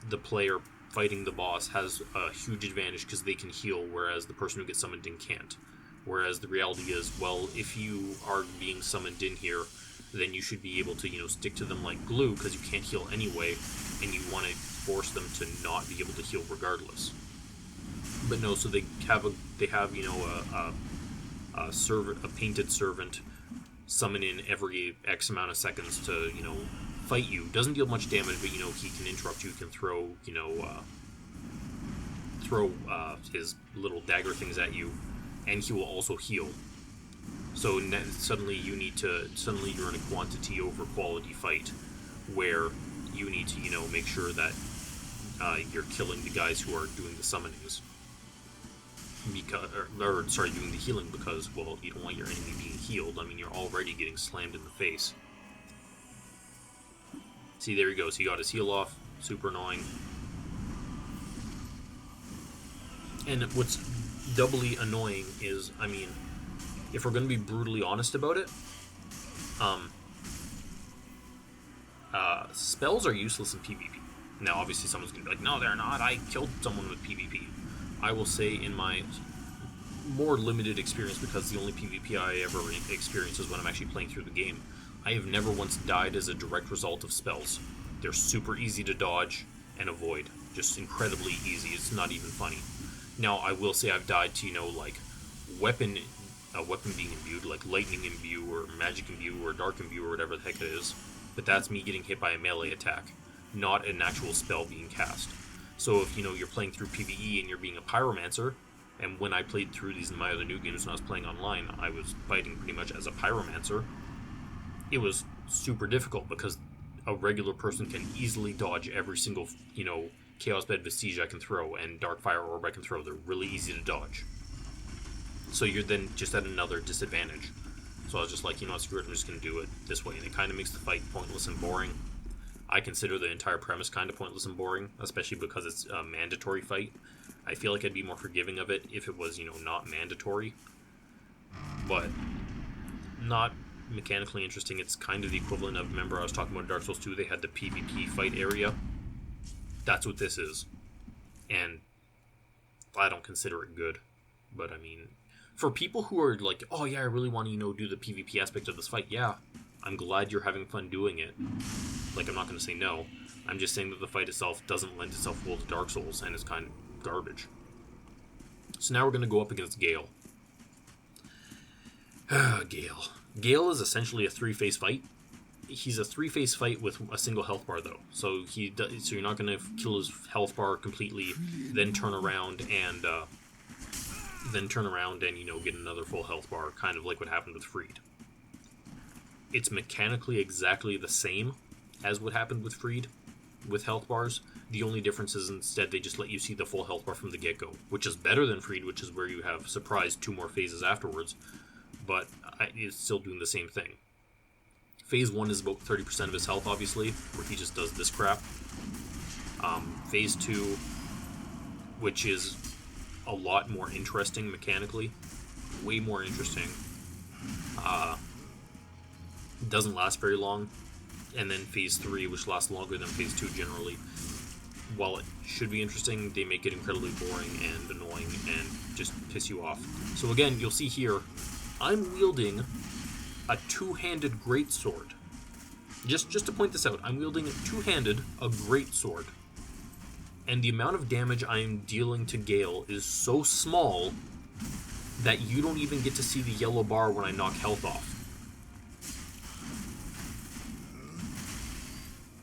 the player fighting the boss has a huge advantage because they can heal, whereas the person who gets summoned in can't. Whereas the reality is, well, if you are being summoned in here, then you should be able to stick to them like glue, because you can't heal anyway, and you want to force them to not be able to heal regardless. But no, so they have a painted servant summon in every X amount of seconds to fight you. Doesn't deal much damage, but he can interrupt you. He can throw his little dagger things at you, and he will also heal. So suddenly you're in a quantity over quality fight, where you need to make sure that you're killing the guys who are doing the summonings. doing the healing because, well, you don't want your enemy being healed. I mean, you're already getting slammed in the face. See, there he goes. He got his heal off. Super annoying. And what's doubly annoying is, I mean, if we're going to be brutally honest about it, spells are useless in PvP. Now, obviously, someone's going to be like, no, they're not. I killed someone with PvP. I will say in my more limited experience, because the only PvP I ever experience is when I'm actually playing through the game, I have never once died as a direct result of spells. They're super easy to dodge and avoid. Just incredibly easy. It's not even funny. Now, I will say I've died to, like, a weapon being imbued, like lightning imbue or magic imbue or dark imbue or whatever the heck it is. But that's me getting hit by a melee attack, not an actual spell being cast. So if, you're playing through PvE and you're being a Pyromancer, and when I played through these in my other new games when I was playing online, I was fighting pretty much as a Pyromancer, it was super difficult because a regular person can easily dodge every single, Chaos Bed Vestige I can throw and Dark Fire Orb I can throw. They're really easy to dodge. So you're then just at another disadvantage. So I was just like, screw it, I'm just going to do it this way. And it kind of makes the fight pointless and boring. I consider the entire premise kind of pointless and boring, especially because it's a mandatory fight. I feel like I'd be more forgiving of it if it was, not mandatory. But not mechanically interesting. It's kind of the equivalent of, remember I was talking about Dark Souls 2, they had the PvP fight area. That's what this is. And I don't consider it good. But I mean, for people who are like, oh yeah, I really want to, do the PvP aspect of this fight, yeah, I'm glad you're having fun doing it. Like, I'm not going to say no. I'm just saying that the fight itself doesn't lend itself well to Dark Souls, and is kind of garbage. So now we're going to go up against Gael. Gael. Gael is essentially a three-phase fight. He's a three-phase fight with a single health bar, though. So you're not going to kill his health bar completely, then turn around and get another full health bar, kind of like what happened with Friede. It's mechanically exactly the same as what happened with Friede, with health bars. The only difference is instead they just let you see the full health bar from the get-go, which is better than Friede, which is where you have surprise 2 more phases afterwards, but it's still doing the same thing. Phase 1 is about 30% of his health, obviously, where he just does this crap. Phase 2, which is a lot more interesting mechanically, way more interesting, doesn't last very long. And then Phase 3, which lasts longer than Phase 2 generally. While it should be interesting, they make it incredibly boring and annoying and just piss you off. So again, you'll see here, I'm wielding a two-handed greatsword. Just to point this out, I'm wielding a greatsword. And the amount of damage I am dealing to Gael is so small that you don't even get to see the yellow bar when I knock health off.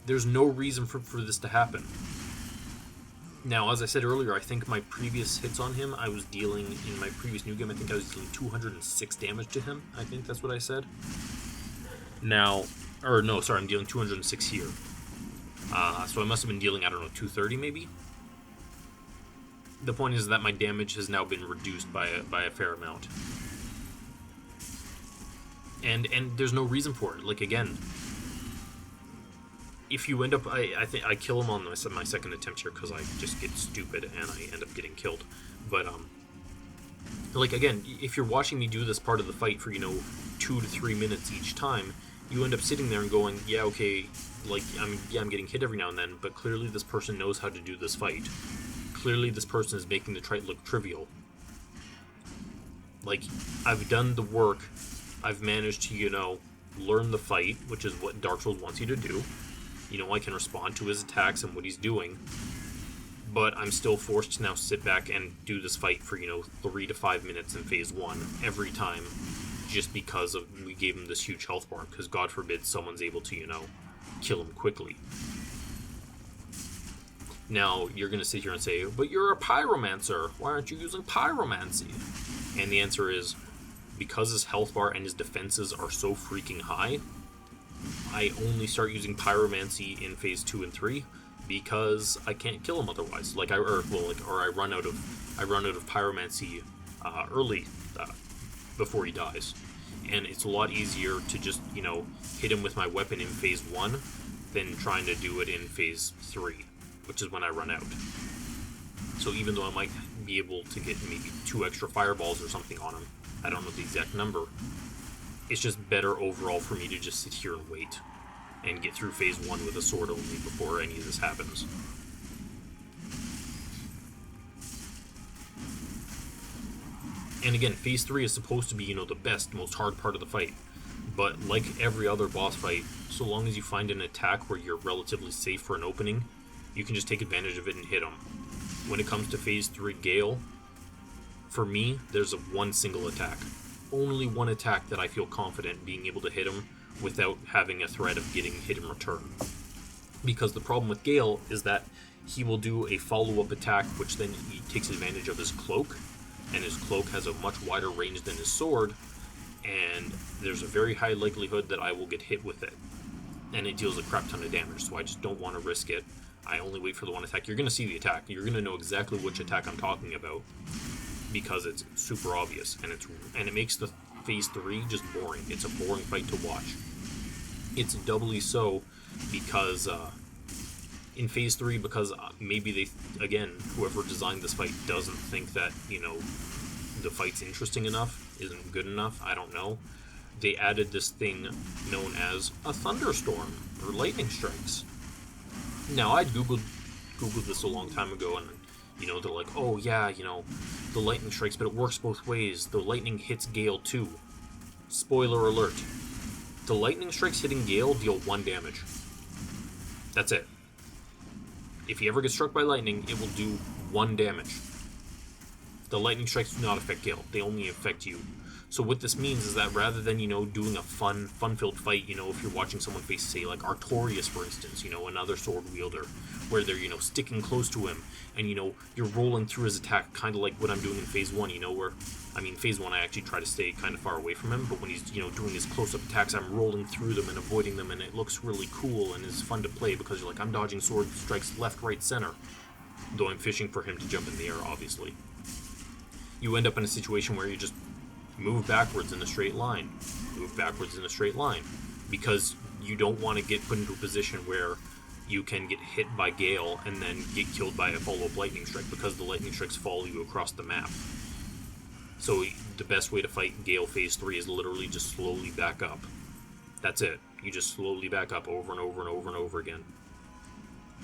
There's no reason for this to happen. Now, as I said earlier, I think my previous hits on him, I was dealing, in my previous new game, I think I was dealing 206 damage to him. I think that's what I said. Now, I'm dealing 206 here. So I must have been dealing, 230 maybe? The point is that my damage has now been reduced by a fair amount. And there's no reason for it. Like, again, if you end up, I think I kill him on my second attempt here because I just get stupid and I end up getting killed. But like, again, if you're watching me do this part of the fight for 2 to 3 minutes each time, you end up sitting there and going, yeah, okay, like I'm getting hit every now and then, but clearly this person knows how to do this fight. Clearly this person is making the fight look trivial. Like, I've done the work. I've managed to learn the fight, which is what Dark Souls wants you to do. I can respond to his attacks and what he's doing, but I'm still forced to now sit back and do this fight for, 3 to 5 minutes in Phase 1 every time, just because we gave him this huge health bar, because God forbid someone's able to, kill him quickly. Now, you're going to sit here and say, but you're a Pyromancer, why aren't you using Pyromancy? And the answer is, because his health bar and his defenses are so freaking high, I only start using Pyromancy in Phase 2 and 3 because I can't kill him otherwise. Or I run out of I run out of Pyromancy early before he dies. And it's a lot easier to just, hit him with my weapon in phase 1 than trying to do it in phase 3, which is when I run out. So even though I might be able to get maybe 2 extra fireballs or something on him, I don't know the exact number, it's just better overall for me to just sit here and wait and get through phase 1 with a sword only before any of this happens. And again, phase 3 is supposed to be, the best, most hard part of the fight. But like every other boss fight, so long as you find an attack where you're relatively safe for an opening, you can just take advantage of it and hit them. When it comes to phase 3 Gael, for me, there's one single attack. Only one attack that I feel confident being able to hit him without having a threat of getting hit in return. Because the problem with Gael is that he will do a follow-up attack, which then he takes advantage of his cloak, and his cloak has a much wider range than his sword, and there's a very high likelihood that I will get hit with it. And it deals a crap ton of damage, so I just don't want to risk it. I only wait for the one attack. You're going to see the attack. You're going to know exactly which attack I'm talking about, because it's super obvious, and it makes the phase 3 just boring. It's a boring fight to watch. It's doubly so because in phase 3, because maybe whoever designed this fight doesn't think that, the fight's interesting enough, isn't good enough, I don't know. They added this thing known as a thunderstorm, or lightning strikes. Now, I'd Googled this a long time ago, and, they're like, oh yeah, the lightning strikes, but it works both ways. The lightning hits Gael too. Spoiler alert. The lightning strikes hitting Gael deal 1 damage. That's it. If he ever gets struck by lightning, it will do 1 damage. The lightning strikes do not affect Gael. They only affect you. So what this means is that rather than, doing a fun-filled fight, if you're watching someone face, say, like Artorias, for instance, another sword wielder, where they're, sticking close to him, and, you're rolling through his attack, kind of like what I'm doing in phase 1, phase 1 I actually try to stay kind of far away from him, but when he's, doing his close-up attacks, I'm rolling through them and avoiding them, and it looks really cool and is fun to play, because you're like, I'm dodging sword strikes left, right, center, though I'm fishing for him to jump in the air, obviously. You end up in a situation where you just move backwards in a straight line, because you don't want to get put into a position where you can get hit by Gael and then get killed by a follow-up lightning strike, because the lightning strikes follow you across the map. So the best way to fight Gael phase 3 is literally just slowly back up. That's it. You just slowly back up over and over and over and over again.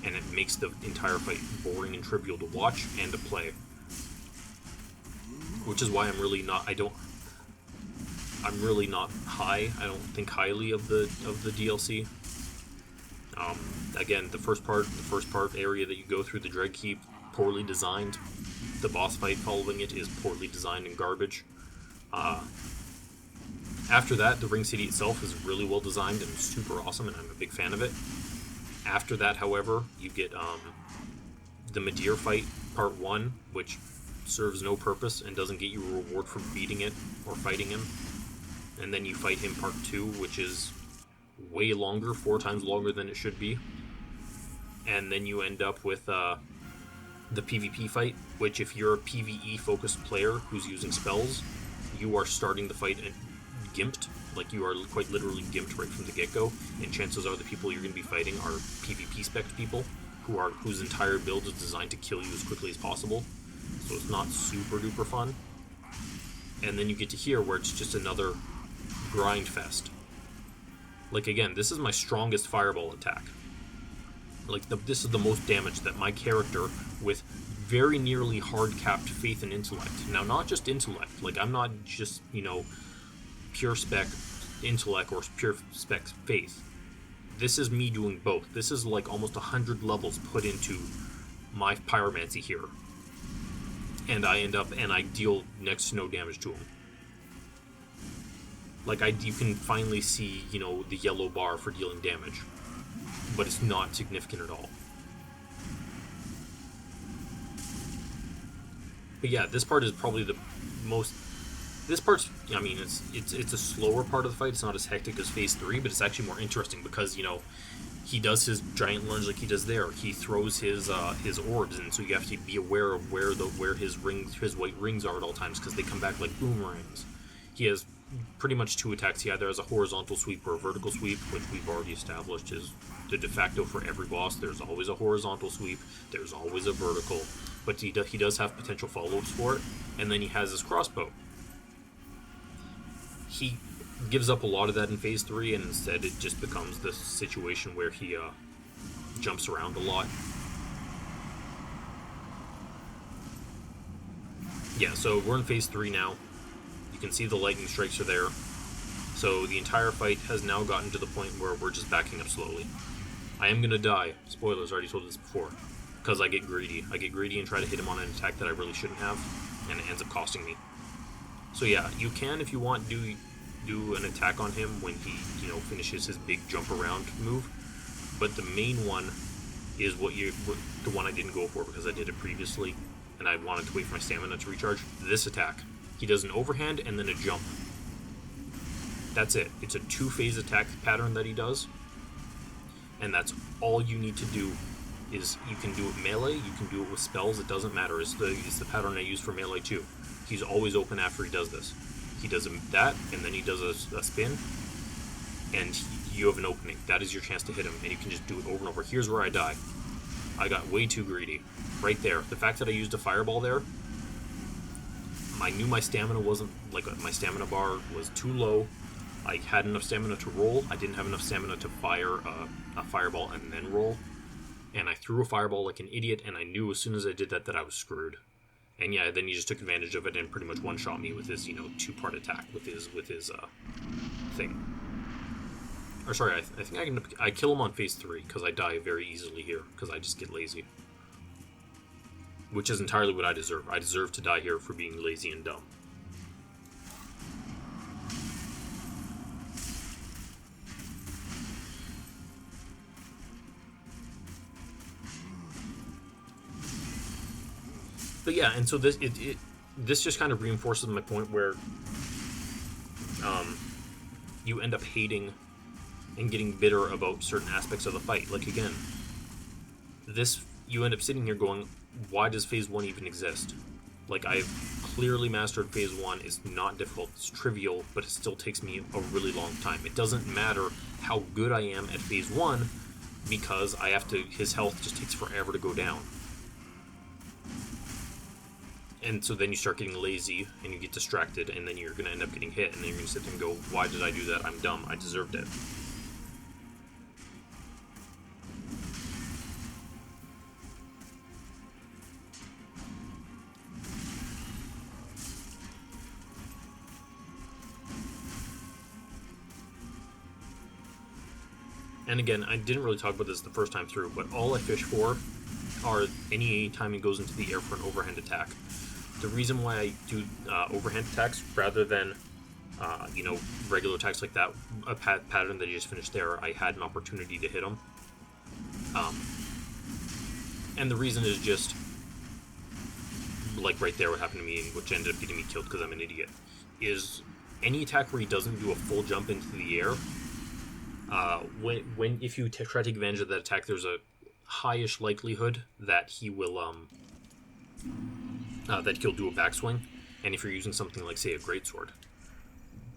And it makes the entire fight boring and trivial to watch and to play. Which is why I'm really not high. I don't think highly of the DLC. Again, the first part area that you go through, the Dread Keep, poorly designed. The boss fight following it is poorly designed and garbage. After that, the Ring City itself is really well designed and super awesome, and I'm a big fan of it. After that, however, you get the Midir fight, part 1, which serves no purpose and doesn't get you a reward for beating it or fighting him. And then you fight him part 2, which is way longer, 4 times longer than it should be. And then you end up with the PvP fight, which if you're a PvE focused player who's using spells, you are starting the fight gimped, like you are quite literally gimped right from the get-go, and chances are the people you're going to be fighting are PvP spec people whose entire build is designed to kill you as quickly as possible. So it's not super duper fun. And then you get to here where it's just another grind fest. Like, again, this is my strongest fireball attack. Like, this is the most damage that my character, with very nearly hard-capped faith and intellect. Now, not just intellect. Like, I'm not just, pure spec intellect or pure spec faith. This is me doing both. This is like almost 100 levels put into my pyromancy here. And I deal next to no damage to him. Like, you can finally see, the yellow bar for dealing damage. But it's not significant at all. But yeah, this part is probably the most... This part's, it's a slower part of the fight. It's not as hectic as Phase 3, but it's actually more interesting because, he does his giant lunge like he does there. He throws his orbs, and so you have to be aware of where his white rings are at all times, because they come back like boomerangs. He has pretty much two attacks. He either has a horizontal sweep or a vertical sweep, which we've already established is the de facto for every boss. There's always a horizontal sweep, there's always a vertical, but he does have potential follow-ups for it. And then he has his crossbow. He gives up a lot of that in phase 3, and instead it just becomes this situation where he jumps around a lot. Yeah, so we're in phase 3 now. You can see the lightning strikes are there. So the entire fight has now gotten to the point where we're just backing up slowly. I am going to die. Spoilers, I already told this before. Because I get greedy. I get greedy and try to hit him on an attack that I really shouldn't have, and it ends up costing me. So yeah, you can, if you want, do an attack on him when he, finishes his big jump around move. But the main one is the one I didn't go for because I did it previously, and I wanted to wait for my stamina to recharge. This attack. He does an overhand and then a jump. That's it. It's a 2-phase attack pattern that he does. And that's all you need to do. Is you can do it melee, you can do it with spells, it doesn't matter. It's the pattern I use for melee too. He's always open after he does this. He does that, and then he does a spin, and you have an opening. That is your chance to hit him, and you can just do it over and over. Here's where I die. I got way too greedy. Right there. The fact that I used a fireball there, I knew my stamina wasn't, my stamina bar was too low. I had enough stamina to roll. I didn't have enough stamina to fire a fireball and then roll. And I threw a fireball like an idiot, and I knew as soon as I did that I was screwed. And yeah, then he just took advantage of it and pretty much one-shot me with his, 2-part attack with his thing. Or sorry, I think I kill him on phase 3 because I die very easily here because I just get lazy. Which is entirely what I deserve. I deserve to die here for being lazy and dumb. But yeah, and so this just kind of reinforces my point where you end up hating and getting bitter about certain aspects of the fight. Like again, you end up sitting here going, why does phase 1 even exist? Like, I've clearly mastered phase 1. It's not difficult, it's trivial, but it still takes me a really long time. It doesn't matter how good I am at phase 1 because his health just takes forever to go down. And so then you start getting lazy, and you get distracted, and then you're going to end up getting hit, and then you're going to sit there and go, why did I do that? I'm dumb. I deserved it. And again, I didn't really talk about this the first time through, but all I fish for are any time he goes into the air for an overhand attack. The reason why I do overhand attacks rather than, regular attacks like that, a pattern that you just finished there, I had an opportunity to hit him. And the reason is just, like right there what happened to me, which ended up getting me killed because I'm an idiot, is any attack where he doesn't do a full jump into the air, if you try to take advantage of that attack, there's a highish likelihood that he will, that he'll do a backswing, and if you're using something like, say, a greatsword,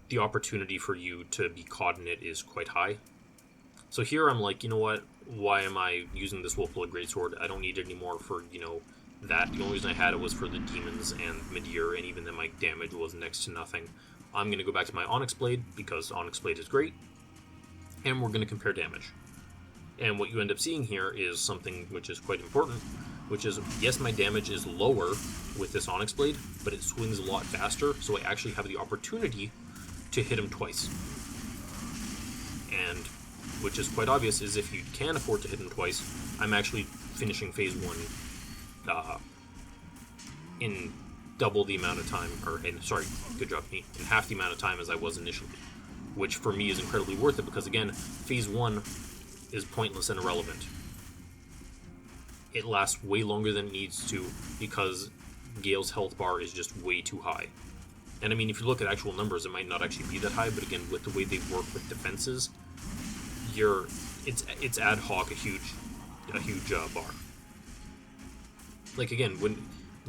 the opportunity for you to be caught in it is quite high. So here I'm like, you know what, why am I using this Wolfblood greatsword? I don't need it anymore for, that. The only reason I had it was for the Demons and Midir, and even then my damage was next to nothing. I'm going to go back to my Onyx Blade, because Onyx Blade is great, and we're going to compare damage. And what you end up seeing here is something which is quite important, which is, yes, my damage is lower with this Onyx Blade, but it swings a lot faster, so I actually have the opportunity to hit him twice. And, which is quite obvious, is if you can afford to hit him twice, I'm actually finishing phase 1 in double the amount of time, good job me, in half the amount of time as I was initially. Which for me is incredibly worth it, because again, phase 1 is pointless and irrelevant. It lasts way longer than it needs to because Gael's health bar is just way too high. And I mean, if you look at actual numbers, it might not actually be that high, but again, with the way they work with defenses, it's ad hoc a huge bar. Like again,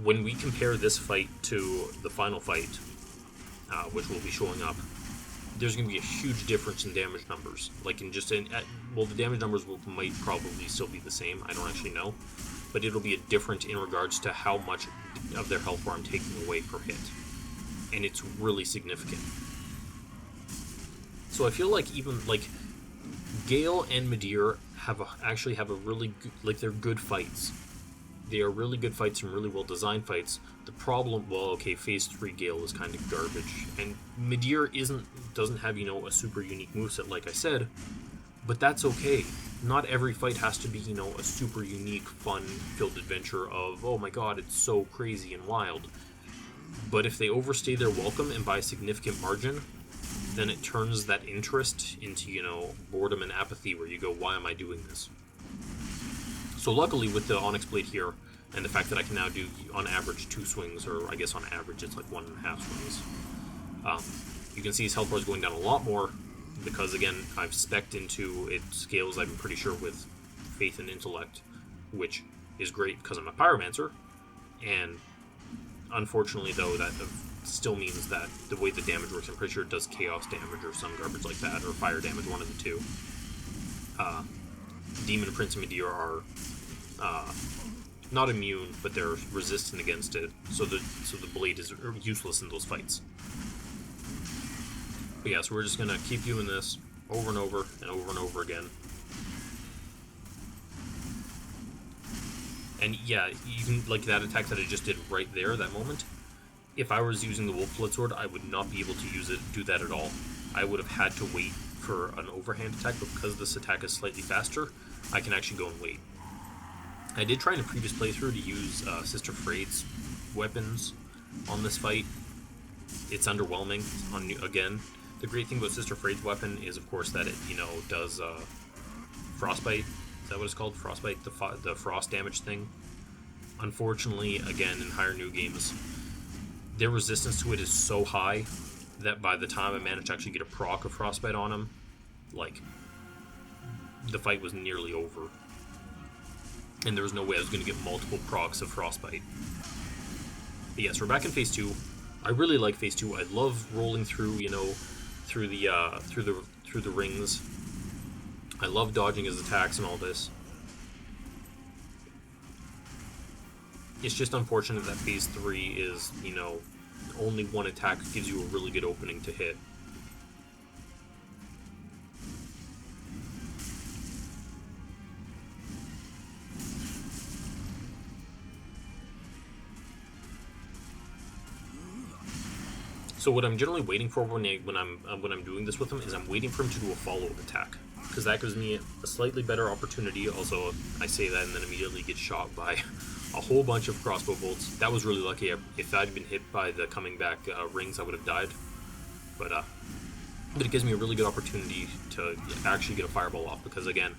when we compare this fight to the final fight, which will be showing up, there's going to be a huge difference in damage numbers. Like in just well, the damage numbers might probably still be the same. I don't actually know, but it'll be a different in regards to how much of their health bar I'm taking away per hit, and it's really significant. So I feel like even like Gael and Midir actually have a really good, like they're good fights. They are really good fights and really well designed fights. The problem, well, okay, Phase 3 Gael is kind of garbage, and Midir doesn't have, you know, a super unique moveset like I said, but that's okay. Not every fight has to be, you know, a super unique, fun-filled adventure of, oh my god, it's so crazy and wild. But if they overstay their welcome and by a significant margin, then it turns that interest into, you know, boredom and apathy where you go, why am I doing this? So luckily with the Onyx Blade here, and the fact that I can now do, on average, 2 swings, or I guess on average it's like 1.5 swings, you can see his health bar is going down a lot more, because again, I've spec'd into it scales, I'm pretty sure, with Faith and Intellect, which is great because I'm a Pyromancer, and unfortunately though, that still means that the way the damage works, I'm pretty sure it does chaos damage or some garbage like that, or fire damage, one of the two. Demon Prince and Midir are not immune, but they're resistant against it, so the blade is useless in those fights. But yeah, so we're just gonna keep doing this over and over and over and over again. And yeah, you can, like that attack that I just did right there, that moment, if I was using the Wolfblood Sword, I would not be able to do that at all. I would have had to wait for an overhand attack, but because this attack is slightly faster, I can actually go and wait. I did try in a previous playthrough to use Sister Friede's weapons on this fight. It's underwhelming. Again, the great thing about Sister Friede's weapon is, of course, that it, you know, does frostbite. Is that what it's called? Frostbite, the frost damage thing. Unfortunately, again, in higher new games, their resistance to it is so high that by the time I managed to actually get a proc of frostbite on him, like, the fight was nearly over. And there was no way I was going to get multiple procs of frostbite. But yes, we're back in Phase 2. I really like Phase 2. I love rolling through, you know, through the rings. I love dodging his attacks and all this. It's just unfortunate that Phase 3 is, you know, only one attack gives you a really good opening to hit. So what I'm generally waiting for when I'm doing this with him is I'm waiting for him to do a follow-up attack, because that gives me a slightly better opportunity. Also, I say that and then immediately get shot by a whole bunch of crossbow bolts. That was really lucky. If I'd been hit by the coming back rings, I would have died. But it gives me a really good opportunity to actually get a fireball off, because again,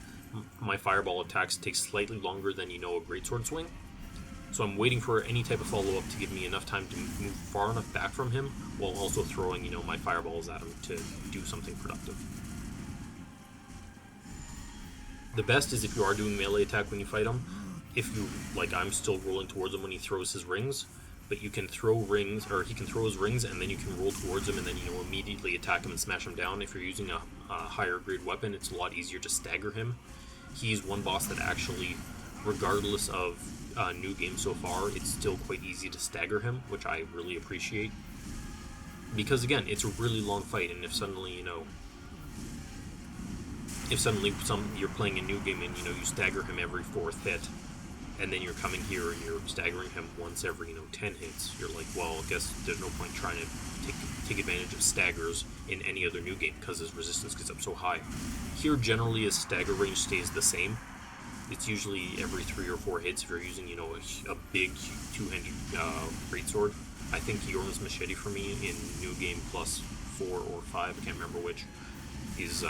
my fireball attacks take slightly longer than, you know, a greatsword swing. So I'm waiting for any type of follow-up to give me enough time to move far enough back from him, while also throwing, you know, my fireballs at him to do something productive. The best is if you are doing melee attack when you fight him, if you, like, I'm still rolling towards him when he throws his rings, but you can throw rings, or he can throw his rings, and then you can roll towards him and then, you know, immediately attack him and smash him down. If you're using a higher grade weapon, it's a lot easier to stagger him. He's one boss that actually, regardless of new game so far, it's still quite easy to stagger him, which I really appreciate. Because again, it's a really long fight, and if suddenly, you know, you're playing a new game and, you know, you stagger him every 4th hit, and then you're coming here and you're staggering him once every, you know, 10 hits, you're like, well, I guess there's no point trying to take advantage of staggers in any other new game, because his resistance gets up so high. Here, generally, his stagger range stays the same. It's usually every 3 or 4 hits if you're using, you know, a big two-handed greatsword. I think Yorm's Machete for me in New Game plus 4 or 5, I can't remember which, is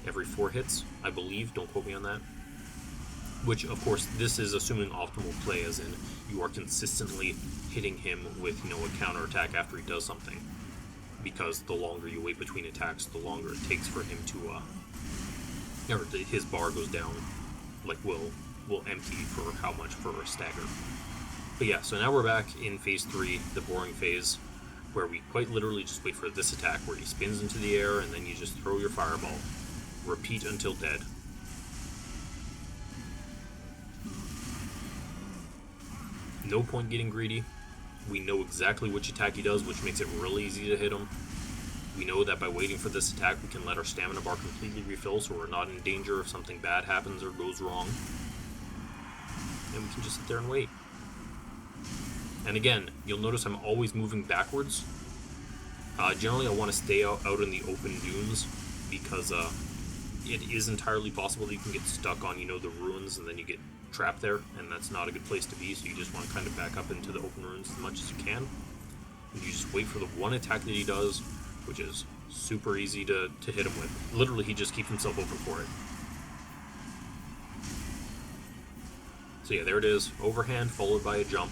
every 4 hits, I believe. Don't quote me on that. Which, of course, this is assuming optimal play, as in you are consistently hitting him with, you know, a counterattack after he does something. Because the longer you wait between attacks, the longer it takes for him or his bar goes down, like will empty for how much for a stagger. But yeah, so now we're back in phase 3, the boring phase, where we quite literally just wait for this attack where he spins into the air and then you just throw your fireball. Repeat until dead. No point getting greedy. We know exactly which attack he does, which makes it really easy to hit him. We know that by waiting for this attack, we can let our stamina bar completely refill, so we're not in danger if something bad happens or goes wrong. And we can just sit there and wait. And again, you'll notice I'm always moving backwards. Generally, I want to stay out in the open dunes, because it is entirely possible that you can get stuck on, the ruins, and then you get trapped there, and that's not a good place to be, so you just want to kind of back up into the open ruins as much as you can. And you just wait for the one attack that he does, which is super easy to hit him with. Literally, he just keeps himself open for it. So yeah, there it is. Overhand followed by a jump.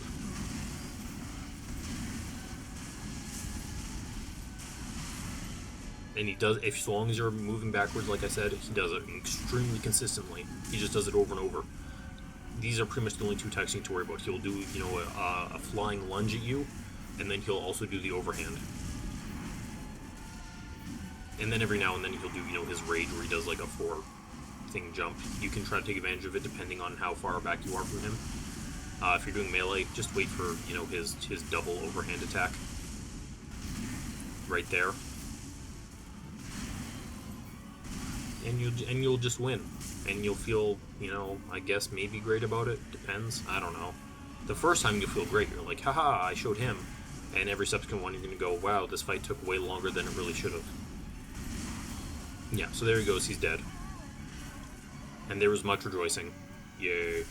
And he does, as long as you're moving backwards, like I said, he does it extremely consistently. He just does it over and over. These are pretty much the only two attacks you need to worry about. He'll do, a flying lunge at you, and then he'll also do the overhand. And then every now and then he'll do, his rage where he does like a 4-thing jump. You can try to take advantage of it depending on how far back you are from him. If you're doing melee, just wait for, his double overhand attack. Right there. And you'll just win. And you'll feel, I guess maybe great about it. Depends. I don't know. The first time you'll feel great. You're like, haha, I showed him. And every subsequent one you're going to go, wow, this fight took way longer than it really should have. Yeah, so there he goes. He's dead. And there was much rejoicing. Yay.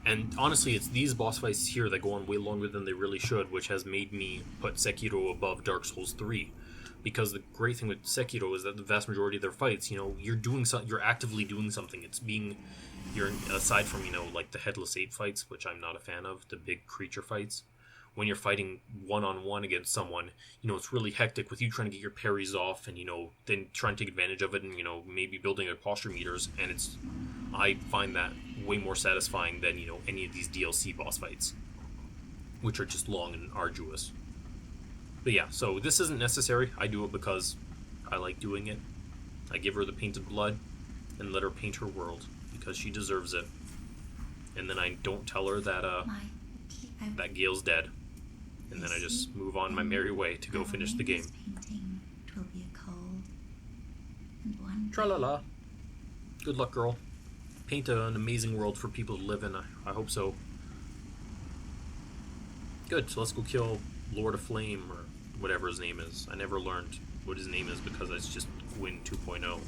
And honestly, it's these boss fights here that go on way longer than they really should, which has made me put Sekiro above Dark Souls 3. Because the great thing with Sekiro is that the vast majority of their fights, you're actively doing something. You're aside from, like the Headless Ape fights, which I'm not a fan of, the big creature fights. When you're fighting one-on-one against someone, it's really hectic with you trying to get your parries off and, then trying to take advantage of it and, maybe building your posture meters. And I find that way more satisfying than, any of these DLC boss fights, which are just long and arduous. But yeah, so this isn't necessary. I do it because I like doing it. I give her the painted blood and let her paint her world because she deserves it. And then I don't tell her that that Gael's dead. And then I just move on my merry way to go finish the game. Tra-la-la. Good luck, girl. Paint an amazing world for people to live in. I hope so. Good, so let's go kill Lord of Flame, or whatever his name is. I never learned what his name is because it's just Gwyn 2.0.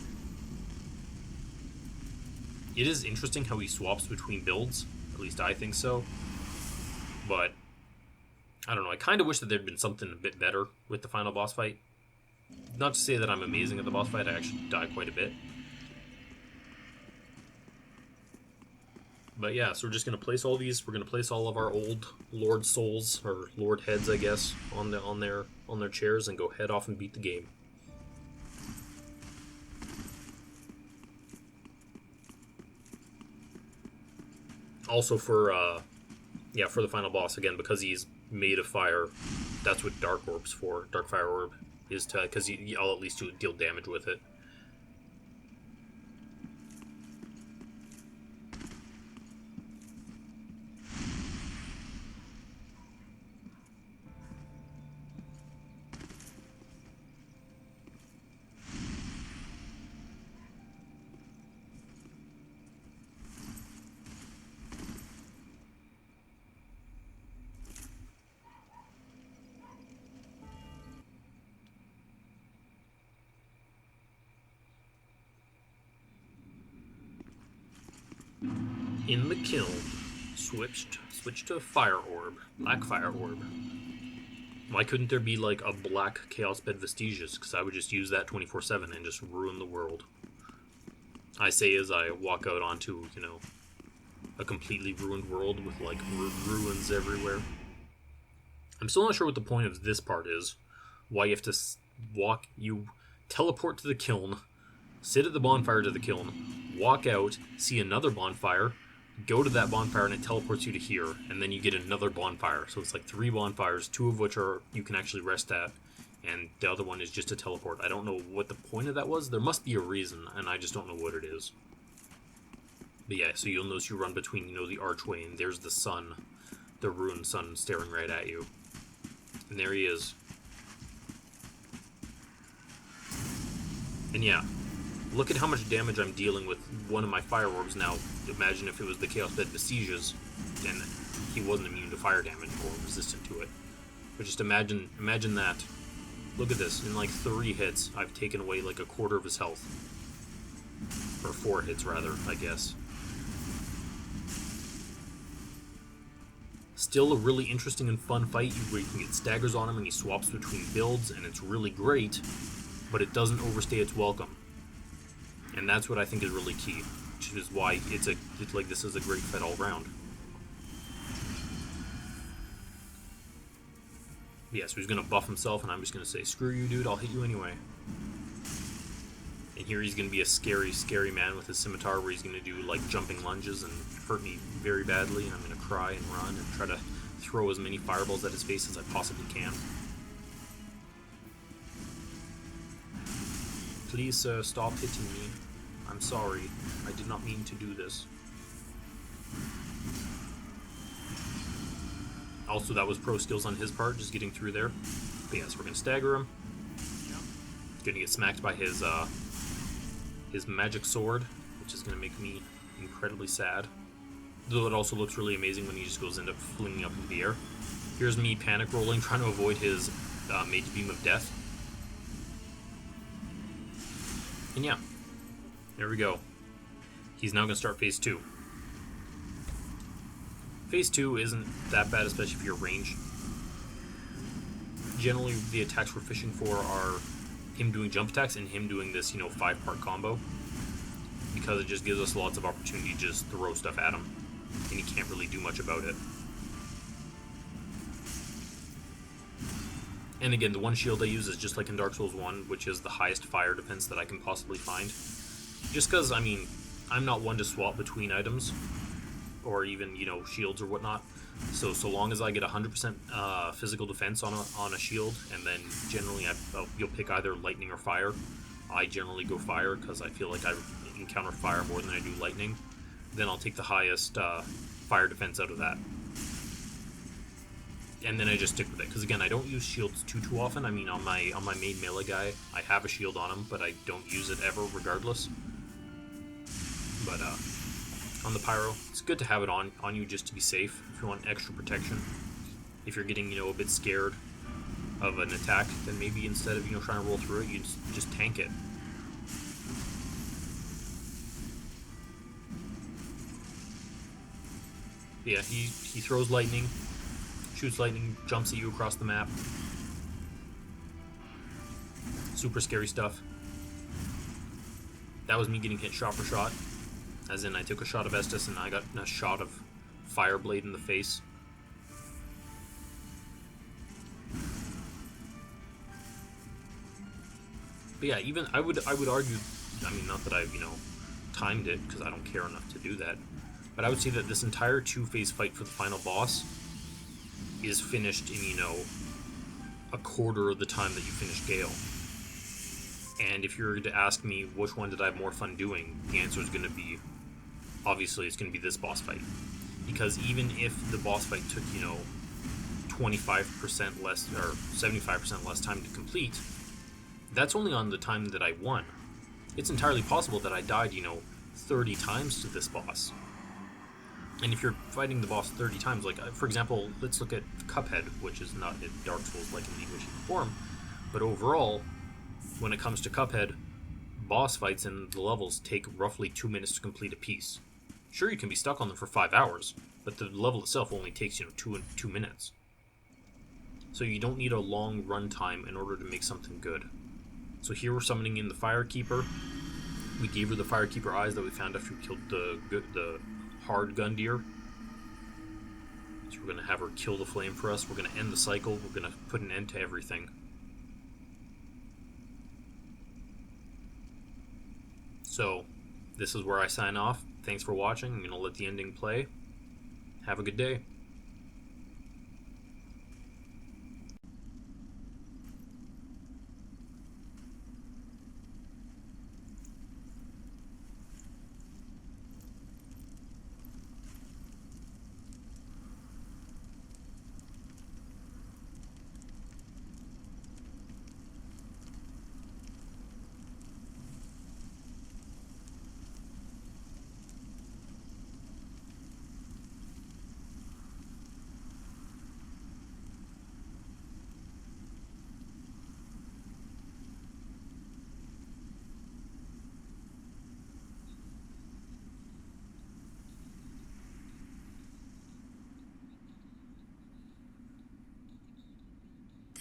It is interesting how he swaps between builds. At least I think so. But I don't know, I kind of wish that there'd been something a bit better with the final boss fight. Not to say that I'm amazing at the boss fight, I actually die quite a bit. But yeah, so we're just going to place all these, we're going to place all of our old Lord Souls, or Lord Heads I guess, on their chairs and go head off and beat the game. Also for the final boss, again, because he's made of fire, that's what Dark Orb's for. Dark Fire Orb is to, because I'll at least deal damage with it. In the kiln, switched to Fire Orb, Black Fire Orb. Why couldn't there be like a black Chaos Bed Vestigius? Because I would just use that 24/7 and just ruin the world. I say as I walk out onto, a completely ruined world with like ruins everywhere. I'm still not sure what the point of this part is. Why you have to you teleport to the kiln, sit at the bonfire to the kiln, walk out, see another bonfire, go to that bonfire, and it teleports you to here, and then you get another bonfire. So it's like 3 bonfires, 2 of which are you can actually rest at, and the other one is just a teleport. I don't know what the point of that was. There must be a reason, and I just don't know what it is. But yeah, so you'll notice you run between, the archway, and there's the sun, the ruined sun staring right at you. And there he is. And yeah, look at how much damage I'm dealing with one of my fire orbs now. Imagine if it was the Chaos Bed Besieges, and he wasn't immune to fire damage or resistant to it. But just imagine that. Look at this. In like 3 hits, I've taken away like a quarter of his health. Or 4 hits, rather, I guess. Still a really interesting and fun fight where you can get staggers on him and he swaps between builds, and it's really great, but it doesn't overstay its welcome. And that's what I think is really key, which is why this is a great fight all around. Yeah, so he's going to buff himself, and I'm just going to say, screw you, dude, I'll hit you anyway. And here he's going to be a scary, scary man with his scimitar, where he's going to do, like, jumping lunges and hurt me very badly, and I'm going to cry and run and try to throw as many fireballs at his face as I possibly can. Please, sir, stop hitting me. I'm sorry. I did not mean to do this. Also, that was pro skills on his part, just getting through there. But yeah, so we're going to stagger him. Going to get smacked by his magic sword, which is going to make me incredibly sad. Though it also looks really amazing when he just goes into flinging up into the air. Here's me panic rolling, trying to avoid his Mage Beam of Death. And yeah, there we go. He's now going to start phase 2. Phase 2 isn't that bad, especially if you're ranged. Generally, the attacks we're fishing for are him doing jump attacks and him doing this, 5-part combo. Because it just gives us lots of opportunity to just throw stuff at him. And he can't really do much about it. And again, the one shield I use is just like in Dark Souls 1, which is the highest fire defense that I can possibly find. Just because, I'm not one to swap between items, or even, shields or whatnot. So long as I get 100% physical defense on a shield, and then generally you'll pick either lightning or fire. I generally go fire, because I feel like I encounter fire more than I do lightning. Then I'll take the highest fire defense out of that. And then I just stick with it, because again, I don't use shields too often. On my main melee guy, I have a shield on him, but I don't use it ever, regardless. But on the pyro, it's good to have it on you just to be safe if you want extra protection. If you're getting a bit scared of an attack, then maybe instead of trying to roll through it, you just tank it. Yeah, he throws lightning, shoots lightning, jumps at you across the map. Super scary stuff. That was me getting hit shot for shot. As in, I took a shot of Estus and I got a shot of Fireblade in the face. But yeah, even I would argue, not that I've timed it, because I don't care enough to do that, but I would say that this entire 2-phase fight for the final boss is finished in a quarter of the time that you finish Gael. And if you were to ask me which one did I have more fun doing, the answer is going to be, obviously, it's going to be this boss fight. Because even if the boss fight took, 25% less, or 75% less time to complete, that's only on the time that I won. It's entirely possible that I died, 30 times to this boss. And if you're fighting the boss 30 times, like, for example, let's look at Cuphead, which is not in Dark Souls like in the English form, but overall, when it comes to Cuphead, boss fights in the levels take roughly 2 minutes to complete a piece. Sure, you can be stuck on them for 5 hours, but the level itself only takes 2 minutes. So you don't need a long run time in order to make something good. So here we're summoning in the Firekeeper. We gave her the Firekeeper eyes that we found after we killed the hard Gundyr. So we're going to have her kill the flame for us. We're going to end the cycle. We're going to put an end to everything. So, this is where I sign off. Thanks for watching. I'm going to let the ending play. Have a good day.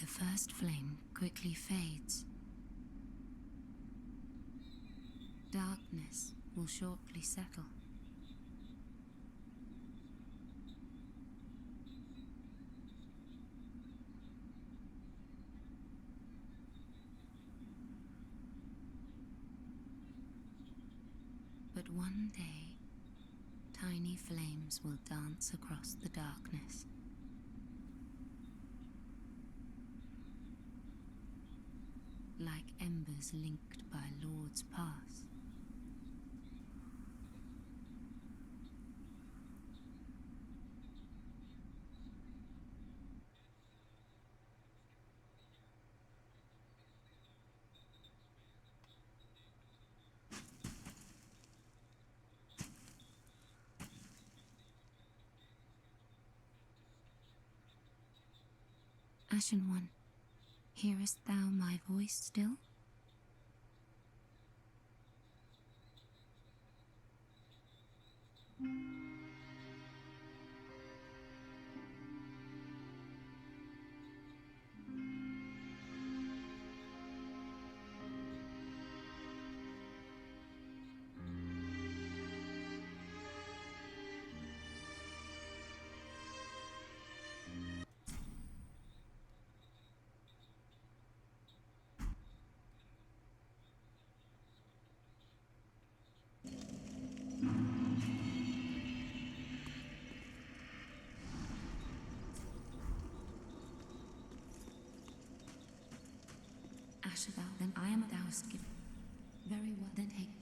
The first flame quickly fades. Darkness will shortly settle. But one day, tiny flames will dance across the darkness. Like embers linked by Lord's Pass. Ashen One, hearest thou my voice still? Asher thou, then I am thou given. Very well, then take